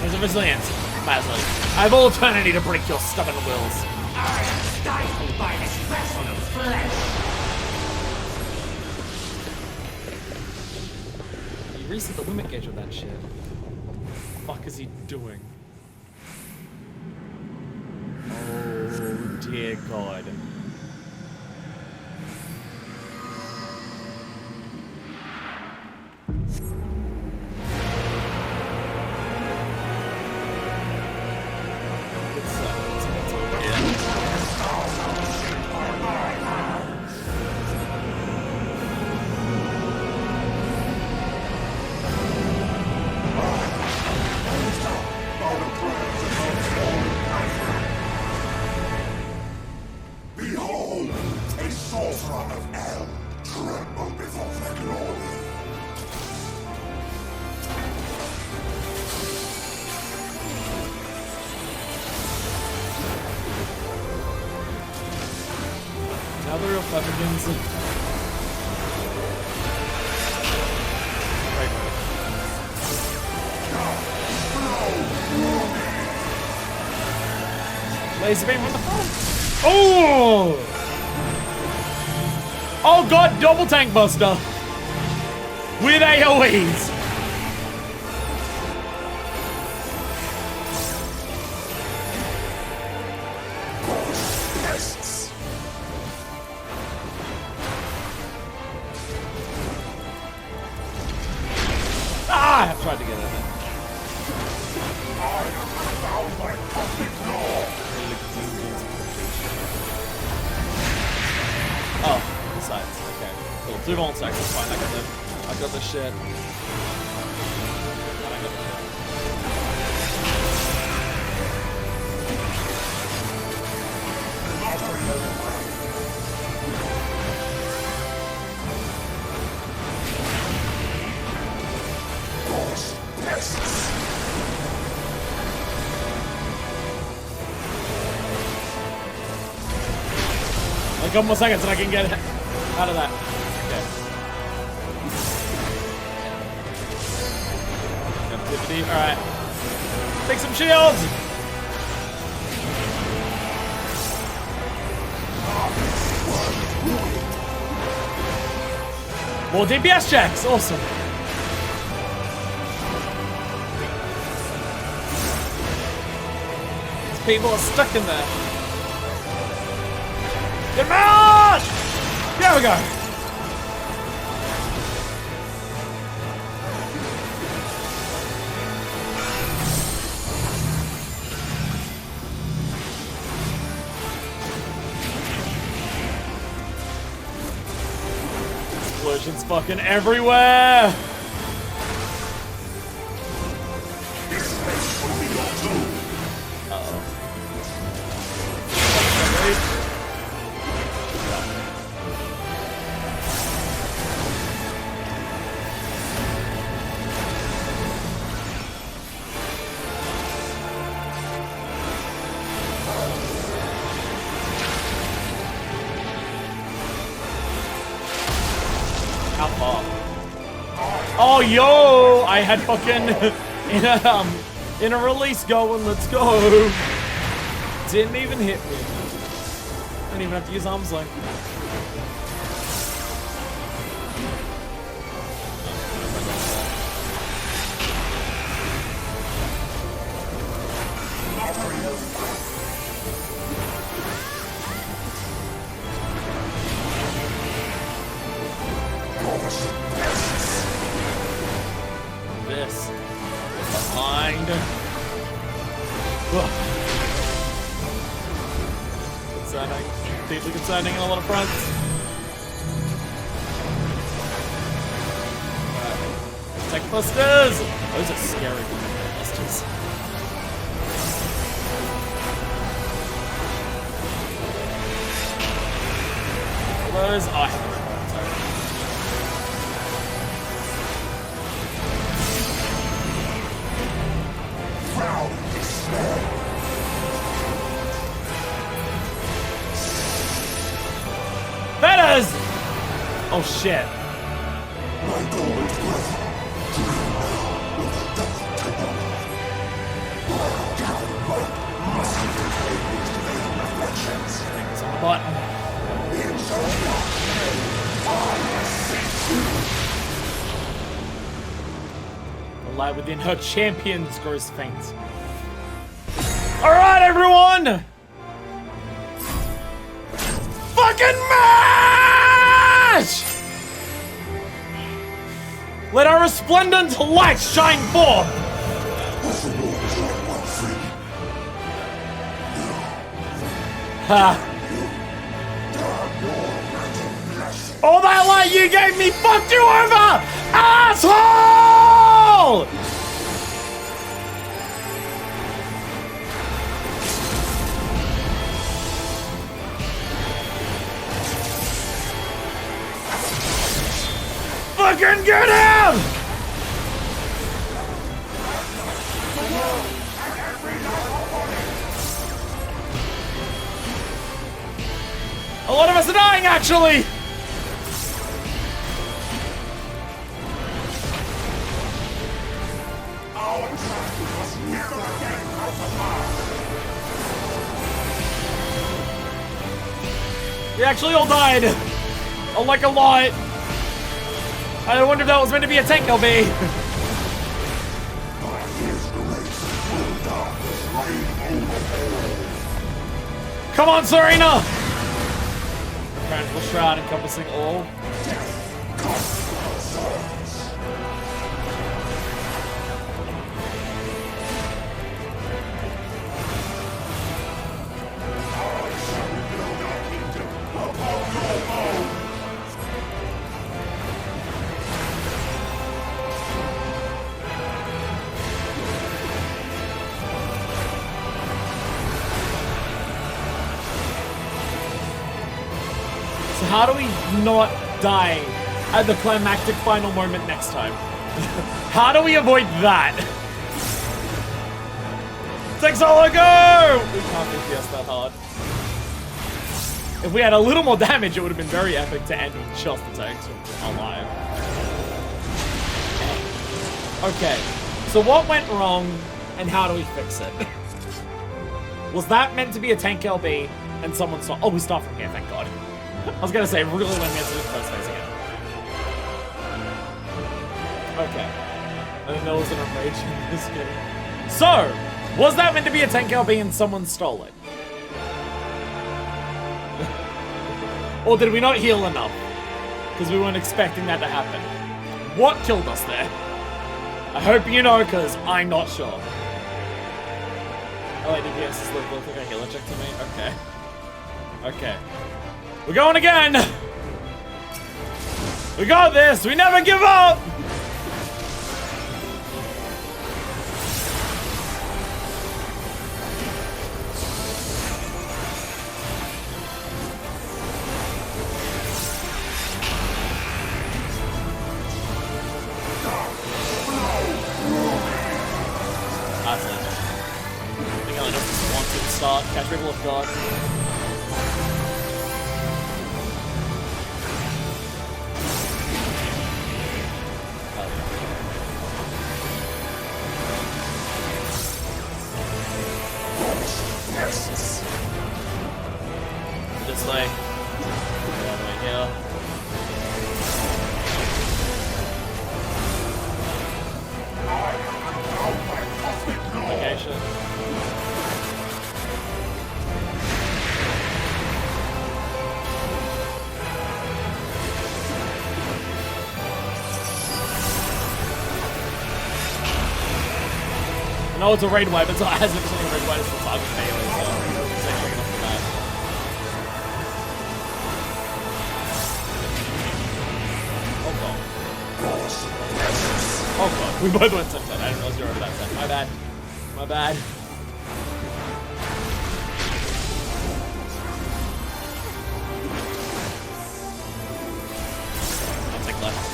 There's a resilience. Might as well. I have all eternity to break your stubborn wills. I am stifled by this vessel of flesh. You reset the limit gauge with that shit. What the fuck is he doing? Oh dear God. Now the real fun begins. Laser beam, what the fuck? Oh! Oh God, double tank buster! With AoEs! Ah! I tried to get it. Oh, besides. Okay. Cool. 2 volt seconds, that's fine. I got the shit. A couple more seconds and I can get out of that. Okay. Alright. Take some shields! More DPS checks! Awesome. People are stuck in there. Get out! There we go. Explosions fucking everywhere. Oh, yo! I had fucking in a release going. Let's go. Didn't even hit me. Didn't even have to use arms length. This behind. Concerning, deeply concerning on a lot of fronts. Tech busters. Those are scary tech busters. Those I have the Fetters! Oh shit. It's on the button. The light within her champions grows faint. Alright, everyone! Fucking match! Let our resplendent light shine forth! Ha! All that light you gave me fucked you over! Asshole! Fucking get him! A lot of us are dying, actually! We actually all died. Oh, like a lot. I wonder if that was meant to be a tank LB. Come on, Serena! Tranquil shroud encompassing all. How do we not die at the climactic final moment next time? How do we avoid that? Take solo, go! We can't DPS that hard. If we had a little more damage, it would have been very epic to end with just the tanks alive. Okay, so what went wrong and how do we fix it? Was that meant to be a tank LB and someone saw? Oh, we start from here, thank God. I was gonna say, really let me answer this first phase again. Okay. I think there was an rage in this game. So, Was that meant to be a 10 LB and someone stole it? Or did we not heal enough? Because we weren't expecting that to happen. What killed us there? I hope you know, because I'm not sure. Oh, wait, DPS is look like a healer check to me? Okay. Okay. We're going again! We got this! We never give up! Catch Ripple of God. This way. All the way here. Location. I know it's a raid wipe, but it hasn't been a raid wipe, it's the target melee, so it's actually off the bat. Oh god, we both went 10-10, I didn't realize you were over that 10, my bad. My bad. I'll take left.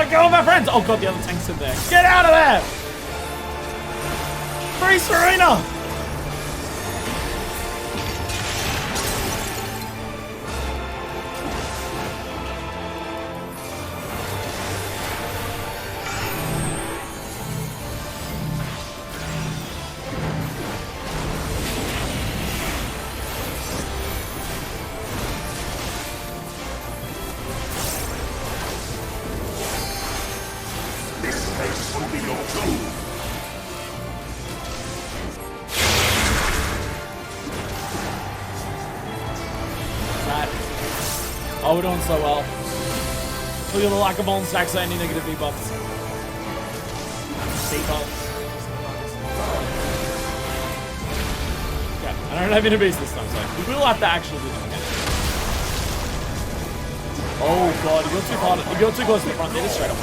Go, my friends! Oh god, the other tank's in there. Get out of there! Free Serena! Oh, we're doing so well. Look at the lack of on stacks, any negative debuffs. Debuffs. Yeah, I don't have any base this time, so we will have to actually do that again. Oh god, if you're too close to the front, they just straight up.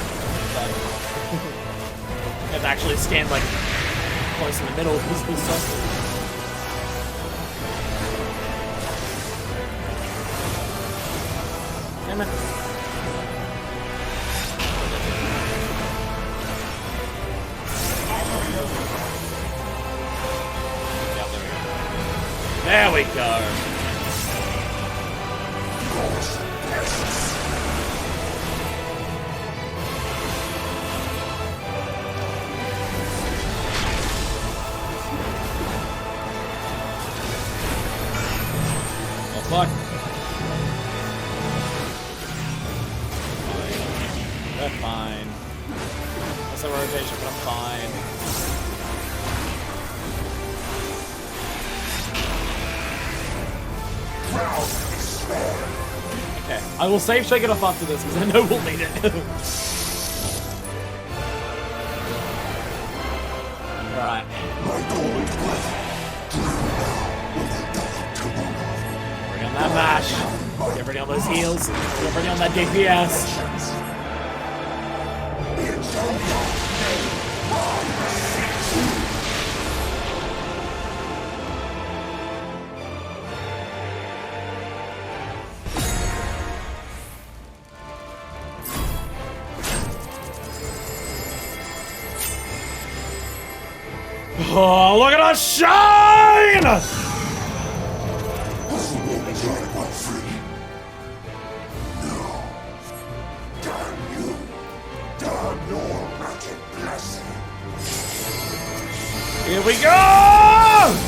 You have to actually stand like close in the middle. This is so. Damn it. There we go. Oh fuck. We're fine. That's a rotation, but I'm fine. Okay, I will save Shake It Off after this because I know we'll need it. Alright. Bring on that mash. Get ready on those heals. Get ready on that DPS. Oh, look at us shine! Here we go!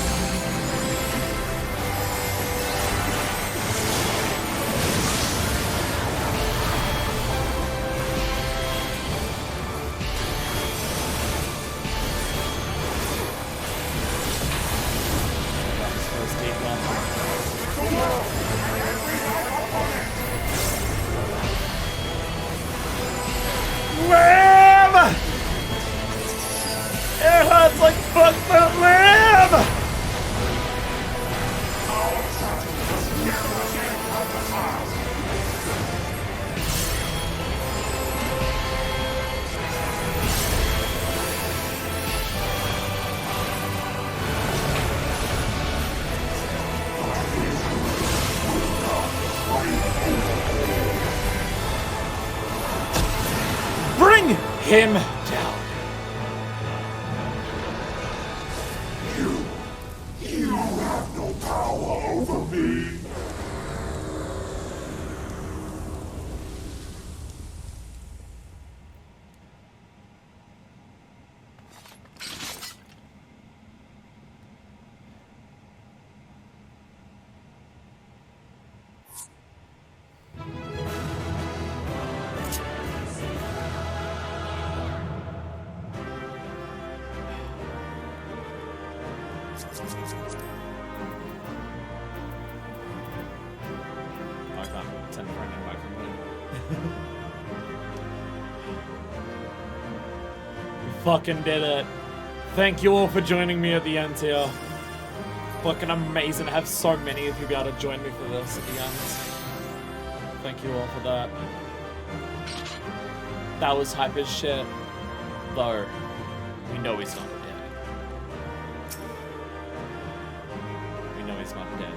him down. You have no power over me. I can't send a friend invite from him. We fucking did it. Thank you all for joining me at the end here. Fucking amazing to have so many of you be able to join me for this at the end. Thank you all for that. That was hype as shit. Though, we know he's not dead. We know he's not dead.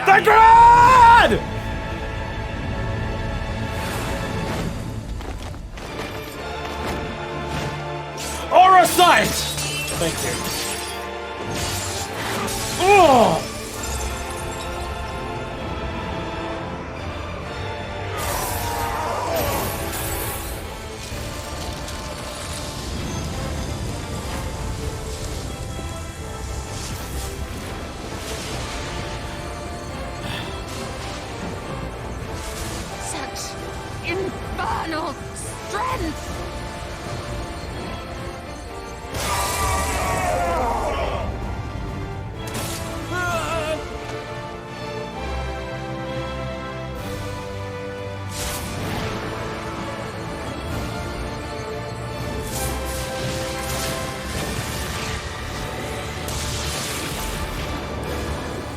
The God! Aura sight! Thank you. Oh! Infernal strength!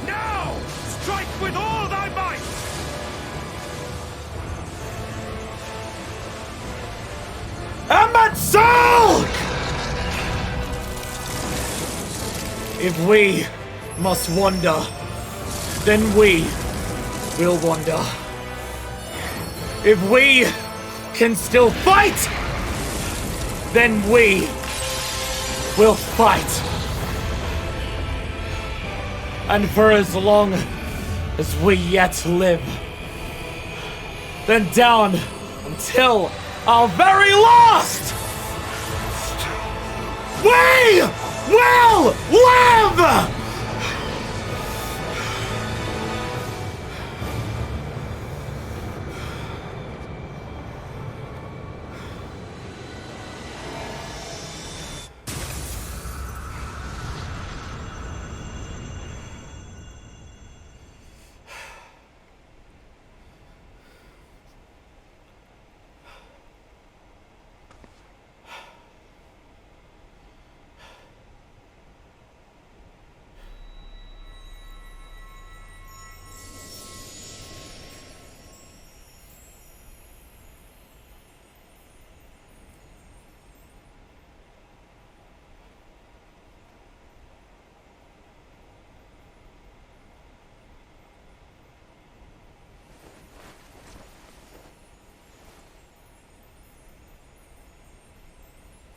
Now! Strike with all thy might! Amatsalk! If we must wander, then we will wander. If we can still fight, then we will fight. And for as long as we yet live, then down until our very last, we will live!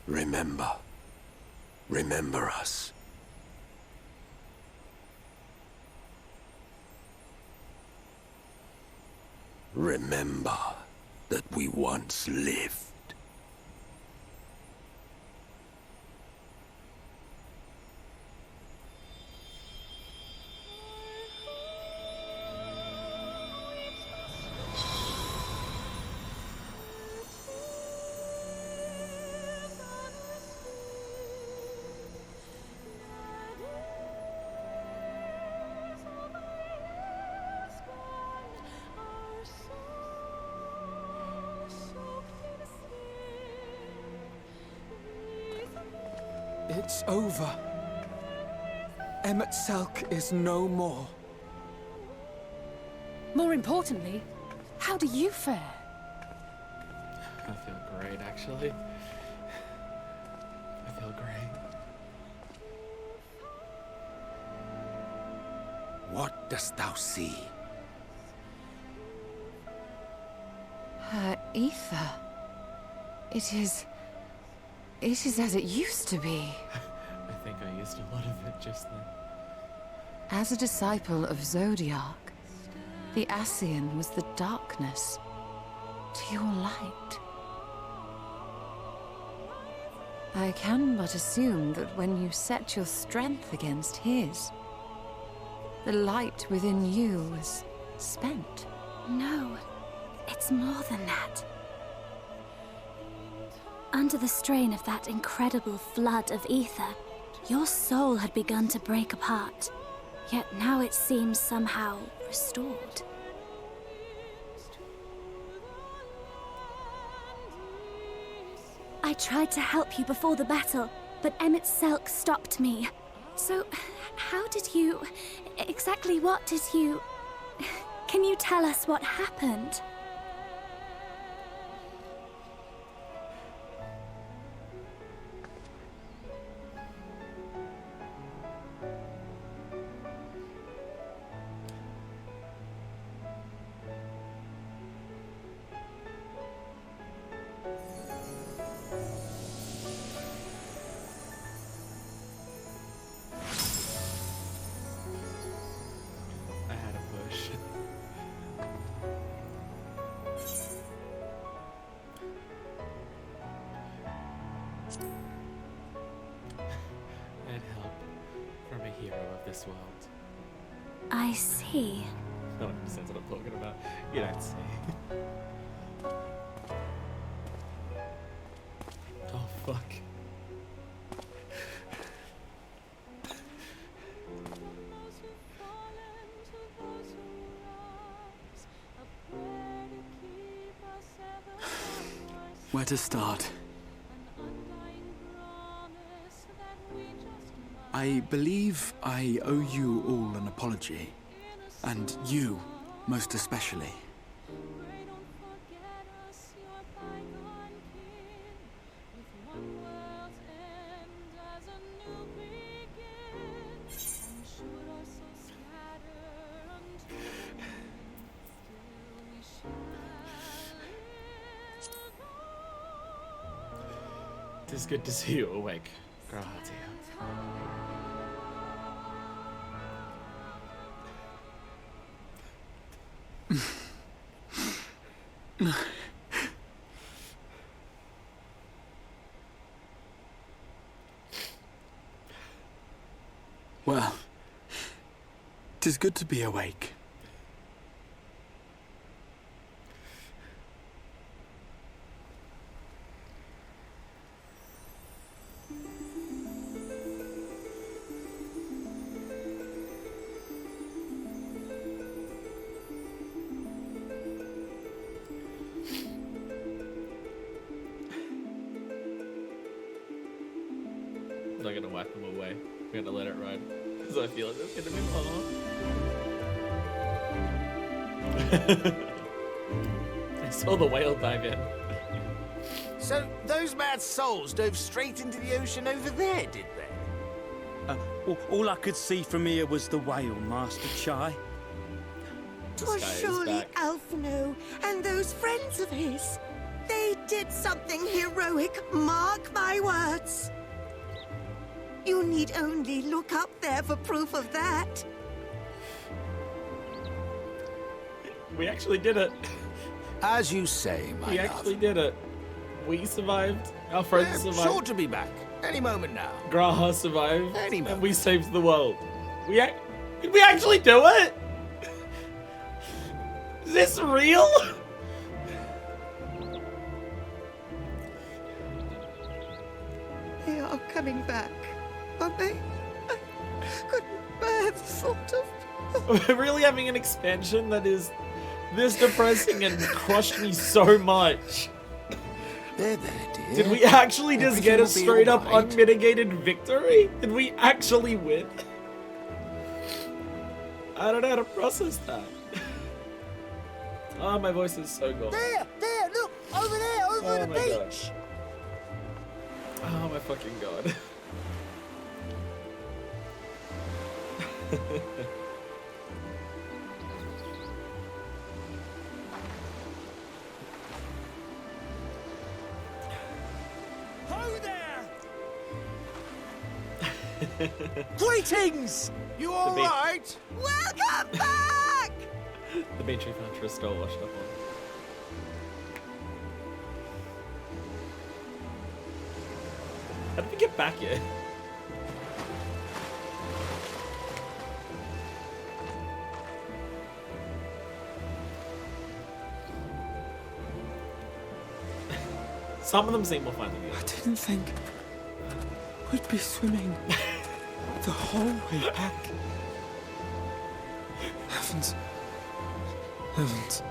Remember, Remember us. Remember that we once lived. It's over. Emmett Selk is no more. More importantly, how do you fare? I feel great, actually. I feel great. What dost thou see? Her ether. It is as it used to be. I think I used a lot of it just then. As a disciple of Zodiac, the Ascian was the darkness to your light. I can but assume that when you set your strength against his, the light within you was spent. No, it's more than that. Under the strain of that incredible flood of ether, your soul had begun to break apart, yet now it seems somehow restored. I tried to help you before the battle, but Emmett Selk stopped me. So, how did you... exactly what did you... Can you tell us what happened? I had a push. And help from a hero of this world. I see. No one understands what I'm talking about. You don't see. Oh, fuck. Where to start? I believe I owe you all an apology. And you, most especially. It is good to see you awake, Grahatia. Well, 'tis good to be awake. I'm not gonna wipe them away. I'm gonna let it ride. Because I feel like it's gonna be long. I saw the whale dive in. So, those mad souls dove straight into the ocean over there, did they? All I could see from here was the whale, Master Chai. 'Twas surely Alphino and those friends of his. They did something heroic, mark my words. You need only look up there for proof of that. We actually did it. As you say, my We love. actually did it. We survived. Our friends survived. Sure to be back. Any moment now. Graha survived. Any moment. And we saved the world. Did we actually do it? Is this real? They are coming back, aren't they? I couldn't bear the thought of... We're really having an expansion that is this depressing and crushed me so much. There, dear. Did we actually just get a Everything will be straight up alright. unmitigated victory? Did we actually win? I don't know how to process that. Oh, my voice is so gone. There, look! Over there, over Oh the my beach! Oh my fucking god. Ho there! Greetings! You all alright? Welcome back! The beach we found Triss still washed up on. How did we get back here? Some of them seem more fun than the I others. didn't think we'd be swimming the whole way back. Heavens. Heavens.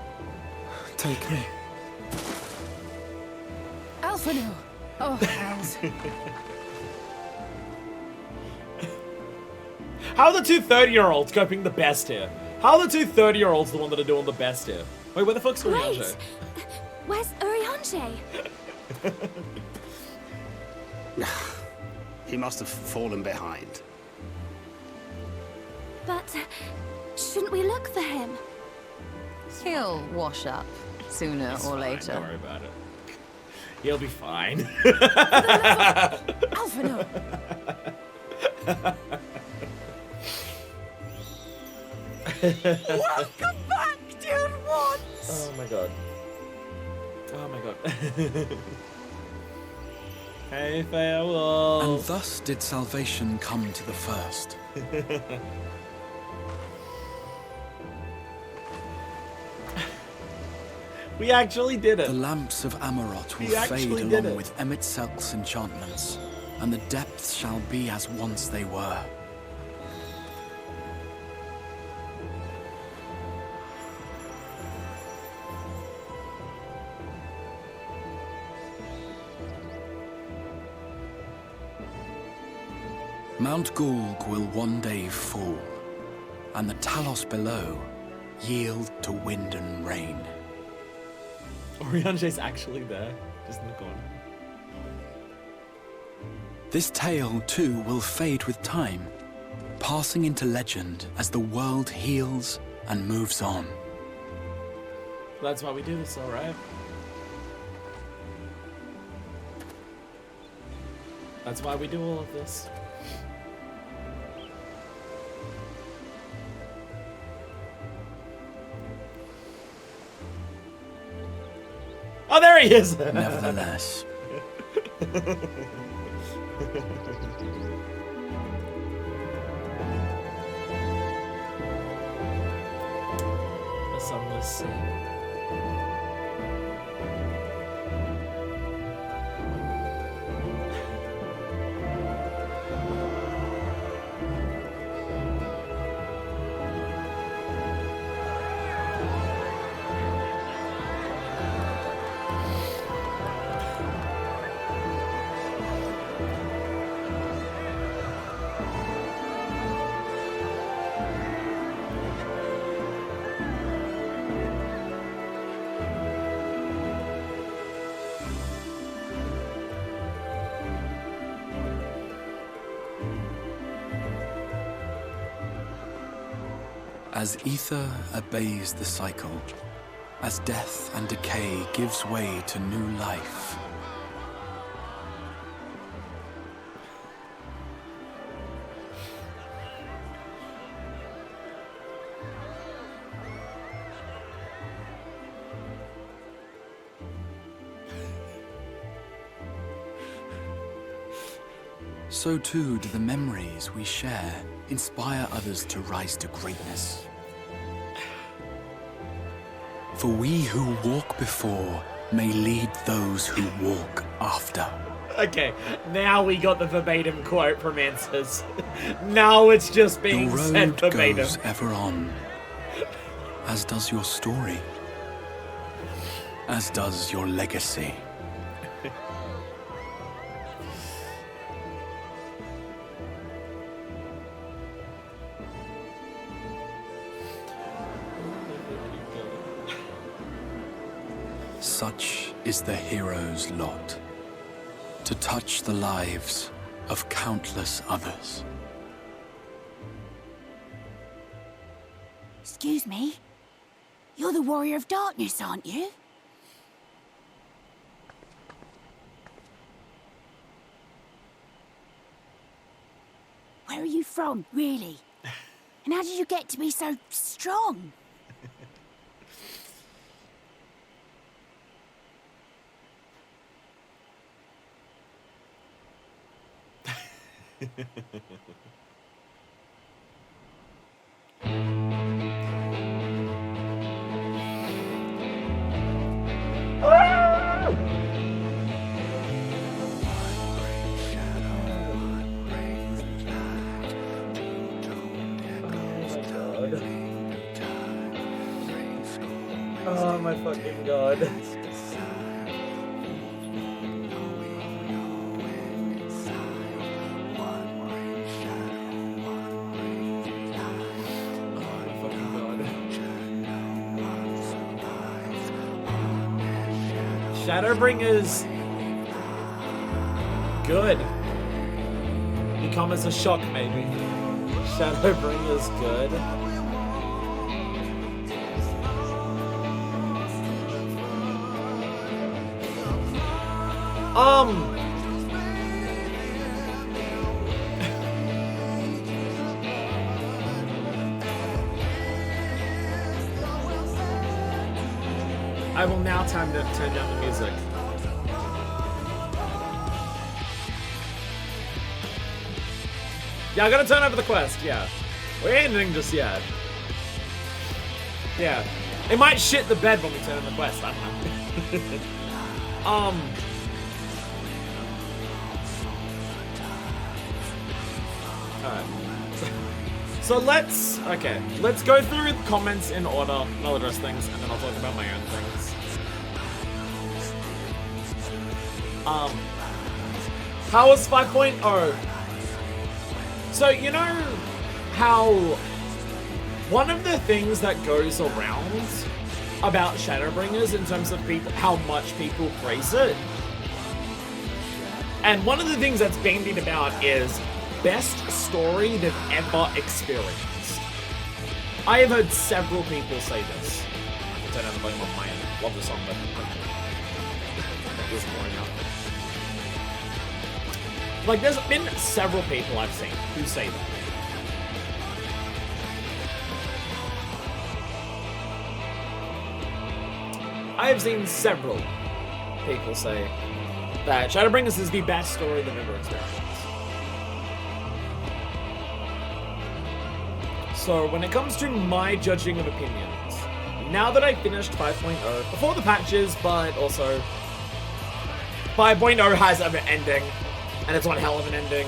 Take me. Alphino! Oh, hells. How are the two 30-year-olds coping the best here? How are the two 30-year-olds the one that are doing the best here? Wait, where the fuck's Urianger? Wait! Where's Urianger? He must have fallen behind. But shouldn't we look for him? He'll wash up sooner He's or fine, later. Don't worry about it. He'll be fine. Alphino! Welcome back, dear ones! Oh my god. Oh my god. Hey, farewell. And thus did salvation come to the first. We actually did it. The lamps of Amarot will We actually fade did along it. with Emmett Selk's enchantments, and the depths shall be as once they were. Mount Gulg will one day fall, and the Talos below yield to wind and rain. Urianger's actually there, just in the corner. This tale, too, will fade with time, passing into legend as the world heals and moves on. That's why we do this, alright? That's why we do all of this. Oh, there he is! Nevertheless. The sunless sea. As ether obeys the cycle, as death and decay gives way to new life, so too do the memories we share inspire others to rise to greatness. For we who walk before may lead those who walk after. Okay, now we got the verbatim quote from Answers. Now it's just being Your said road verbatim. goes ever on, as does your story, as does your legacy. Such is the hero's lot, to touch the lives of countless others. Excuse me? You're the Warrior of Darkness, aren't you? Where are you from, really? And how did you get to be so strong? Oh my fucking god. Shadowbringers good. Become as a shock maybe. Shadowbringers good. I will now turn down the music. Yeah, I gotta turn over the quest, yeah. We ain't ending just yet. Yeah. It might shit the bed when we turn in the quest, I don't know. Alright. So let's go through the comments in order, and I'll address things, and then I'll talk about my own things. How was 5.0? So, you know how one of the things that goes around about Shadowbringers in terms of people, how much people praise it, and one of the things that's bandied about is best story they've ever experienced. I have heard several people say this. I'll turn down the volume on my end. Love the song, but it is boring up. Like, there's been several people I've seen who say that. I have seen several people say that Shadowbringers is the best story they've ever experienced. So when it comes to my judging of opinions, now that I finished 5.0, before the patches, but also 5.0 has an ending, and it's one hell of an ending.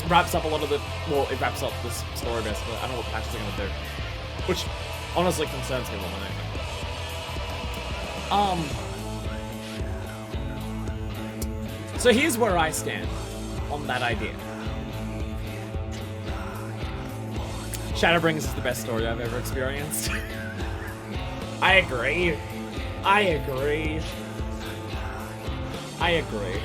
It wraps up a lot of the, well, it wraps up this story basically. I don't know what the patches are gonna do, which honestly concerns me more than anything. So here's where I stand on that idea. Shadowbringers is the best story I've ever experienced. I agree. I agree. I agree.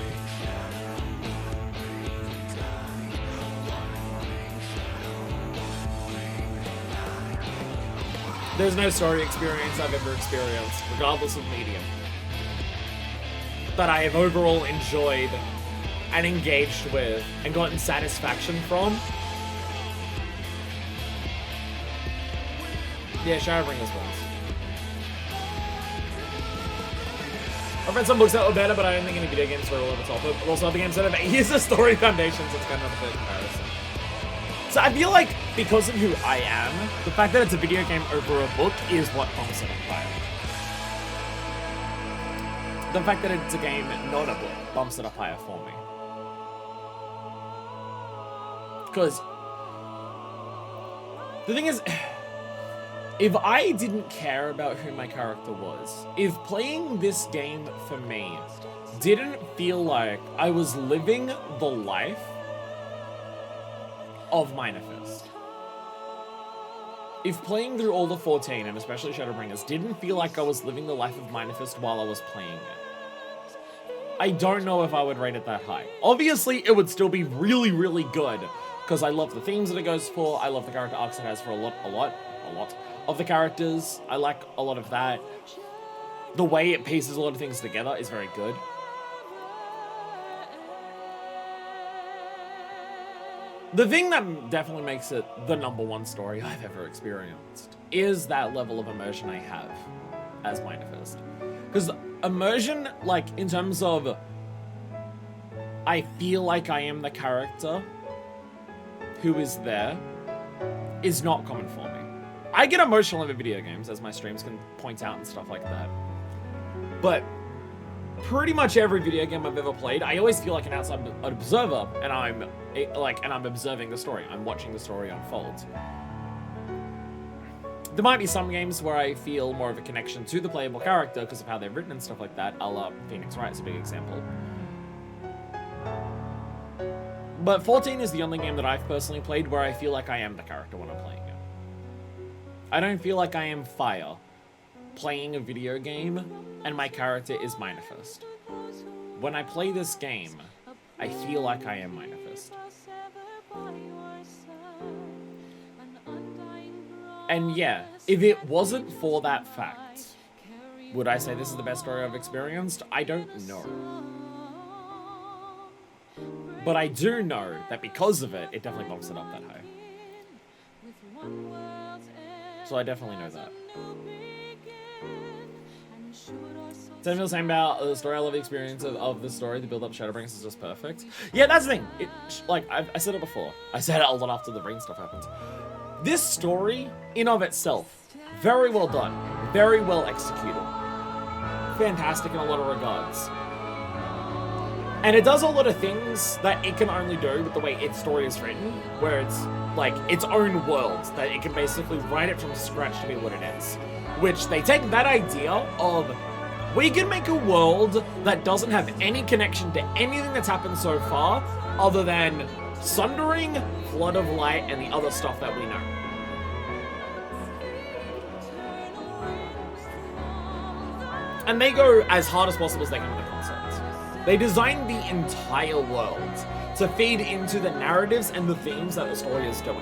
There's no story experience I've ever experienced, regardless of medium, that I have overall enjoyed and engaged with and gotten satisfaction from. Yeah, Shadowbringers wins. I've read some books that were better, but I don't think any video games were all over the top. But also other games that have 8 years of story foundations, it's kind of not a fair comparison. So I feel like, because of who I am, the fact that it's a video game over a book is what bumps it up higher. The fact that it's a game, not a book, bumps it up higher for me. Because the thing is, if I didn't care about who my character was, if playing this game for me didn't feel like I was living the life of Minifest, if playing through all the 14, and especially Shadowbringers, didn't feel like I was living the life of Minifest while I was playing it, I don't know if I would rate it that high. Obviously, it would still be really, really good, because I love the themes that it goes for, I love the character arcs it has for a lot of the characters, I like a lot of that. The way it pieces a lot of things together is very good. The thing that definitely makes it the #1 story I've ever experienced is that level of immersion I have as Minifest. Because immersion, like, in terms of I feel like I am the character who is there, is not common for me. I get emotional over video games, as my streams can point out and stuff like that. But pretty much every video game I've ever played, I always feel like an outside observer, and I'm observing the story. I'm watching the story unfold. There might be some games where I feel more of a connection to the playable character because of how they're written and stuff like that. A la Phoenix Wright's a big example. But 14 is the only game that I've personally played where I feel like I am the character when I'm playing it. I don't feel like I am Fire playing a video game and my character is Minifest. When I play this game, I feel like I am Minifest. And yeah, if it wasn't for that fact, would I say this is the best story I've experienced? I don't know. But I do know that because of it, it definitely bumps it up that high. So I definitely know that. Same feel the same about the story. I love the experience of the story. The build-up to Shadowbringers is just perfect. Yeah, that's the thing. I said it before. I said it a lot after the ring stuff happened. This story, in of itself, very well done. Very well executed. Fantastic in a lot of regards. And it does a lot of things that it can only do with the way its story is written, where it's like its own world, that it can basically write it from scratch to be what it is. Which they take that idea of, we can make a world that doesn't have any connection to anything that's happened so far, other than Sundering, Flood of Light, and the other stuff that we know. And they go as hard as possible as they can with the concept. They designed the entire world to feed into the narratives and the themes that the story is doing.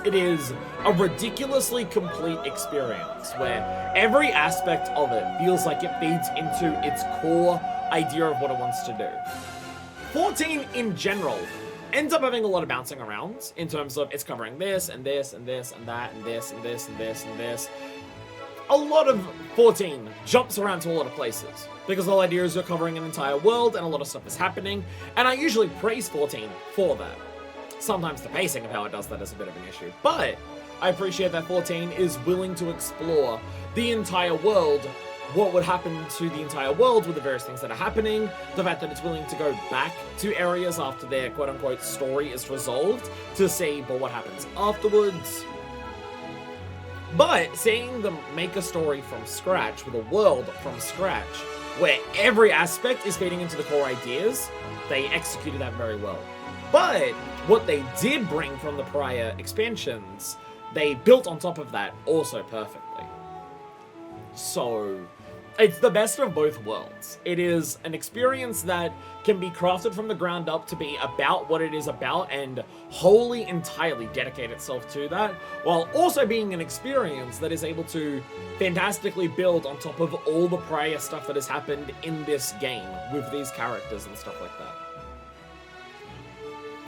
It is a ridiculously complete experience where every aspect of it feels like it feeds into its core idea of what it wants to do. 14 in general ends up having a lot of bouncing around in terms of it's covering this and this and this and that and this and this and this and this. A lot of 14 jumps around to a lot of places because the whole idea is you're covering an entire world and a lot of stuff is happening, and I usually praise 14 for that. Sometimes the pacing of how it does that is a bit of an issue, but I appreciate that 14 is willing to explore the entire world, what would happen to the entire world with the various things that are happening, the fact that it's willing to go back to areas after their quote-unquote story is resolved to see but what happens afterwards. But seeing them make a story from scratch, with a world from scratch, where every aspect is feeding into the core ideas, they executed that very well. But what they did bring from the prior expansions, they built on top of that also perfectly. So it's the best of both worlds. It is an experience that can be crafted from the ground up to be about what it is about and wholly, entirely dedicate itself to that, while also being an experience that is able to fantastically build on top of all the prior stuff that has happened in this game with these characters and stuff like that.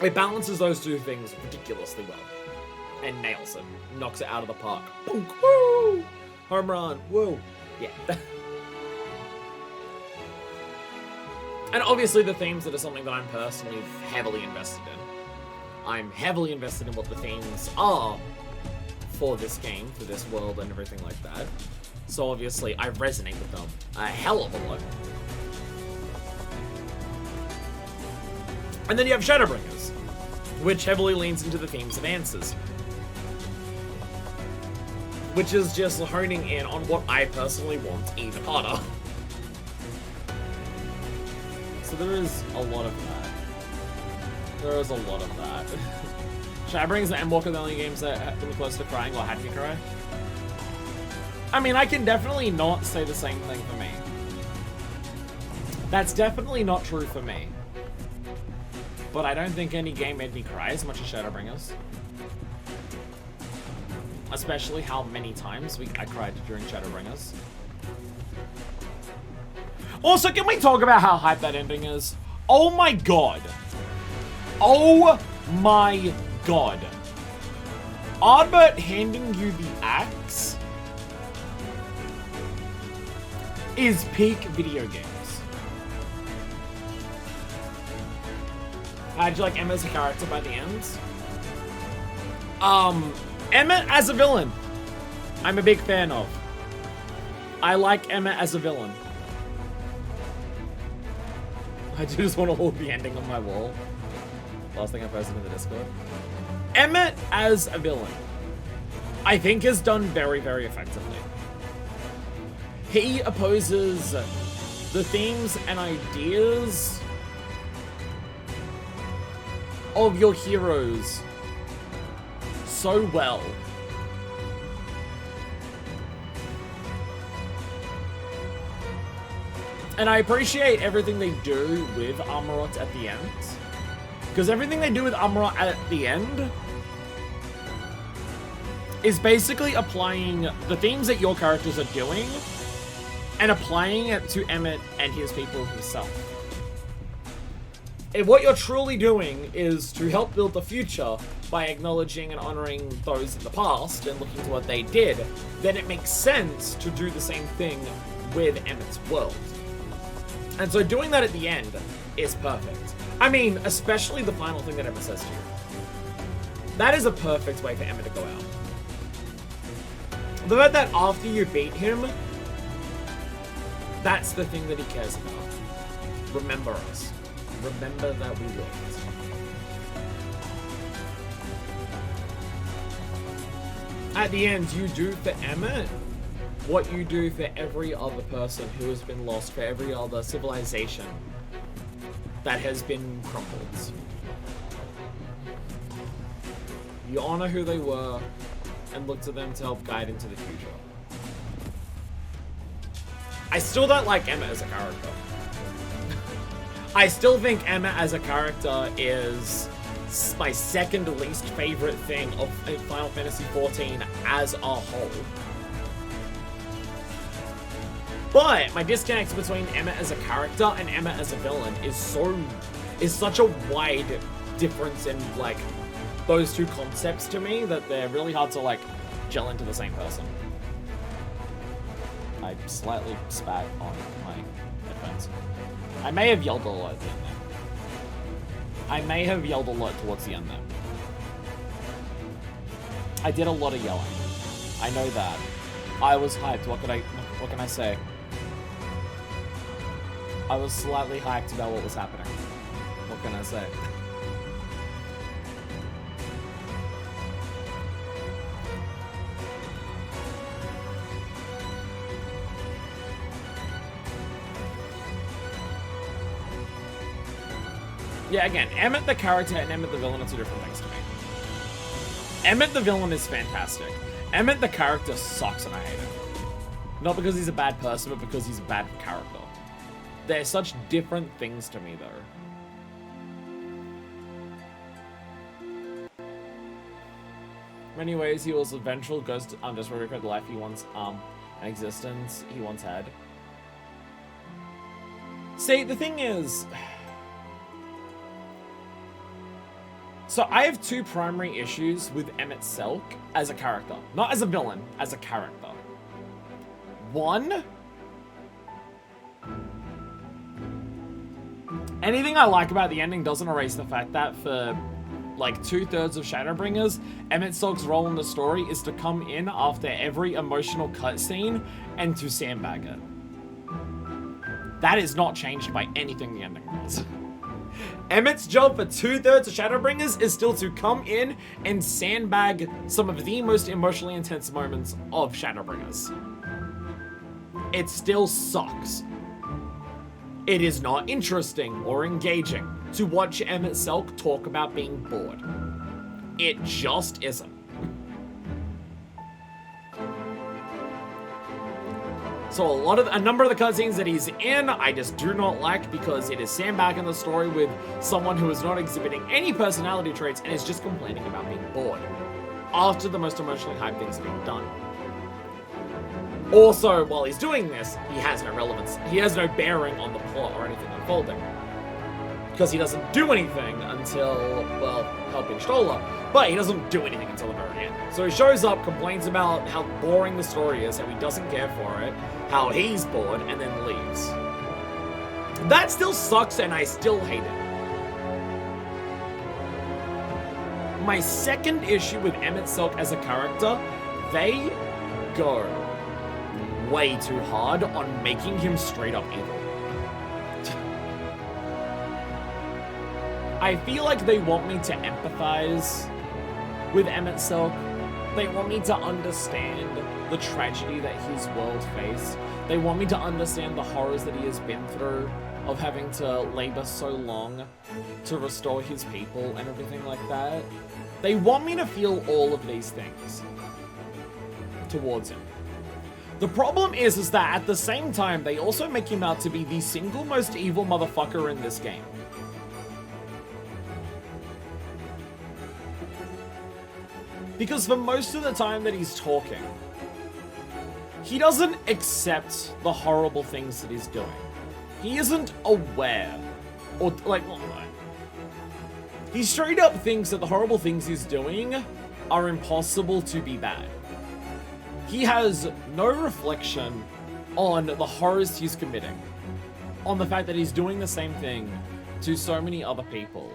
It balances those two things ridiculously well and nails it. Knocks it out of the park. Boom, woo! Home run, woo! Yeah. And obviously the themes that are something that I'm personally heavily invested in. I'm heavily invested in what the themes are for this game, for this world and everything like that. So obviously I resonate with them a hell of a lot. And then you have Shadowbringers, which heavily leans into the themes of answers. Which is just honing in on what I personally want even harder. So there is a lot of that. There is a lot of that. Shadowbringers and Endwalker are the only games that have been close to crying or had me cry. I mean, I can definitely not say the same thing for me. That's definitely not true for me. But I don't think any game made me cry as much as Shadowbringers. Especially how many times I cried during Shadowbringers. Also, can we talk about how hype that ending is? Oh my god. Oh my god. Ardbert handing you the axe is peak video games. How'd you like Emma as a character by the end? Emma as a villain, I'm a big fan of. I like Emma as a villain. I just want to hold the ending on my wall. Last thing I posted in the Discord. Emmett as a villain, I think is done very, very effectively. He opposes the themes and ideas of your heroes so well. And I appreciate everything they do with Amarot at the end. Because everything they do with Amarot at the end is basically applying the themes that your characters are doing and applying it to Emmett and his people himself. And what you're truly doing is to help build the future by acknowledging and honoring those in the past and looking to what they did. Then it makes sense to do the same thing with Emmett's world. And so doing that at the end is perfect. I mean, especially the final thing that Emmett says to you. That is a perfect way for Emmett to go out. The fact that after you beat him, that's the thing that he cares about. Remember us. Remember that we lived. At the end, you do for Emmett what you do for every other person who has been lost, for every other civilization that has been crumbled. You honor who they were and look to them to help guide into the future. I still don't like Emma as a character. I still think Emma as a character is my second least favorite thing of Final Fantasy XIV as a whole. But my disconnect between Emma as a character and Emma as a villain is such a wide difference in like those two concepts to me that they're really hard to like gel into the same person. I slightly spat on my headphones. I may have yelled a lot at the end there. I may have yelled a lot towards the end there. I did a lot of yelling. I know that. I was hyped. What can I say? I was slightly hyped about what was happening. What can I say? Yeah, again, Emmett the character and Emmett the villain are two different things to me. Emmett the villain is fantastic. Emmett the character sucks and I hate him. Not because he's a bad person, but because he's a bad character. They're such different things to me, though. In many ways, he was a vengeful ghost, just for the life he once, an existence he once had. See, the thing is... So I have two primary issues with Emmett Selk as a character. Not as a villain, as a character. One... Anything I like about the ending doesn't erase the fact that for like 2/3 of Shadowbringers, Emmett Silk's role in the story is to come in after every emotional cutscene and to sandbag it. That is not changed by anything the ending does. Emmett's job for 2/3 of Shadowbringers is still to come in and sandbag some of the most emotionally intense moments of Shadowbringers. It still sucks. It is not interesting or engaging to watch Emmett Selk talk about being bored. It just isn't. So a number of the cutscenes that he's in, I just do not like because it is sandbagging the story with someone who is not exhibiting any personality traits and is just complaining about being bored after the most emotionally hyped things have been done. Also, while he's doing this, he has no relevance. He has no bearing on the plot or anything unfolding. Because he doesn't do anything until, well, helping Stola, but he doesn't do anything until the very end. So he shows up, complains about how boring the story is, how he doesn't care for it, how he's bored, and then leaves. That still sucks, and I still hate it. My second issue with Emmett Selk as a character, they go way too hard on making him straight up evil. I feel like they want me to empathize with Emmett Selk. They want me to understand the tragedy that his world faced. They want me to understand the horrors that he has been through of having to labor so long to restore his people and everything like that. They want me to feel all of these things towards him. The problem is that at the same time, they also make him out to be the single most evil motherfucker in this game. Because for most of the time that he's talking, he doesn't accept the horrible things that he's doing. He isn't aware, or like, he straight up thinks that the horrible things he's doing are impossible to be bad. He has no reflection on the horrors he's committing, on the fact that he's doing the same thing to so many other people.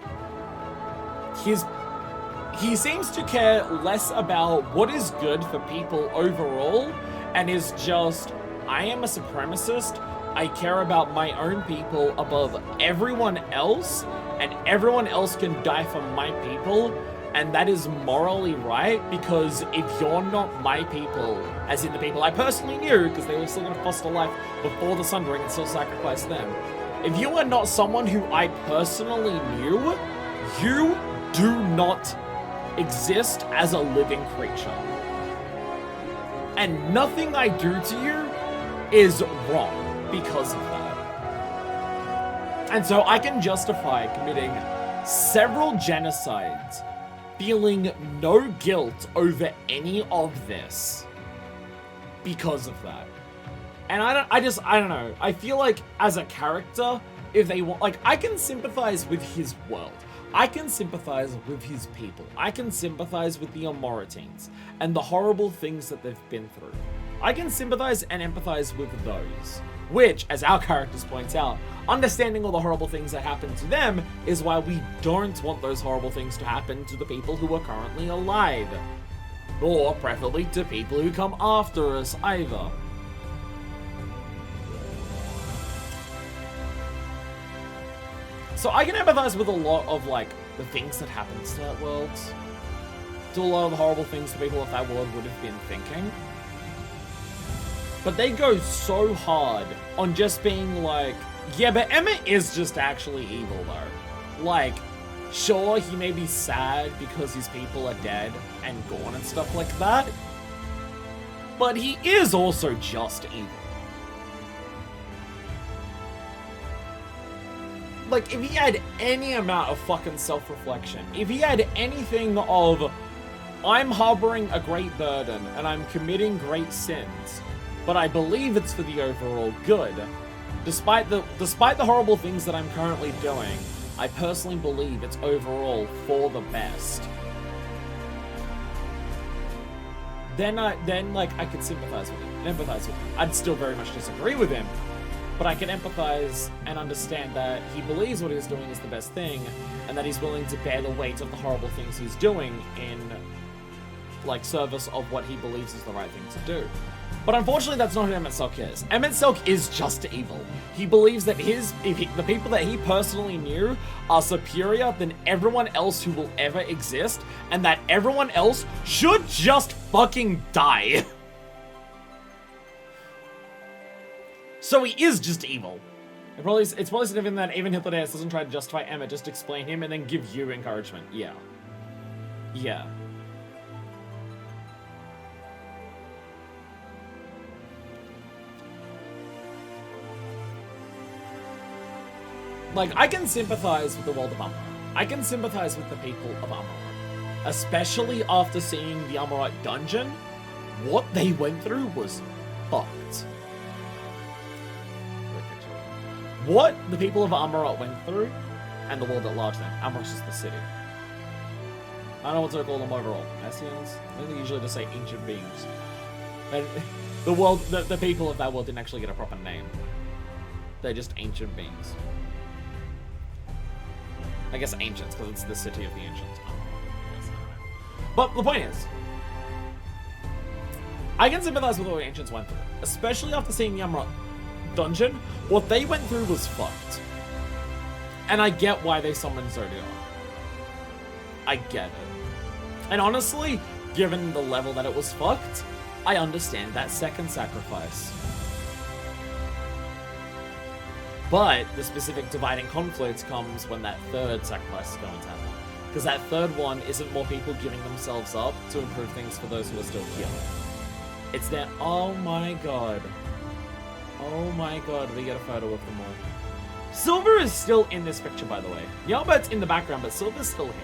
He seems to care less about what is good for people overall, and is just, I am a supremacist, I care about my own people above everyone else, and everyone else can die for my people, and that is morally right, because if you're not my people, as in the people I personally knew, because they were still going to foster life before the Sundering and still sacrifice them, if you are not someone who I personally knew, you do not exist as a living creature. And nothing I do to you is wrong because of that. And so I can justify committing several genocides, feeling no guilt over any of this because of that. And I don't know. I feel like as a character, if they want, like, I can sympathize with his world. I can sympathize with his people. I can sympathize with the Amoritines and the horrible things that they've been through. I can sympathize and empathize with those, which, as our characters point out, understanding all the horrible things that happen to them is why we don't want those horrible things to happen to the people who are currently alive. Or, preferably, to people who come after us, either. So I can empathize with a lot of, like, the things that happen to that world. To a lot of the horrible things the people of that world would have been thinking. But they go so hard on just being like, yeah, but Emmett is just actually evil, though. Like, sure, he may be sad because his people are dead and gone and stuff like that. But he is also just evil. Like, if he had any amount of fucking self-reflection, if he had anything of, I'm harboring a great burden and I'm committing great sins, but I believe it's for the overall good, despite the horrible things that I'm currently doing, I personally believe it's overall for the best. Then I could sympathize with him, empathize with him. I'd still very much disagree with him, but I can empathize and understand that he believes what he's doing is the best thing, and that he's willing to bear the weight of the horrible things he's doing in, like, service of what he believes is the right thing to do. But unfortunately, that's not who Emmett Silk is. Emmett Silk is just evil. He believes that the people that he personally knew are superior than everyone else who will ever exist, and that everyone else should just fucking die. So he is just evil. It's probably significant that even Hitler doesn't try to justify Emmett, just explain him and then give you encouragement. Yeah. Yeah. Like, I can sympathize with the world of Amurot. I can sympathize with the people of Amurot. Especially after seeing the Amurot dungeon. What they went through was fucked. What the people of Amurot went through, and the world at large then. Amurot's just the city. I don't know what to call them overall. Messians? I think they usually just say ancient beings. And the world, the people of that world didn't actually get a proper name. They're just ancient beings. I guess ancients, because it's the city of the ancients. But the point is, I can sympathize with what the ancients went through, especially after seeing the Amurot dungeon. What they went through was fucked. And I get why they summoned Zodiac. I get it. And honestly, given the level that it was fucked, I understand that second sacrifice. But the specific dividing conflict comes when that third sacrifice is going to happen. Because that third one isn't more people giving themselves up to improve things for those who are still here. It's that, oh my god. Oh my god, we get a photo of them all. Silver is still in this picture, by the way. Yellowbird's in the background, but Silver's still here.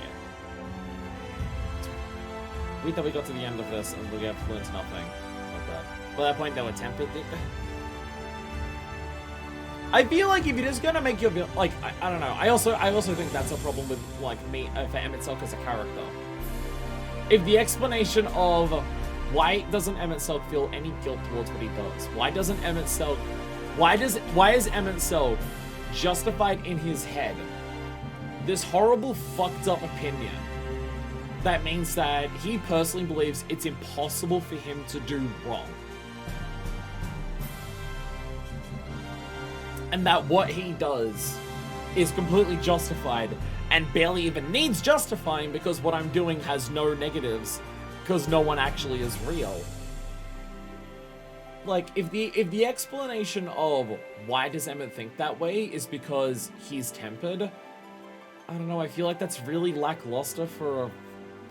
We thought we got to the end of this and we have learned nothing like that. By that point, they were tempered. I feel like if you're just gonna make your like, I don't know. I also think that's a problem with like me for Emmett Silk as a character. If the explanation of why doesn't Emmett Silk feel any guilt towards what he does? Why is Emmett Silk justified in his head this horrible fucked up opinion that means that he personally believes it's impossible for him to do wrong? And that what he does is completely justified and barely even needs justifying because what I'm doing has no negatives because no one actually is real. Like, if the explanation of why does Emmett think that way is because he's tempered, I don't know, I feel like that's really lackluster for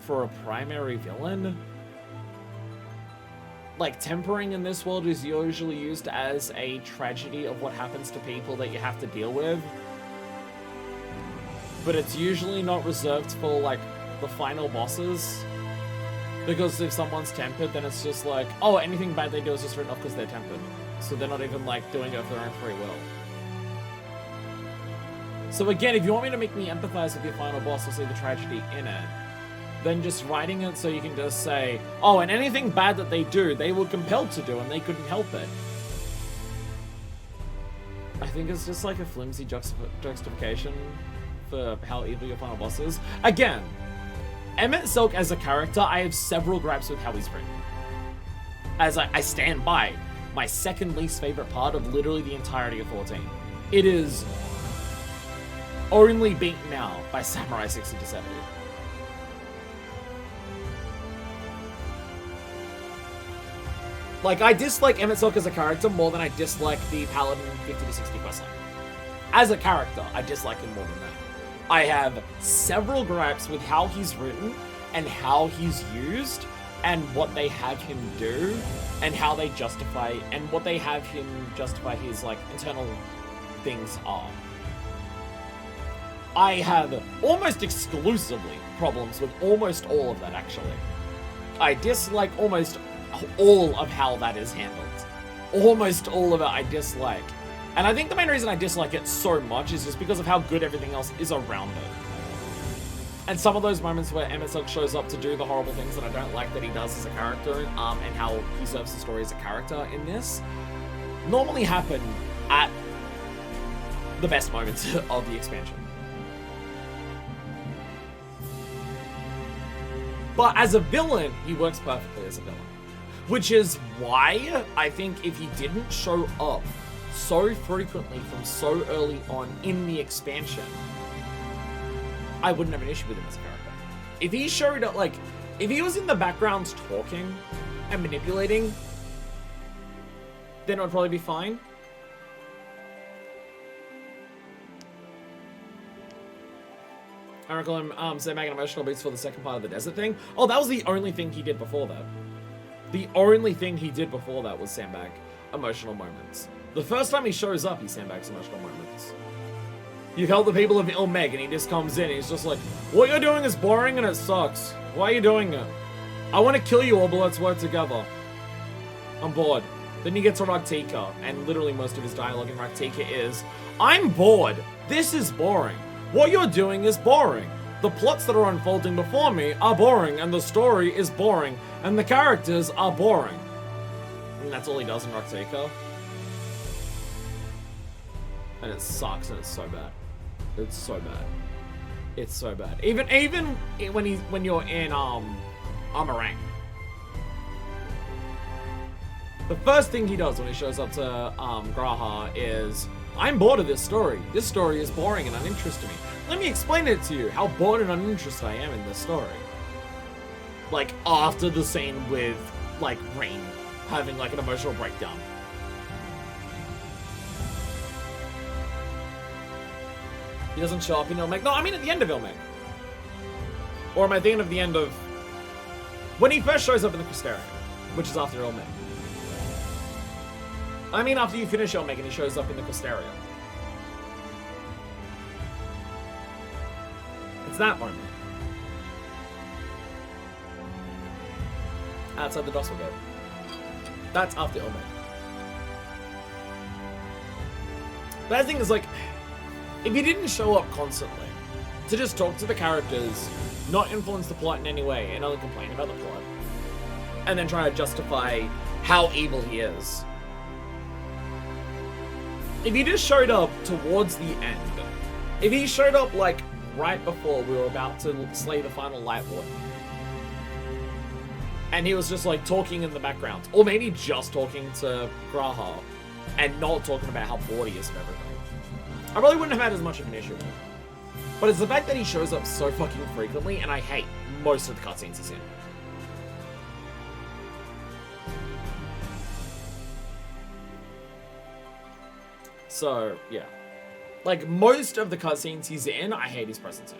a primary villain. Like, tempering in this world is usually used as a tragedy of what happens to people that you have to deal with. But it's usually not reserved for, like, the final bosses. Because if someone's tempered, then it's just like, oh, anything bad they do is just written off because they're tempered. So they're not even, like, doing it of their own free will. So again, if you want me to make me empathize with your final boss or see the tragedy in it, then just writing it so you can just say, oh, and anything bad that they do, they were compelled to do and they couldn't help it. I think it's just like a flimsy justification for how evil your final boss is. Again, Emmett Silk as a character, I have several gripes with how he's written. As I stand by my second least favorite part of literally the entirety of 14. It is only beaten now by Samurai 60-70. Like, I dislike Emmett Silk as a character more than I dislike the Paladin 50-60 questline. As a character, I dislike him more than that. I have several gripes with how he's written and how he's used and what they have him do and how they justify and what they have him justify his, like, internal things are. I have almost exclusively problems with almost all of that, actually. I dislike almost all of how that is handled. Almost all of it I dislike. And I think the main reason I dislike it so much is just because of how good everything else is around it. And some of those moments where Emmett Silk shows up to do the horrible things that I don't like that he does as a character, and how he serves the story as a character in this, normally happen at the best moments of the expansion. But as a villain, he works perfectly as a villain. Which is why I think if he didn't show up so frequently from so early on in the expansion, I wouldn't have an issue with him as a character. If he showed up, like, if he was in the background talking and manipulating, then it would probably be fine. I recall him making emotional beats for the second part of the desert thing. Oh, that was the only thing he did before that. The only thing he did before that was sandbag emotional moments. The first time he shows up, he sandbags emotional moments. You've helped the people of Ilmeg, and he just comes in and he's just like, what you're doing is boring and it sucks. Why are you doing it? I want to kill you all, but let's work together. I'm bored. Then you get to Raktika, and literally most of his dialogue in Raktika is, I'm bored. This is boring. What you're doing is boring. The plots that are unfolding before me are boring, and the story is boring, and the characters are boring. And that's all he does in Raktika. And it sucks, and it's so bad. It's so bad. It's so bad. Even when you're in Amarang. The first thing he does when he shows up to Graha is, I'm bored of this story. This story is boring and uninteresting to me. Let me explain it to you, how bored and uninterested I am in this story. Like, after the scene with, like, Rain having, like, an emotional breakdown. He doesn't show up in Ilmeg. No, I mean at the end of Ilmeg. Or am I thinking of the end of... when he first shows up in the Crystarium, which is after Ilmeg. I mean after you finish Ilmeg and he shows up in the Crystarium. It's that moment. Outside the Dossel Gate. That's after Ilmeg. But the thing is, like, if he didn't show up constantly, to just talk to the characters, not influence the plot in any way, and only complain about the plot, and then try to justify how evil he is. If he just showed up towards the end, if he showed up, like, right before we were about to slay the final Light Warden, and he was just, like, talking in the background, or maybe just talking to Graha, and not talking about how bored he is of everything, I probably wouldn't have had as much of an issue with it. But it's the fact that he shows up so fucking frequently, and I hate most of the cutscenes he's in. So, yeah. Like, most of the cutscenes he's in, I hate his presence in.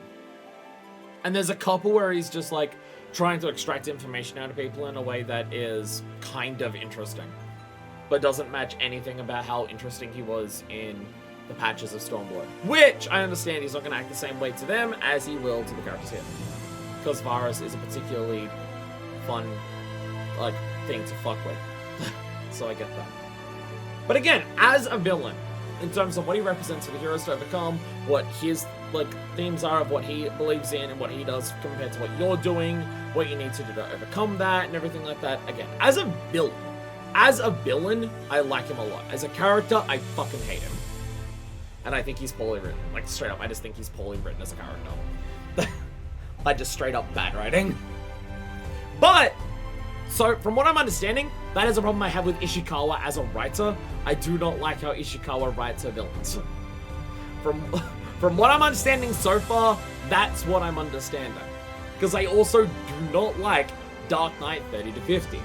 And there's a couple where he's just, like, trying to extract information out of people in a way that is kind of interesting. But doesn't match anything about how interesting he was in the patches of Stormblood. Which, I understand he's not going to act the same way to them as he will to the characters here. Because Varus is a particularly fun, like, thing to fuck with. So I get that. But again, as a villain, in terms of what he represents for the heroes to overcome, what his, like, themes are of what he believes in and what he does compared to what you're doing, what you need to do to overcome that, and everything like that. Again, as a villain, I like him a lot. As a character, I fucking hate him. And I think he's poorly written. Like, straight up, I just think he's poorly written as a character. Like, just straight up bad writing. But, so, from what I'm understanding, that is a problem I have with Ishikawa as a writer. I do not like how Ishikawa writes her villains. From what I'm understanding so far, that's what I'm understanding. Because I also do not like Dark Knight 30 to 50.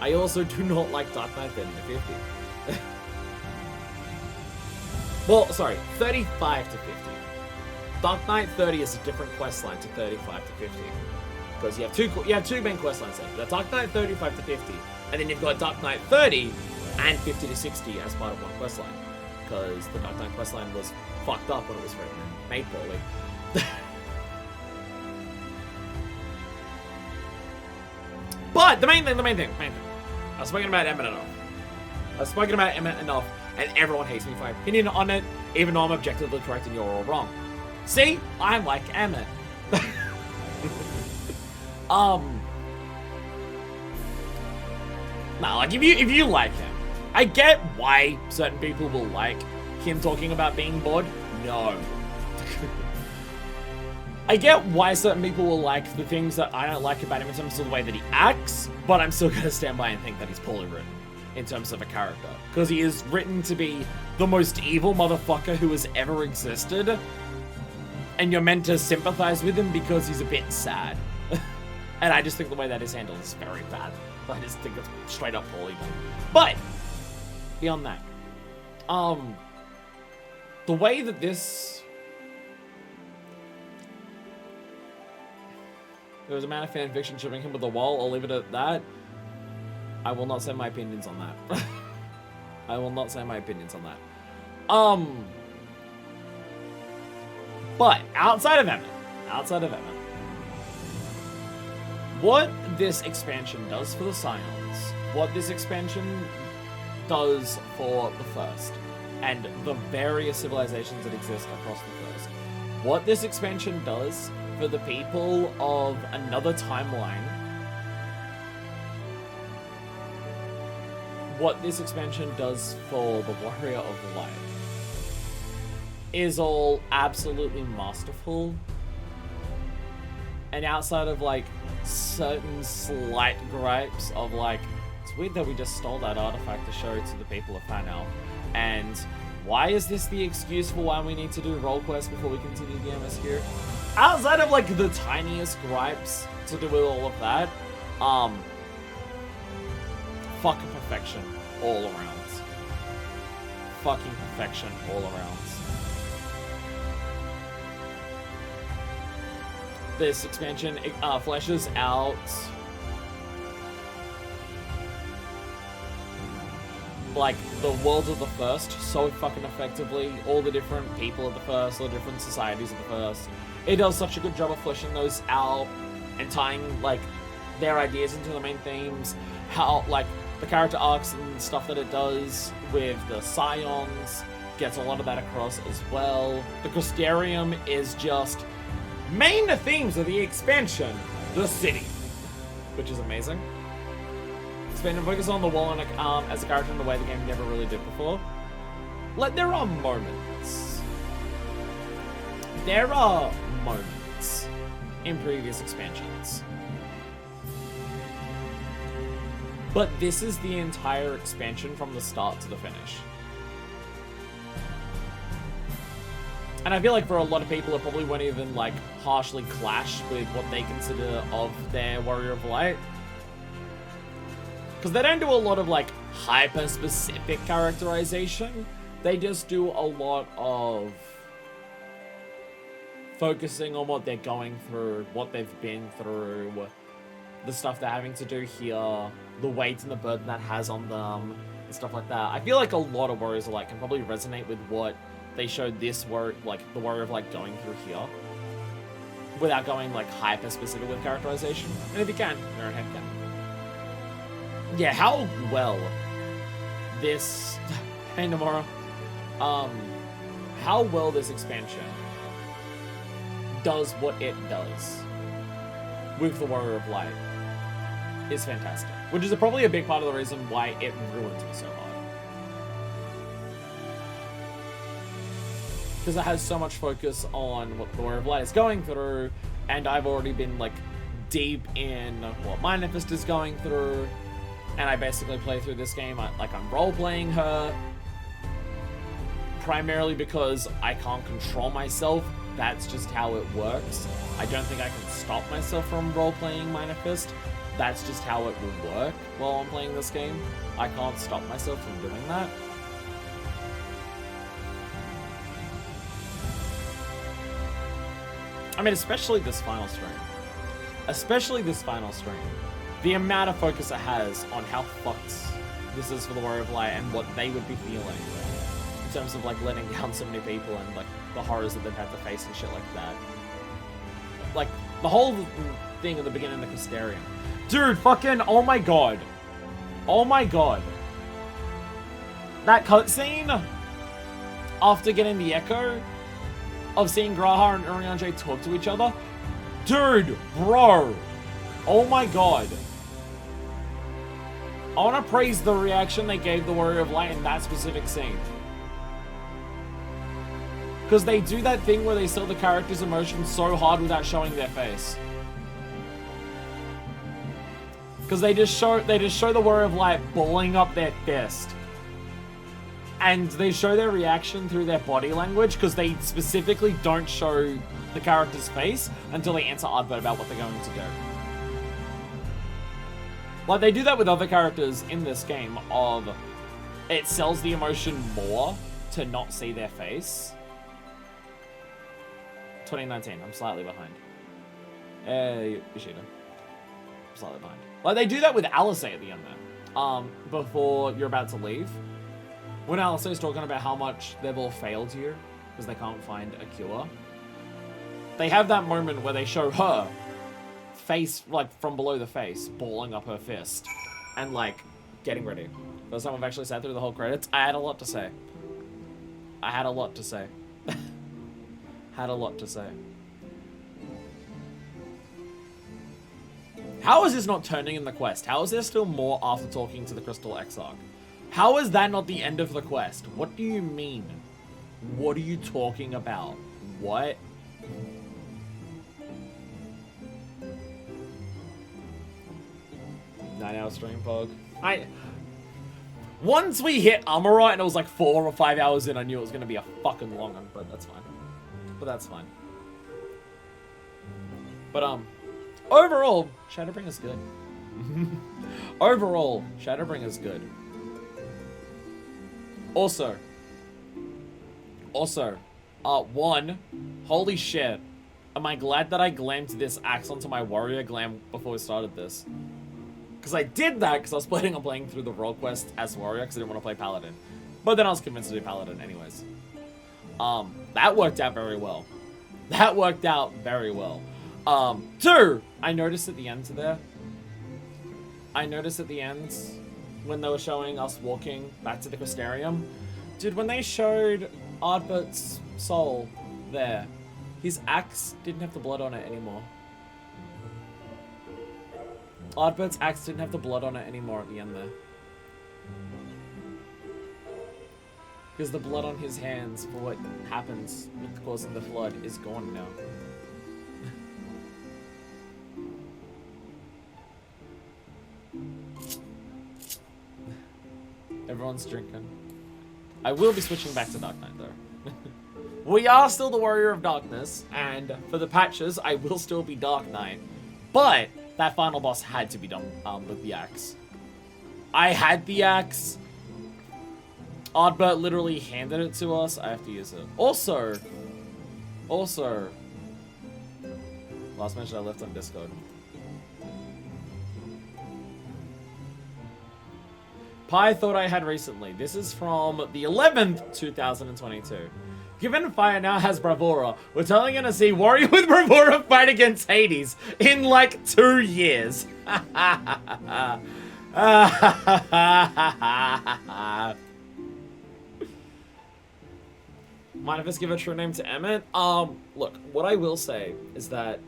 I also do not like Dark Knight 30 to 50. Well, sorry, 35 to 50. Dark Knight 30 is a different questline to 35 to 50. Because you have two main questlines there. You've got Dark Knight 35 to 50, and then you've got Dark Knight 30 and 50 to 60 as part of one questline. Because the Dark Knight questline was fucked up when it was written and made poorly. But the main thing. I've spoken about Emmett enough. And everyone hates me for my opinion on it, even though I'm objectively correct and you're all wrong. See? I like Emmett. Nah, like, if you like him, I get why certain people will like him talking about being bored? No. I get why certain people will like the things that I don't like about him in terms of the way that he acts, but I'm still gonna stand by and think that he's poorly written in terms of a character. Because he is written to be the most evil motherfucker who has ever existed, and you're meant to sympathize with him because he's a bit sad. And I just think the way that is handled is very bad. I just think it's straight up poorly done. But, beyond that, the way that this... There was a amount of fan fiction shoving him with a wall, I'll leave it at that. I will not say my opinions on that. I will not say my opinions on that. But, outside of Emmett, what this expansion does for the Scions, what this expansion does for the First, and the various civilizations that exist across the First, what this expansion does for the people of another timeline, what this expansion does for the Warrior of Light, is all absolutely masterful. And outside of like certain slight gripes of like, it's weird that we just stole that artifact to show to the people of Fanel, and why is this the excuse for why we need to do role quests before we continue the MSQ? Outside of like the tiniest gripes to do with all of that, fucking perfection all around. Fucking perfection all around. This expansion fleshes out like the world of the First so fucking effectively, all the different people of the First, all the different societies of the First. It does such a good job of fleshing those out and tying like their ideas into the main themes, how like the character arcs and stuff that it does with the Scions gets a lot of that across as well. The Crystarium is just main themes of the expansion, the city, which is amazing. Spend and focus on the Wallach as a character in the way the game never really did before. Like, there are moments. There are moments in previous expansions. But this is the entire expansion from the start to the finish. And I feel like for a lot of people, it probably won't even, like, harshly clash with what they consider of their Warrior of Light. Because they don't do a lot of, like, hyper-specific characterization. They just do a lot of focusing on what they're going through, what they've been through, the stuff they're having to do here, the weight and the burden that has on them, and stuff like that. I feel like a lot of Warriors of Light can probably resonate with what they showed this the Warrior of Light going through here, without going like hyper specific with characterization. And if you can, you're in headcanon. Yeah, how well this hey Namora, how well this expansion does what it does with the Warrior of Light is fantastic, which is probably a big part of the reason why it ruined me so hard. Because it has so much focus on what the Warrior of Light is going through, and I've already been like deep in what Manifest is going through, and I basically play through this game I'm role-playing her, primarily because I can't control myself. That's just how it works. I don't think I can stop myself from role-playing Manifest. That's just how it will work while I'm playing this game. I can't stop myself from doing that. I mean, especially this final stream. The amount of focus it has on how fucked this is for the Warrior of Light and what they would be feeling in terms of like letting down so many people and like the horrors that they've had to face and shit like that. Like the whole thing at the beginning of the Crystarium. Dude, fucking, oh my god. That cutscene after getting the echo of seeing Graha and Urianger talk to each other. Dude, bro. Oh my god. I want to praise the reaction they gave the Warrior of Light in that specific scene. Because they do that thing where they sell the character's emotions so hard without showing their face. Because they just show the Warrior of Light balling up their fist. And they show their reaction through their body language, because they specifically don't show the character's face until they answer Ardbert about what they're going to do. Like, they do that with other characters in this game of it sells the emotion more to not see their face. 2019, I'm slightly behind. Ishida. I'm slightly behind. Like, they do that with Alice at the end there. Before you're about to leave. When Alice is talking about how much they've all failed you because they can't find a cure. They have that moment where they show her face, like, from below the face, balling up her fist. And, like, getting ready. First time I've actually sat through the whole credits. I had a lot to say. Had a lot to say. How is this not turning in the quest? How is there still more after talking to the Crystal Exarch? How is that not the end of the quest? What do you mean? What are you talking about? What? Nine-hour stream, Pog. Once we hit Amurite and it was like 4 or 5 hours in, I knew it was going to be a fucking long one, but that's fine. But, overall, Shadowbringers good. Overall, Shadowbringers good. Also, one, holy shit, am I glad that I glammed this axe onto my warrior glam before we started this. Because I did that because I was planning on playing through the role quest as warrior because I didn't want to play paladin. But then I was convinced to do paladin anyways. That worked out very well. Two, I noticed at the end there. When they were showing us walking back to the Crystarium. Dude, when they showed Ardbert's soul there, his axe didn't have the blood on it anymore. Ardbert's axe didn't have the blood on it anymore at the end there. Because the blood on his hands for what happens with the cause of the flood is gone now. Everyone's drinking. I will be switching back to Dark Knight though. We are still the Warrior of Darkness, and for the patches, I will still be Dark Knight. But that final boss had to be done with the axe. I had the axe. Ardbert literally handed it to us. I have to use it. Also, last mention I left on Discord. Pi thought I had recently. This is from the 11th, 2022. Given Fire now has Bravura, we're totally gonna see Warrior with Bravura fight against Hades in like 2 years. Mind if I give a true name to Emmett? Look, what I will say is that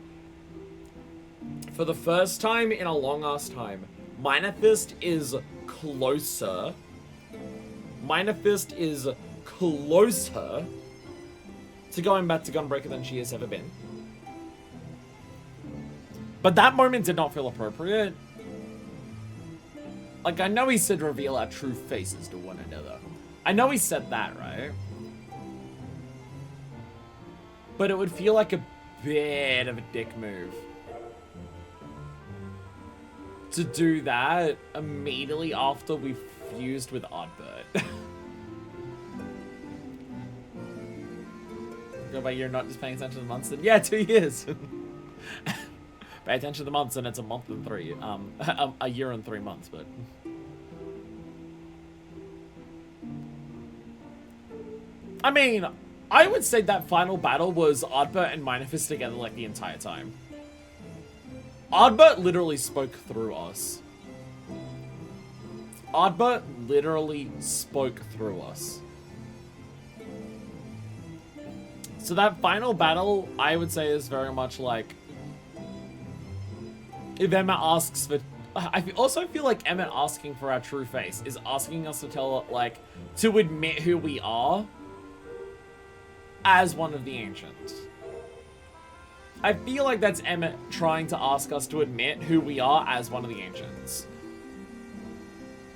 for the first time in a long ass time, Minor Fist is closer. Minor Fist is closer to going back to Gunbreaker than she has ever been. But that moment did not feel appropriate. Like, I know he said reveal our true faces to one another. I know he said that, right? But it would feel like a bit of a dick move to do that immediately after we fused with Ardbert. Go by you're not just paying attention to the months, then yeah, 2 years. Pay attention to the months and it's a month and a year and 3 months, but I mean, I would say that final battle was Ardbert and Minor Fist together like the entire time. Ardbert literally spoke through us. Ardbert literally spoke through us. So that final battle, I would say, is very much like if Emmett asks for... I also feel like Emmett asking for our true face is asking us to tell, like, to admit who we are. as one of the ancients. I feel like that's Emmett trying to ask us to admit who we are as one of the ancients.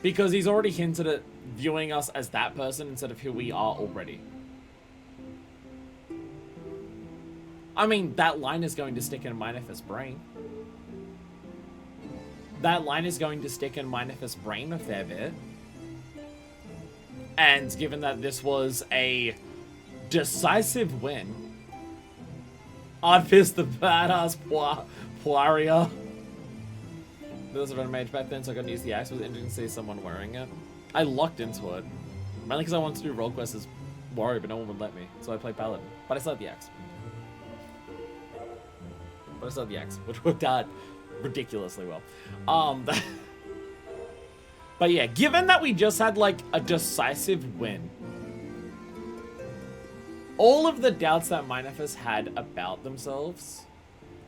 Because he's already hinted at viewing us as that person instead of who we are already. I mean, that line is going to stick in Minef's brain. That line is going to stick in Minef's brain a fair bit. And given that this was a decisive win, Oddfist the badass warrior. There was a mage back then, so I couldn't use the axe. It was interesting to see someone wearing it. I locked into it. Mainly because I wanted to do role quests as warrior, but no one would let me. So I played paladin. But I still had the axe. Which worked out ridiculously well. But yeah, given that we just had like a decisive win, all of the doubts that Minefus had about themselves,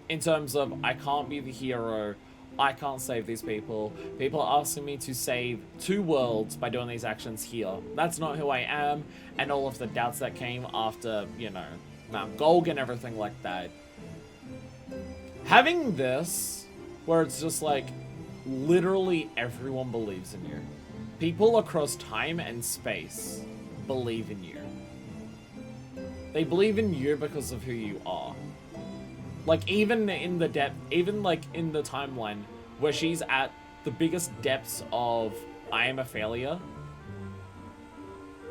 in terms of, I can't be the hero, I can't save these people, people are asking me to save 2 worlds by doing these actions here, that's not who I am, and all of the doubts that came after, you know, Mount Golg and everything like that. Having this, where it's just like, literally everyone believes in you. People across time and space believe in you. They believe in you because of who you are. Like, even in the depth, even like in the timeline where she's at the biggest depths of, I am a failure,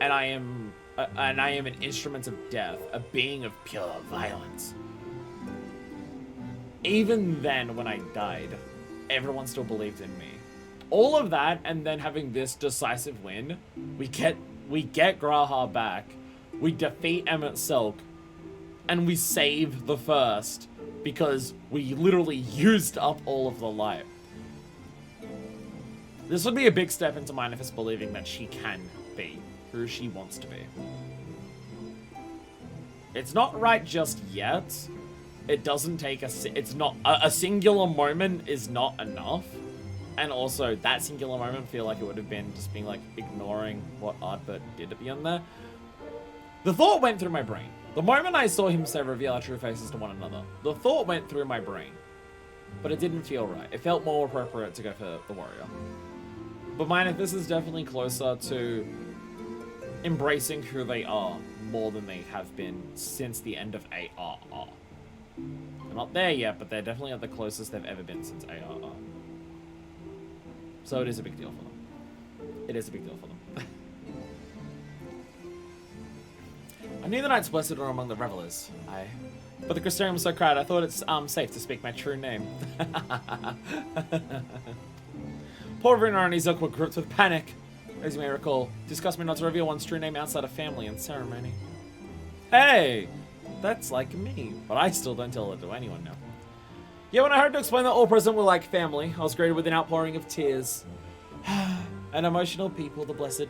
and I am an instrument of death, a being of pure violence. Even then, when I died, everyone still believed in me. All of that, and then having this decisive win, we get Graha back, we defeat Emmett Selk, and we save the First, because we literally used up all of the light. This would be a big step into Minefus believing that she can be who she wants to be. It's not right just yet. It doesn't take a singular moment is not enough. And also, that singular moment, I feel like it would have been just being like, ignoring what Ardbert did at the end there. The thought went through my brain. The moment I saw him say reveal our true faces to one another, the thought went through my brain. But it didn't feel right. It felt more appropriate to go for the warrior. But Minefus is definitely closer to embracing who they are more than they have been since the end of ARR. They're not there yet, but they're definitely at the closest they've ever been since ARR. So it is a big deal for them. It is a big deal for them. I knew the Knights Blessed were among the revelers. But the Crystarium was so crowded, I thought it's safe to speak my true name. Poor Runa and Izuk were gripped with panic. As you may recall, discussed me not to reveal one's true name outside of family and ceremony. Hey! That's like me, but I still don't tell it to anyone now. Yeah, when I heard to explain that all present were like family, I was greeted with an outpouring of tears. An emotional people, the blessed.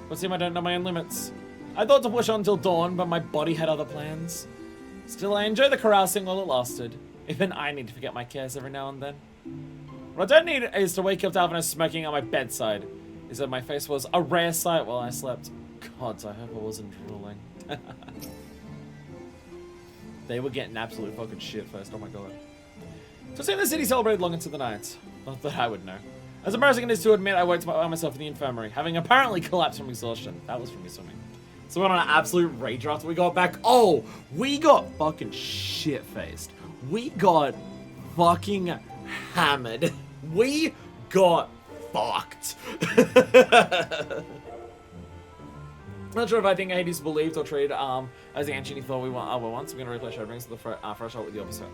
But seem I don't know my own limits. I thought to push on till dawn, but my body had other plans. Still, I enjoy the carousing while it lasted. Even I need to forget my cares every now and then. What I don't need is to wake up to Alvin smoking at my bedside. He said my face was a rare sight while I slept. Gods, I hope I wasn't drooling. They were getting absolute fucking shit first, oh my god. So seeing the city celebrated long into the night. Not that I would know. As embarrassing it is to admit, I woke by myself in the infirmary, having apparently collapsed from exhaustion. That was from me swimming. So we went on an absolute rage after we got back. Oh, we got fucking shit-faced. We got fucking hammered. We got fucked. Not sure if I think Hades believed or treated as the ancient he thought we were once. We're going to replay Shadowbringers with the fresh out with the opposite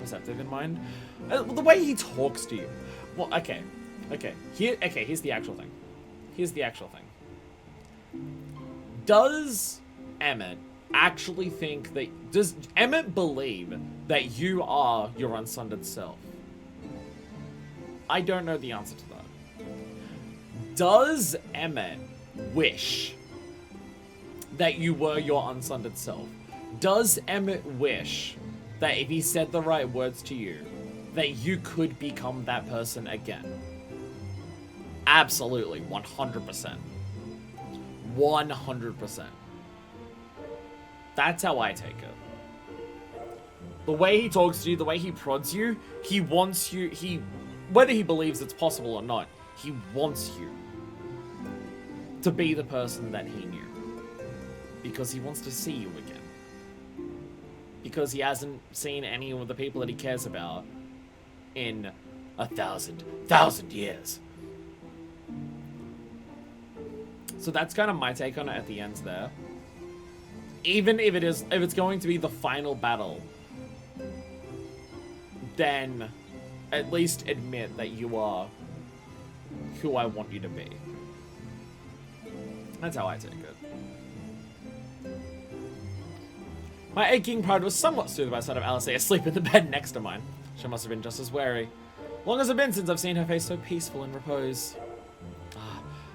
perceptive in mind. The way he talks to you. Well, okay. Here's the actual thing. Does Emmett actually think that... Does Emmett believe that you are your unsundered self? I don't know the answer to that. Does Emmett wish that you were your unsundered self? Does Emmett wish that if he said the right words to you, that you could become that person again? Absolutely, 100%. 100%. That's how I take it. The way he talks to you, the way he prods you, he wants you, whether he believes it's possible or not, he wants you to be the person that he knew. Because he wants to see you again. Because he hasn't seen any of the people that he cares about in 1,000 years. So that's kind of my take on it at the end there. Even if it's going to be the final battle, then at least admit that you are who I want you to be. That's how I take it. My aching pride was somewhat soothed by the sight of Alice asleep in the bed next to mine. She must have been just as wary. Long has it been since I've seen her face so peaceful in repose.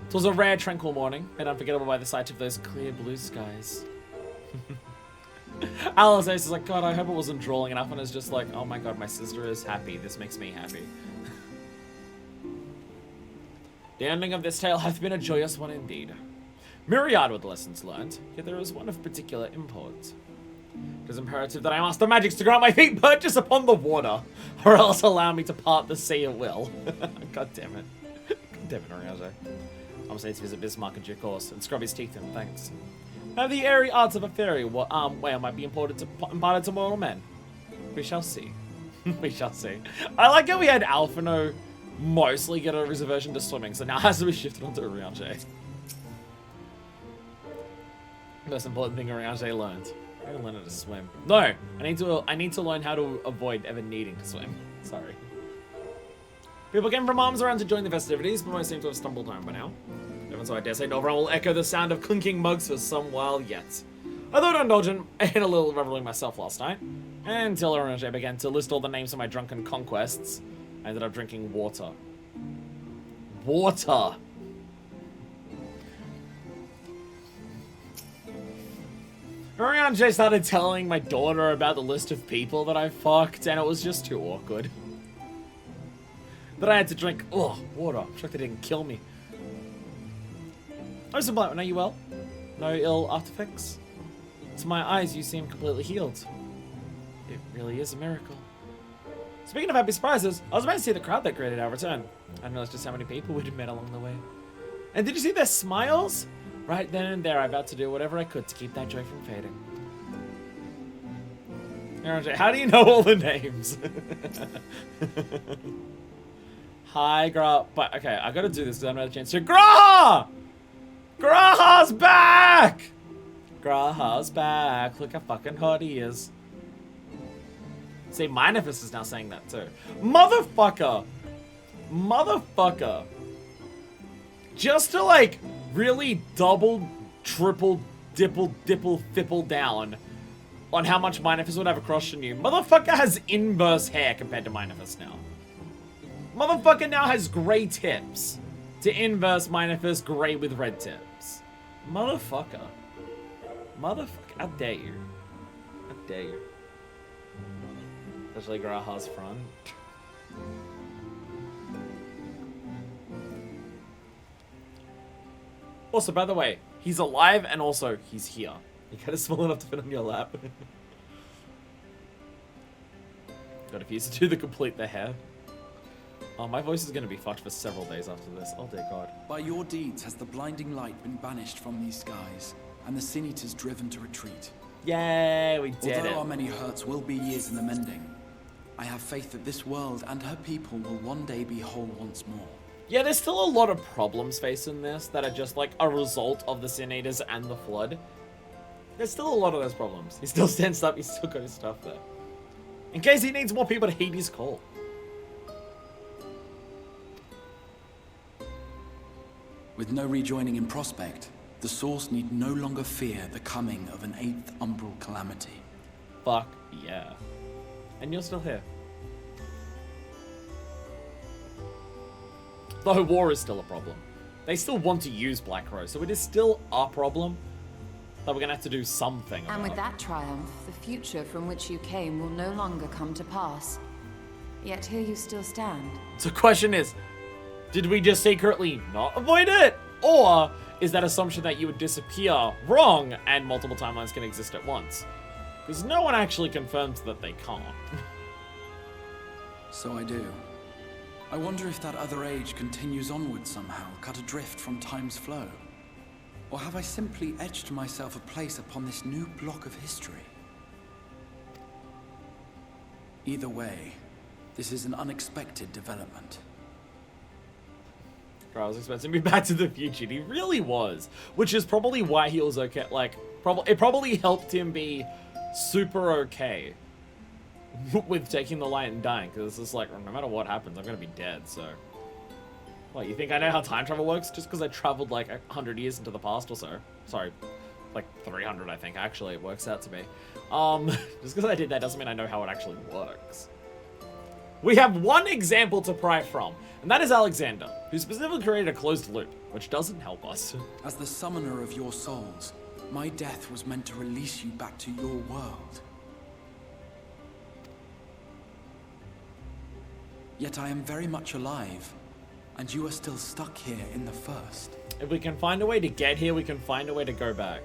It was a rare, tranquil morning, made unforgettable by the sight of those clear blue skies. Alice is like, God, I hope it wasn't drooling enough, and is just like, oh my god, my sister is happy. This makes me happy. The ending of this tale hath been a joyous one indeed. Myriad were the lessons learned, yet there is one of particular import. It is imperative that I master magics to grant my feet purchase upon the water, or else allow me to part the sea at will. God damn it. God damn it, Oriage. I must need to visit Bismarck in due course, and scrub his teeth in thanks. Have the airy arts of a fairy where might be imparted to mortal men. We shall see. We shall see. I like how we had Alphino mostly get a reservation to swimming, so now it has to be shifted onto Oriage. Most important thing Oriage learned. I didn't learn how to swim. No, I need to learn how to avoid ever needing to swim. Sorry. People came from arms around to join the festivities, but most seem to have stumbled home by now. Even so, I dare say no one will echo the sound of clinking mugs for some while yet. I thought indulgent in a little reveling myself last night, until Orange began to list all the names of my drunken conquests. I ended up drinking water. Water! Oriange started telling my daughter about the list of people that I fucked, and it was just too awkward. But I had to drink, water. I'm shocked they didn't kill me. Oh, so Blight, are you well? No ill aftereffects? To my eyes, you seem completely healed. It really is a miracle. Speaking of happy surprises, I was about to see the crowd that created our return. I didn't realize just how many people we'd met along the way. And did you see their smiles? Right then and there, I vowed to do whatever I could to keep that joy from fading. How do you know all the names? Hi, Gra. But okay, I gotta do this because I don't have a chance to. Graha! Graha's back! Graha's back. Look how fucking hot he is. See, Minifus is now saying that too. Motherfucker! Motherfucker! Just to like really double, triple, dipple, fipple down on how much Minifus would have a crush on you. Motherfucker has inverse hair compared to Minifus now. Motherfucker now has grey tips to inverse Minifus grey with red tips. Motherfucker. Motherfucker. How dare you? How dare you? Especially Graha's front. Also, by the way, he's alive and also he's here. You got it small enough to fit on your lap. Gotta fuse to the complete the hair. Oh, my voice is gonna be fucked for several days after this. Oh dear God. By your deeds has the blinding light been banished from these skies, and the Sin Eaters driven to retreat. Yay, we did it. Although our many hurts will be years in the mending, I have faith that this world and her people will one day be whole once more. Yeah, there's still a lot of problems facing this that are just like a result of the Sin Eaters and the Flood. There's still a lot of those problems. He still stands up, he's still got his stuff there. In case he needs more people to heed his call. With no rejoining in prospect, the Source need no longer fear the coming of an 8th umbral calamity. Fuck yeah. And you're still here. Though war is still a problem. They still want to use Black Rose, so it is still a problem that we're gonna have to do something about. And with that triumph, the future from which you came will no longer come to pass. Yet here you still stand. So the question is, did we just secretly not avoid it? Or is that assumption that you would disappear wrong and multiple timelines can exist at once. Because no one actually confirms that they can't. So I do. I wonder if that other age continues onward somehow, cut adrift from time's flow. Or have I simply etched myself a place upon this new block of history? Either way, this is an unexpected development. I was expecting to be Back to the Future. He really was. Which is probably why he was okay. Like, it probably helped him be super okay with taking the light and dying. Because it's just like, no matter what happens, I'm going to be dead, so... What, you think I know how time travel works? Just because I traveled like 100 years into the past or so. Sorry, like 300 I think, actually, it works out to be. Just because I did that doesn't mean I know how it actually works. We have one example to pry from, and that is Alexander, who specifically created a closed loop, which doesn't help us. As the summoner of your souls, my death was meant to release you back to your world. Yet I am very much alive, and you are still stuck here in the first. If we can find a way to get here, we can find a way to go back.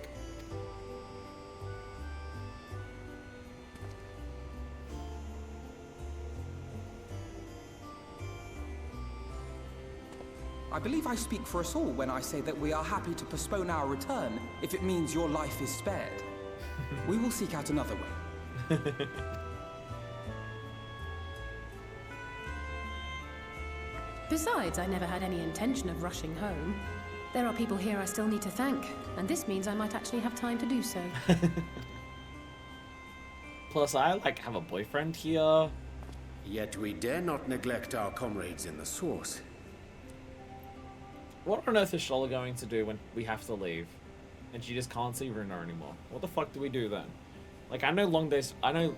I believe I speak for us all when I say that we are happy to postpone our return if it means your life is spared. We will seek out another way. Besides, I never had any intention of rushing home. There are people here I still need to thank, and this means I might actually have time to do so. Plus, I, like, have a boyfriend here. Yet we dare not neglect our comrades in the source. What on earth is Shola going to do when we have to leave? And she just can't see Runa anymore. What the fuck do we do then? Like, I know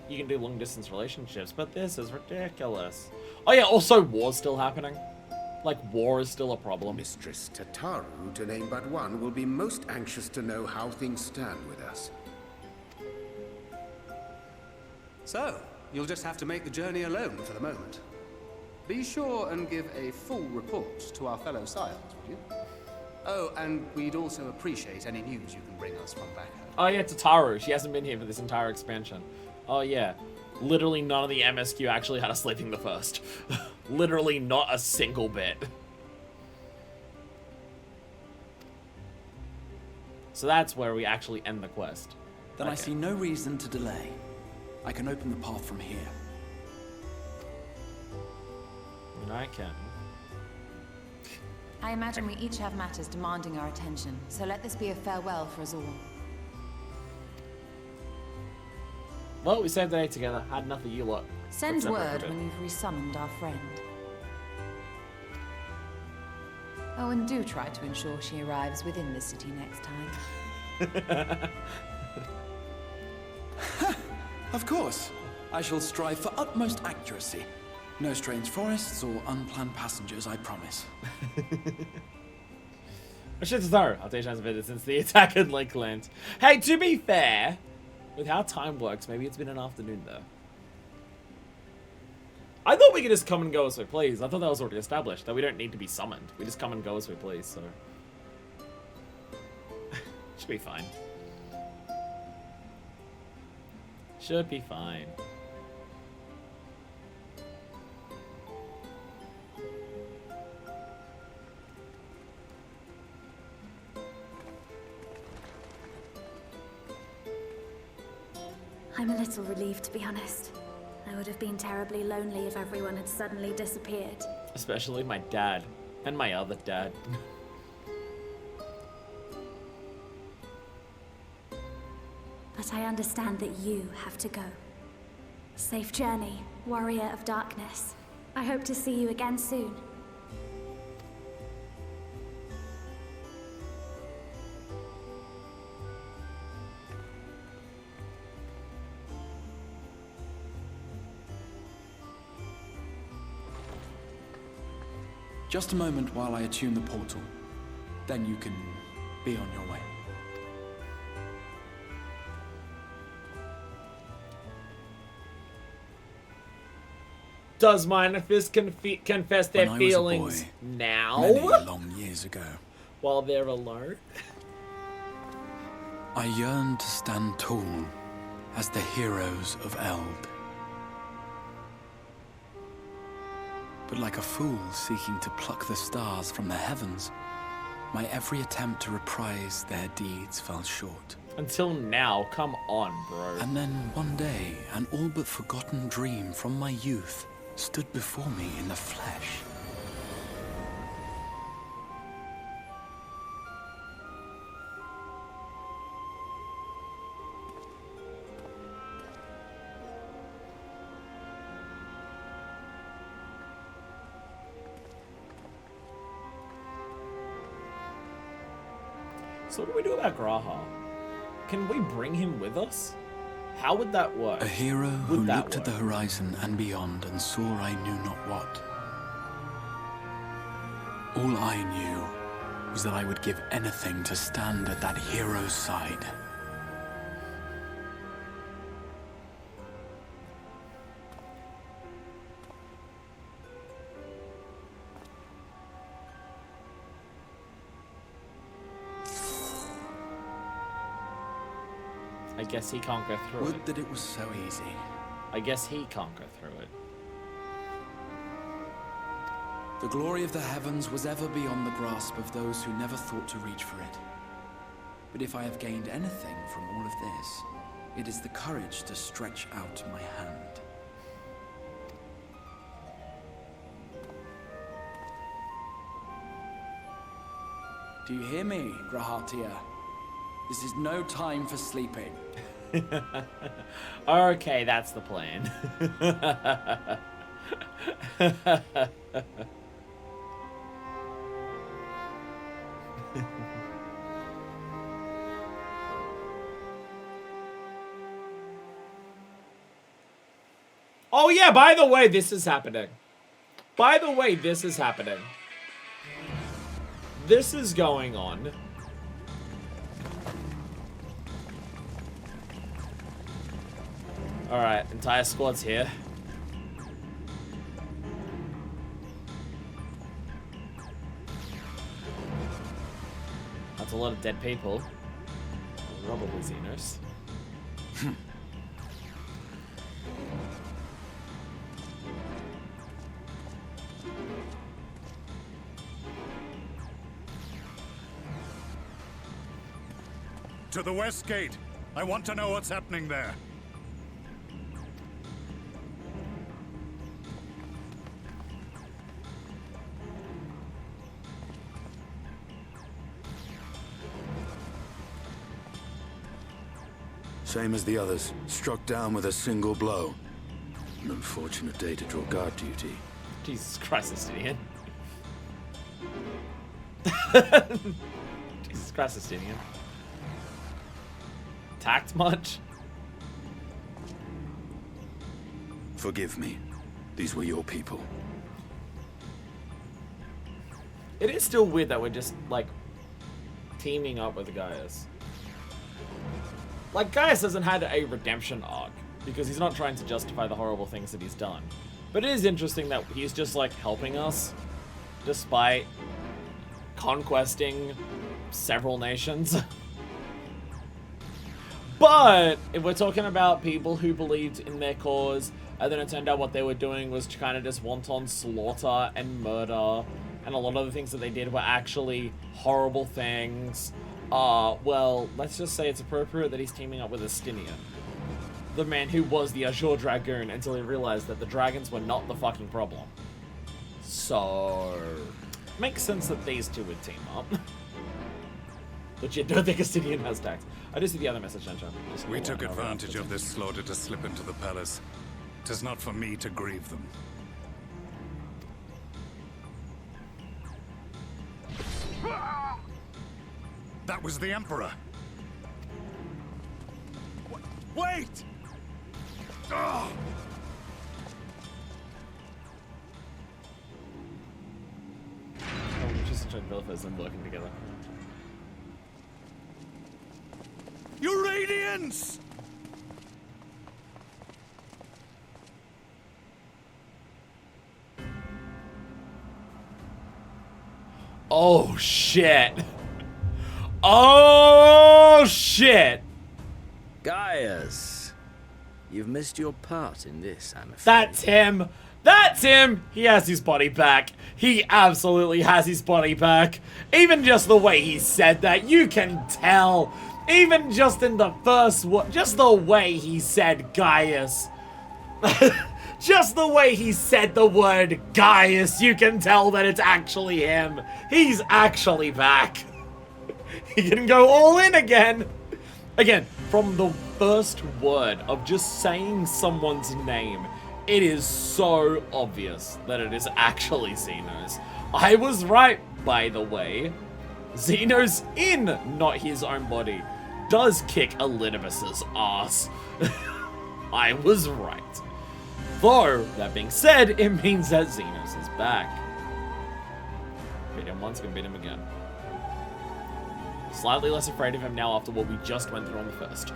you can do long distance relationships, but this is ridiculous. Oh yeah, also war's still happening. Like, war is still a problem. Mistress Tataru, to name but one, will be most anxious to know how things stand with us. So, you'll just have to make the journey alone for the moment. Be sure and give a full report to our fellow scions, would you? Oh, and we'd also appreciate any news you can bring us from back home. Oh yeah, Tataru. She hasn't been here for this entire expansion. Oh yeah. Literally none of the MSQ actually had us sleeping the first. Literally not a single bit. So that's where we actually end the quest. Then I see no reason to delay. I can open the path from here. And I can. I imagine we each have matters demanding our attention, so let this be a farewell for us all. Well, we saved the day together. Had enough of you lot. Send word when you've resummoned our friend. Oh, and do try to ensure she arrives within the city next time. Of course. I shall strive for utmost accuracy. No strange forests or unplanned passengers, I promise. I should start. I'll take chance of it since the attack in Lakeland. Hey, to be fair, with how time works, maybe it's been an afternoon though. I thought we could just come and go as we please. I thought that was already established, that we don't need to be summoned. We just come and go as we please, so... Should be fine. Should be fine. I'm a little relieved, to be honest. I would have been terribly lonely if everyone had suddenly disappeared. Especially my dad. And my other dad. But I understand that you have to go. Safe journey, warrior of darkness. I hope to see you again soon. Just a moment while I attune the portal. Then you can be on your way. Does Minifist confess their feelings boy, now? many long years ago, while they're alone. I yearn to stand tall as the heroes of Eld. But like a fool seeking to pluck the stars from the heavens, my every attempt to reprise their deeds fell short. Until now, come on, bro. And then one day, an all but forgotten dream from my youth stood before me in the flesh. So what do we do about Graha? Can we bring him with us? How would that work? A hero who looked at the horizon and beyond and saw I knew not what. All I knew was that I would give anything to stand at that hero's side. I guess he can't go through it. Would that it was so easy. I guess he can't go through it. The glory of the heavens was ever beyond the grasp of those who never thought to reach for it. But if I have gained anything from all of this, it is the courage to stretch out my hand. Do you hear me, Grahatia? This is no time for sleeping. Okay, that's the plan. Oh yeah, by the way, this is happening. By the way, this is happening. This is going on. Alright, entire squad's here. That's a lot of dead people. Probably Xenos. To the west gate. I want to know what's happening there. Same as the others, struck down with a single blow. An unfortunate day to draw guard duty. Jesus Christ, Estinian. Jesus Christ, Estinian. Attacked much? Forgive me. These were your people. It is still weird that we're just, like, teaming up with Gaius. Like, Gaius hasn't had a redemption arc, because he's not trying to justify the horrible things that he's done. But it is interesting that he's just, like, helping us, despite conquesting several nations. But if we're talking about people who believed in their cause, and then it turned out what they were doing was kind of just wanton slaughter and murder, and a lot of the things that they did were actually horrible things, well, let's just say it's appropriate that he's teaming up with Estinian. The man who was the Azure Dragoon until he realized that the dragons were not the fucking problem. So, makes sense that these two would team up. But you don't think Estinian has tax. I do see the other message, don't you? We took advantage of this slaughter to slip into the palace. 'Tis not for me to grieve them. That was the Emperor. Wait! Oh. Oh, we're just trying to build this and working together. Your Radiance! Oh, shit. Oh, shit. Gaius, you've missed your part in this, I'm afraid. That's him. That's him. He has his body back. He absolutely has his body back. Even just the way he said that, you can tell. Even just in the first word, just the way he said Gaius. Just the way he said the word Gaius, you can tell that it's actually him. He's actually back. He can go all in again. Again, from the first word of just saying someone's name, it is so obvious that it is actually Xenos. I was right, by the way. Xenos in not his own body does kick Elidibus's ass. I was right. Though, that being said, it means that Xenos is back. Beat him once, can beat him again. Slightly less afraid of him now after what we just went through on the first.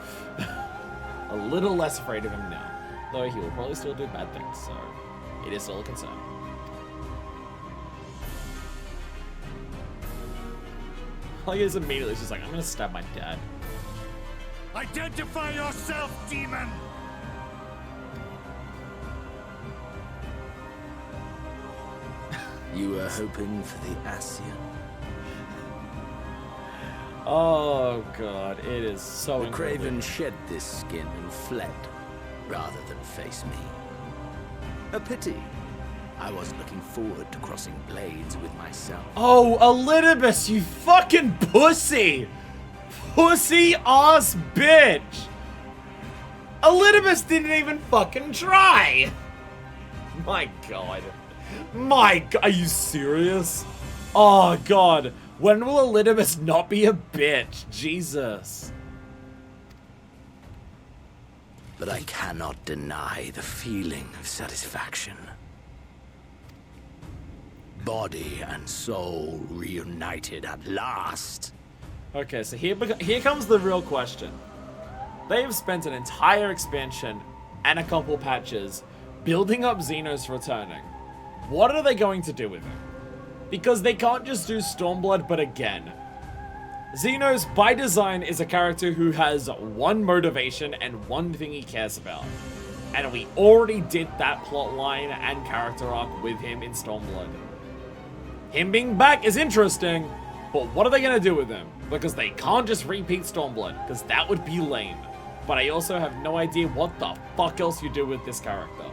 A little less afraid of him now. Though he will probably still do bad things, so it is still a concern. Like, he's immediately just like, I'm gonna stab my dad. Identify yourself, demon! You were hoping for the Ascian. Oh god, it is so The incredible. Craven shed this skin and fled, rather than face me. A pity. I wasn't looking forward to crossing blades with myself. Oh, Elidibus, you fucking pussy! Pussy ass bitch! Elidibus didn't even fucking try! My god. My god, are you serious? Oh god, when will Elidibus not be a bitch? Jesus. But I cannot deny the feeling of satisfaction. Body and soul reunited at last. Okay, so here comes the real question. They've spent an entire expansion and a couple patches building up Xenos returning. What are they going to do with him? Because they can't just do Stormblood, but again, Xenos, by design, is a character who has one motivation and one thing he cares about. And we already did that plotline and character arc with him in Stormblood. Him being back is interesting, but what are they going to do with him? Because they can't just repeat Stormblood, because that would be lame. But I also have no idea what the fuck else you do with this character.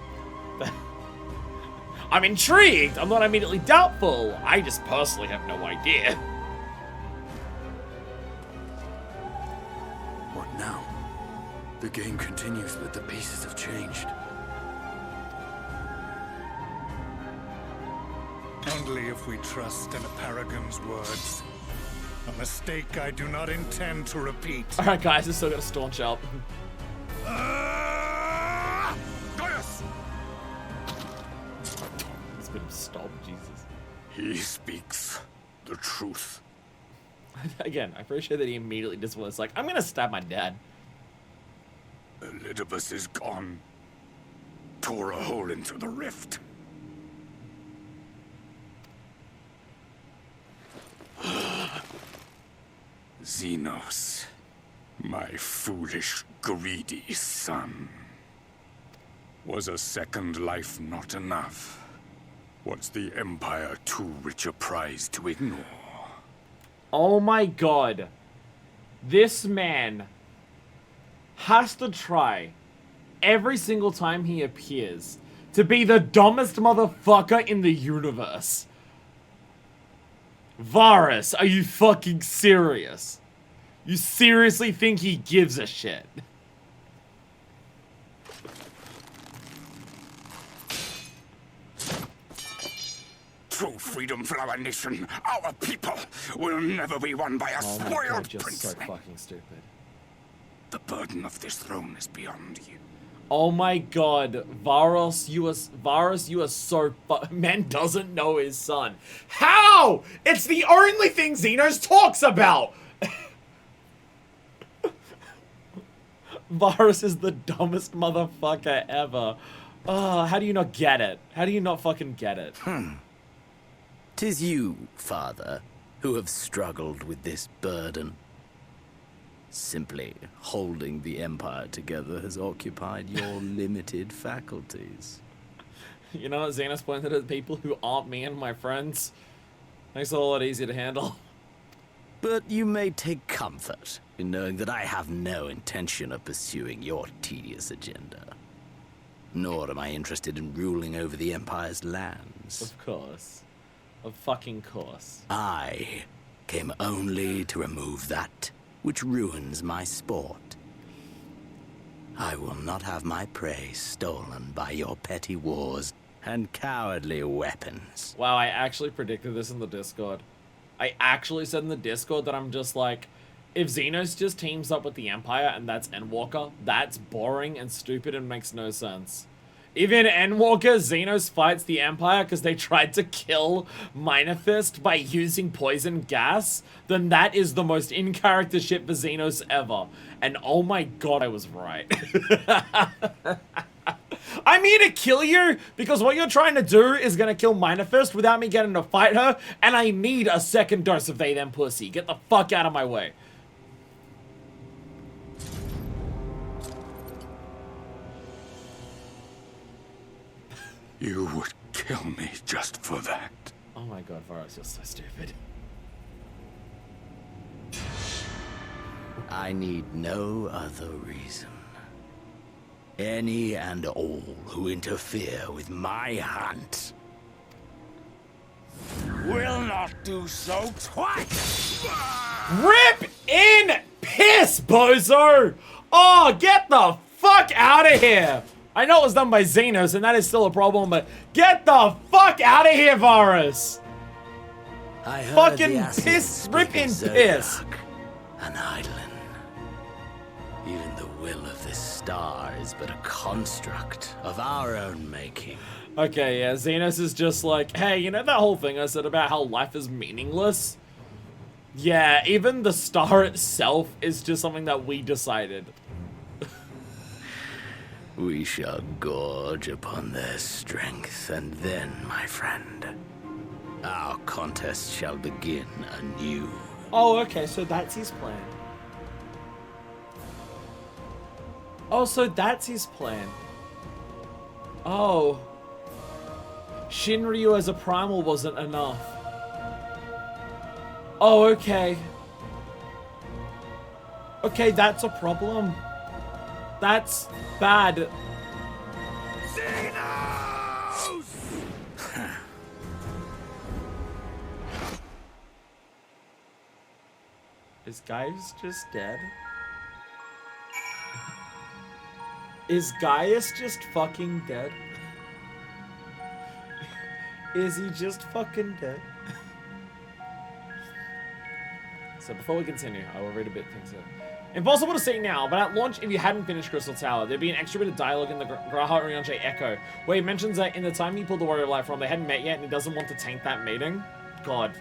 I'm intrigued! I'm not immediately doubtful. I just personally have no idea. What now? The game continues, but the pieces have changed. Only if we trust in a Paragon's words. A mistake I do not intend to repeat. Alright guys, it's still gonna staunch up. Gaius! It's been stopped, Jesus. He speaks the truth. Again, I appreciate that he immediately just was like, I'm gonna stab my dad. Elidibus is gone. Tore a hole into the rift. Xenos, my foolish, greedy son. Was a second life not enough? Was the Empire too rich a prize to ignore? Oh my god. This man has to try every single time he appears to be the dumbest motherfucker in the universe. Varus, are you fucking serious? You seriously think he gives a shit? True freedom for our nation, our people, will never be won by a spoiled prince. So fucking stupid. The burden of this throne is beyond you. Oh my god, Varus, you are so Man doesn't know his son. How? It's the only thing Xenos talks about! Varus is the dumbest motherfucker ever. Oh, how do you not get it? How do you not fucking get it? 'Tis you, father. who have struggled with this burden. Simply holding the Empire together has occupied your limited faculties. You know what Xenos pointed at people who aren't me and my friends? Makes it a lot easier to handle. But you may take comfort in knowing that I have no intention of pursuing your tedious agenda. Nor am I interested in ruling over the Empire's lands. Of course. Of fucking course. I came only to remove that which ruins my sport. I will not have my prey stolen by your petty wars and cowardly weapons. Wow, I actually predicted this in the Discord. I actually said in the Discord that I'm just like, if Xenos just teams up with the Empire and that's Endwalker, that's boring and stupid and makes no sense. Even Endwalker, Xenos fights the Empire because they tried to kill Minifist by using poison gas, then that is the most in-character shit for Xenos ever. And oh my god, I was right. I'm here to kill you because what you're trying to do is gonna kill Minifist without me getting to fight her, and I need a second dose of they them pussy. Get the fuck out of my way. You would kill me just for that. Oh my god, Varus, you're so stupid. I need no other reason. Any and all who interfere with my hunt will not do so twice! RIP in piss, bozo! Oh, get the fuck out of here! I know it was done by Xenos, and that is still a problem, but get the fuck out of here, Varus! I heard fucking the piss, rip in so piss! dark and idling. Even the will of this star is but a construct of our own making. Okay, yeah, Xenos is just like, hey, you know that whole thing I said about how life is meaningless? Yeah, even the star itself is just something that we decided. We shall gorge upon their strength, and then, my friend, our contest shall begin anew. Oh, okay, so that's his plan. Oh, so that's his plan. Oh. Shinryu as a primal wasn't enough. Oh, okay. Okay, that's a problem. That's bad. Xenos! Is Gaius just dead? Is Gaius just fucking dead? Is he just fucking dead? So before we continue, I will read a bit of things here. Impossible to see now, but at launch, if you hadn't finished Crystal Tower, there'd be an extra bit of dialogue in the Graha Orianche Echo, where he mentions that in the time he pulled the Warrior of Light from, they hadn't met yet, and he doesn't want to taint that meeting. God.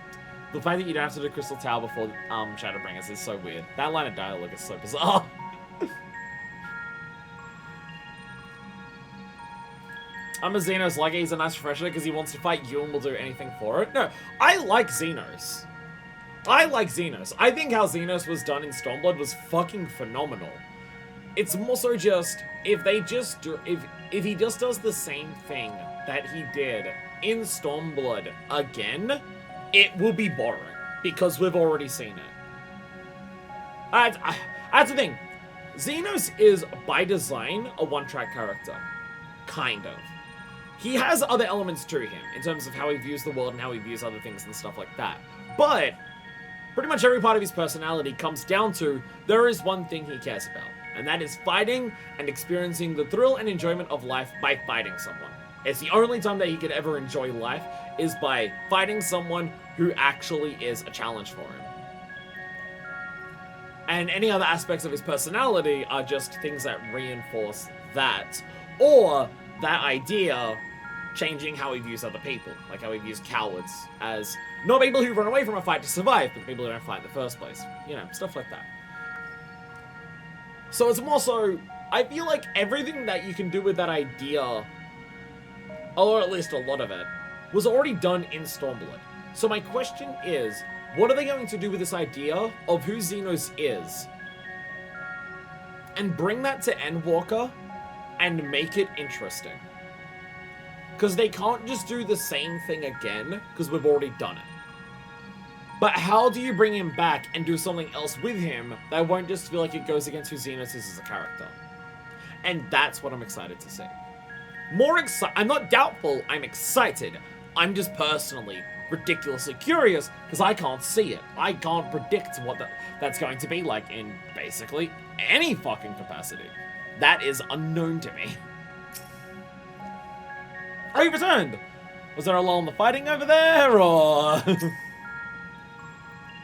The fact that you don't have to do Crystal Tower before Shadowbringers is so weird. That line of dialogue is so bizarre. I'm a Xenos like he's a nice refresher because he wants to fight you and will do anything for it. No, I like Xenos. I like Xenos. I think how Xenos was done in Stormblood was fucking phenomenal. It's more so just, if they just do, if he just does the same thing that he did in Stormblood again, it will be boring, because we've already seen it. That's the thing. Xenos is, by design, a one-track character. Kind of. He has other elements to him, in terms of how he views the world and how he views other things and stuff like that. But pretty much every part of his personality comes down to, there is one thing he cares about, and that is fighting and experiencing the thrill and enjoyment of life by fighting someone. It's the only time that he could ever enjoy life, is by fighting someone who actually is a challenge for him. And any other aspects of his personality are just things that reinforce that, or that idea changing how he views other people, like how he views cowards as not people who run away from a fight to survive, but people who don't fight in the first place. You know, stuff like that. So it's more so, I feel like everything that you can do with that idea, or at least a lot of it, was already done in Stormblood. So my question is, what are they going to do with this idea of who Xenos is? And bring that to Endwalker and make it interesting. Because they can't just do the same thing again, because we've already done it. But how do you bring him back and do something else with him that won't just feel like it goes against who Xenos is as a character? And that's what I'm excited to see. I'm not doubtful, I'm excited. I'm just personally ridiculously curious because I can't see it. I can't predict what that's going to be like in basically any fucking capacity. That is unknown to me. Oh, you returned! Was there a lull in the fighting over there, or...?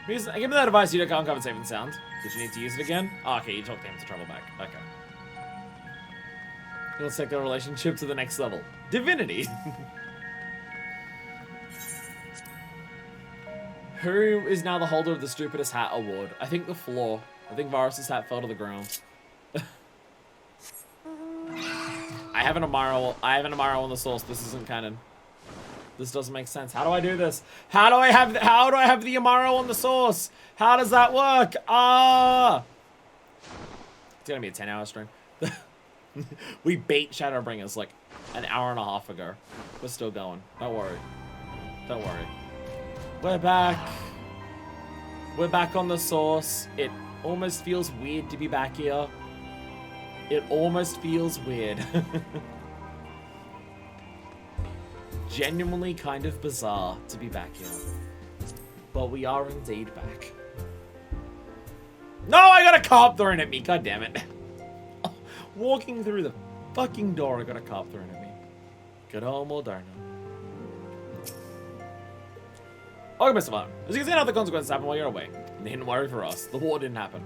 Give me that advice, you can't come and save and sound. Did you need to use it again? Oh, okay, you talked to him to travel back. Okay. Let's take the relationship to the next level. Divinity! Who is now the holder of the stupidest hat award? I think the floor. I think Varus's hat fell to the ground. I have an Amaro on the source. This isn't canon. This doesn't make sense. How do I do this? How do I have the Amaro on the source? How does that work? Ah! It's gonna be a 10-hour stream. We beat Shadowbringers like an hour and a half ago. We're still going. Don't worry. Don't worry. We're back. We're back on the source. It almost feels weird to be back here. It almost feels weird. Genuinely kind of bizarre to be back here. But we are indeed back. No, I got a carp thrown at me. God damn it. Walking through the fucking door, I got a carp thrown at me. Good old Moderna. Okay, Mr. Vaughn. As you can see now, the consequences happen while you're away. Didn't worry for us. The war didn't happen.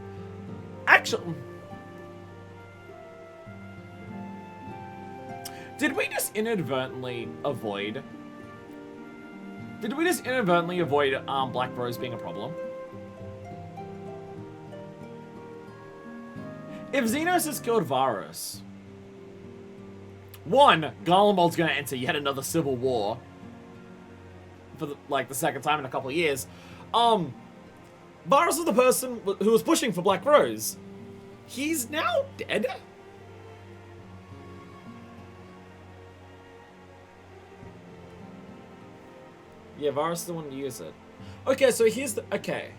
Actually... Did we just inadvertently avoid... Black Rose being a problem? If Xenos has killed Varus... One, Garlemald's gonna enter yet another civil war. For the second time in a couple of years. Varus is the person who was pushing for Black Rose. He's now dead? Yeah, Varus is the one to use it. Okay, so here's the... Okay.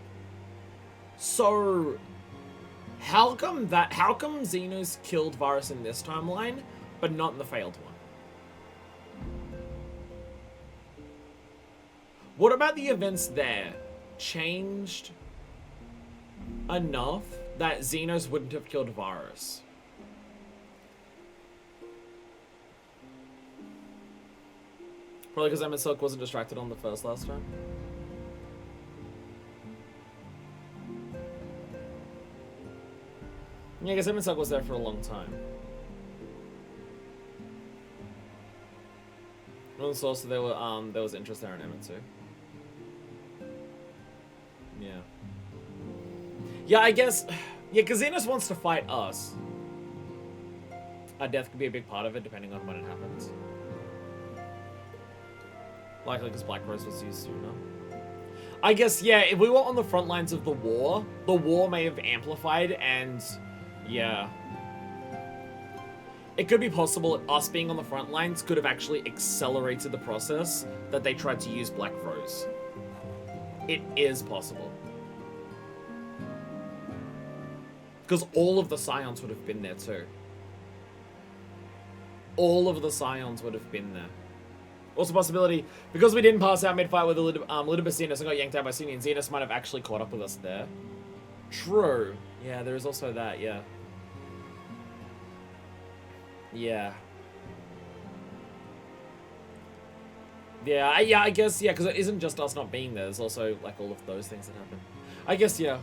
So... How come Xenos killed Varus in this timeline, but not in the failed one? What about the events there changed enough that Xenos wouldn't have killed Varus? Probably because Emmett Silk wasn't distracted on the last time. Yeah, because Emmett Silk was there for a long time. On the source, there was interest there in Emmett too. Yeah. Yeah, I guess... Yeah, because Xenos wants to fight us. Our death could be a big part of it, depending on when it happens. Likely because Black Rose was used sooner. I guess, yeah, if we were on the front lines of the war may have amplified and... Yeah. It could be possible us being on the front lines could have actually accelerated the process that they tried to use Black Rose. It is possible. Because all of the Scions would have been there too. All of the Scions would have been there. Also possibility, because we didn't pass out mid-fight with Elidibus Xenos and got yanked out by Senior, Xenos might have actually caught up with us there. True. Yeah, there is also that, yeah. Yeah. Yeah, I guess, yeah, because it isn't just us not being there. There's also, like, all of those things that happen. I guess, yeah.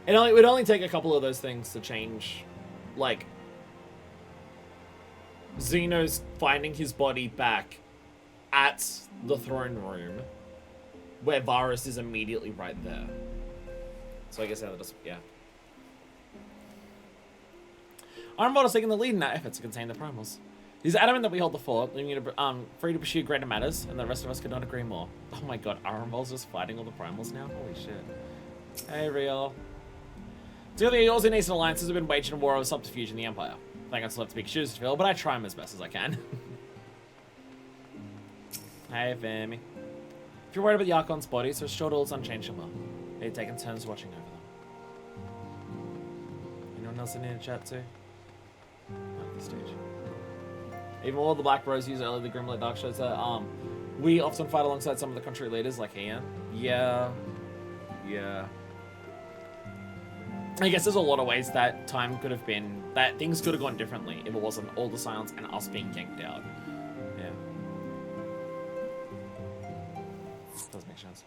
It would only take a couple of those things to change, like, Xenos finding his body back at the throne room, where Varus is immediately right there. So I guess that does, yeah. Ironbot is taking the lead in that effort to contain the primals. He's adamant that we hold the fort, leaving you to, free to pursue greater matters, and the rest of us could not agree more. Oh my god, Arenvol's just fighting all the primals now? Holy shit. Hey, Real. Together, yours and Eastern alliances have been waging a war of subterfuge in the Empire. I think I still have to pick shoes to fill, but I try them as best as I can. Hey, Femi. If you're worried about the Archon's bodies, rest assured all is unchanged and well. They've taken turns watching over them. Anyone else in here to chat to? Not at this stage. Even all the Black Rose used earlier, the Grimlit Dark shows that we often fight alongside some of the country leaders like Ian. Yeah. I guess there's a lot of ways that time could have been, that things could have gone differently if it wasn't all the silence and us being yanked out. Yeah. Does make sense.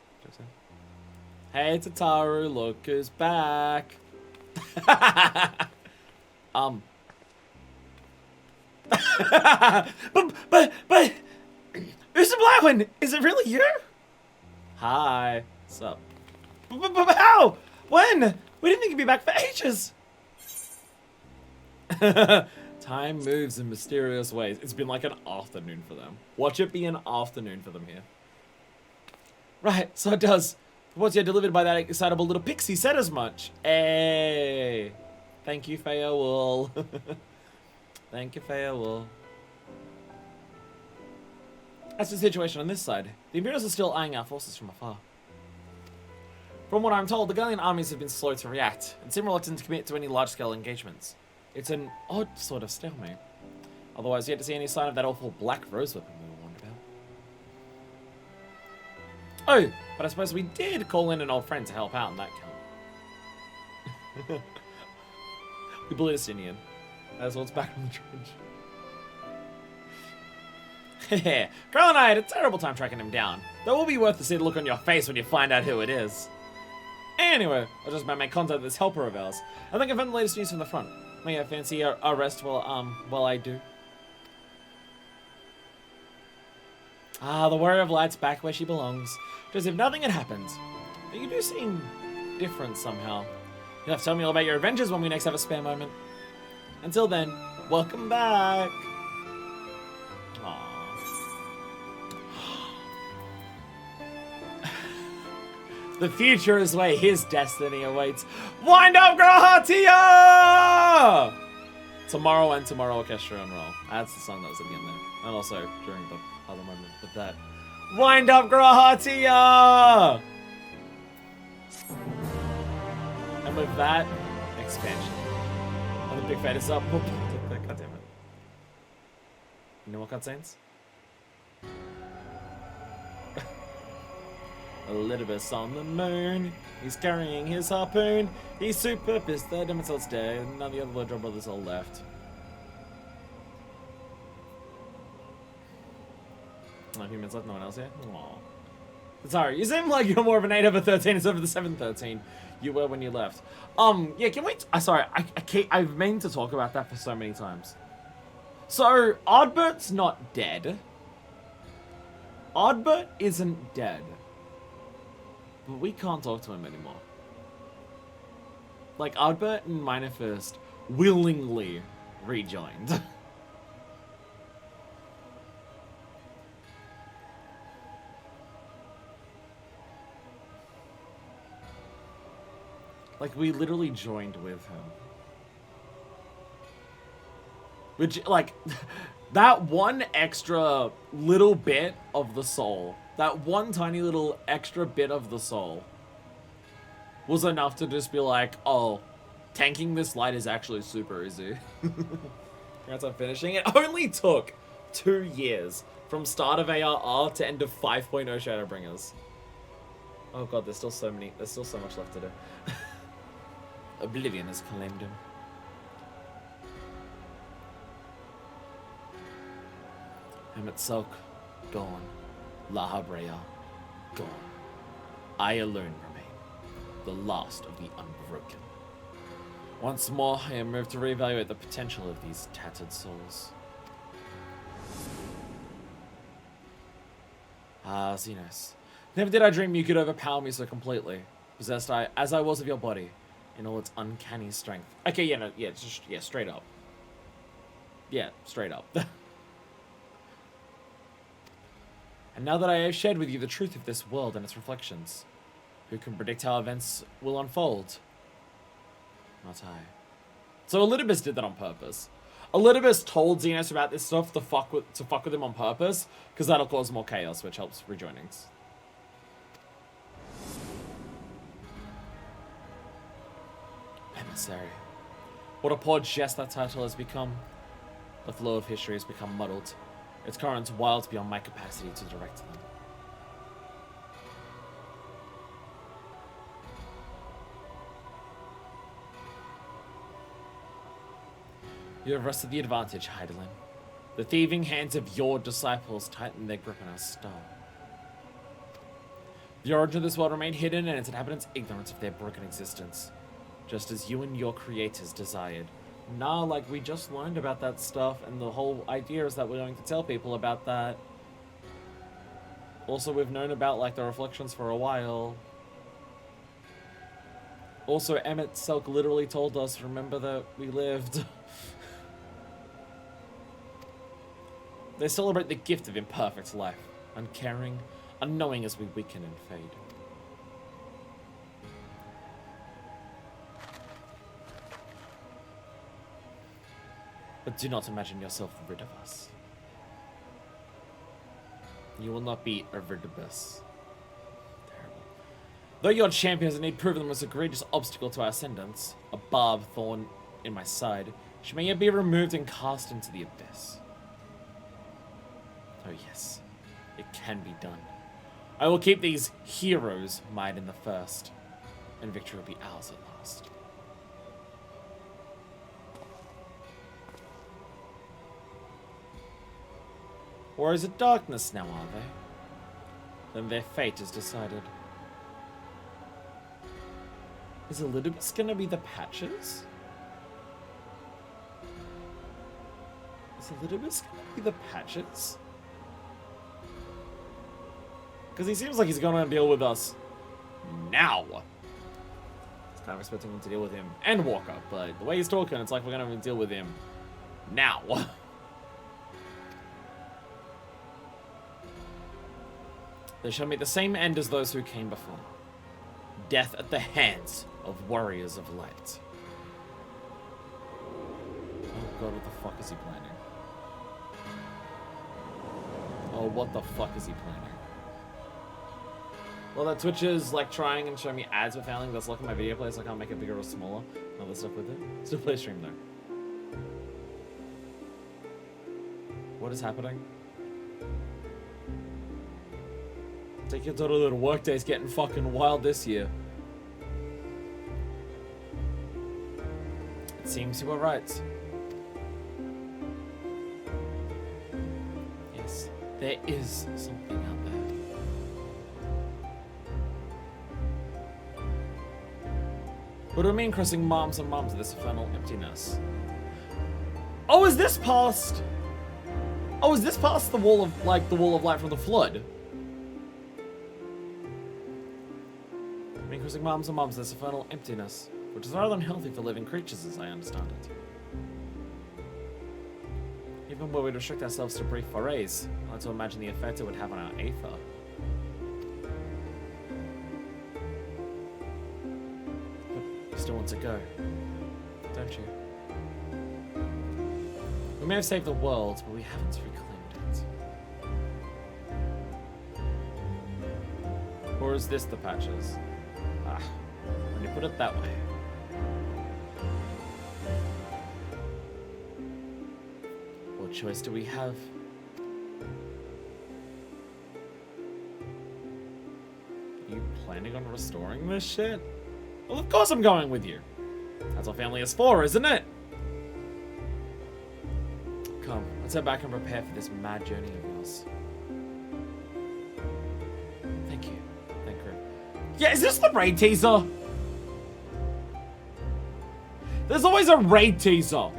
Hey, Tataru, look who's back. But, who's the black one? Is it really you? Hi. What's up? But how? When? We didn't think you'd be back for ages. Time moves in mysterious ways. It's been like an afternoon for them. Watch it be an afternoon for them here. Right, so it does. What's you delivered by that excitable little pixie said as much. Hey. Thank you, Feowool. Thank you, Feowool. That's the situation on this side. The Imperials are still eyeing our forces from afar. From what I'm told, the Gallian armies have been slow to react, and seem reluctant to commit to any large-scale engagements. It's an odd sort of stalemate. Otherwise, yet to see any sign of that awful black rose weapon we were warned about. Oh, but I suppose we did call in an old friend to help out in that count. We blew this Indian. That's what's back from the trench. Heh, Carl and I had a terrible time tracking him down. Though it will be worth to see the look on your face when you find out who it is. Anyway, I just about make contact with this helper of ours. I think I found the latest news from the front. May I fancy a rest while I do? Ah, the Warrior of Light's back where she belongs. Just as if nothing had happened. But you do seem different somehow. You'll have to tell me all about your adventures when we next have a spare moment. Until then, welcome back! The future is where his destiny awaits. Wind up, Grahatia! Tomorrow and Tomorrow Orchestra Unroll. That's the song that was at the end there. And also during the other moment with that. Wind up, Grahatia! And with that, expansion. And the big fat is up. God damn it. You know what cutscenes? Elidibus on the moon, he's carrying his harpoon, he's super pissed that Demetel's dead, and none of the other Lodron brothers all left. No humans left, no one else here? Aww. Sorry, you seem like you're more of an 8 over 13 instead of the 713 you were when you left. Yeah, can we, sorry, I've meant to talk about that for so many times. So, Oddbert's not dead. Oddbert isn't dead. But we can't talk to him anymore. Like, Oddbert and Minor First willingly rejoined. Like, we literally joined with him. Which, like, that one extra little bit of the soul, that one tiny little extra bit of the soul was enough to just be like, oh, tanking this light is actually super easy. Congrats on finishing. It only took 2 years from start of ARR to end of 5.0 Shadowbringers. Oh god, there's still so much left to do. Oblivion has claimed him. Emmet Sulk, gone. La Habrea, gone. I alone remain, the last of the unbroken. Once more, I am moved to reevaluate the potential of these tattered souls. Ah, Xenos. Never did I dream you could overpower me so completely, possessed as I was of your body, in all its uncanny strength. Okay, yeah, no, yeah, just, yeah, straight up. Yeah, straight up. And now that I have shared with you the truth of this world and its reflections, who can predict how events will unfold? Not I. So Elidibus did that on purpose. Elidibus told Xenos about this stuff to fuck with him on purpose, because that'll cause more chaos, which helps rejoinings. Emissary. What a poor jest that title has become. The flow of history has become muddled. Its currents wild beyond my capacity to direct them. You have wrested the advantage, Heidelin. The thieving hands of your disciples tighten their grip on our star. The origin of this world remained hidden and its inhabitants ignorant of their broken existence, just as you and your creators desired. Nah, like, we just learned about that stuff, and the whole idea is that we're going to tell people about that. Also, we've known about, like, the reflections for a while. Also, Emmett Selk literally told us, remember that we lived. They celebrate the gift of imperfect life, uncaring, unknowing as we weaken and fade. But do not imagine yourself rid of us. You will not be rid of us. Terrible. Though your champion has indeed proven the most egregious obstacle to our ascendance, a barbed thorn in my side, she may yet be removed and cast into the abyss. Oh yes, it can be done. I will keep these heroes mired in the first, and victory will be ours at last. Or is it darkness now, are they? Then their fate is decided. Is Elidibus gonna be the Patches? Is Elidibus gonna be the Patches? Because he seems like he's going to deal with us now. I was kind of expecting him to deal with him and Walker, but the way he's talking, it's like we're going to deal with him now. They shall meet the same end as those who came before. Death at the hands of warriors of light. Oh god, what the fuck is he planning? Oh, what the fuck is he planning? Well, that Twitch is like trying and showing me ads for failing. That's locking my video plays, so I can't make it bigger or smaller. Other stuff with it. Still play stream though. What is happening? Take your total little workday's getting fucking wild this year. It seems you were right. Yes, there is something out there. But remain crossing moms and moms of this infernal emptiness. Oh, is this past? Oh, is this past the wall of, like, the wall of light from the flood? Remain crossing moms and moms of this infernal emptiness, which is rather unhealthy for living creatures, as I understand it. Even where we restrict ourselves to brief forays, I like to imagine the effect it would have on our aether. Still want to go, don't you? We may have saved the world, but we haven't reclaimed it. Or is this the Patches? Ah, when you put it that way. What choice do we have? Are you planning on restoring this shit? Well, of course I'm going with you. That's what family is for, isn't it? Come, let's head back and prepare for this mad journey of yours. Thank you. Thank you. Yeah, is this the raid teaser? There's always a raid teaser.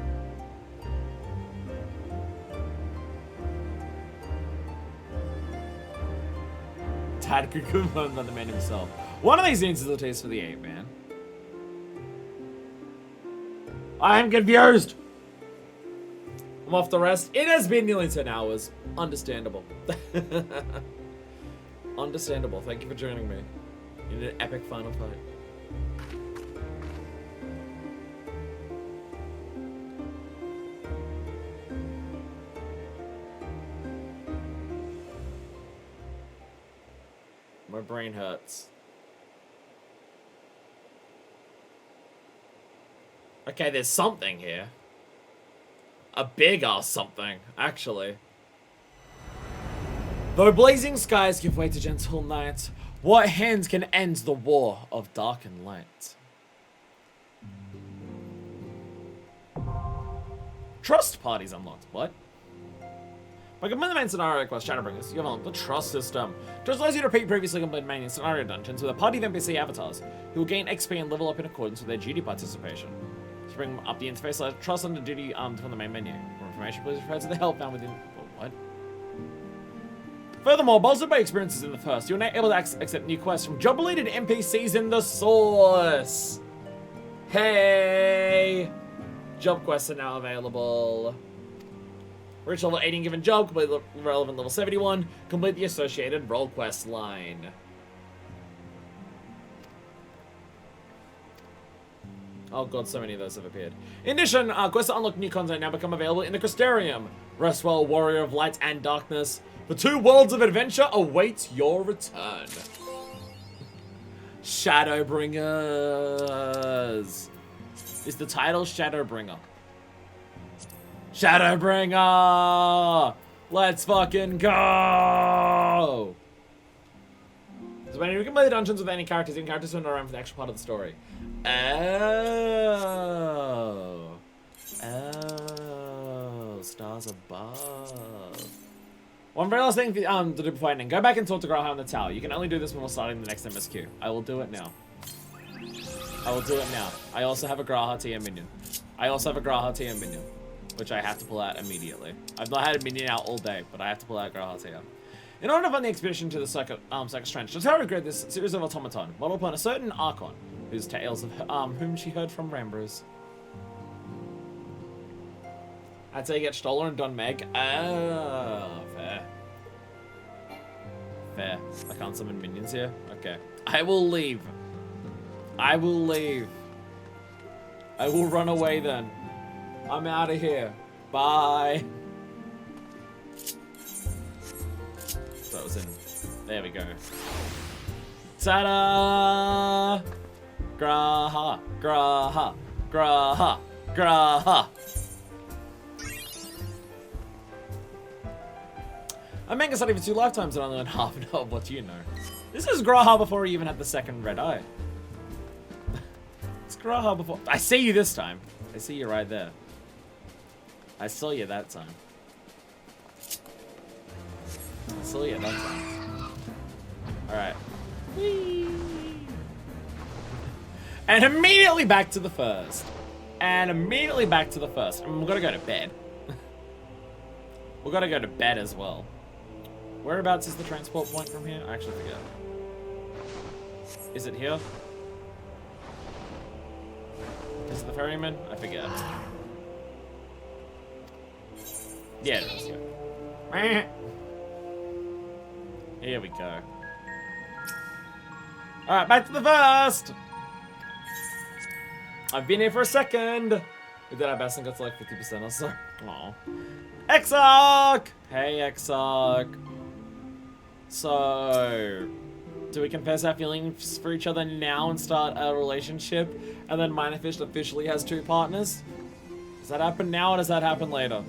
Tad could confirm that the man himself. One of these scenes is a taste for the ape, man. I am confused. I'm off the rest. It has been nearly 10 hours. Understandable. Understandable. Thank you for joining me in an epic final fight. My brain hurts. Okay, there's something here. A big ass something, actually. Though blazing skies give way to gentle night, what hands can end the war of dark and light? Trust parties unlocked. What? By completing the main scenario quest Shadowbringers, you have unlocked the Trust system. Trust allows you to repeat previously completed main scenario dungeons with a party of NPC avatars, who will gain XP and level up in accordance with their duty participation. To bring up the interface, select Trust under duty from the main menu. For information, please refer to the help found within... What? Furthermore, bolstered by experiences in the first, you're now able to accept new quests from job-related NPCs in the source. Hey! Job quests are now available. Reach level 18 given job, complete the relevant level 71, complete the associated role quest line. Oh god, so many of those have appeared. In addition, quests to unlock new content now become available in the Crystarium. Rest well, Warrior of Light and Darkness. The 2 worlds of adventure await your return. Shadowbringers. Is the title Shadowbringer? Shadowbringer! Let's fucking go! So when you can play the dungeons with any characters, even characters who are not around for the actual part of the story. Oh. Oh. Stars above. One very last thing to do before ending. Go back and talk to Graha in the tower. You can only do this when we're starting the next MSQ. I will do it now. I will do it now. I also have a Graha TM minion. Which I have to pull out immediately. I've not had a minion out all day, but I have to pull out Graha TM. In order to fund the expedition to the Circus Trench, Jotaro created this series of automaton, modeled upon a certain Archon, whose tales of whom she heard from Rambrers. I'd say get Stoller and Don Meg. Oh, fair. Fair. I can't summon minions here? Okay. I will leave. I will leave. I will run away then. I'm out of here. Bye. That was in. There we go. Ta-da! Graha, Graha, Graha, Graha. I manga studied for 2 lifetimes and I learned half an hour. What do you know? This is Graha before he even had the second red eye. It's Graha before. I see you this time. I see you right there. I saw you that time. I saw you that time. Alright. And immediately back to the first. And immediately back to the first. I mean, we've got to go to bed. We've got to go to bed as well. Whereabouts is the transport point from here? I actually forget. Is it here? Is it the ferryman? I forget. Yeah, it is. Yeah. Here we go. Alright, back to the first! I've been here for a second! We did our best and got to like 50% or so. Aww. Exarch! Hey, Exarch. So, do we confess our feelings for each other now and start a relationship? And then Minerfish officially has 2 partners? Does that happen now or does that happen later?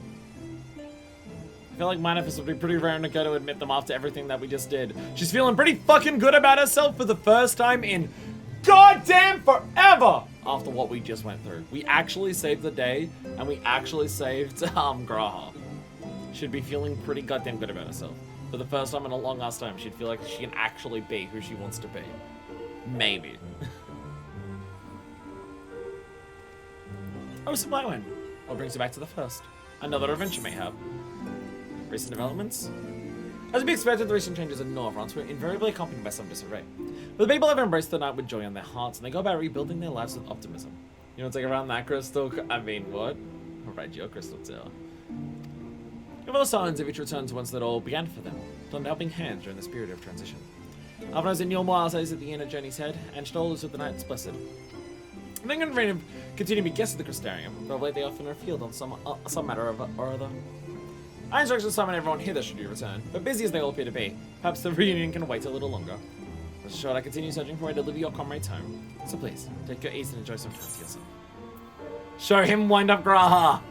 I feel like Minerfish would be pretty rare to go to admit them after everything that we just did. She's feeling pretty fucking good about herself for the first time in goddamn forever after what we just went through. We actually saved the day and we actually saved Graha. She'd be feeling pretty goddamn good about herself. For the first time in a long ass time, she'd feel like she can actually be who she wants to be. Maybe. Oh, some light wind. What brings you back to the first? Another adventure may have. Recent developments? As to be expected, the recent changes in Northrons were invariably accompanied by some disarray. But the people have embraced the night with joy on their hearts, and they go about rebuilding their lives with optimism. You want to take around that crystal? I mean, what? Alright, your crystal tower. Of all signs of each return to whence that all began for them, lend a helping hand during this period of transition. Alvin in your miles at the end of Journey's Head, and Stoll is with the Knights Blessed. I think I'm going to continue to be guests at the Crystarium, but of late they often revealed on some matter or other. I instructed to summon everyone hither should you return, but busy as they all appear to be, perhaps the reunion can wait a little longer. Rest assured I continue searching for a way to deliver your comrades home, so please, take your ease and enjoy some time to yourself. Show him wind up Graha!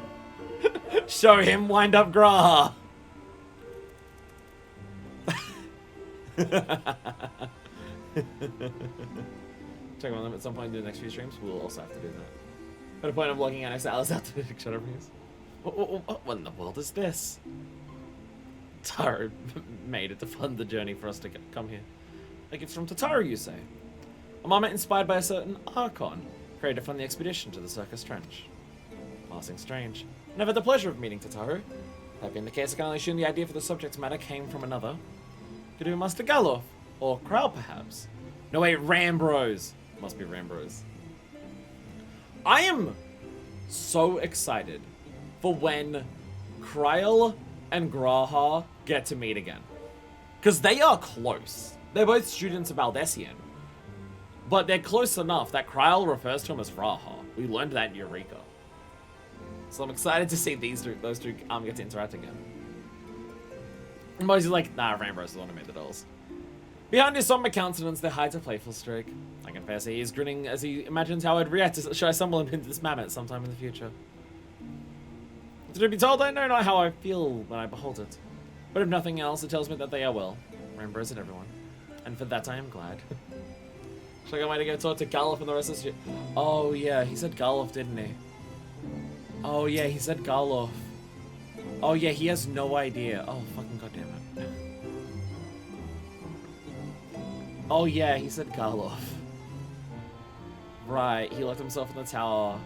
Show him wind up Graha! Check on them at some point in the next few streams. We'll also have to do that. At a point I'm logging out next to Alice after the Shadowbringers. What in the world is this? Taro made it to fund the journey for us to come here. A gift from Tataru, you say? A moment inspired by a certain Archon, created to fund the expedition to the Circus Trench. Passing strange. Never had the pleasure of meeting Tataru. That being the case, I can only assume the idea for the subject matter came from another. Could it be Master Galoff? Or Krau, perhaps? No, wait, Rambros. Must be Rambros. I am so excited for when Kryl and Graha get to meet again. Because they are close. They're both students of Baldessian. But they're close enough that Kryl refers to him as Raha. We learned that in Eureka. So I'm excited to see those two get to interact again. And Mosey's like, nah, Rambros is the one who made the dolls. Behind his somber countenance, there hides a playful streak. I confess he is grinning as he imagines how I'd react should I stumble into this mammoth sometime in the future. To be told, I know not how I feel when I behold it. But if nothing else, it tells me that they are well. Rambros and everyone. And for that I am glad. Should I go away to go talk to Galoff and the rest of the... Oh yeah, he said Galoff, didn't he? Oh yeah, he said Galoff. Oh yeah, he has no idea. Oh fucking goddamn it. Oh yeah, he said Galoff. Right, he locked himself in the tower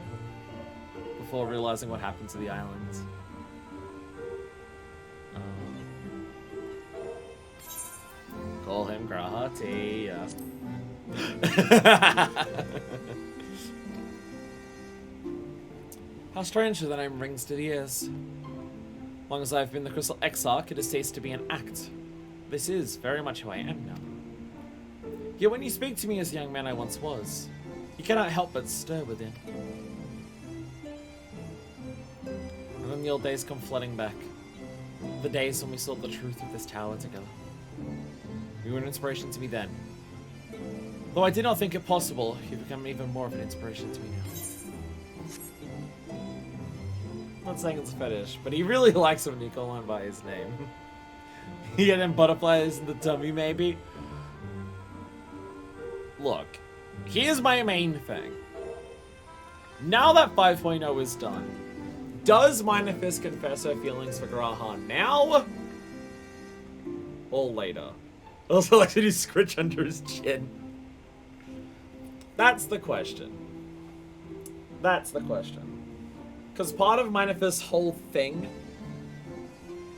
before realizing what happened to the islands. Call him Grahati. How strange that name rings to the ears. Long as I've been the Crystal Exarch, it has ceased to be an act. This is very much who I am now. Yet when you speak to me as the young man I once was, you cannot help but stir within. And then the old days come flooding back. The days when we sought the truth of this tower together. You were an inspiration to me then. Though I did not think it possible, you've become even more of an inspiration to me now. I'm not saying it's a fetish, but he really likes when you call him by his name. Yeah, them butterflies in the tummy, maybe? Look, here's my main thing. Now that 5.0 is done, does Minifist confess her feelings for Graha now? Or later? Also, like, did he scritch under his chin? That's the question. That's the question. Because part of Minifist's whole thing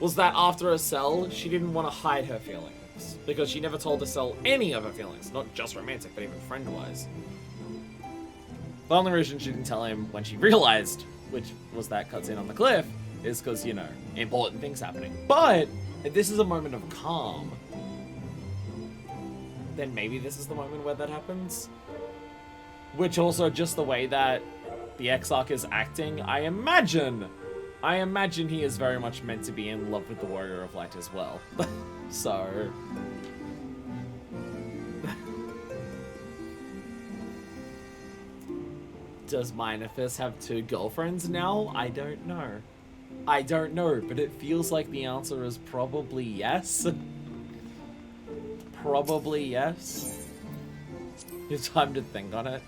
was that after a cell, she didn't want to hide her feelings. Because she never told Cell any of her feelings. Not just romantic, but even friend-wise. The only reason she didn't tell him when she realized, which was that cutscene on the cliff, is because, you know, important things happening. But, if this is a moment of calm, then maybe this is the moment where that happens. Which also, just the way that the Exarch is acting, I imagine he is very much meant to be in love with the Warrior of Light as well. So... Does Minifist have 2 girlfriends now? I don't know. I don't know, but it feels like the answer is probably yes. Probably yes. It's time to think on it.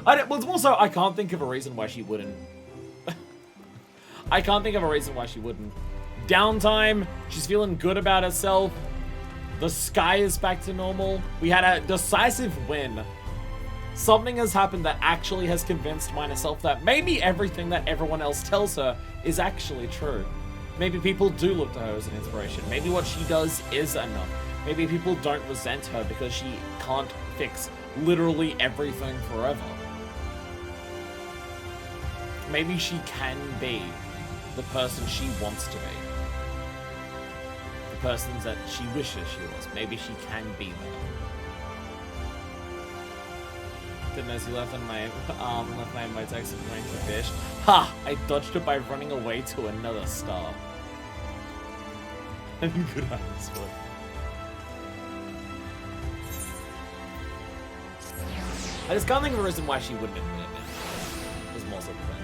Well, also, I can't think of a reason why she wouldn't. I can't think of a reason why she wouldn't. Downtime, she's feeling good about herself. The sky is back to normal. We had a decisive win. Something has happened that actually has convinced myself that maybe everything that everyone else tells her is actually true. Maybe people do look to her as an inspiration. Maybe what she does is enough. Maybe people don't resent her because she can't fix literally everything forever. Maybe she can be the person she wants to be. person that she wishes she was. Maybe she can be there. Goodness, you left my text and going to fish. Ha! I dodged it by running away to another star. I'm good at this one. I just can't think of a reason why she wouldn't admit it now. There's more sort of thing.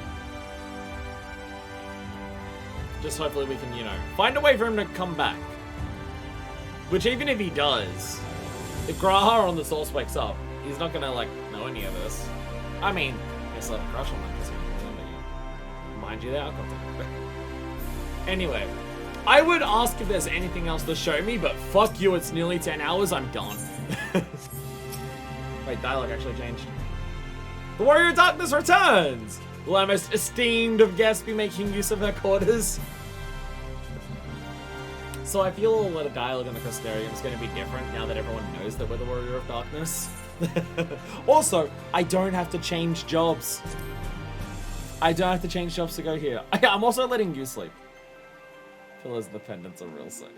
Just hopefully we can, you know, find a way for him to come back. Which even if he does, if Graha on the source wakes up, he's not gonna, like, know any of this. I mean, I still have a crush on him because he mind you, they are content. Anyway, I would ask if there's anything else to show me, but fuck you, it's nearly 10 hours, I'm done. Wait, dialogue actually changed. The Warrior of Darkness returns! Will our most esteemed of guests be making use of her quarters? So I feel a lot of dialogue in the Custodian is going to be different now that everyone knows that we're the Warrior of Darkness. Also, I don't have to change jobs. I don't have to change jobs to go here. I'm also letting you sleep. I feel as the pendants are real sick.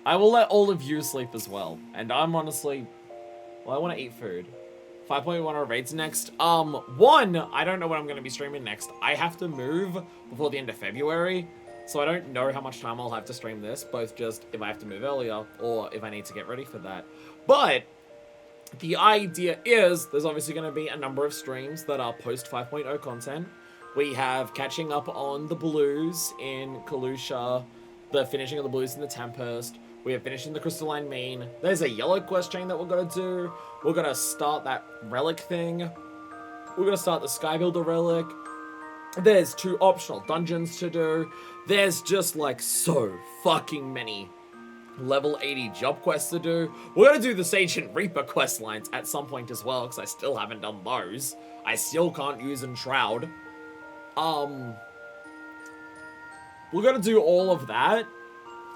I will let all of you sleep as well. And I'm honestly... Well, I want to eat food. 5.1 are raids next. One, I don't know what I'm going to be streaming next. I have to move before the end of February. So I don't know how much time I'll have to stream this. Both just if I have to move earlier or if I need to get ready for that. But the idea is there's obviously going to be a number of streams that are post 5.0 content. We have catching up on the blues in Kalusha, the finishing of the blues in the Tempest. We are finishing the Crystalline Mean. There's a yellow quest chain that we're going to do. We're going to start that relic thing. We're going to start the Skybuilder relic. There's 2 optional dungeons to do. There's just like so fucking many level 80 job quests to do. We're going to do the Sage and Reaper quest lines at some point as well, because I still haven't done those. I still can't use Enshroud. We're going to do all of that.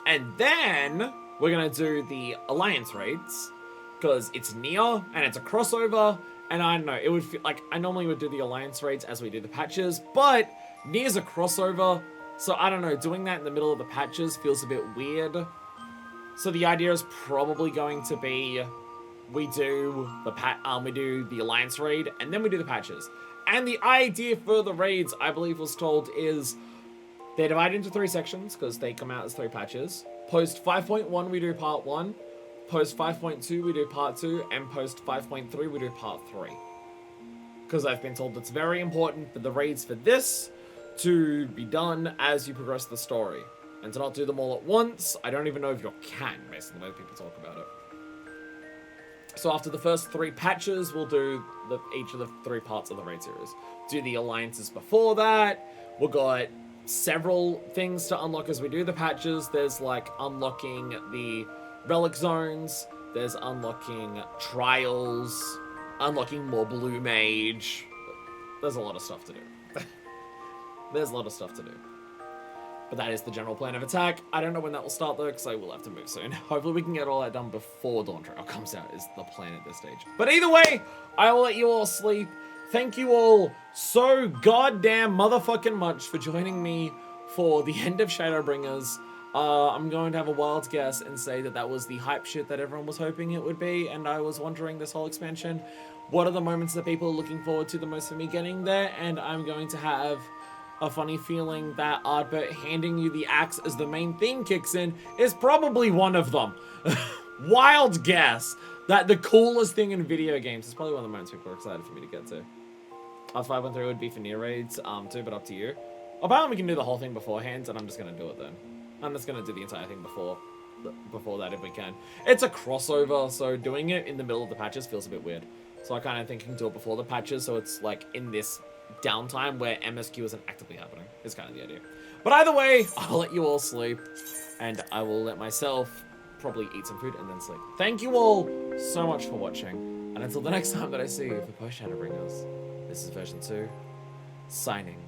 And then we're going to do the Alliance raids, because it's near and it's a crossover. And I don't know, it would feel like I normally would do the Alliance raids as we do the patches, but near's a crossover. So I don't know, doing that in the middle of the patches feels a bit weird. So the idea is probably going to be we do the Alliance raid and then we do the patches. And the idea for the raids, I believe was told, is they're divided into 3 sections because they come out as 3 patches. Post 5.1 we do part 1, post 5.2 we do part 2, and post 5.3 we do part 3. Because I've been told it's very important for the raids for this to be done as you progress the story. And to not do them all at once, I don't even know if you can, based on the way people talk about it. So after the first 3 patches, we'll do each of the 3 parts of the raid series. Do the alliances before that. We've got several things to unlock as we do the patches. There's like unlocking the relic zones. There's unlocking trials. Unlocking more blue mage. There's a lot of stuff to do. There's a lot of stuff to do. But that is the general plan of attack. I don't know when that will start though, because I will have to move soon. Hopefully we can get all that done before Dawn Trail comes out is the plan at this stage. But either way, I will let you all sleep. Thank you all so goddamn motherfucking much for joining me for the End of Shadowbringers. I'm going to have a wild guess and say that that was the hype shit that everyone was hoping it would be, and I was wondering this whole expansion, what are the moments that people are looking forward to the most for me getting there, and I'm going to have a funny feeling that Ardbert handing you the axe as the main theme kicks in is probably one of them. Wild guess that the coolest thing in video games is probably one of the moments people are excited for me to get to. 513 would be for near raids too, but up to you. Apparently we can do the whole thing beforehand, and I'm just going to do it then. I'm just going to do the entire thing before that if we can. It's a crossover, so doing it in the middle of the patches feels a bit weird. So I kind of think you can do it before the patches, so it's like in this downtime where MSQ isn't actively happening. Is kind of the idea. But either way, I'll let you all sleep, and I will let myself probably eat some food and then sleep. Thank you all so much for watching, and until the next time that I see you for Post Shadowbringers, this is version 2, signing